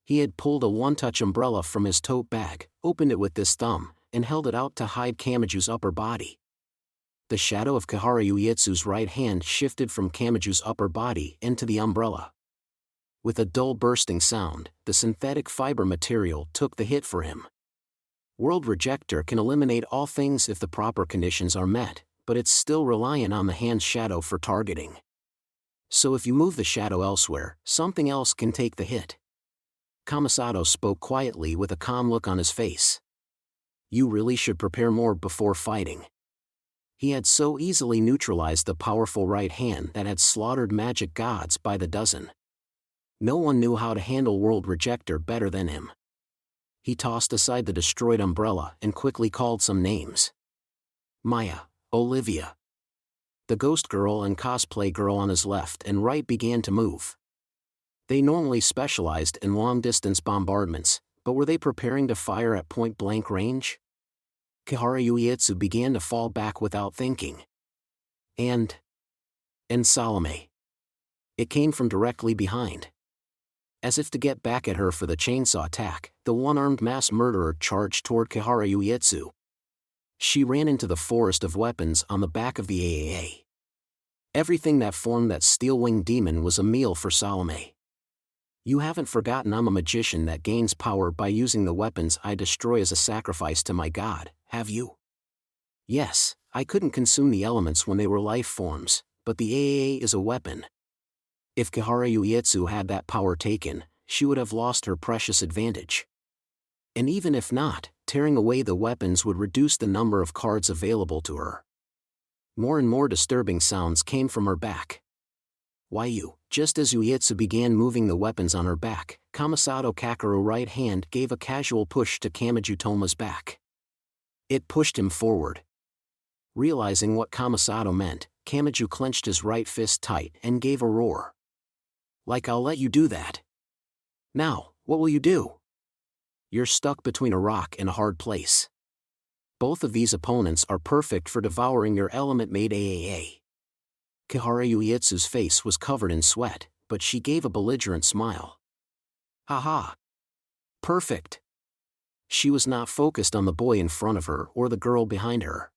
He had pulled a one-touch umbrella from his tote bag, opened it with this thumb, and held it out to hide Kamachi's upper body. The shadow of Kihara Yuietsu's right hand shifted from Kamachi's upper body into the umbrella. With a dull bursting sound, the synthetic fiber material took the hit for him. World Rejector can eliminate all things if the proper conditions are met, but it's still reliant on the hand's shadow for targeting. So if you move the shadow elsewhere, something else can take the hit. Kamasato spoke quietly with a calm look on his face. You really should prepare more before fighting. He had so easily neutralized the powerful right hand that had slaughtered magic gods by the dozen. No one knew how to handle World Rejector better than him. He tossed aside the destroyed umbrella and quickly called some names. Maya, Olivia. The ghost girl and cosplay girl on his left and right began to move. They normally specialized in long-distance bombardments, but were they preparing to fire at point-blank range? Kihara Yuietsu began to fall back without thinking. And Salome. It came from directly behind. As if to get back at her for the chainsaw attack, the one-armed mass murderer charged toward Kihara Yuietsu. She ran into the forest of weapons on the back of the AAA. Everything that formed that steel-winged demon was a meal for Salome. You haven't forgotten I'm a magician that gains power by using the weapons I destroy as a sacrifice to my god, have you? Yes, I couldn't consume the elements when they were life forms, but the AAA is a weapon. If Kihara Yuietsu had that power taken, she would have lost her precious advantage. And even if not, tearing away the weapons would reduce the number of cards available to her. More and more disturbing sounds came from her back. Why you? Just as Yuietsu began moving the weapons on her back, Kamasato Kakeru's right hand gave a casual push to Kamachi Toma's back. It pushed him forward. Realizing what Kamasato meant, Kamachi clenched his right fist tight and gave a roar. Like I'll let you do that. Now, what will you do? You're stuck between a rock and a hard place. Both of these opponents are perfect for devouring your element-made AAA. Kihara Yuietsu's face was covered in sweat, but she gave a belligerent smile. Haha. Perfect. She was not focused on the boy in front of her or the girl behind her.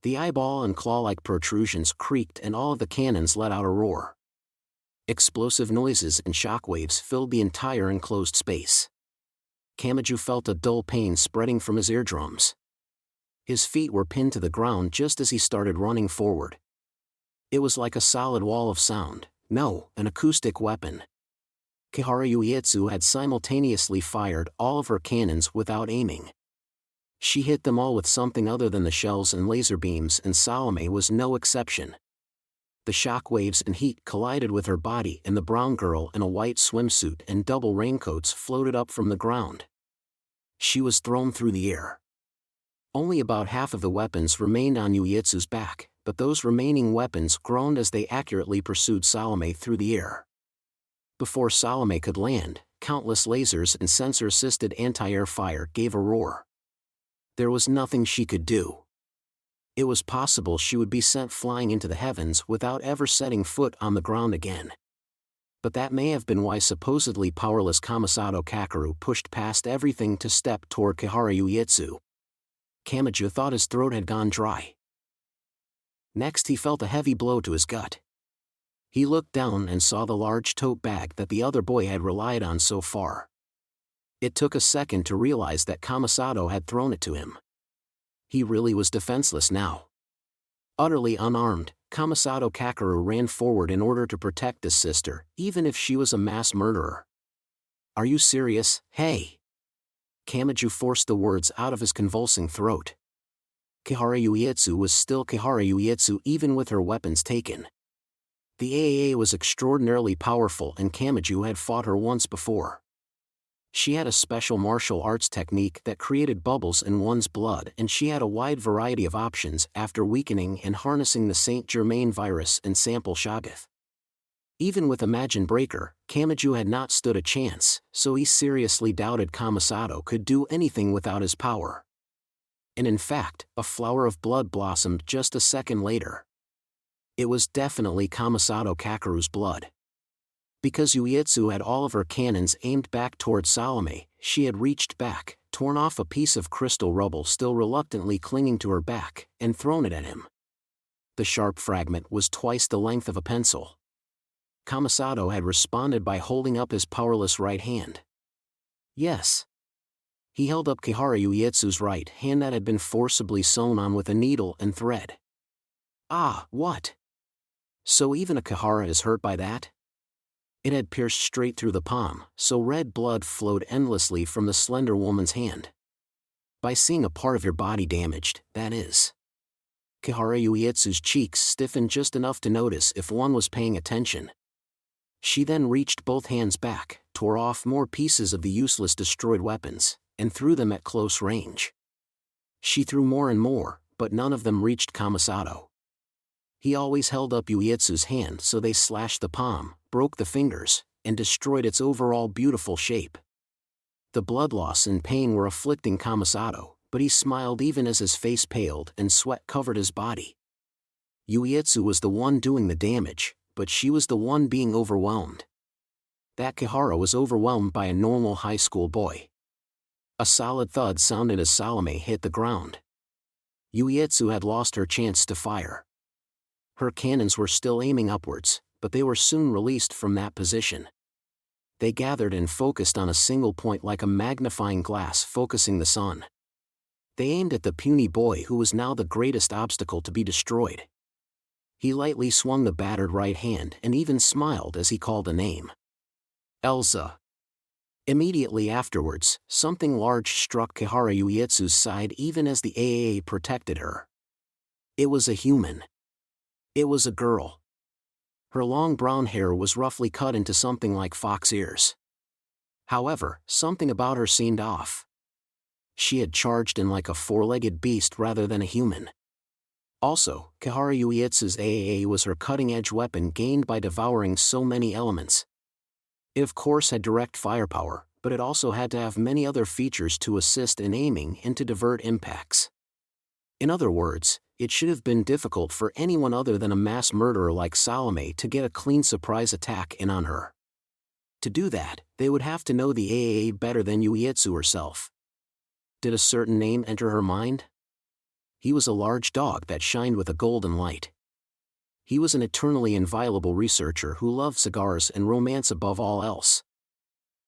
The eyeball and claw-like protrusions creaked and all of the cannons let out a roar. Explosive noises and shockwaves filled the entire enclosed space. Kamachi felt a dull pain spreading from his eardrums. His feet were pinned to the ground just as he started running forward. It was like a solid wall of sound, no, an acoustic weapon. Kihara Yuietsu had simultaneously fired all of her cannons without aiming. She hit them all with something other than the shells and laser beams, and Salome was no exception. The shock waves and heat collided with her body, and the brown girl in a white swimsuit and double raincoats floated up from the ground. She was thrown through the air. Only about half of the weapons remained on Uetsu's back, but those remaining weapons groaned as they accurately pursued Salome through the air. Before Salome could land, countless lasers and sensor-assisted anti-air fire gave a roar. There was nothing she could do. It was possible she would be sent flying into the heavens without ever setting foot on the ground again. But that may have been why supposedly powerless Kamasato Kakeru pushed past everything to step toward Kihara Uetsu. Kamachi thought his throat had gone dry. Next he felt a heavy blow to his gut. He looked down and saw the large tote bag that the other boy had relied on so far. It took a second to realize that Kamasato had thrown it to him. He really was defenseless now. Utterly unarmed, Kamasato Kakeru ran forward in order to protect his sister, even if she was a mass murderer. "Are you serious, hey?" Kamachi forced the words out of his convulsing throat. Kihara Uetsu was still Kihara Uetsu even with her weapons taken. The AAA was extraordinarily powerful, and Kamachi had fought her once before. She had a special martial arts technique that created bubbles in one's blood, and she had a wide variety of options after weakening and harnessing the Saint Germain virus and sample Shoggoth. Even with Imagine Breaker, Kamachi had not stood a chance, so he seriously doubted Kamasato could do anything without his power. And in fact, a flower of blood blossomed just a second later. It was definitely Kamasato Kakeru's blood. Because Uetsu had all of her cannons aimed back toward Salome, she had reached back, torn off a piece of crystal rubble still reluctantly clinging to her back, and thrown it at him. The sharp fragment was twice the length of a pencil. Kamasato had responded by holding up his powerless right hand. Yes. He held up Kihara Uetsu's right hand that had been forcibly sewn on with a needle and thread. Ah, what? So even a Kihara is hurt by that? It had pierced straight through the palm, so red blood flowed endlessly from the slender woman's hand. By seeing a part of your body damaged, that is. Kihara Uetsu's cheeks stiffened just enough to notice if one was paying attention. She then reached both hands back, tore off more pieces of the useless destroyed weapons, and threw them at close range. She threw more and more, but none of them reached Kamasato. He always held up Uetsu's hand so they slashed the palm, broke the fingers, and destroyed its overall beautiful shape. The blood loss and pain were afflicting Kamasato, but he smiled even as his face paled and sweat covered his body. Uetsu was the one doing the damage, but she was the one being overwhelmed. That Kihara was overwhelmed by a normal high school boy. A solid thud sounded as Salome hit the ground. Uetsu had lost her chance to fire. Her cannons were still aiming upwards, but they were soon released from that position. They gathered and focused on a single point like a magnifying glass focusing the sun. They aimed at the puny boy who was now the greatest obstacle to be destroyed. He lightly swung the battered right hand and even smiled as he called a name. Elsa. Immediately afterwards, something large struck Kihara Uetsu's side even as the AAA protected her. It was a human. It was a girl. Her long brown hair was roughly cut into something like fox ears. However, something about her seemed off. She had charged in like a four-legged beast rather than a human. Also, Kihara Uetsu's AAA was her cutting-edge weapon gained by devouring so many elements. It of course had direct firepower, but it also had to have many other features to assist in aiming and to divert impacts. In other words, it should have been difficult for anyone other than a mass murderer like Salome to get a clean surprise attack in on her. To do that, they would have to know the AAA better than Uetsu herself. Did a certain name enter her mind? He was a large dog that shined with a golden light. He was an eternally inviolable researcher who loved cigars and romance above all else.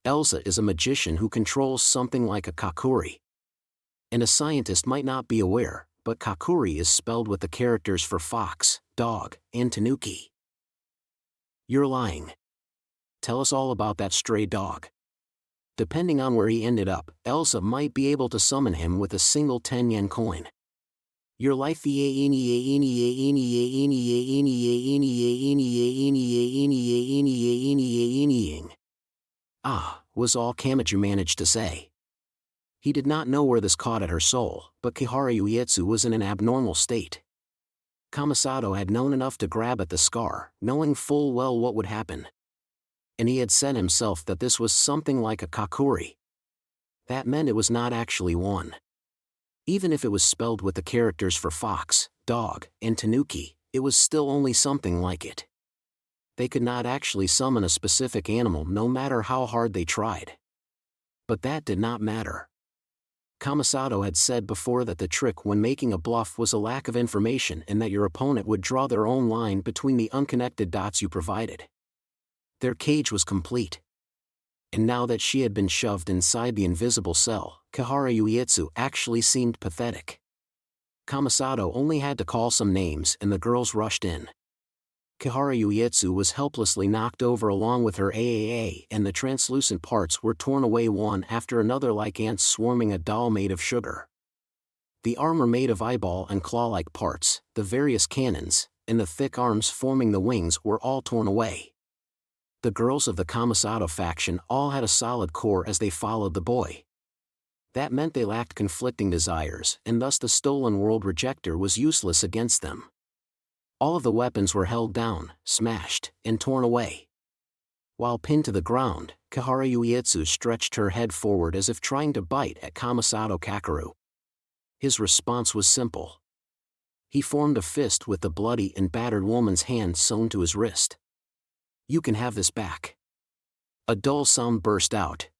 Elsa is a magician who controls something like a kakuri. And a scientist might not be aware, but kakuri is spelled with the characters for fox, dog, and tanuki. You're lying. Tell us all about that stray dog. Depending on where he ended up, Elsa might be able to summon him with a single 10-yen coin. Your life was all Kamachi managed to say. He did not know where this caught at her soul, but Kiharu Uetsu was in an abnormal state. Kamasato had known enough to grab at the scar, knowing full well what would happen. And he had said himself that this was something like a kakuri. That meant it was not actually one. Even if it was spelled with the characters for fox, dog, and tanuki, it was still only something like it. They could not actually summon a specific animal no matter how hard they tried. But that did not matter. Kamasato had said before that the trick when making a bluff was a lack of information and that your opponent would draw their own line between the unconnected dots you provided. Their cage was complete. And now that she had been shoved inside the invisible cell, Kiharu Uetsu actually seemed pathetic. Kamasato only had to call some names and the girls rushed in. Kiharu Uetsu was helplessly knocked over along with her AAA and the translucent parts were torn away one after another like ants swarming a doll made of sugar. The armor made of eyeball and claw-like parts, the various cannons, and the thick arms forming the wings were all torn away. The girls of the Kamasato faction all had a solid core as they followed the boy. That meant they lacked conflicting desires and thus the stolen world rejector was useless against them. All of the weapons were held down, smashed, and torn away. While pinned to the ground, Kiharu Uetsu stretched her head forward as if trying to bite at Kamasato Kakeru. His response was simple. He formed a fist with the bloody and battered woman's hand sewn to his wrist. You can have this back. A dull sound burst out.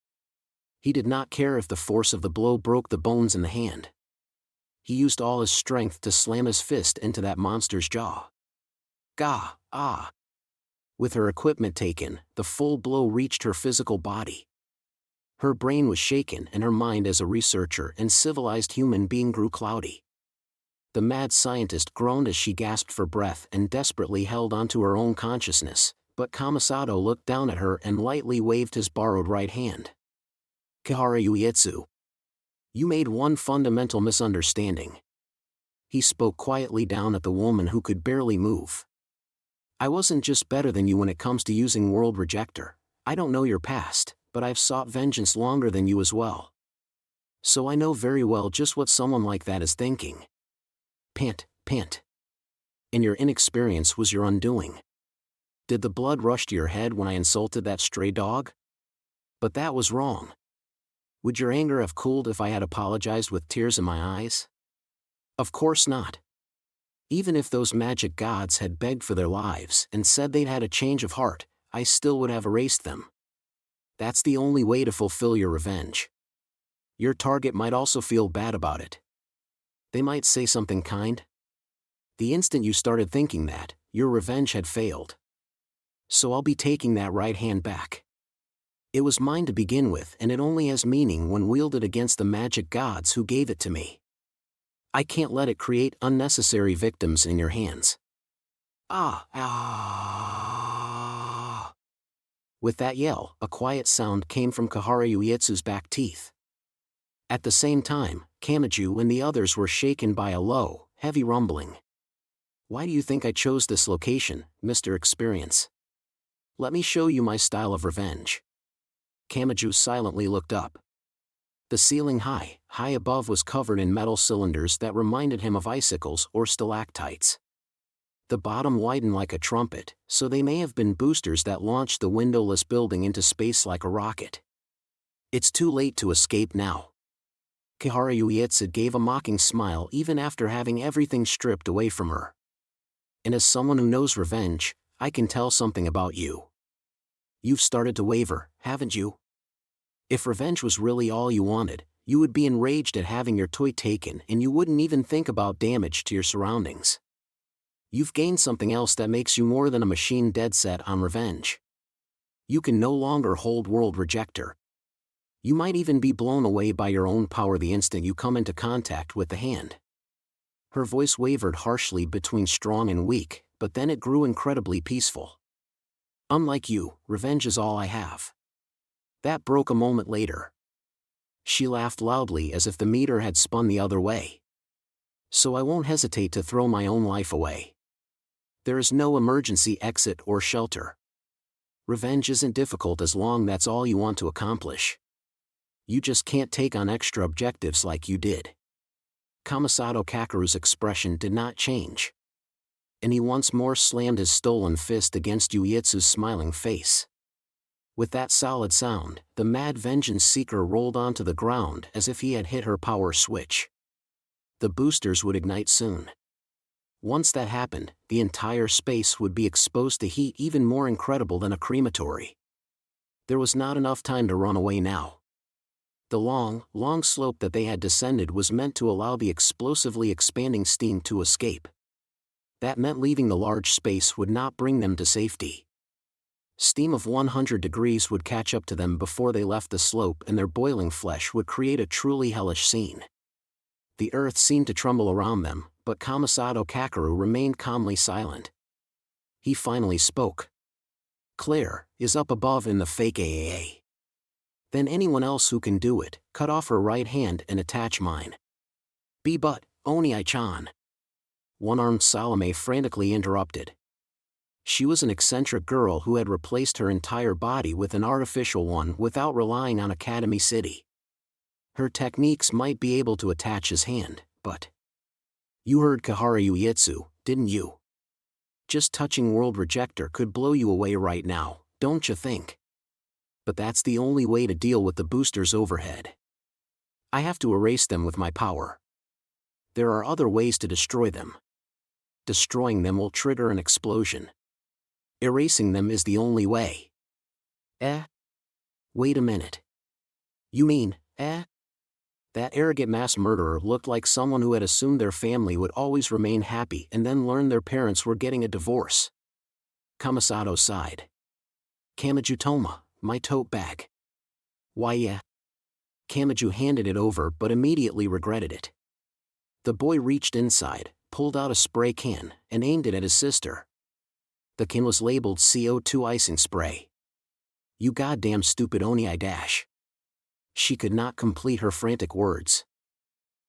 He did not care if the force of the blow broke the bones in the hand. He used all his strength to slam his fist into that monster's jaw. Gah, ah. With her equipment taken, the full blow reached her physical body. Her brain was shaken and her mind as a researcher and civilized human being grew cloudy. The mad scientist groaned as she gasped for breath and desperately held onto her own consciousness, but Kamasato looked down at her and lightly waved his borrowed right hand. Kiharu Uetsu. You made one fundamental misunderstanding. He spoke quietly down at the woman who could barely move. I wasn't just better than you when it comes to using World Rejector. I don't know your past, but I've sought vengeance longer than you as well. So I know very well just what someone like that is thinking. Pant, pant. And your inexperience was your undoing. Did the blood rush to your head when I insulted that stray dog? But that was wrong. Would your anger have cooled if I had apologized with tears in my eyes? Of course not. Even if those magic gods had begged for their lives and said they'd had a change of heart, I still would have erased them. That's the only way to fulfill your revenge. Your target might also feel bad about it. They might say something kind. The instant you started thinking that, your revenge had failed. So I'll be taking that right hand back. It was mine to begin with and it only has meaning when wielded against the magic gods who gave it to me. I can't let it create unnecessary victims in your hands. Ah. With that yell, a quiet sound came from Kiharu Uetsu's back teeth. At the same time, Kamachi and the others were shaken by a low, heavy rumbling. Why do you think I chose this location, Mr. Experience? Let me show you my style of revenge. Kamachi silently looked up. The ceiling high above was covered in metal cylinders that reminded him of icicles or stalactites. The bottom widened like a trumpet, so they may have been boosters that launched the windowless building into space like a rocket. It's too late to escape now. Kiharu Uetsu gave a mocking smile even after having everything stripped away from her. And as someone who knows revenge, I can tell something about you. You've started to waver, haven't you? If revenge was really all you wanted, you would be enraged at having your toy taken and you wouldn't even think about damage to your surroundings. You've gained something else that makes you more than a machine dead set on revenge. You can no longer hold World Rejector. You might even be blown away by your own power the instant you come into contact with the hand. Her voice wavered harshly between strong and weak, but then it grew incredibly peaceful. Unlike you, revenge is all I have. That broke a moment later. She laughed loudly as if the meter had spun the other way. So I won't hesitate to throw my own life away. There is no emergency exit or shelter. Revenge isn't difficult as long that's all you want to accomplish. You just can't take on extra objectives like you did. Kamasato Kakeru's expression did not change. And he once more slammed his stolen fist against Yuietsu's smiling face. With that solid sound, the mad vengeance seeker rolled onto the ground as if he had hit her power switch. The boosters would ignite soon. Once that happened, the entire space would be exposed to heat even more incredible than a crematory. There was not enough time to run away now. The long slope that they had descended was meant to allow the explosively expanding steam to escape. That meant leaving the large space would not bring them to safety. Steam of 100 degrees would catch up to them before they left the slope, and their boiling flesh would create a truly hellish scene. The earth seemed to tremble around them, but Kamasato Kakeru remained calmly silent. He finally spoke. Claire is up above in the fake AAA. Then anyone else who can do it, cut off her right hand and attach mine. But, Oni-chan. One-armed Salome frantically interrupted. She was an eccentric girl who had replaced her entire body with an artificial one without relying on Academy City. Her techniques might be able to attach his hand, but... You heard Kahara Yuietsu, didn't you? Just touching World Rejector could blow you away right now, don't you think? But that's the only way to deal with the boosters overhead. I have to erase them with my power. There are other ways to destroy them. Destroying them will trigger an explosion. Erasing them is the only way. Wait a minute. You mean, That arrogant mass murderer looked like someone who had assumed their family would always remain happy and then learned their parents were getting a divorce. Kamasato sighed. Kamaju Toma, my tote bag. Why yeah. Kamaju handed it over but immediately regretted it. The boy reached inside, pulled out a spray can, and aimed it at his sister. The can was labeled CO2 icing spray. You goddamn stupid Oni dash. She could not complete her frantic words.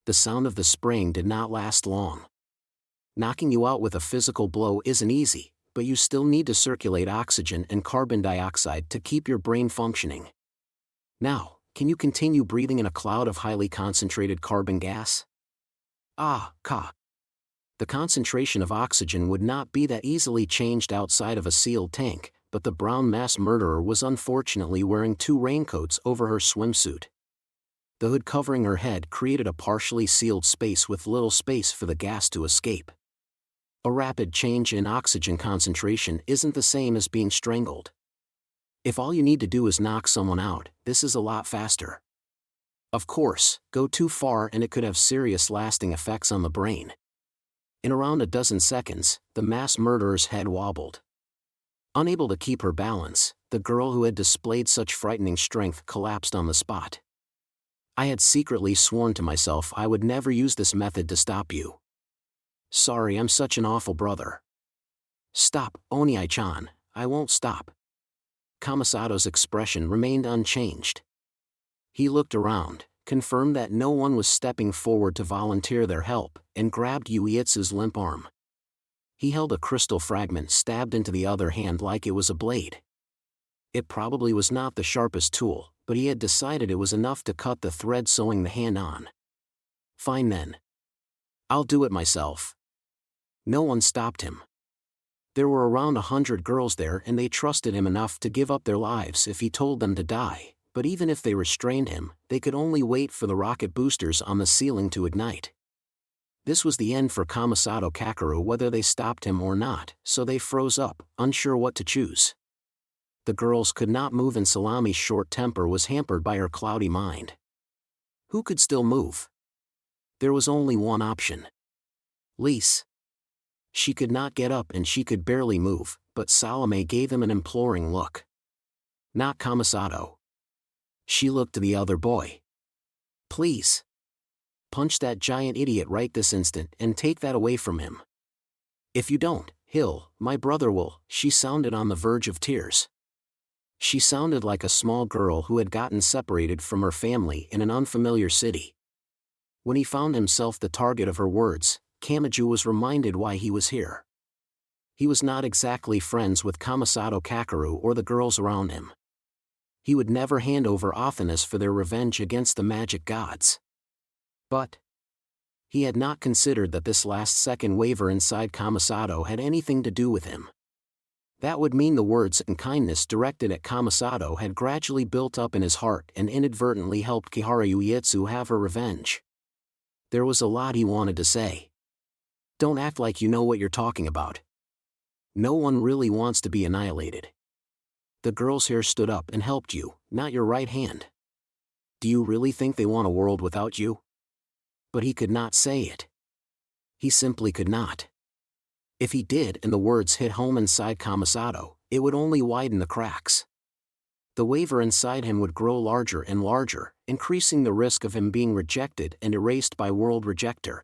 The sound of the spraying did not last long. Knocking you out with a physical blow isn't easy, but you still need to circulate oxygen and carbon dioxide to keep your brain functioning. Now, can you continue breathing in a cloud of highly concentrated carbon gas? The concentration of oxygen would not be that easily changed outside of a sealed tank, but the brown mass murderer was unfortunately wearing 2 raincoats over her swimsuit. The hood covering her head created a partially sealed space with little space for the gas to escape. A rapid change in oxygen concentration isn't the same as being strangled. If all you need to do is knock someone out, this is a lot faster. Of course, go too far and it could have serious lasting effects on the brain. In around a dozen seconds, the mass murderer's head wobbled. Unable to keep her balance, the girl who had displayed such frightening strength collapsed on the spot. I had secretly sworn to myself I would never use this method to stop you. Sorry, I'm such an awful brother. Stop, Oni-chan, I won't stop. Kamasato's expression remained unchanged. He looked around, confirmed that no one was stepping forward to volunteer their help, and grabbed Yuietsu's limp arm. He held a crystal fragment stabbed into the other hand like it was a blade. It probably was not the sharpest tool, but he had decided it was enough to cut the thread sewing the hand on. Fine then. I'll do it myself. No one stopped him. There were around 100 girls there and they trusted him enough to give up their lives if he told them to die, but even if they restrained him, they could only wait for the rocket boosters on the ceiling to ignite. This was the end for Kamasato Kakeru whether they stopped him or not, so they froze up, unsure what to choose. The girls could not move and Salami's short temper was hampered by her cloudy mind. Who could still move? There was only one option. Lise. She could not get up and she could barely move, but Salome gave him an imploring look. Not Kamasato. She looked to the other boy. Please. Punch that giant idiot right this instant and take that away from him. If you don't, my brother will, she sounded on the verge of tears. She sounded like a small girl who had gotten separated from her family in an unfamiliar city. When he found himself the target of her words, Kamachi was reminded why he was here. He was not exactly friends with Kamisato Kakeru or the girls around him. He would never hand over Athanas for their revenge against the magic gods. But he had not considered that this last-second waver inside Kamisato had anything to do with him. That would mean the words and kindness directed at Kamisato had gradually built up in his heart and inadvertently helped Kihara Uetsu have her revenge. There was a lot he wanted to say. Don't act like you know what you're talking about. No one really wants to be annihilated. The girls here stood up and helped you, not your right hand. Do you really think they want a world without you? But he could not say it. He simply could not. If he did and the words hit home inside Kamisato, it would only widen the cracks. The waver inside him would grow larger and larger, increasing the risk of him being rejected and erased by World Rejector.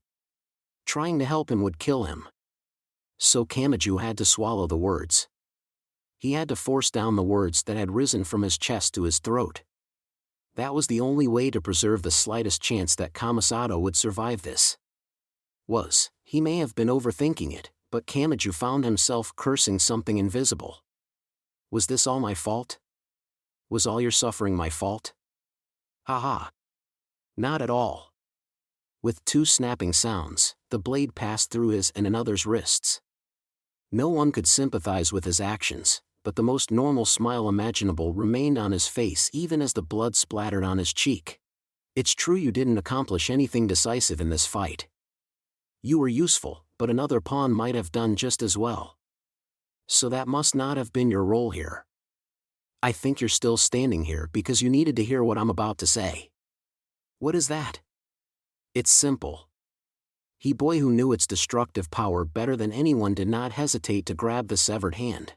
Trying to help him would kill him. So Kamachi had to swallow the words. He had to force down the words that had risen from his chest to his throat. That was the only way to preserve the slightest chance that Kamisato would survive this. He may have been overthinking it, but Kamachi found himself cursing something invisible. Was this all my fault? Was all your suffering my fault? Haha. Not at all. With two snapping sounds, the blade passed through his and another's wrists. No one could sympathize with his actions, but the most normal smile imaginable remained on his face even as the blood splattered on his cheek. It's true you didn't accomplish anything decisive in this fight. You were useful, but another pawn might have done just as well. So that must not have been your role here. I think you're still standing here because you needed to hear what I'm about to say. What is that? It's simple. He boy who knew its destructive power better than anyone did not hesitate to grab the severed hand.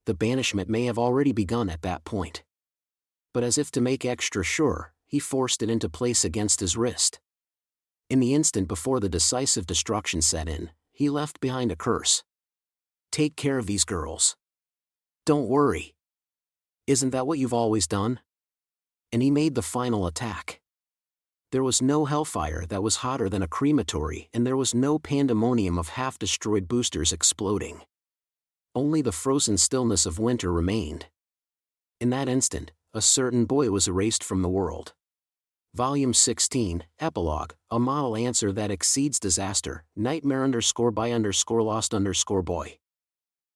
The banishment may have already begun at that point. But as if to make extra sure, he forced it into place against his wrist. In the instant before the decisive destruction set in, he left behind a curse. Take care of these girls. Don't worry. Isn't that what you've always done? And he made the final attack. There was no hellfire that was hotter than a crematory, and there was no pandemonium of half-destroyed boosters exploding. Only the frozen stillness of winter remained. In that instant, a certain boy was erased from the world. Volume 16, Epilogue, a model answer that exceeds disaster, nightmare_by_lost_boy.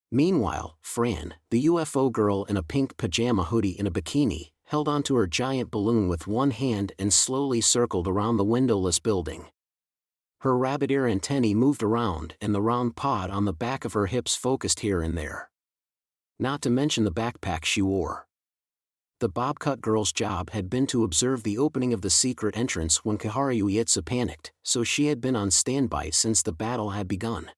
Meanwhile, Fran, the UFO girl in a pink pajama hoodie and a bikini, held onto her giant balloon with one hand and slowly circled around the windowless building. Her rabbit ear antennae moved around and the round pod on the back of her hips focused here and there. Not to mention the backpack she wore. The bobcut girl's job had been to observe the opening of the secret entrance when Kihara Uetsu panicked, so she had been on standby since the battle had begun.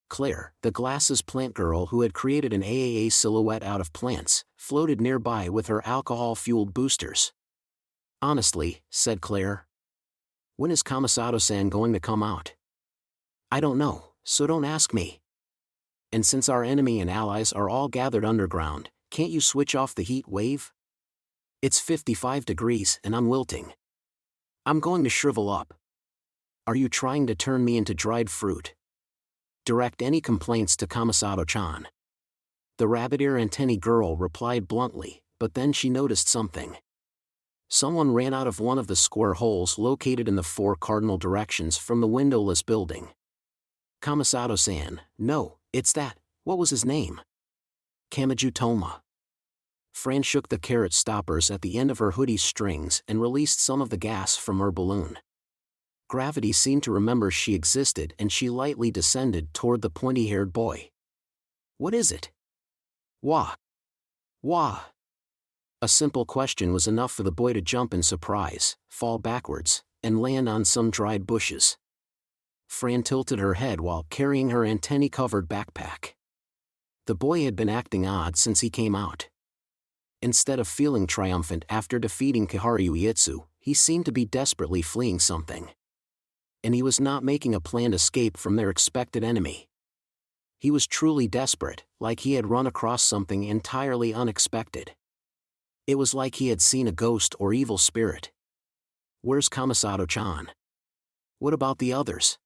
Claire, the glasses plant girl who had created an AAA silhouette out of plants, floated nearby with her alcohol-fueled boosters. Honestly, said Claire. When is Kamisato-san going to come out? I don't know, so don't ask me. And since our enemy and allies are all gathered underground, can't you switch off the heat wave? It's 55 degrees and I'm wilting. I'm going to shrivel up. Are you trying to turn me into dried fruit? Direct any complaints to Kamisato-chan. The rabbit ear antennae girl replied bluntly, but then she noticed something. Someone ran out of one of the square holes located in the 4 cardinal directions from the windowless building. Kamisato-san, no, it's that, what was his name? Kamaji Toma. Fran shook the carrot stoppers at the end of her hoodie's strings and released some of the gas from her balloon. Gravity seemed to remember she existed and she lightly descended toward the pointy-haired boy. What is it? Wah. Wah. A simple question was enough for the boy to jump in surprise, fall backwards, and land on some dried bushes. Fran tilted her head while carrying her antennae-covered backpack. The boy had been acting odd since he came out. Instead of feeling triumphant after defeating Kihara Uetsu, he seemed to be desperately fleeing something. And he was not making a planned escape from their expected enemy. He was truly desperate, like he had run across something entirely unexpected. It was like he had seen a ghost or evil spirit. "Where's Kamasato-chan? What about the others?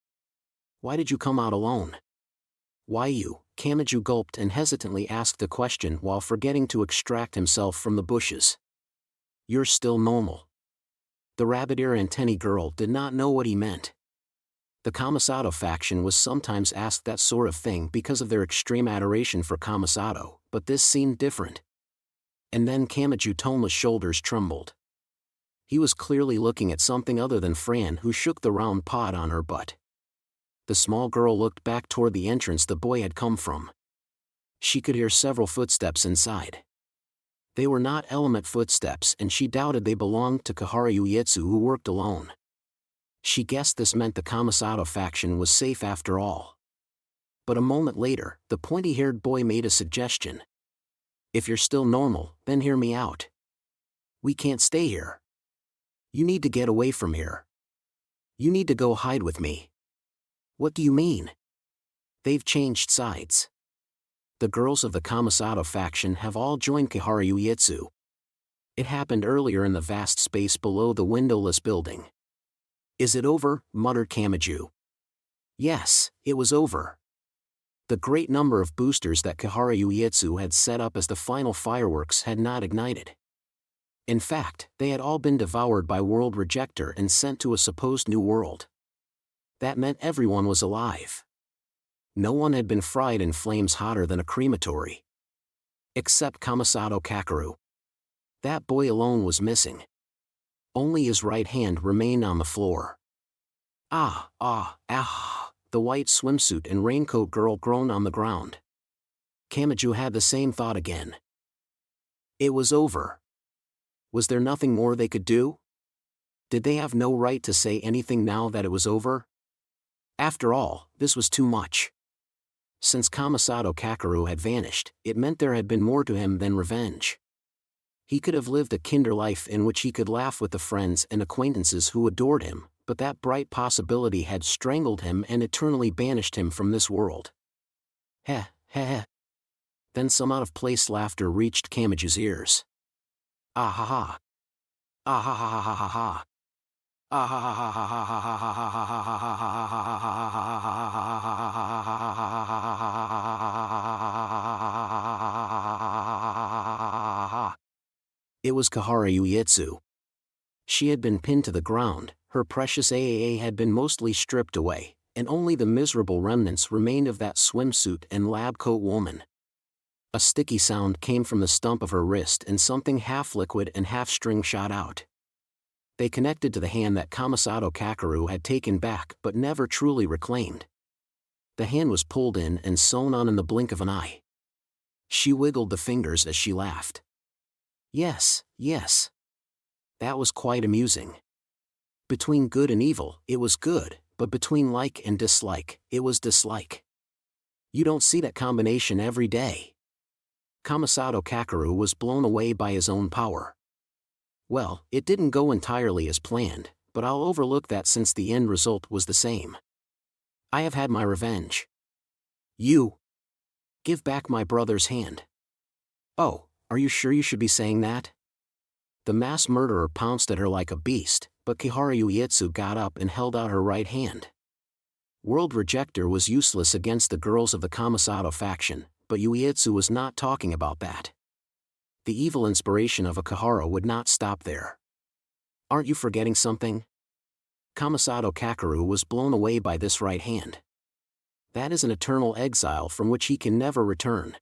Why did you come out alone?" "Why you?" Kamachi gulped and hesitantly asked the question while forgetting to extract himself from the bushes. "You're still normal." The rabbit-ear antennae girl did not know what he meant. The Kamasato faction was sometimes asked that sort of thing because of their extreme adoration for Kamasato, but this seemed different. And then Kamachi's toneless shoulders trembled. He was clearly looking at something other than Fran, who shook the round pod on her butt. The small girl looked back toward the entrance the boy had come from. She could hear several footsteps inside. They were not element footsteps, and she doubted they belonged to Kihara Uetsu, who worked alone. She guessed this meant the Kamasato faction was safe after all. But a moment later, the pointy-haired boy made a suggestion. "If you're still normal, then hear me out. We can't stay here. You need to get away from here. You need to go hide with me." "What do you mean?" "They've changed sides. The girls of the Kamasato faction have all joined Kihara Uetsu. It happened earlier in the vast space below the windowless building." "Is it over?" muttered Kamachi. Yes, it was over. The great number of boosters that Kihara Uetsu had set up as the final fireworks had not ignited. In fact, they had all been devoured by World Rejector and sent to a supposed new world. That meant everyone was alive. No one had been fried in flames hotter than a crematory. Except Kamasato Kakeru. That boy alone was missing. Only his right hand remained on the floor. The white swimsuit and raincoat girl groaned on the ground. Kamachi had the same thought again. It was over. Was there nothing more they could do? Did they have no right to say anything now that it was over? After all, this was too much. Since Kamasato Kakeru had vanished, it meant there had been more to him than revenge. He could have lived a kinder life in which he could laugh with the friends and acquaintances who adored him, but that bright possibility had strangled him and eternally banished him from this world. Heh. Then some out-of-place laughter reached Kamachi's ears. Ah ha ha. Ah ha ha ha ha ha. Ah ha ha ha ha ha ha ha ha. It was Kihara Uetsu. She had been pinned to the ground, her precious AAA had been mostly stripped away, and only the miserable remnants remained of that swimsuit and lab coat woman. A sticky sound came from the stump of her wrist and something half-liquid and half-string shot out. They connected to the hand that Kamasato Kakeru had taken back but never truly reclaimed. The hand was pulled in and sewn on in the blink of an eye. She wiggled the fingers as she laughed. Yes. That was quite amusing. Between good and evil, it was good, but between like and dislike, it was dislike. You don't see that combination every day. Kamasato Kakeru was blown away by his own power. Well, it didn't go entirely as planned, but I'll overlook that since the end result was the same. I have had my revenge. You. Give back my brother's hand. Oh, are you sure you should be saying that? The mass murderer pounced at her like a beast, but Kihara Uetsu got up and held out her right hand. World Rejector was useless against the girls of the Kamasato faction, but Uetsu was not talking about that. The evil inspiration of a Kihara would not stop there. Aren't you forgetting something? Kamasato Kakeru was blown away by this right hand. That is an eternal exile from which he can never return.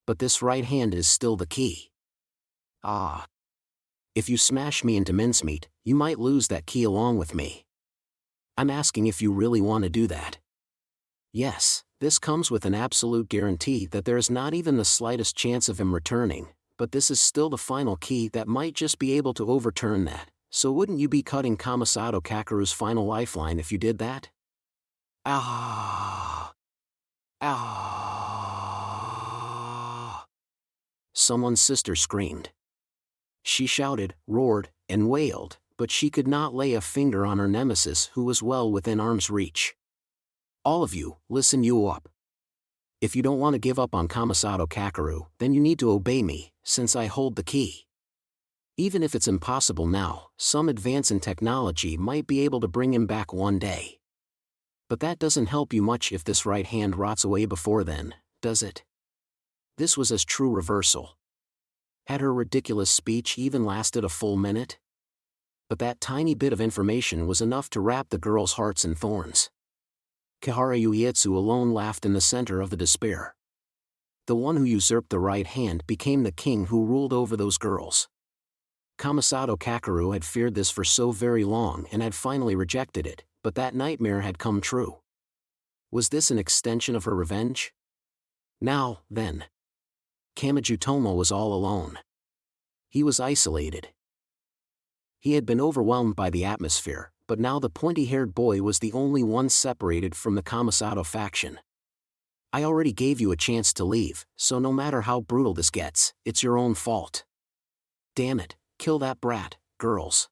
But this right hand is still the key. If you smash me into mincemeat, you might lose that key along with me. I'm asking if you really want to do that. Yes, this comes with an absolute guarantee that there is not even the slightest chance of him returning, but this is still the final key that might just be able to overturn that, so wouldn't you be cutting Kamasato Kakeru's final lifeline if you did that? Someone's sister screamed. She shouted, roared, and wailed, but she could not lay a finger on her nemesis who was well within arm's reach. All of you, listen you up. If you don't want to give up on Kamasato Kakeru, then you need to obey me, since I hold the key. Even if it's impossible now, some advance in technology might be able to bring him back one day. But that doesn't help you much if this right hand rots away before then, does it? This was as true reversal. Had her ridiculous speech even lasted a full minute? But that tiny bit of information was enough to wrap the girls' hearts in thorns. Kihara Uietsu alone laughed in the center of the despair. The one who usurped the right hand became the king who ruled over those girls. Kamasato Kakeru had feared this for so very long and had finally rejected it, but that nightmare had come true. Was this an extension of her revenge? Now, then. Kamajutomo was all alone. He was isolated. He had been overwhelmed by the atmosphere, but now the pointy-haired boy was the only one separated from the Kamasato faction. I already gave you a chance to leave, so no matter how brutal this gets, it's your own fault. Damn it, kill that brat, girls.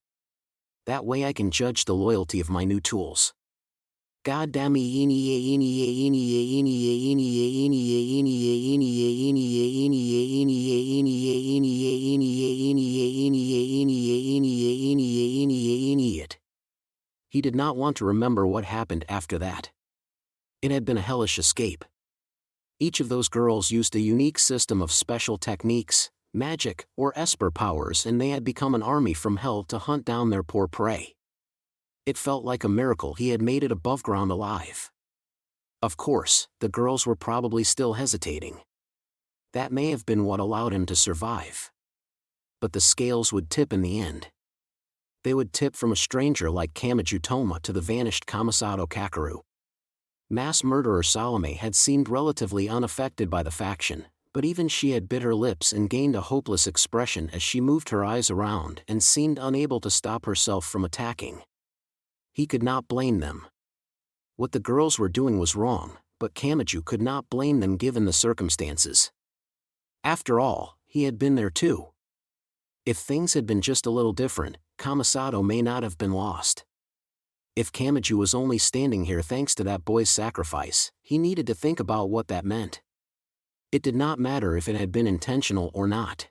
That way I can judge the loyalty of my new tools. God damn it. He did not want to remember what happened after that. It had been a hellish escape. Each of those girls used a unique system of special techniques, magic, or esper powers, and they had become an army from hell to hunt down their poor prey. It felt like a miracle he had made it above ground alive. Of course, the girls were probably still hesitating. That may have been what allowed him to survive. But the scales would tip in the end. They would tip from a stranger like Kamajutoma to the vanished Kamasato Kakeru. Mass murderer Salome had seemed relatively unaffected by the faction, but even she had bit her lips and gained a hopeless expression as she moved her eyes around and seemed unable to stop herself from attacking. He could not blame them. What the girls were doing was wrong, but Kamaju could not blame them given the circumstances. After all, he had been there too. If things had been just a little different, Kamasato may not have been lost. If Kamaju was only standing here thanks to that boy's sacrifice, he needed to think about what that meant. It did not matter if it had been intentional or not.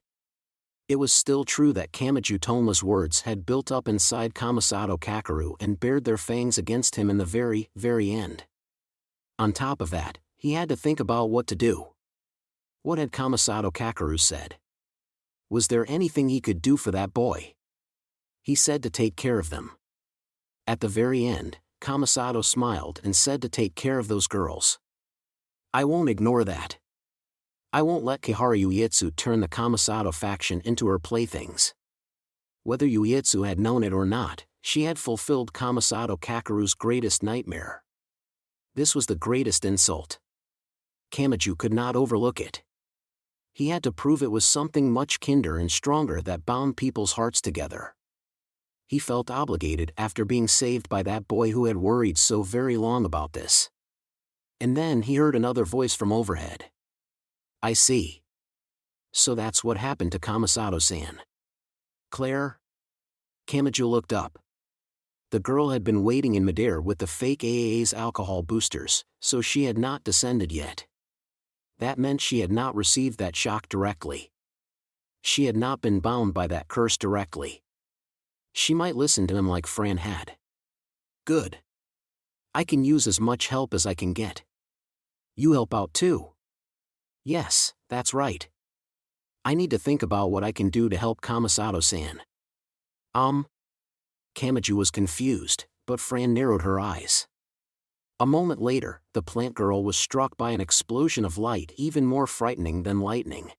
It was still true that Kamajutoma's words had built up inside Kamasato Kakeru and bared their fangs against him in the very, very end. On top of that, he had to think about what to do. What had Kamasato Kakeru said? Was there anything he could do for that boy? He said to take care of them. At the very end, Kamasato smiled and said to take care of those girls. I won't ignore that. I won't let Kihara Uietsu turn the Kamasato faction into her playthings. Whether Uietsu had known it or not, she had fulfilled Kamasato Kakeru's greatest nightmare. This was the greatest insult. Kamaju could not overlook it. He had to prove it was something much kinder and stronger that bound people's hearts together. He felt obligated after being saved by that boy who had worried so very long about this. And then he heard another voice from overhead. I see. So that's what happened to Kamasato-san. Claire? Kamaju looked up. The girl had been waiting in midair with the fake AAA's alcohol boosters, so she had not descended yet. That meant she had not received that shock directly. She had not been bound by that curse directly. She might listen to him like Fran had. Good. I can use as much help as I can get. You help out too. Yes, that's right. I need to think about what I can do to help Kamasato-san. Kamaju was confused, but Fran narrowed her eyes. A moment later, the plant girl was struck by an explosion of light even more frightening than lightning.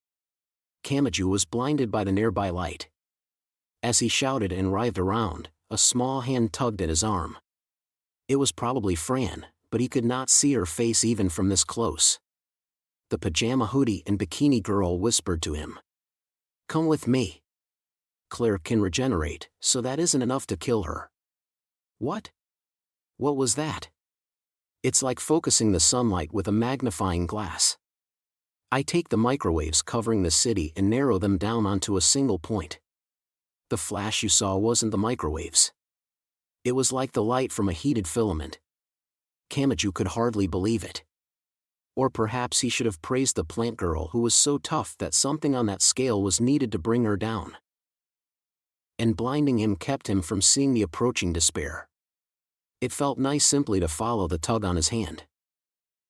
Kamaju was blinded by the nearby light. As he shouted and writhed around, a small hand tugged at his arm. It was probably Fran, but he could not see her face even from this close. The pajama hoodie and bikini girl whispered to him. Come with me. Claire can regenerate, so that isn't enough to kill her. What? What was that? It's like focusing the sunlight with a magnifying glass. I take the microwaves covering the city and narrow them down onto a single point. The flash you saw wasn't the microwaves. It was like the light from a heated filament. Kamaju could hardly believe it. Or perhaps he should have praised the plant girl who was so tough that something on that scale was needed to bring her down. And blinding him kept him from seeing the approaching despair. It felt nice simply to follow the tug on his hand.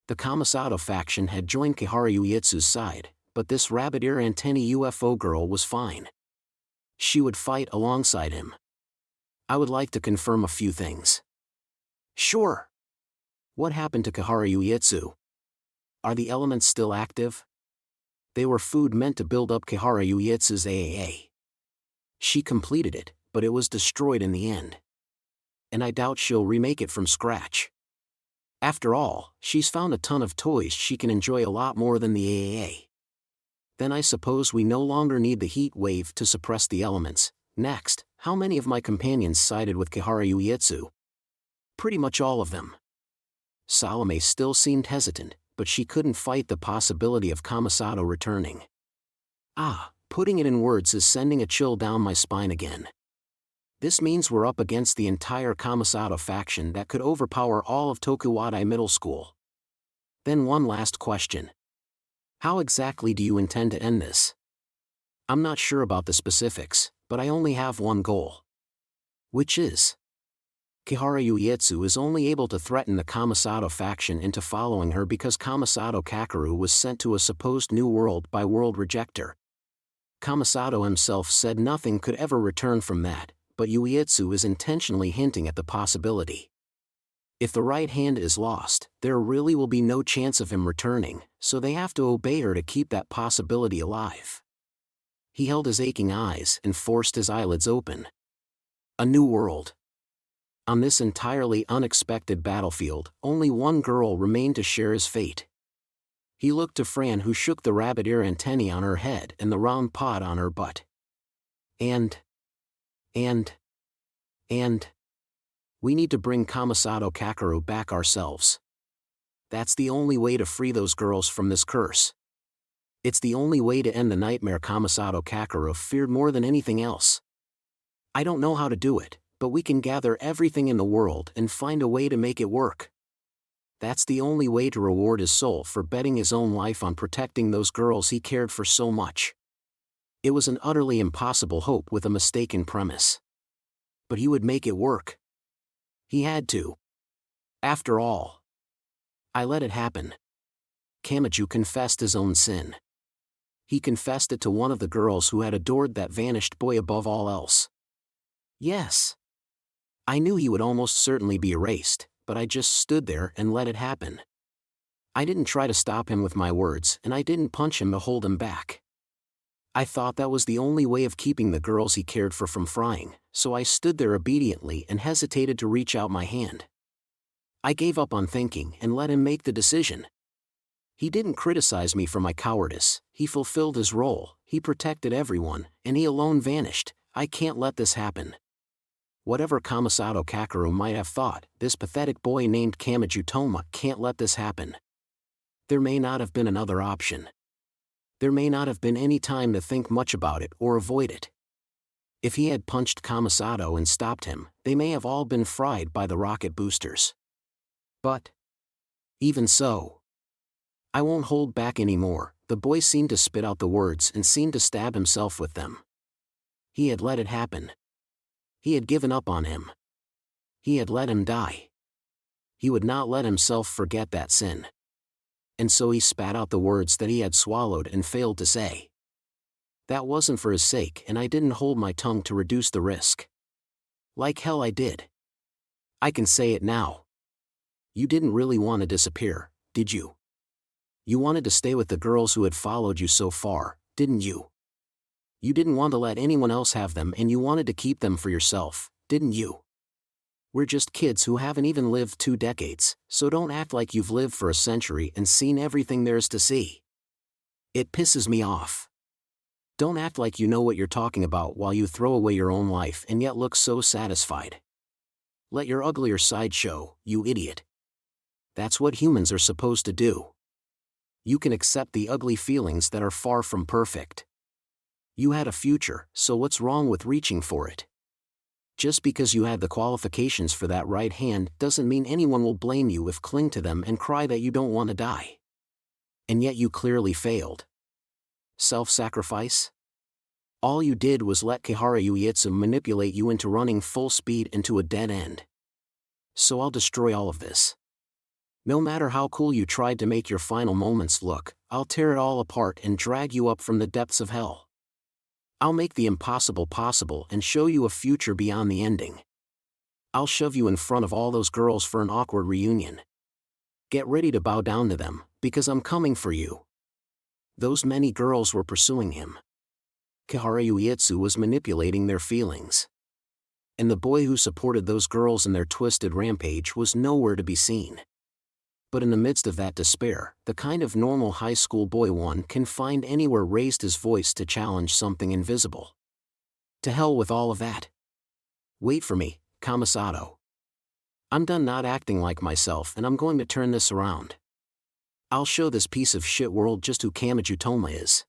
The Kamasato faction had joined Kihara Uietsu's side, but this rabbit-ear antennae UFO girl was fine. She would fight alongside him. I would like to confirm a few things. Sure. What happened to Kihara Uietsu? Are the elements still active? They were food meant to build up Kihara Uietsu's AAA. She completed it, but it was destroyed in the end. And I doubt she'll remake it from scratch. After all, she's found a ton of toys she can enjoy a lot more than the AAA. Then I suppose we no longer need the heat wave to suppress the elements. Next, how many of my companions sided with Kihara Uietsu? Pretty much all of them. Salome still seemed hesitant, but she couldn't fight the possibility of Kamasato returning. Putting it in words is sending a chill down my spine again. This means we're up against the entire Kamasato faction that could overpower all of Tokuwadai Middle School. Then one last question. How exactly do you intend to end this? I'm not sure about the specifics, but I only have one goal. Which is? Kihara Uietsu is only able to threaten the Kamasato faction into following her because Kamasato Kakeru was sent to a supposed new world by World Rejector. Kamasato himself said nothing could ever return from that, but Uietsu is intentionally hinting at the possibility. If the right hand is lost, there really will be no chance of him returning, so they have to obey her to keep that possibility alive. He held his aching eyes and forced his eyelids open. A new world. On this entirely unexpected battlefield, only one girl remained to share his fate. He looked to Fran, who shook the rabbit-ear antennae on her head and the round pod on her butt. We need to bring Kamasato Kakeru back ourselves. That's the only way to free those girls from this curse. It's the only way to end the nightmare Kamasato Kakeru feared more than anything else. I don't know how to do it, but we can gather everything in the world and find a way to make it work. That's the only way to reward his soul for betting his own life on protecting those girls he cared for so much. It was an utterly impossible hope with a mistaken premise. But he would make it work. He had to. After all. I let it happen. Kamachi confessed his own sin. He confessed it to one of the girls who had adored that vanished boy above all else. Yes. I knew he would almost certainly be erased, but I just stood there and let it happen. I didn't try to stop him with my words, and I didn't punch him to hold him back. I thought that was the only way of keeping the girls he cared for from frying, so I stood there obediently and hesitated to reach out my hand. I gave up on thinking and let him make the decision. He didn't criticize me for my cowardice, he fulfilled his role, he protected everyone, and he alone vanished. I can't let this happen. Whatever Kamasato Kakeru might have thought, this pathetic boy named Kamachi Toma can't let this happen. There may not have been another option. There may not have been any time to think much about it or avoid it. If he had punched Kamasato and stopped him, they may have all been fried by the rocket boosters. But even so, I won't hold back anymore. The boy seemed to spit out the words and seemed to stab himself with them. He had let it happen. He had given up on him. He had let him die. He would not let himself forget that sin. And so he spat out the words that he had swallowed and failed to say. That wasn't for his sake, and I didn't hold my tongue to reduce the risk. Like hell I did. I can say it now. You didn't really want to disappear, did you? You wanted to stay with the girls who had followed you so far, didn't you? You didn't want to let anyone else have them, and you wanted to keep them for yourself, didn't you? We're just kids who haven't even lived 2 decades, so don't act like you've lived for a century and seen everything there is to see. It pisses me off. Don't act like you know what you're talking about while you throw away your own life and yet look so satisfied. Let your uglier side show, you idiot. That's what humans are supposed to do. You can accept the ugly feelings that are far from perfect. You had a future, so what's wrong with reaching for it? Just because you had the qualifications for that right hand doesn't mean anyone will blame you if cling to them and cry that you don't want to die. And yet you clearly failed. Self-sacrifice? All you did was let Kihara Uietsu manipulate you into running full speed into a dead end. So I'll destroy all of this. No matter how cool you tried to make your final moments look, I'll tear it all apart and drag you up from the depths of hell. I'll make the impossible possible and show you a future beyond the ending. I'll shove you in front of all those girls for an awkward reunion. Get ready to bow down to them, because I'm coming for you. Those many girls were pursuing him. Kihara Uietsu was manipulating their feelings. And the boy who supported those girls in their twisted rampage was nowhere to be seen. But in the midst of that despair, the kind of normal high school boy one can find anywhere raised his voice to challenge something invisible. To hell with all of that. Wait for me, Kamasato. I'm done not acting like myself and I'm going to turn this around. I'll show this piece of shit world just who Kamachi Toma is.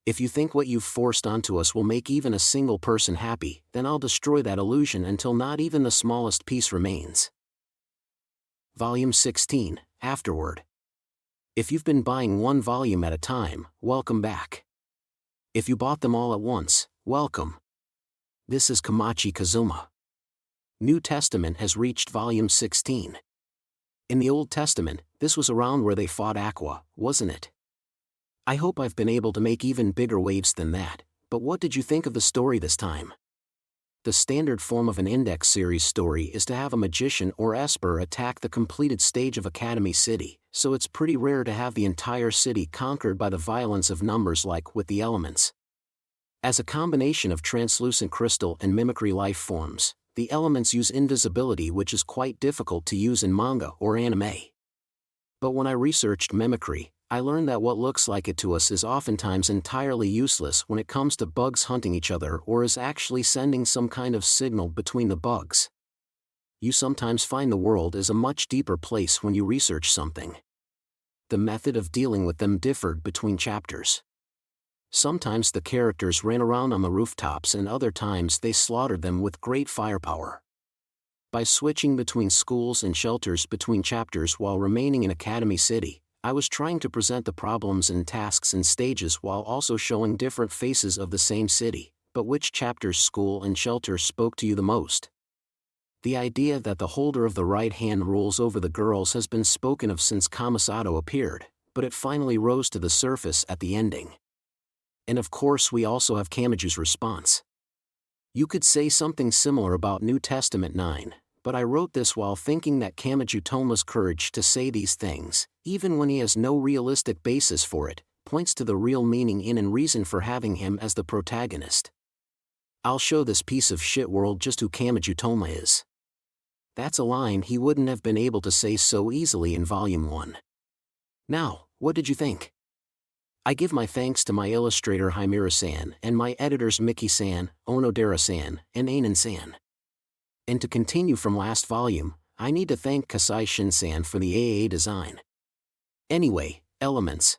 If you think what you've forced onto us will make even a single person happy, then I'll destroy that illusion until not even the smallest piece remains. Volume 16, Afterword. If you've been buying one volume at a time, welcome back. If you bought them all at once, welcome. This is Kamachi Kazuma. New Testament has reached volume 16. In the Old Testament, this was around where they fought Aqua, wasn't it? I hope I've been able to make even bigger waves than that, but what did you think of the story this time? The standard form of an index series story is to have a magician or esper attack the completed stage of Academy City, so it's pretty rare to have the entire city conquered by the violence of numbers like with the elements. As a combination of translucent crystal and mimicry life forms, the elements use invisibility, which is quite difficult to use in manga or anime. But when I researched mimicry, I learned that what looks like it to us is oftentimes entirely useless when it comes to bugs hunting each other or is actually sending some kind of signal between the bugs. You sometimes find the world is a much deeper place when you research something. The method of dealing with them differed between chapters. Sometimes the characters ran around on the rooftops and other times they slaughtered them with great firepower. By switching between schools and shelters between chapters while remaining in Academy City, I was trying to present the problems and tasks and stages while also showing different faces of the same city, but which chapter's school and shelter spoke to you the most? The idea that the holder of the right hand rules over the girls has been spoken of since Kamasato appeared, but it finally rose to the surface at the ending. And of course we also have Kamaju's response. You could say something similar about New Testament 9, but I wrote this while thinking that Kamachi Toma's courage to say these things, even when he has no realistic basis for it, points to the real meaning in and reason for having him as the protagonist. I'll show this piece of shit world just who Kamachi Toma is. That's a line he wouldn't have been able to say so easily in Volume 1. Now, what did you think? I give my thanks to my illustrator Himura-san and my editors Miki-san, Onodera-san, and Ainen-san. And to continue from last volume, I need to thank Kasai Shin-san for the AA design. Anyway, elements.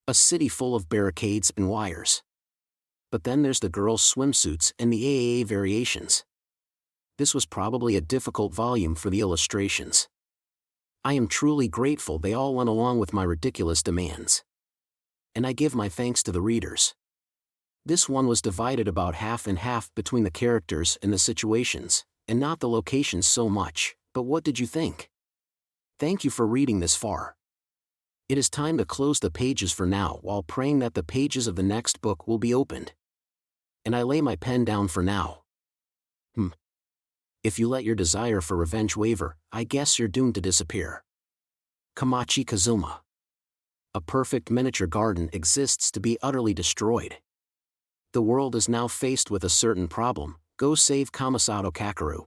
A city full of barricades and wires. But then there's the girls' swimsuits and the AAA variations. This was probably a difficult volume for the illustrations. I am truly grateful they all went along with my ridiculous demands. And I give my thanks to the readers. This one was divided about half and half between the characters and the situations, and not the locations so much, but what did you think? Thank you for reading this far. It is time to close the pages for now while praying that the pages of the next book will be opened. And I lay my pen down for now. If you let your desire for revenge waver, I guess you're doomed to disappear. Kamachi Kazuma. A perfect miniature garden exists to be utterly destroyed. The world is now faced with a certain problem: go save Kamasato Kakeru.